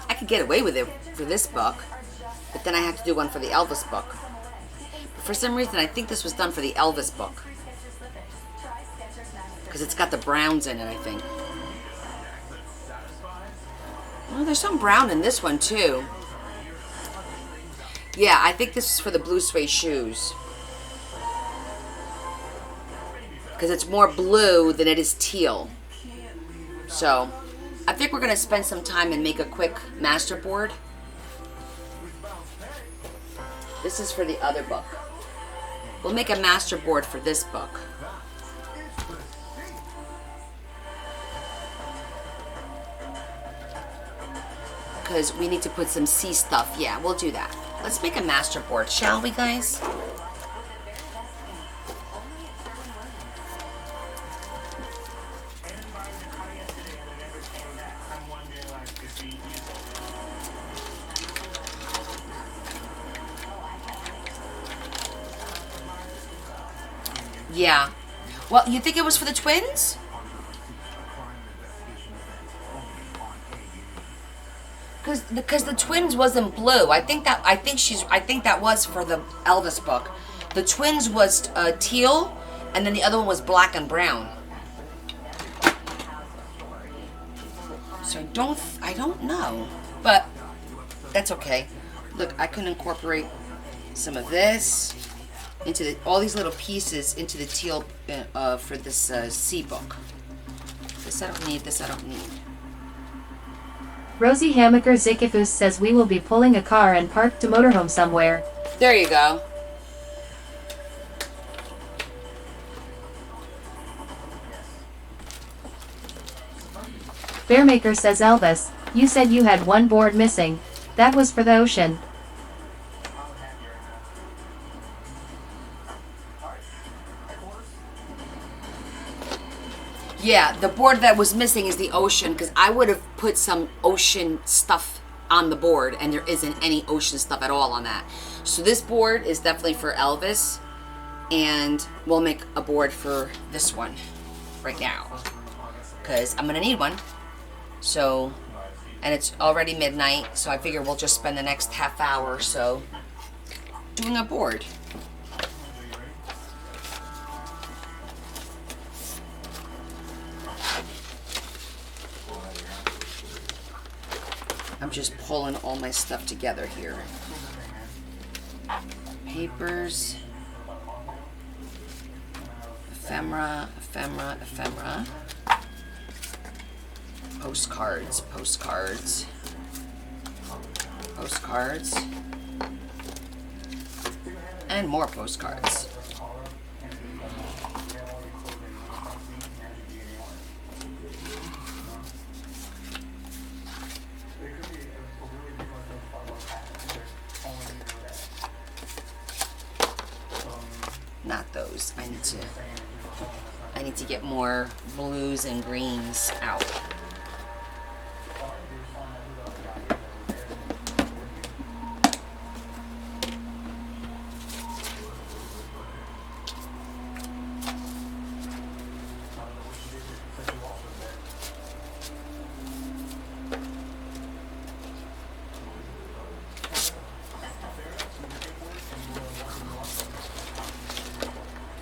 I could get away with it for this book, but then I have to do one for the Elvis book. For some reason, I think this was done for the Elvis book. Because it's got the browns in it, I think. Oh, there's some brown in this one, too. Yeah, I think this is for the blue suede shoes. Because it's more blue than it is teal. So, I think we're going to spend some time and make a quick master board. This is for the other book. We'll make a master board for this book. Because we need to put some C stuff. Yeah, we'll do that. Let's make a master board, shall we, guys? Yeah. Well, you think it was for the twins? Because the twins wasn't blue. I think that was for the Elvis book. The twins was teal, and then the other one was black and brown. So I don't know, but that's okay. Look, I can incorporate some of this into all these little pieces into the teal for this C book. This I don't need. This I don't need. Rosie Hamaker Zikifus says we will be pulling a car and parked to motorhome somewhere. There you go. Bearmaker says Elvis, you said you had one board missing. That was for the ocean. Yeah, the board that was missing is the ocean, because I would have put some ocean stuff on the board, and there isn't any ocean stuff at all on that. So this board is definitely for Elvis, and we'll make a board for this one right now, because I'm going to need one. So, and it's already midnight, so I figure we'll just spend the next half hour or so doing a board. I'm just pulling all my stuff together here. Papers. Ephemera, ephemera, ephemera. Postcards, postcards. Postcards. And more postcards. Not those. I need to get more blues and greens out.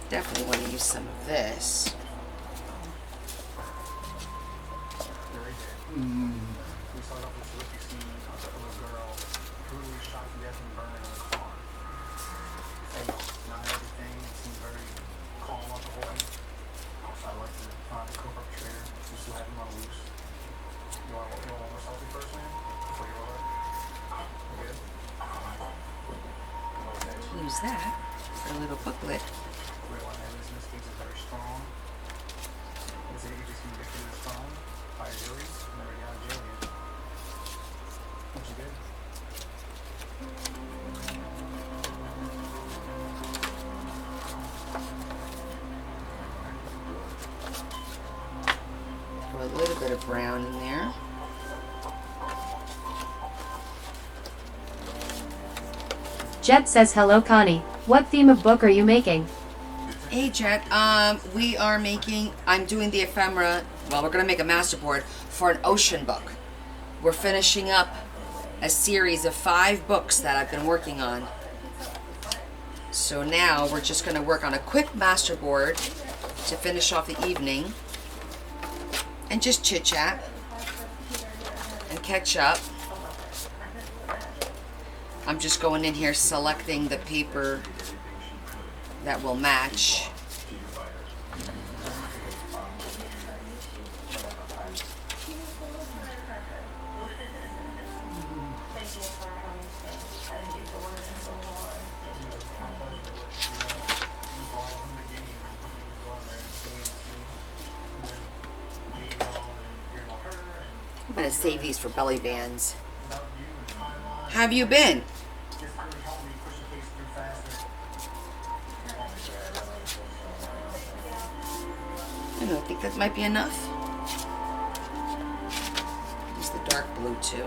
Definitely want to use some of this. We started off with a terrific scene of a little girl brutally shot to death and burned in a car. And not everything seemed very calm on the whole thing. I'd like to find the co-perpetrator. We still have him on the loose. You want more selfie first, man? Before you roll it? Okay. Use that for a little booklet. Real-life evidence in this case is very strong. This agency convicted is strong by a jury. Never got in jail yet. What you did? Throw a little bit of brown in there. Jet says hello Connie. What theme of book are you making? Hey Jet, we are making, I'm doing the ephemera, well, we're going to make a masterboard for an ocean book. We're finishing up a series of 5 books that I've been working on. So now we're just going to work on a quick masterboard to finish off the evening and just chit chat and catch up. I'm just going in here selecting the paper that will match. I'm gonna save these for belly bands. How have you been? I don't think that might be enough. Use the dark blue too.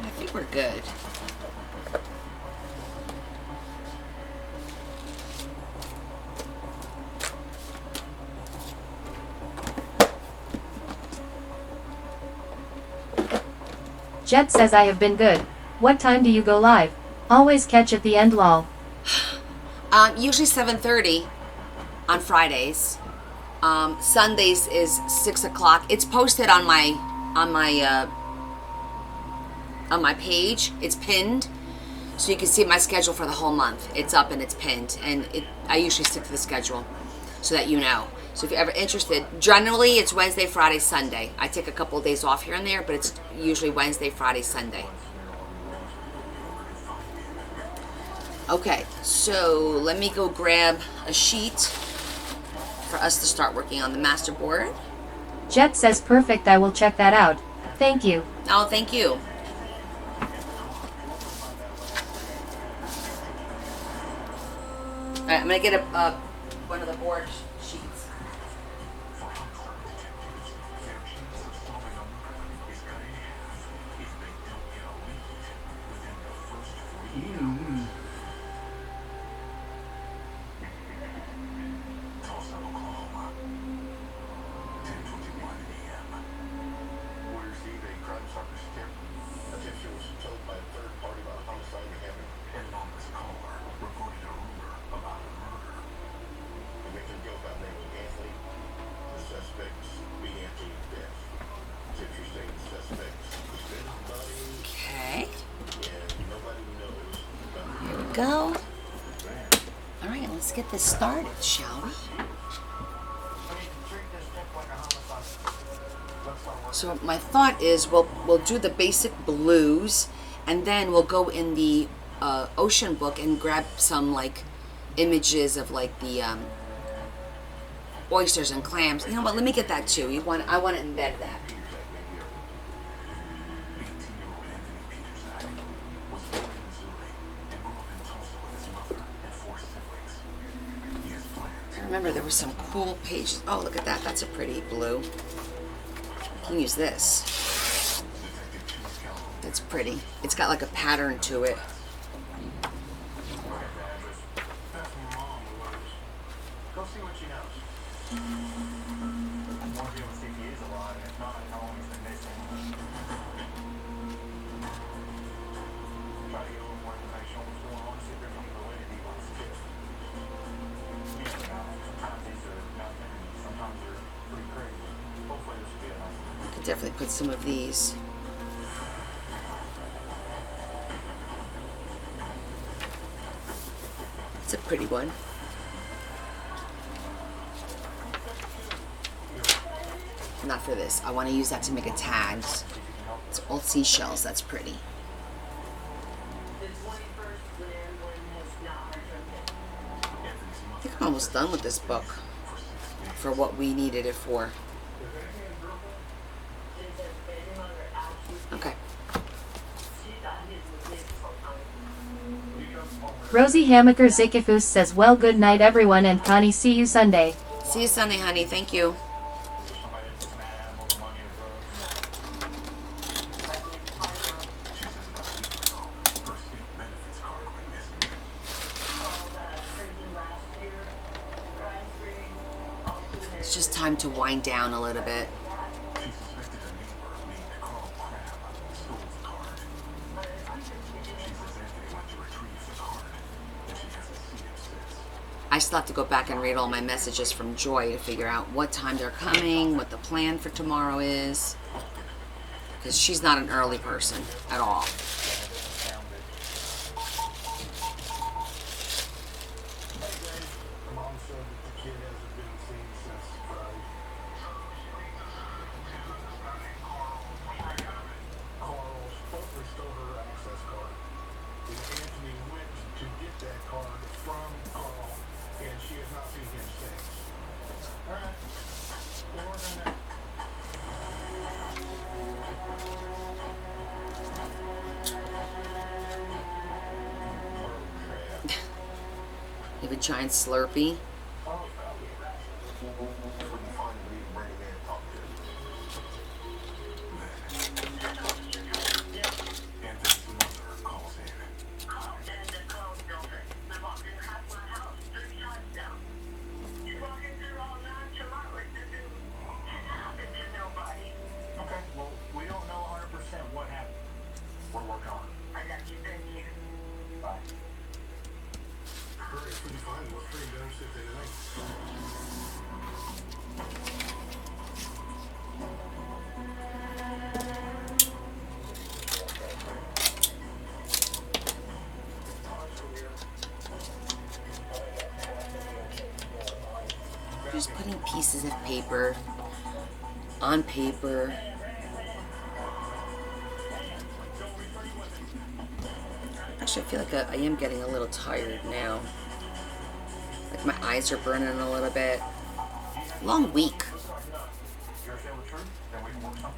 I think we're good. Jet says I have been good. What time do you go live? Always catch at the end lol. Usually 7:30 on Fridays. Sundays is 6 o'clock. It's posted on my page. It's pinned, so you can see my schedule for the whole month. It's up and it's pinned, and I usually stick to the schedule so that you know. So if you're ever interested, generally it's Wednesday, Friday, Sunday. I take a couple of days off here and there, but it's usually Wednesday, Friday, Sunday. Okay, so let me go grab a sheet for us to start working on the masterboard. Jet says perfect, I will check that out. Thank you. Oh, thank you. All right, I'm gonna get one of the board sheets. Okay. Here we go. All right, let's get this started, shall we? So my thought is we'll do the basic blues, and then we'll go in the ocean book and grab some like images of like the oysters and clams. You know what? Let me get that too. I want to embed that. I remember there were some cool pages. Oh, look at that. That's a pretty blue. I can use this. That's pretty. It's got like a pattern to it. Go see what she knows. I'm more deal to see if he is alive, and if not, how long he's been missing. Try to get a little more information on what's going on, see if there's any validity on this tip. You never know. Sometimes these are nothing, sometimes they're pretty crazy. Hopefully this will be a nice one. I could definitely put some of these. It's a pretty one. Not for this. I want to use that to make a tags. It's all seashells. That's pretty. I think I'm almost done with this book for what we needed it for. Okay. Rosie Hamaker Zikifus says, well, good night everyone, and Connie, see you Sunday. See you Sunday, honey. Thank you. It's just time to wind down a little bit. I still have to go back and read all my messages from Joy to figure out what time they're coming, what the plan for tomorrow is. Because she's not an early person at all. Mom said that the kid hasn't been seen since Friday. Carl supposed to restore her access card. And Anthony went to get that card from Carl, and she has not seen him since. Alright. We'll work on that. You have a giant Slurpee. Okay, well, we don't know 100% what happened. We're working on it. Bye. Hurry, it's pretty fine. We're pretty done sitting tonight. Just putting pieces of paper on paper. Actually, I feel like I am getting a little tired now. Like my eyes are burning a little bit. Long week.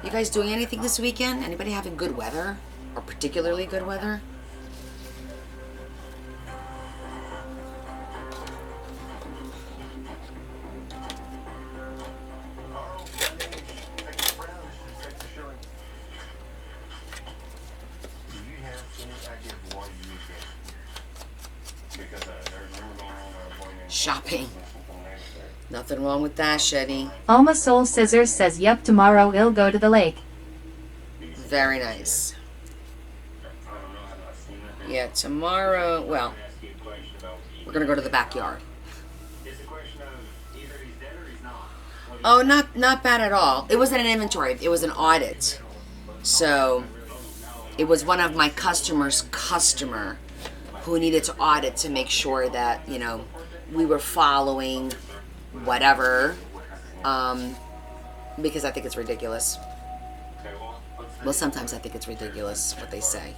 You guys doing anything this weekend? Anybody having good weather? Or particularly good weather? Do you have any idea of why you use this? Because there's rumors going on Shopping. Nothing wrong with that, Shetty. Alma Soul Scissors says, yep, tomorrow I'll go to the lake. Very nice. Yeah, tomorrow, well, we're going to go to the backyard. It's a question of either he's dead or he's not. Oh, not bad at all. It wasn't an inventory. It was an audit. So, it was one of my customer's customer who needed to audit to make sure that, you know, we were following whatever, because I think it's ridiculous. Well, sometimes I think it's ridiculous what they say.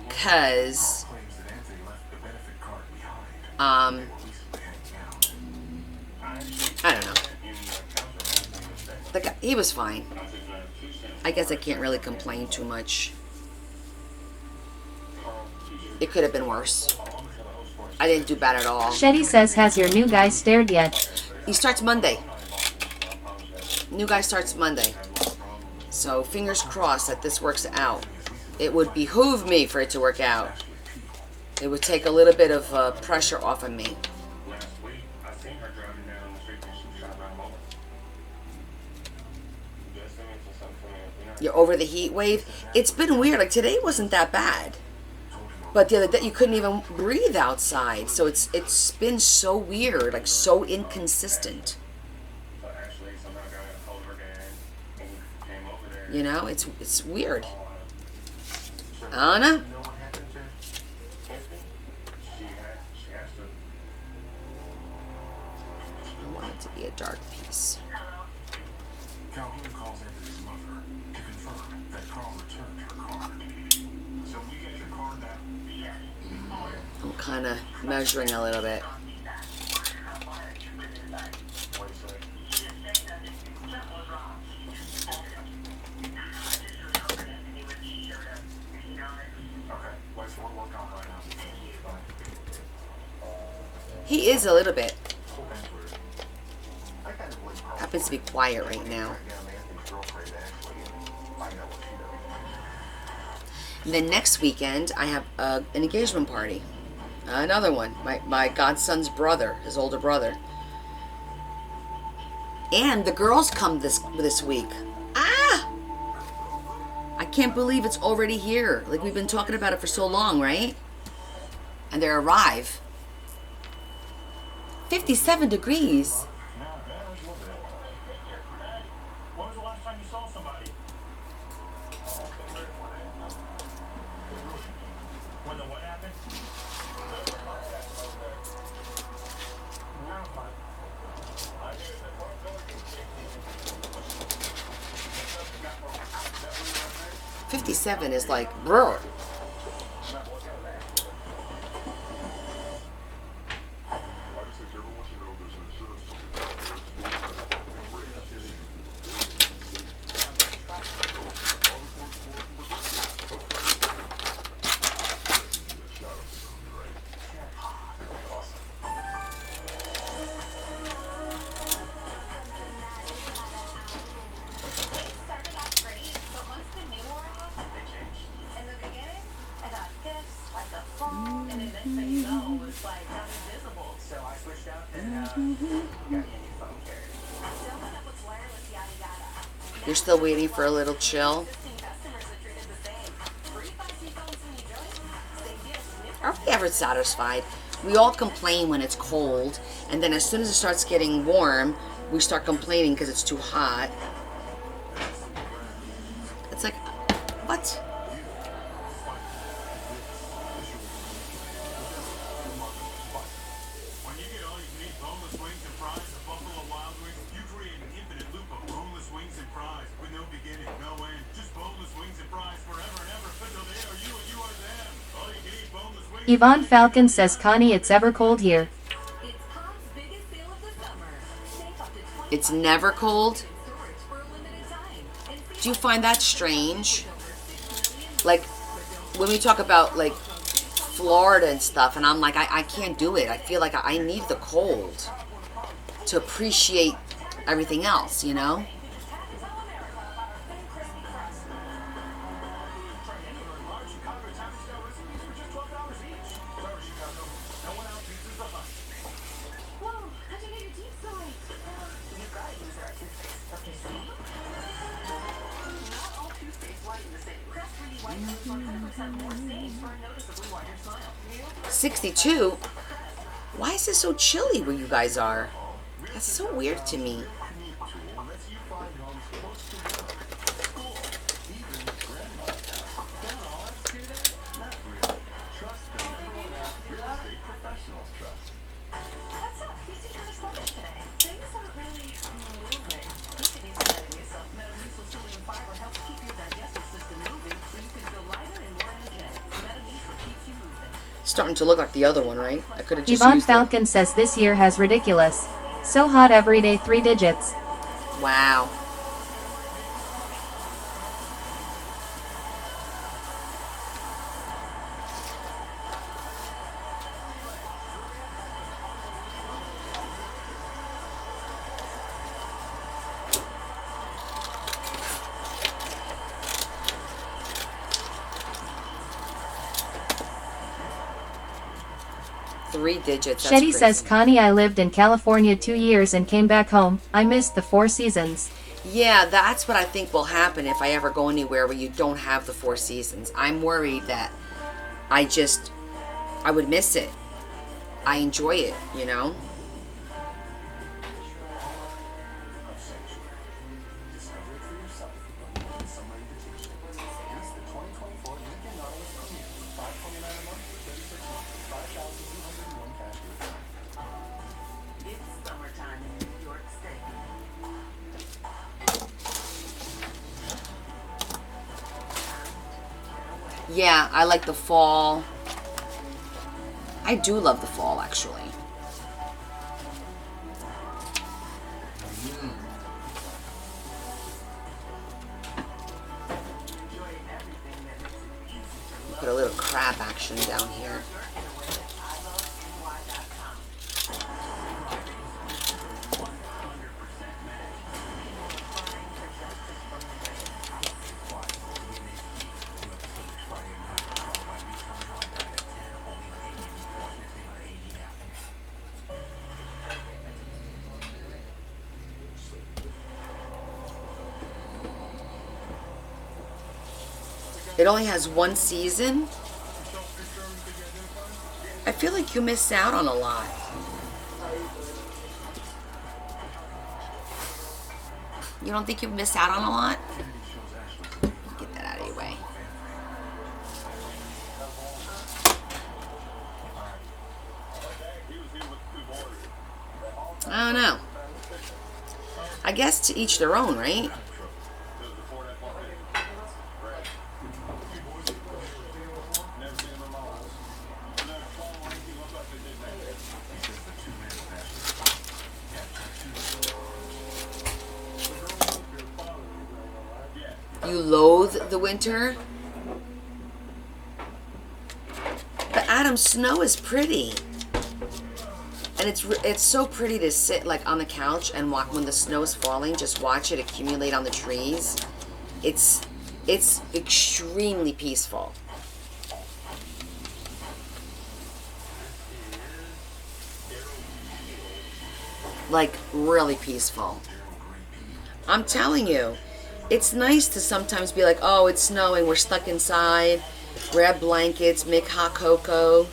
Because, I don't know. The guy, he was fine. I guess I can't really complain too much. It could have been worse. I didn't do bad at all. Shetty says, has your new guy stared yet? He starts Monday. New guy starts Monday. So fingers crossed that this works out. It would behoove me for it to work out. It would take a little bit of pressure off of me. Last week, I seen her driving down the street and she was shot by a motor. Just mentioned something, you know. You're over the heat wave. It's been weird. Like today wasn't that bad. But the other day you couldn't even breathe outside. So it's been so weird, like so inconsistent. So actually, somehow got a hold of her dad and came over there. You know, it's weird. I don't know. You know what happened to Anthony? She has to. I want it to be a dark piece. Calhoun calls Anthony's mother to confirm that Carl returned her card. So we get your card back. I'm kind of measuring a little bit. Okay, wait, so we're working on it right now. Bye. He is a little bit. I kind of blame Carl. Happens to be quiet right now. Anthony's girlfriend, Ashley, and I know what she does. And then next weekend, I have an engagement party. Another one. My godson's brother, his older brother. And the girls come this week. Ah! I can't believe it's already here. Like, we've been talking about it for so long, right? And they arrive. 57 degrees. When was the last time you saw somebody? When the what happened? No. 57 is like, brr. You're still waiting for a little chill? Are we ever satisfied? We all complain when it's cold, and then as soon as it starts getting warm, we start complaining because it's too hot. It's like, what? When you get all you can eat boneless wings and fries at Buffalo Wild Wings, you create an infinite loop of boneless wings and fries with no beginning, no end. Just boneless wings and fries forever and ever until they are you and you are them. All you can eat boneless wings. Yvonne Falcon says, Connie, it's ever cold here. It's Tom's biggest sale of the summer. Save up to 20% It's never cold? storage for a limited time. And save Do you find that strange? Like, when we talk about, like, Florida and stuff, and I'm like, I can't do it. I feel like I need the cold to appreciate everything else, you know? Whoa, how'd you get your teeth so white? You gotta use our toothpaste. Okay, see? Not all toothpaste whiten the same. Crest 3D whitening is 100% more stains for a noticeably whiter smile. 62? Why is it so chilly where you guys are? That's so weird to me. What's up? You seem kind of sluggish today. Things aren't really moving. You should be letting yourself. Metamucil psyllium fiber helps keep your digestive system moving so you can feel lighter and more energetic. Metamucil keeps you moving. Starting to look like the other one, right? I could have just Yvonne used it. Falcon says this year has ridiculous. So hot every day, 3 digits. Wow. Three digits. That's Shetty crazy. says, Connie, I lived in California 2 years and came back home. I missed the 4 seasons. Yeah, that's what I think will happen if I ever go anywhere where you don't have the 4 seasons. I'm worried that I would miss it. I enjoy it, you know? It's summertime in New York State. Yeah, I like the fall. I do love the fall, actually. Put a little crab action down here. It only has one season. I feel like you missed out on a lot. You don't think you missed out on a lot? Get that out of your way. I don't know. I guess to each their own, right? You loathe the winter? But Adam, snow is pretty. And it's so pretty to sit like on the couch and watch when the snow is falling, just watch it accumulate on the trees. It's extremely peaceful. Like really peaceful. I'm telling you. It's nice to sometimes be like, oh, it's snowing, we're stuck inside, grab blankets, make hot cocoa,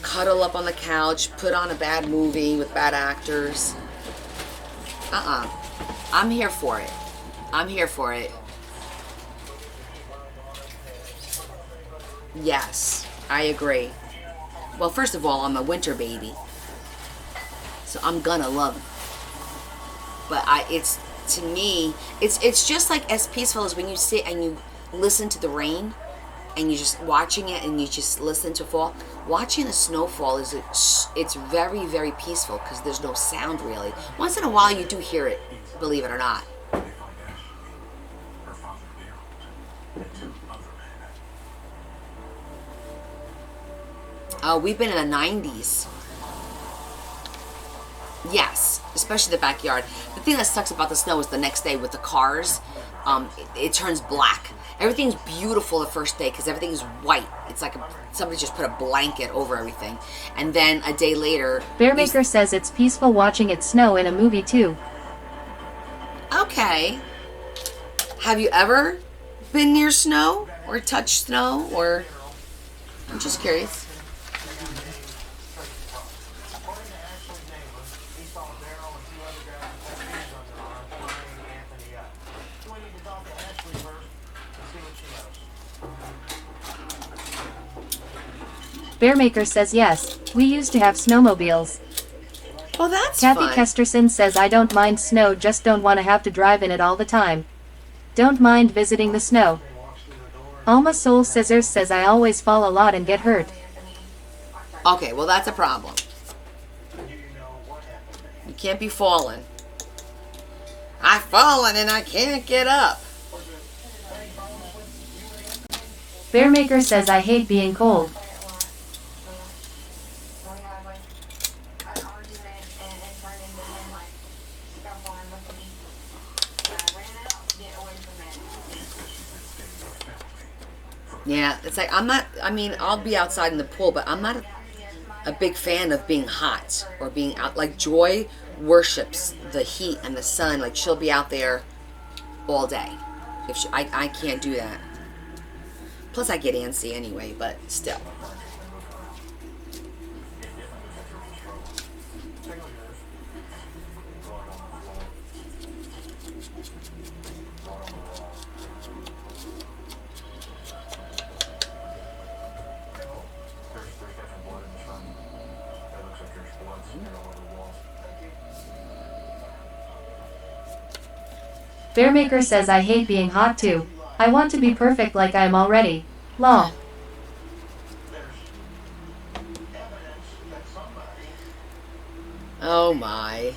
cuddle up on the couch, put on a bad movie with bad actors. I'm here for it. I'm here for it. Yes, I agree. Well, first of all, I'm a winter baby. So I'm gonna love it. But to me, it's just like as peaceful as when you sit and you listen to the rain and you're just watching it and you just listen to fall. Watching the snowfall it's very, very peaceful because there's no sound really. Once in a while you do hear it, believe it or not. Oh, we've been in the 90s. Yes, especially the backyard. The thing that sucks about the snow is the next day with the cars, it turns black. Everything's beautiful the first day because everything's white. It's like somebody just put a blanket over everything. And then a day later... Bearmaker says it's peaceful watching it snow in a movie too. Okay. Have you ever been near snow or touched snow or... I'm just curious. Bearmaker says yes, we used to have snowmobiles. Well, that's Kathy fun. Kesterson says I don't mind snow, just don't want to have to drive in it all the time. Don't mind visiting the snow. Alma Soul Scissors says I always fall a lot and get hurt. Okay, well that's a problem. You can't be falling. I've fallen and I can't get up. Bearmaker says I hate being cold. Yeah, it's like I'll be outside in the pool, but I'm not a big fan of being hot or being out. Like Joy worships the heat and the sun. Like she'll be out there all day. I can't do that. Plus I get antsy anyway, but still. Bearmaker says I hate being hot too. I want to be perfect like I am already. Lol. Oh my.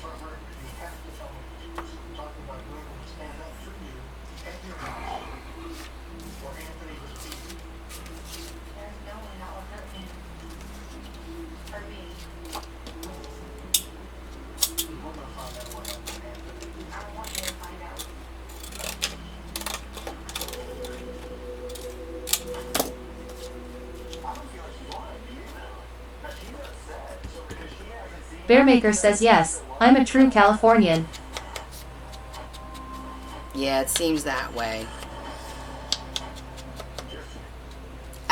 Bearmaker says yes, I'm a true Californian. Yeah, it seems that way.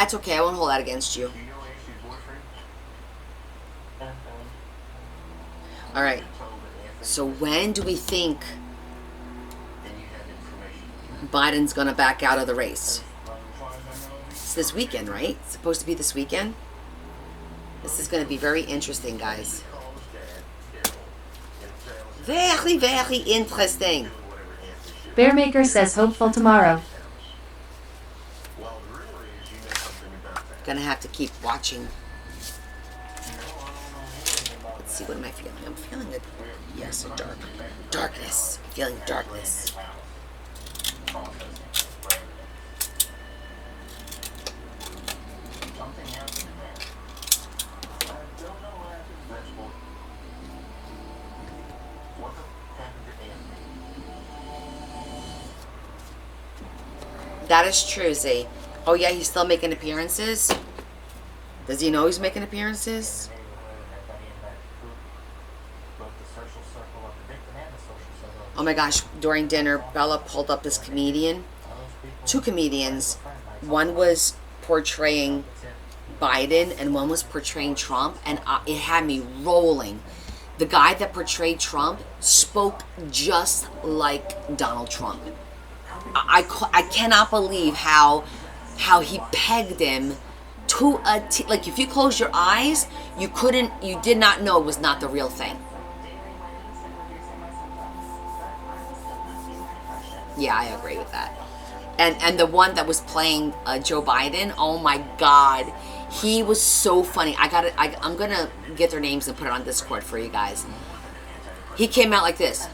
That's okay. I won't hold that against you. Do you know Ashley's boyfriend? All right. Told that Anthony So was- when do we think then you have information. Biden's gonna back out of the race? As far as I know, It's this weekend, right? It's supposed to be this weekend. This is gonna be very interesting, guys. he called his dad, Daryl, and Daryl was Very, very interesting. doing whatever Anthony should. Bearmaker says hopeful tomorrow. Well, the rumor is you know something about that. Gonna have to keep watching. Let's see, what am I feeling? I'm feeling it. Yes, a darkness. I'm feeling darkness. Something happened in there. I don't know what happened. That's what happened to Anthony? That is true, Z. Oh yeah, he's still making appearances? Does he know he's making appearances? Oh my gosh, during dinner, Bella pulled up this comedian. Two comedians. One was portraying Biden and one was portraying Trump, and it had me rolling. The guy that portrayed Trump spoke just like Donald Trump. I cannot believe how he pegged him to a T. Like, if you close your eyes, you did not know it was not the real thing. Yeah, I agree with that. And the one that was playing Joe Biden, oh my God, he was so funny. I'm gonna get their names and put it on Discord for you guys. He came out like this.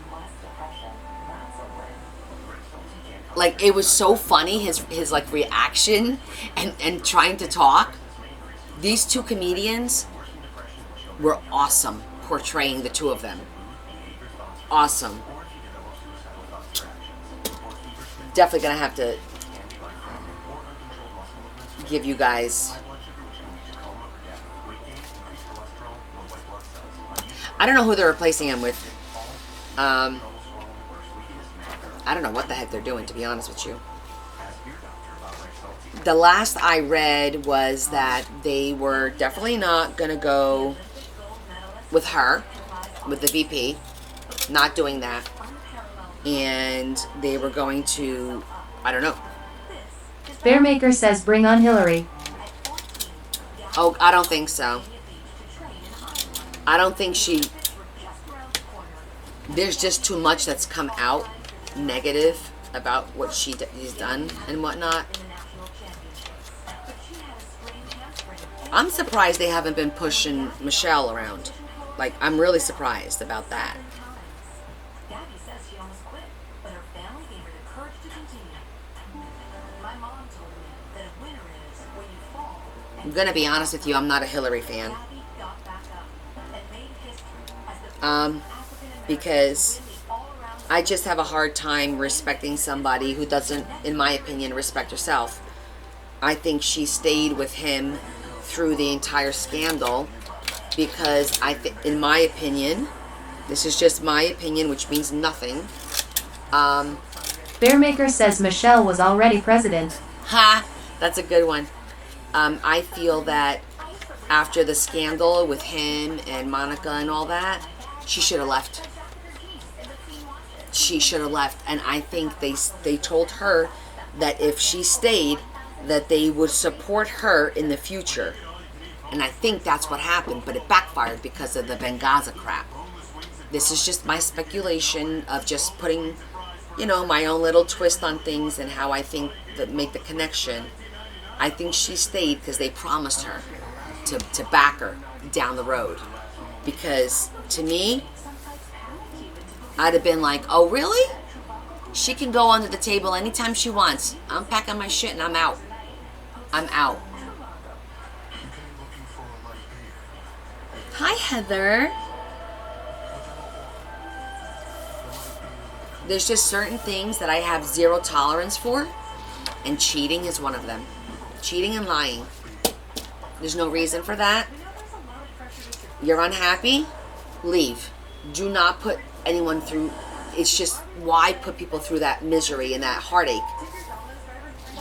Like, it was so funny, his like reaction and trying to talk. These two comedians were awesome portraying the two of them. Awesome. Definitely gonna have to give you guys. I don't know who they're replacing him with. I don't know what the heck they're doing, to be honest with you. The last I read was that they were definitely not going to go with her, with the VP, not doing that. And they were going to, I don't know. Bearmaker says bring on Hillary. Oh, I don't think so. I don't think there's just too much that's come out negative about what she's done and whatnot. I'm surprised they haven't been pushing Michelle around. Like, I'm really surprised about that. Gabby says she almost quit, but her family gave her the courage to continue. My mom told me that a winner is when you fall. I'm gonna be honest with you, I'm not a Hillary fan. Gabby got back up and made history as the Because I just have a hard time respecting somebody who doesn't, in my opinion, respect herself. I think she stayed with him through the entire scandal because in my opinion, this is just my opinion, which means nothing. Bearmaker says Michelle was already president. Ha! That's a good one. I feel that after the scandal with him and Monica and all that, she should have left. She should have left. And I think they told her that if she stayed, that they would support her in the future. And I think that's what happened, but it backfired because of the Benghazi crap. This is just my speculation of just putting, my own little twist on things and how I think that make the connection. I think she stayed because they promised her to back her down the road. Because to me, I'd have been like, oh really? She can go under the table anytime she wants. I'm packing my shit and I'm out. I'm out. Hi, Heather. There's just certain things that I have zero tolerance for, and cheating is one of them. Cheating and lying. There's no reason for that. You're unhappy? Leave. Do not put anyone through. It's just, why put people through that misery and that heartache?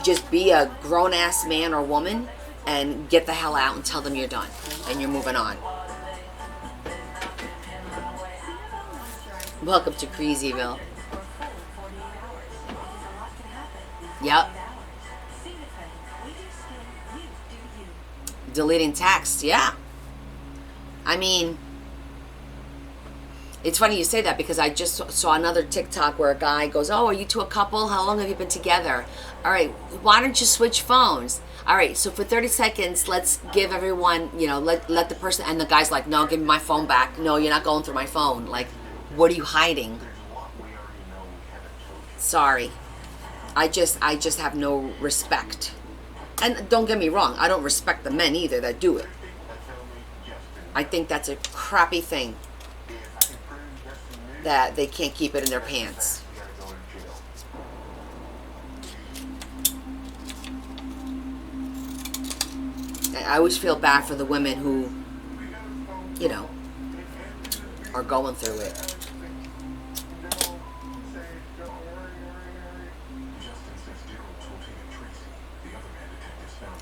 Just be a grown-ass man or woman and get the hell out and tell them you're done and you're moving on. Welcome to Crazyville. Yep. Deleting text, yeah. I mean, it's funny you say that because I just saw another TikTok where a guy goes, oh, are you two a couple? How long have you been together? All right, why don't you switch phones? All right, so for 30 seconds, let's give everyone, let the person, and the guy's like, no, give me my phone back. No, you're not going through my phone. Like, what are you hiding? Sorry. I just have no respect. And don't get me wrong, I don't respect the men either that do it. I think that's a crappy thing that they can't keep it in their pants. I always feel bad for the women who, are going through it.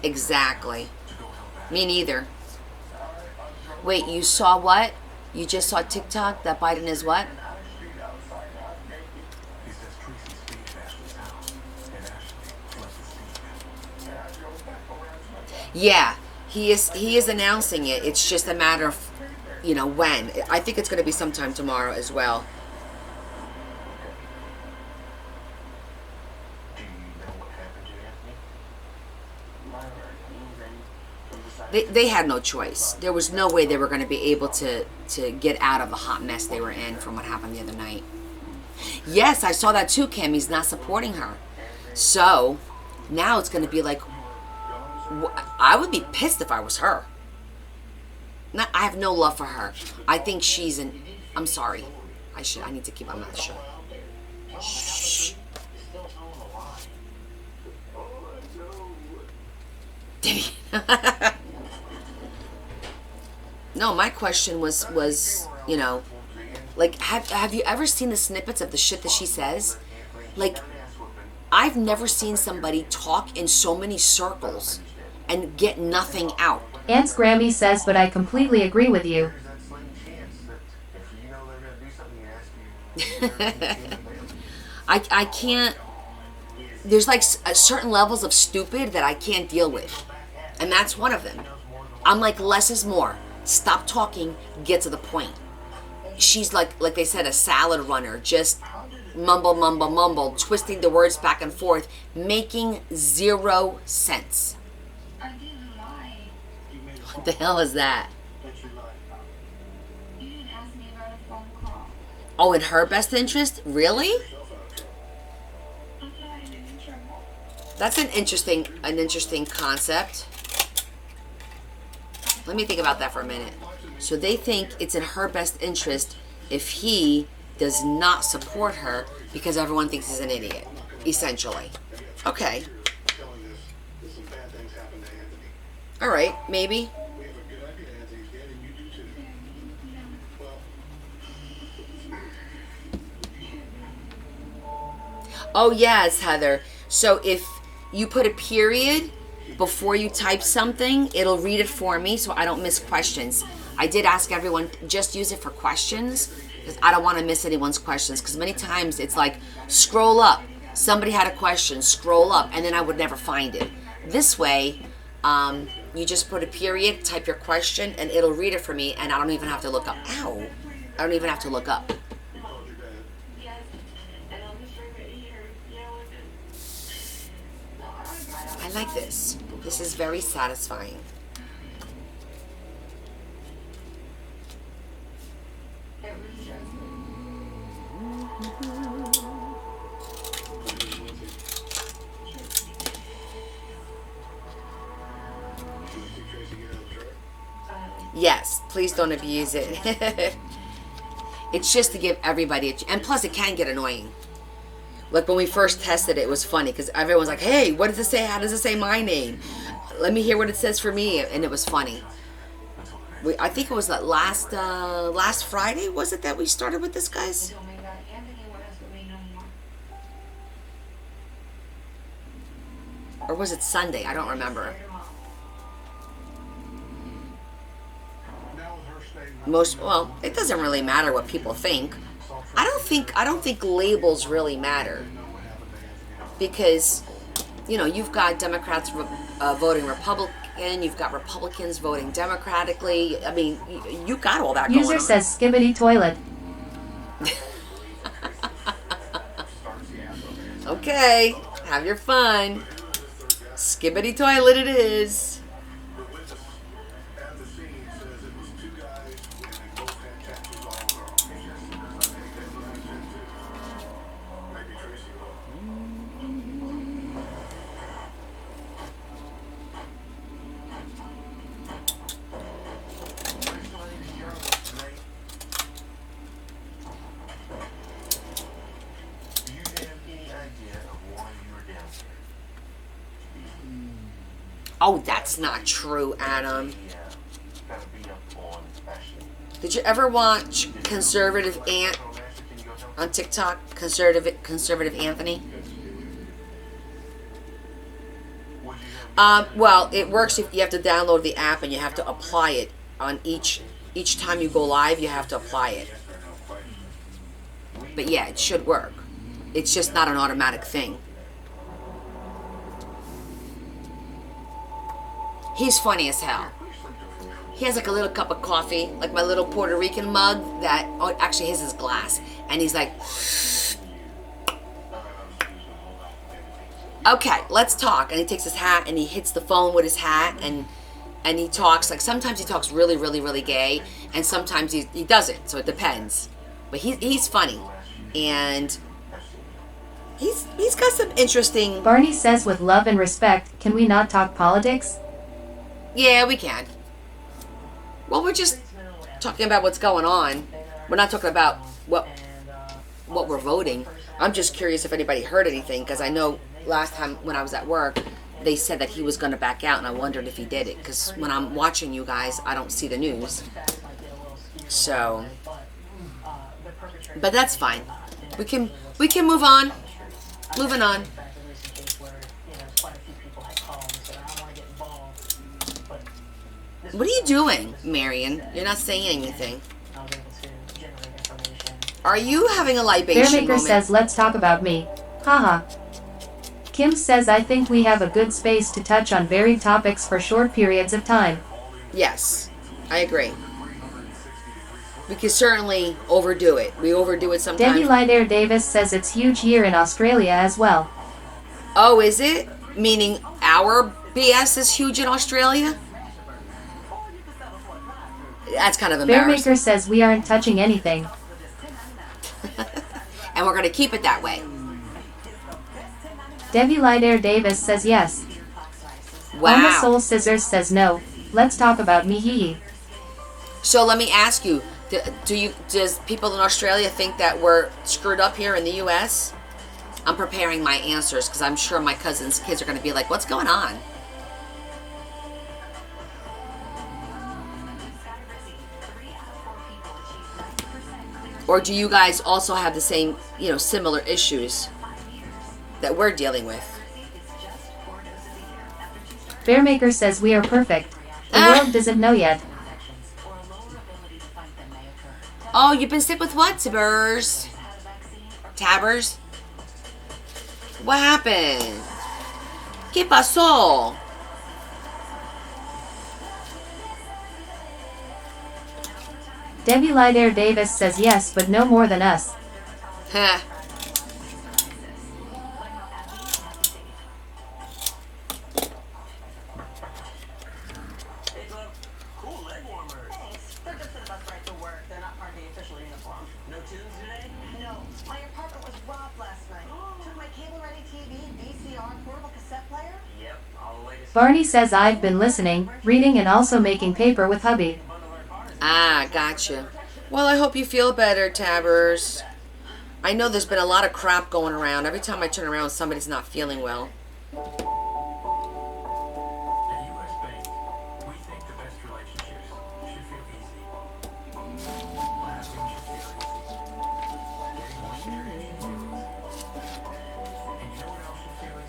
Exactly. Me neither. Wait, you saw what? You just saw TikTok that Biden is what? Yeah, he is announcing it. It's just a matter of, when. I think it's going to be sometime tomorrow as well. They had no choice. There was no way they were going to be able to get out of the hot mess they were in from what happened the other night. Yes, I saw that too, Kim. He's not supporting her. So now it's going to be like, I would be pissed if I was her. I have no love for her. I think she's I'm sorry. I need to keep my mouth shut. Shh. No, my question was, like, have you ever seen the snippets of the shit that she says? Like, I've never seen somebody talk in so many circles and get nothing out. Aunt Grammy says, but I completely agree with you. I can't, there's like certain levels of stupid that I can't deal with. And that's one of them. I'm like, less is more. Stop talking, get to the point. She's like they said, a salad runner, just mumble, twisting the words back and forth, making zero sense. What the hell is that? Oh, in her best interest? Really? That's an interesting concept. Let me think about that for a minute. So they think it's in her best interest if he does not support her because everyone thinks he's an idiot, essentially. Okay. All right, maybe. Oh, yes, Heather. So if you put a period before you type something, it'll read it for me so I don't miss questions. I did ask everyone, just use it for questions because I don't want to miss anyone's questions, because many times it's like, scroll up. Somebody had a question, scroll up, and then I would never find it. This way, you just put a period, type your question, and it'll read it for me, and I don't even have to look up. Ow. I don't even have to look up. I like this. This is very satisfying. Yes, please don't abuse it. It's just to give everybody and plus it can get annoying. Like when we first tested it, it was funny because everyone's like, hey, what does it say? How does it say my name? Let me hear what it says for me. And it was funny. I think it was that last Friday, was it, that we started with this, guys? Or was it Sunday? I don't remember. Well, it doesn't really matter what people think. I don't think labels really matter, because you've got Democrats voting Republican, you've got Republicans voting Democratically. I mean, you got all that going on. User says skibbity toilet. Okay, have your fun. Skibbity toilet it is. The witness at the scene says it was two guys and they both had tattoos all over. I think that's what I said too. Maybe Tracy will. Next to my name is Gerald tonight. Do you have any idea of why you were down here? Oh, that's not true, Adam. Gotta be up on fashion. Did you ever watch Conservative Ant on TikTok? Conservative Anthony? Well, it works if you have to download the app and you have to apply it on each time you go live. You have to apply it. But yeah, it should work. It's just not an automatic thing. He's funny as hell. He has like a little cup of coffee, like my little Puerto Rican mug that, oh, actually his is glass. And he's like, okay, let's talk. And he takes his hat and he hits the phone with his hat and he talks. Like sometimes he talks really, really, really gay, and sometimes he doesn't. So it depends. But he's funny, and he's got some interesting. Barney says with love and respect, can we not talk politics? Yeah, we can. Well, we're just talking about what's going on. We're not talking about what we're voting. I'm just curious if anybody heard anything, because I know last time when I was at work, they said that he was going to back out, and I wondered if he did it, because when I'm watching you guys, I don't see the news. So, but that's fine. We can move on. Moving on. What are you doing, Marion? You're not saying anything. Are you having a libation Bearmaker moment? says let's talk about me. Haha. Kim says I think we have a good space to touch on varied topics for short periods of time. Yes, I agree. We can certainly overdo it. We overdo it sometimes. Debbie Lydair Davis says it's huge here in Australia as well. Oh, is it? Meaning our BS is huge in Australia? That's kind of embarrassing. Bearmaker says we aren't touching anything. And we're going to keep it that way. Debbie Lydair Davis says yes. Wow. Alma Soul Scissors says no. Let's talk about me hee. So let me ask you, does people in Australia think that we're screwed up here in the U.S.? I'm preparing my answers because I'm sure my cousin's kids are going to be like, what's going on? Or do you guys also have the same, similar issues that we're dealing with? Bearmaker says we are perfect. The world doesn't know yet. Oh, you've been sick with what, Tibbers? Tabbers? What happened? ¿Qué pasó? Debbie Lydair Davis says yes, but no more than us. Huh. Cool leg warmers. Thanks. They're just a bus ride to work. They're not part of the official uniform. No tunes today? No. My apartment was robbed last night. Took my cable-ready TV, VCR, portable cassette player. Yep, all the latest. Barney says I've been listening, reading and also making paper with hubby. Ah, gotcha. Well, I hope you feel better, Tabbers. I know there's been a lot of crap going around. Every time I turn around, somebody's not feeling well. At U.S. Bank, we think the best relationships should feel easy. Lasting should feel easy. Getting more serious should feel easy. And you know what else should feel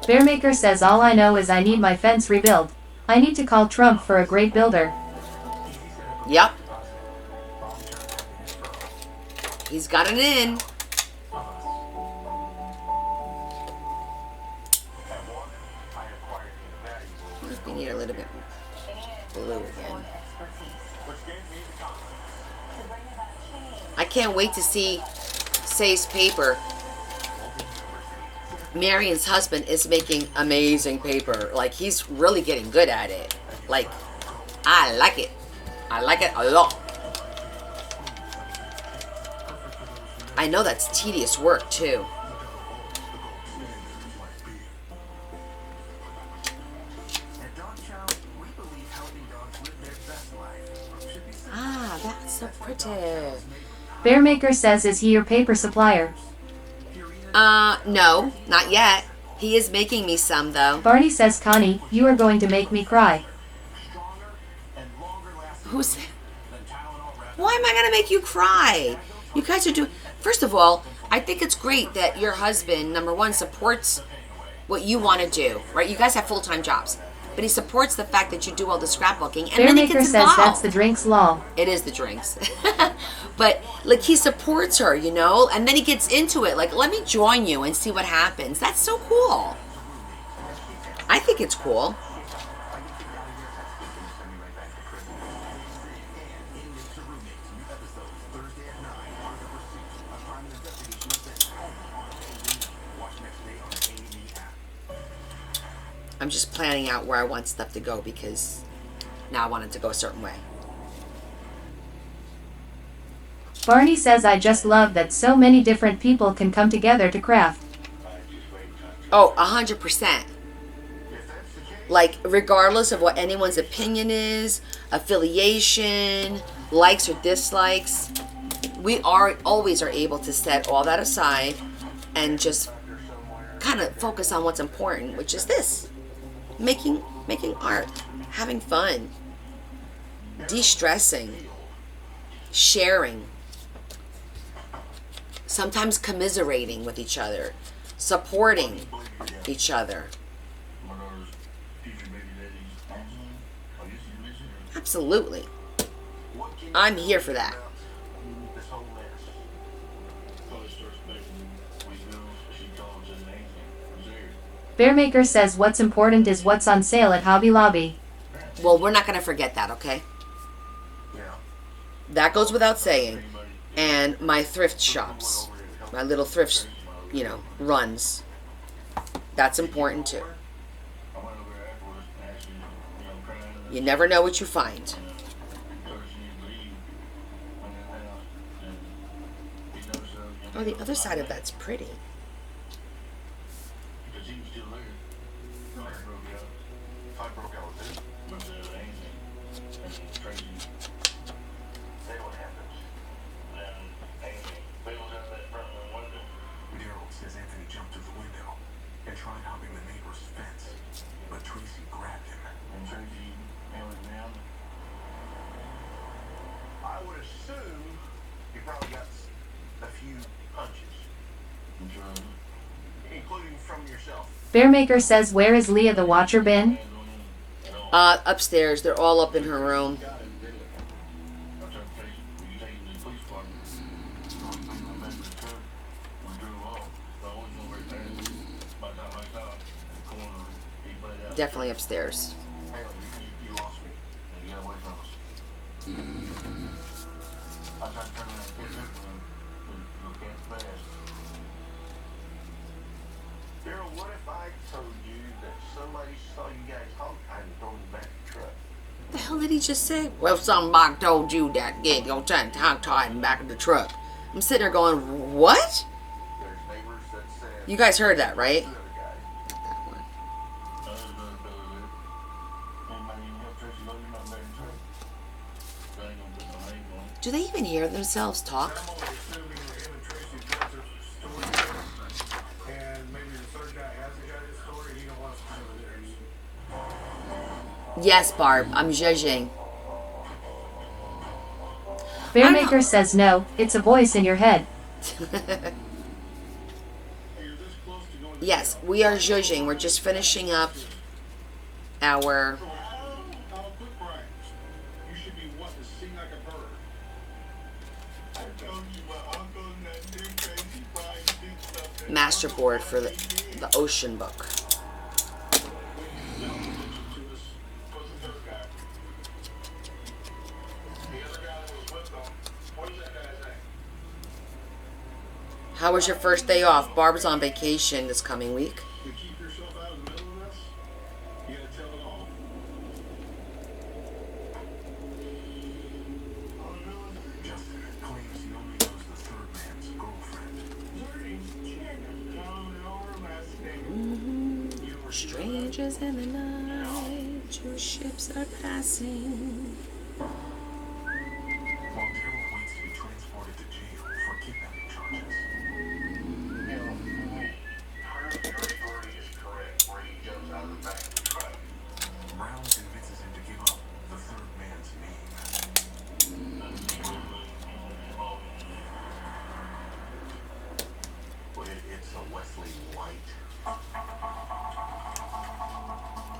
easy? Bearmaker says all I know is I need my fence rebuilt. I need to call Trump for a great builder. Yep. He's got it in. We need a little bit blue again. I can't wait to see Say's paper. Marion's husband is making amazing paper. Like, he's really getting good at it. Like, I like it. I like it a lot. I know that's tedious work, too. Ah, that's so pretty. Bearmaker says, is he your paper supplier? No, not yet. He is making me some, though. Barney says, Connie, you are going to make me cry. Who's... Why am I going to make you cry? You guys are doing... First of all, I think it's great that your husband, number one, supports what you want to do, right? You guys have full-time jobs. But he supports the fact that you do all the scrapbooking. And then he Bearmaker gets says involved. that's the drinks law. It is the drinks. But, like, he supports her, you know? And then he gets into it. Like, let me join you and see what happens. That's so cool. I think it's cool. I'm just planning out where I want stuff to go because now I want it to go a certain way. Barney says, I just love that so many different people can come together to craft. Oh, 100%. Like, regardless of what anyone's opinion is, affiliation, likes or dislikes, we always are able to set all that aside and just kind of focus on what's important, which is this. Making art, having fun, de-stressing, sharing, sometimes commiserating with each other, supporting each other. Absolutely. I'm here for that. Bearmaker says what's important is what's on sale at Hobby Lobby. Well, we're not going to forget that, okay? That goes without saying. And my thrift shops, my little thrift, runs. That's important too. You never know what you find. Oh, the other side of that's pretty. Bearmaker says, where is Leah the Watcher been? Upstairs. They're all up in her room. Definitely upstairs. What if I told you that somebody saw you guys hog tying and throwing back the truck? What the hell did he just say? Well, somebody told you that you're going to hog tie in the back of the truck. I'm sitting there going, what? There's neighbors that said, You guys heard that, right? the other guy. Not that one. Do they even hear themselves talk? Yes, Barb, I'm judging. Bearmaker says no, it's a voice in your head. Yes, we are judging. We're just finishing up our... You should be wanting to sing like a bird. I told you my uncle master board for the ocean book. How was your first day off? Barb's on vacation this coming week. You keep yourself out of the middle of this, you gotta tell it all. Justin claims he only knows the third man's girlfriend. Strangers in the night, two ships are passing. While Daryl waits to be transported to jail for kidnapping charges. Brown convinces him to give up the third man's name. It's a Wesley White.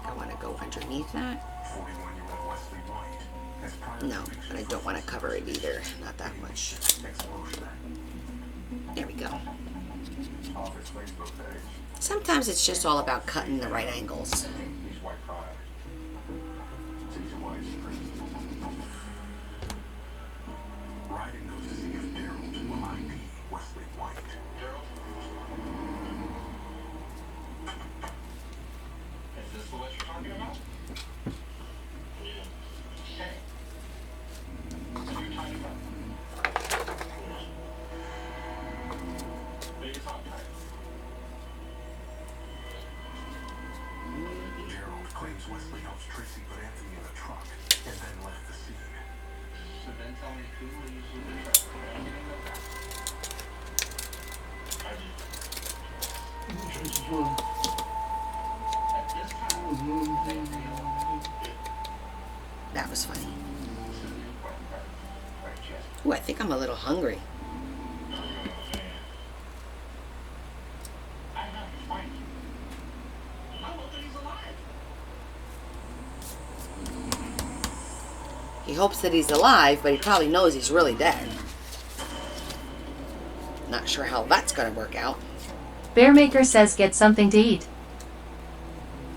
I want to go underneath that. 41-year-old Wesley White has prior No, but I don't want to cover it either. Not that much. exposure. There we go. Off his Facebook page. Sometimes it's just all about cutting the right angles. He's white pride. Season White's prison. Riding knows to see if Daryl will I be Wesley White. Is this the West you're talking about? Hey. So you're talking about? Maybe talk tight. Gerald claims Wesley helps Tracy put Anthony in a truck and then left the scene. So then tell me who will use the truck for Anthony in the back. At this time, That was funny. Ooh, I think I'm a little hungry. He hopes that he's alive, but he probably knows he's really dead. Not sure how that's gonna work out. Bearmaker says get something to eat.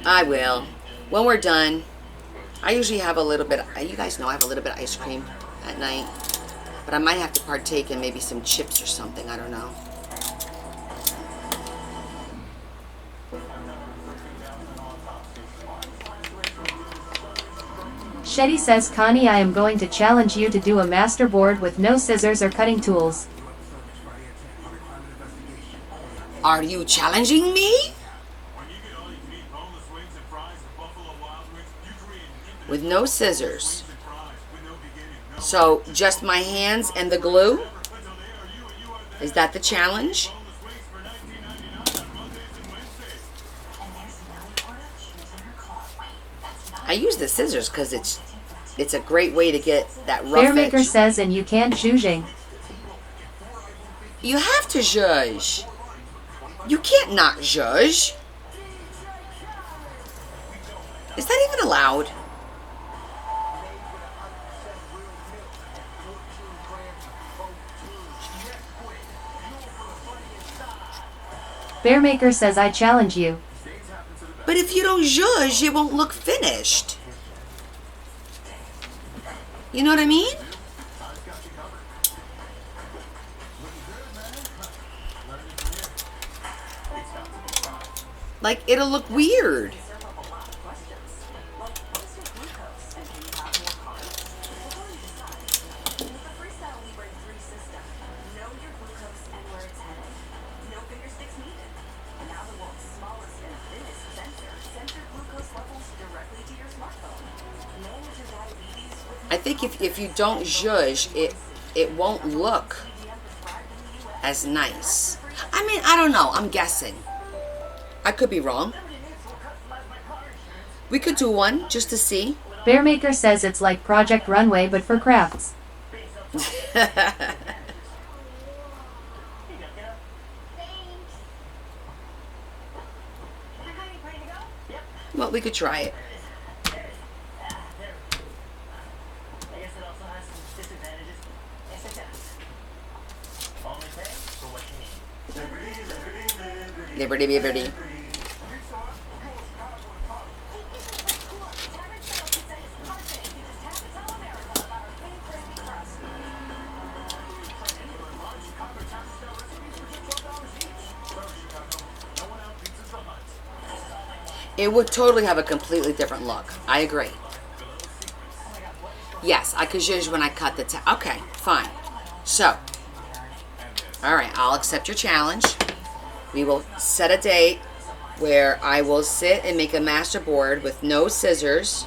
I will. When we're done, I usually have a little bit, you guys know I have a little bit of ice cream at night. But I might have to partake in maybe some chips or something, I don't know. Shetty says Connie, I am going to challenge you to do a master board with no scissors or cutting tools. Are you challenging me? With no scissors. So, just my hands and the glue? Is that the challenge? I use the scissors because it's a great way to get that rough Bearmaker edge. says and you can't zhuzhing. You have to zhuzh. You can't not zhuzh. Is that even allowed? Bearmaker says I challenge you. But if you don't zhuzh, it won't look finished. You know what I mean? Like, it'll look weird. I think if you don't zhuzh, it won't look as nice. I mean, I don't know. I'm guessing. I could be wrong. We could do one just to see. Bearmaker says it's like Project Runway but for crafts. Well, we could try it. Liberty, liberty. It would totally have a completely different look. I agree. Yes, I could use when I cut the okay, fine. So, all right, I'll accept your challenge. We will set a date where I will sit and make a master board with no scissors.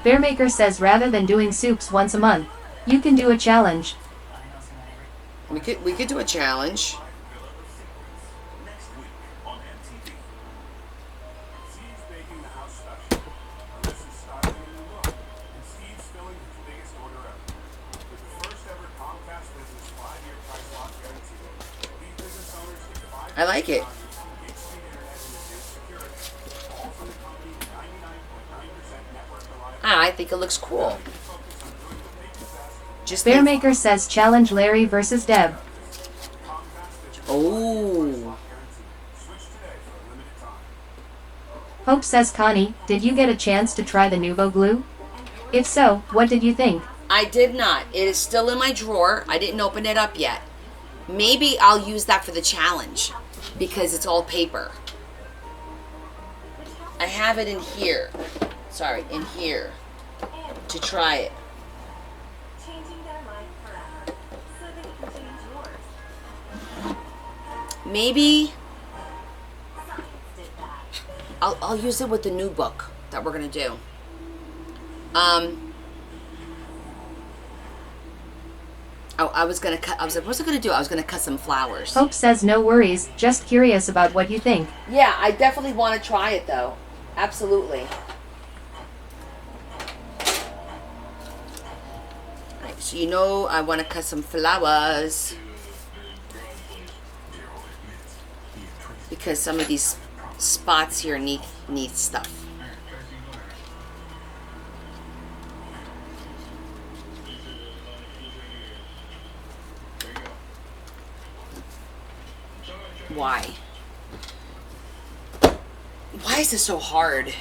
Bearmaker says rather than doing soups once a month, you can do a challenge. We could do a challenge. Next week on MTV. Steve's baking the house special. Marissa's styling a new look. And Steve's filling his biggest order ever. With the first ever Comcast Business 5-year price lock guarantee. These business owners get 5 I like it. gig speed internet and enhanced security. All from the company with 99.9% network reliability. I think it looks cool. Just Bearmaker says challenge Larry versus Deb. Oh. Hope says Connie, did you get a chance to try the Nuvo glue? If so, what did you think? I did not. It is still in my drawer. I didn't open it up yet. Maybe I'll use that for the challenge because it's all paper. I have it in here. Sorry, in here to try it. Changing their life forever, so they can change yours. Maybe Science did that. I'll use it with the new book that we're gonna do. Oh, I was gonna cut. I was like, what's I gonna do? I was gonna cut some flowers. Hope says no worries, just curious about what you think. Yeah, I definitely want to try it though. Absolutely. Right, so you know I want to cut some flowers because some of these spots here need stuff. Why? Why is this so hard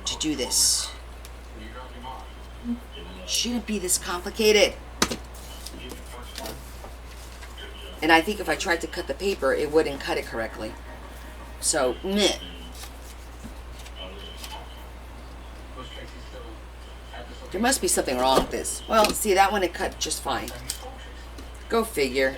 to do this? Shouldn't be this complicated. And I think if I tried to cut the paper, it wouldn't cut it correctly. So, meh. There must be something wrong with this. Well, see, that one it cut just fine. Go figure.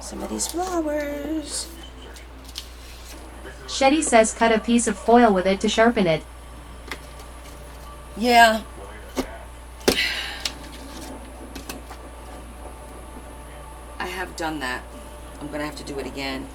Some of these flowers. Shetty says cut a piece of foil with it to sharpen it. Yeah. I have done that. I'm gonna have to do it again.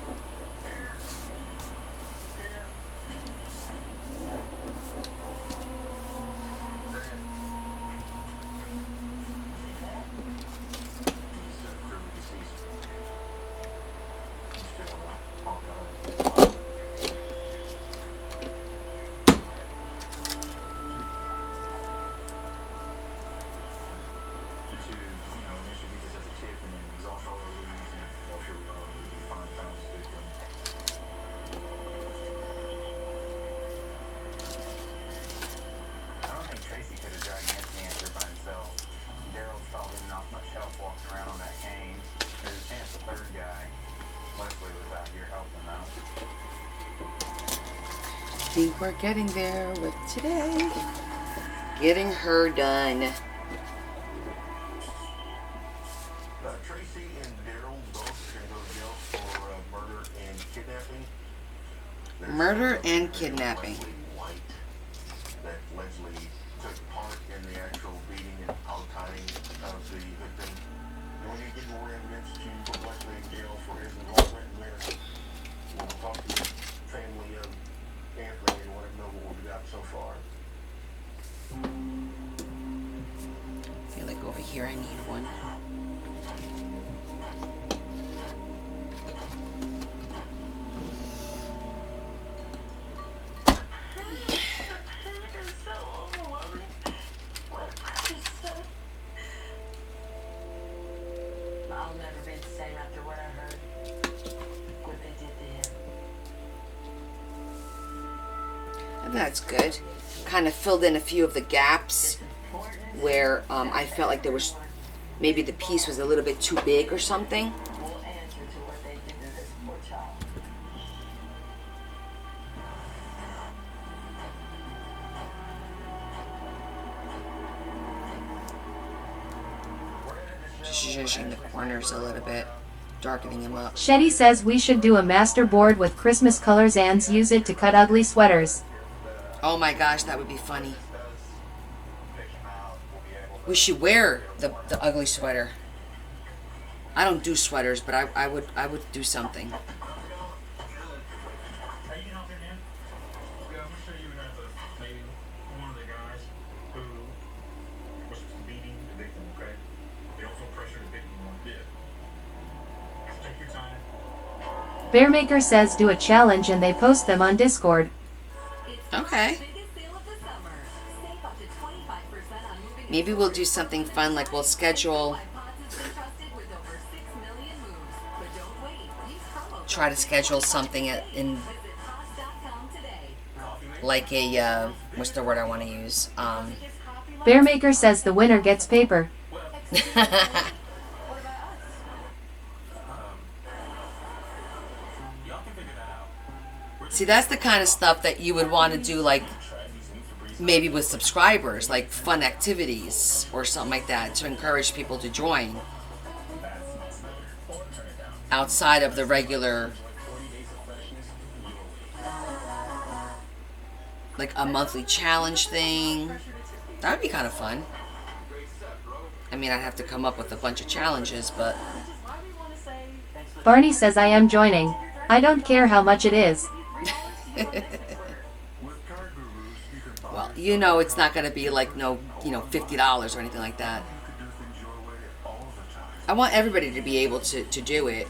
I think we're getting there with today. Getting her done. Tracy and Daryl both are going to go to jail for murder and kidnapping. Murder and kidnapping. White that Leslie took part in the actual beating and hog-tying of the victim. And we need to get more evidence to put Leslie in jail for his involvement in this. We'll talk to you. here. I need one. I'll never be the same after what I heard. What they did to him. That's good. Kind of filled in a few of the gaps where I felt like there was maybe the piece was a little bit too big or something. We'll answer to what they did to this poor child. Just zhuzhing the corners a little bit, darkening them up. Shetty says we should do a master board with Christmas colors and use it to cut ugly sweaters. Oh my gosh, that would be funny. We should wear the ugly sweater. I don't do sweaters, but I would do something. How you can help here, man? Yeah, I'm gonna show you another. Maybe one of the guys who was beating the victim, okay? They also pressured the victim one. Yeah. Take your time. Bearmaker says do a challenge and they post them on Discord. Okay. Maybe we'll do something fun, like we'll schedule, try to schedule something in, like a, what's the word I want to use? Bearmaker says the winner gets paper. See, that's the kind of stuff that you would want to do, like, maybe with subscribers, like fun activities or something like that to encourage people to join outside of the regular, like a monthly challenge thing. That would be kind of fun. I mean, I'd have to come up with a bunch of challenges, but Barney says I am joining. I don't care how much it is. well, you know, it's not going to be like no, $50 or anything like that. I want everybody to be able to do it.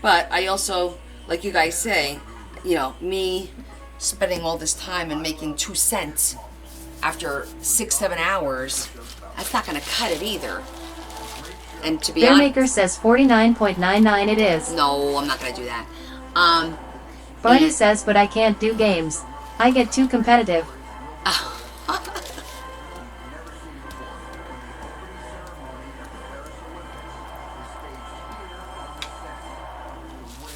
But I also, like you guys say, me spending all this time and making 2 cents after 6-7 hours, that's not going to cut it either. And to be honest, Bearmaker says 49.99 it is. no, I'm not going to do that. Barney says but I can't do games. I get too competitive.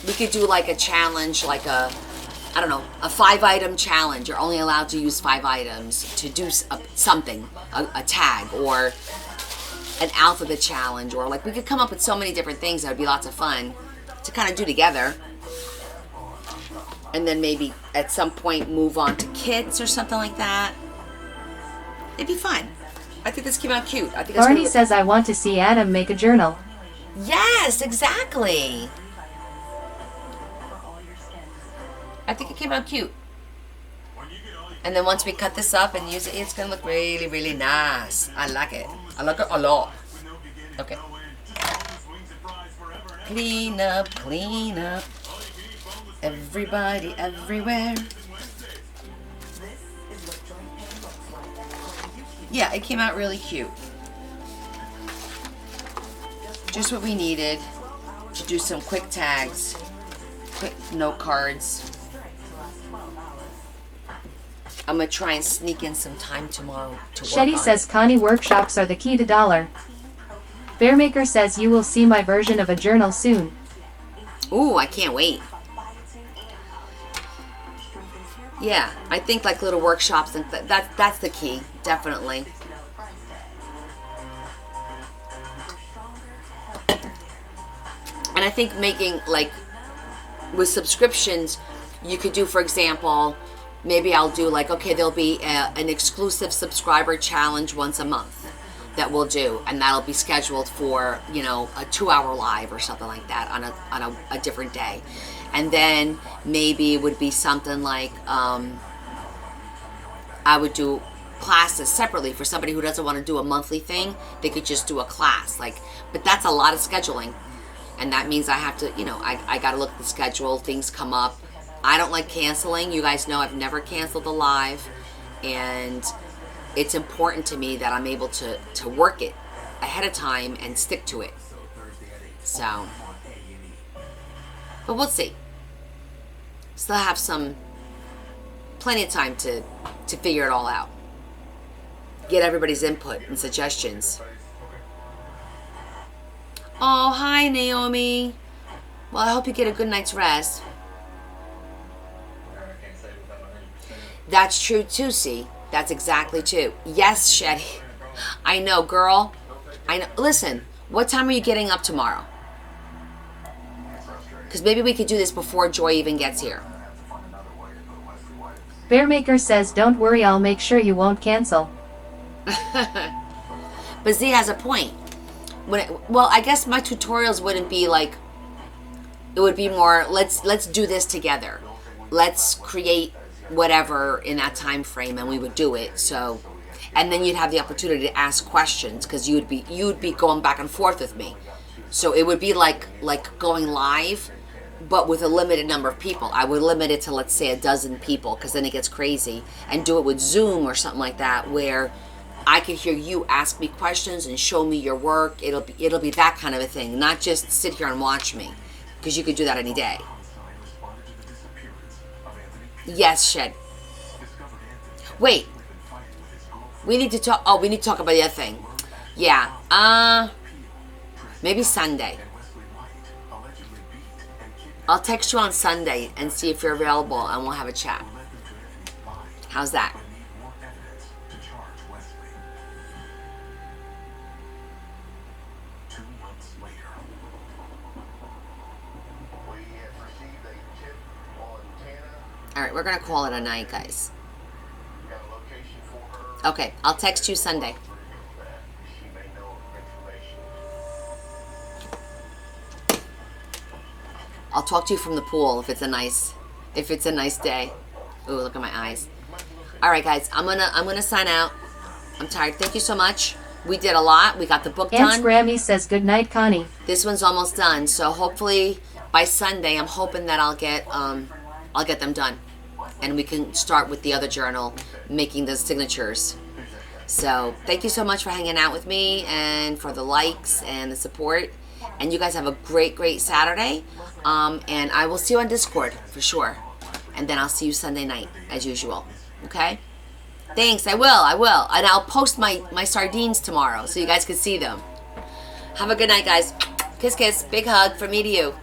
We could do like a challenge, like a 5-item challenge. You're only allowed to use 5 items to do something, a tag, or an alphabet challenge, or like we could come up with so many different things that would be lots of fun to kind of do together. And then maybe at some point move on to kits or something like that. It'd be fun. I think this came out cute. I think it's Barney says I want to see Adam make a journal. Yes, exactly. I think it came out cute. And then once we cut this up and use it, it's going to look really, really nice. I like it. I like it a lot. Okay. Clean up, clean up. Everybody, everywhere. Yeah, it came out really cute. Just what we needed to do some quick tags, quick note cards. I'm going to try and sneak in some time tomorrow to work Shetty on says Connie workshops are the key to dollar. Bearmaker says you will see my version of a journal soon. Ooh, I can't wait. Yeah, I think like little workshops, and that's the key, definitely. And I think making, like, with subscriptions, you could do, for example, maybe I'll do like, okay, there'll be an exclusive subscriber challenge once a month that we'll do, and that'll be scheduled for, a 2-hour live or something like that on a different day. And then maybe it would be something like, I would do classes separately for somebody who doesn't want to do a monthly thing. They could just do a class, like, but that's a lot of scheduling, and that means I have to, you know, I got to look at the schedule. Things come up. I don't like canceling. You guys know I've never canceled a live, and it's important to me that I'm able to work it ahead of time and stick to it. So, but we'll see. Still have plenty of time to figure it all out. Get everybody's input and suggestions. Oh, hi, Naomi. Well, I hope you get a good night's rest. That's true too, see? That's exactly true. Yes, Shetty. I know, girl. I know. Listen, what time are you getting up tomorrow? Because maybe we could do this before Joy even gets here. Bearmaker says, don't worry, I'll make sure you won't cancel. But Z has a point. Well, I guess my tutorials wouldn't be like, it would be more, let's do this together. Let's create whatever in that time frame, and we would do it. So, and then you'd have the opportunity to ask questions, because you'd be going back and forth with me. So it would be like going live, but with a limited number of people. I would limit it to, let's say, 12 people, because then it gets crazy, and do it with Zoom or something like that, where I could hear you ask me questions and show me your work. It'll be that kind of a thing, not just sit here and watch me, because you could do that any day. Yes, Shed. Wait. We need to talk. Oh, we need to talk about the other thing. Yeah. Maybe Sunday. I'll text you on Sunday and see if you're available, and we'll have a chat. How's that? All right, we're going to call it a night, guys. Okay, I'll text you Sunday. I'll talk to you from the pool if it's a nice day. Ooh, look at my eyes. All right, guys, I'm gonna sign out. I'm tired. Thank you so much. We did a lot. We got the book done. Aunt Grammy says good night, Connie. This one's almost done, so hopefully by Sunday, I'm hoping that I'll get them done, and we can start with the other journal, making the signatures. So thank you so much for hanging out with me and for the likes and the support. And you guys have a great Saturday. And I will see you on Discord for sure. And then I'll see you Sunday night as usual. Okay? Thanks. I will. And I'll post my sardines tomorrow so you guys can see them. Have a good night, guys. Kiss, kiss. Big hug from me to you.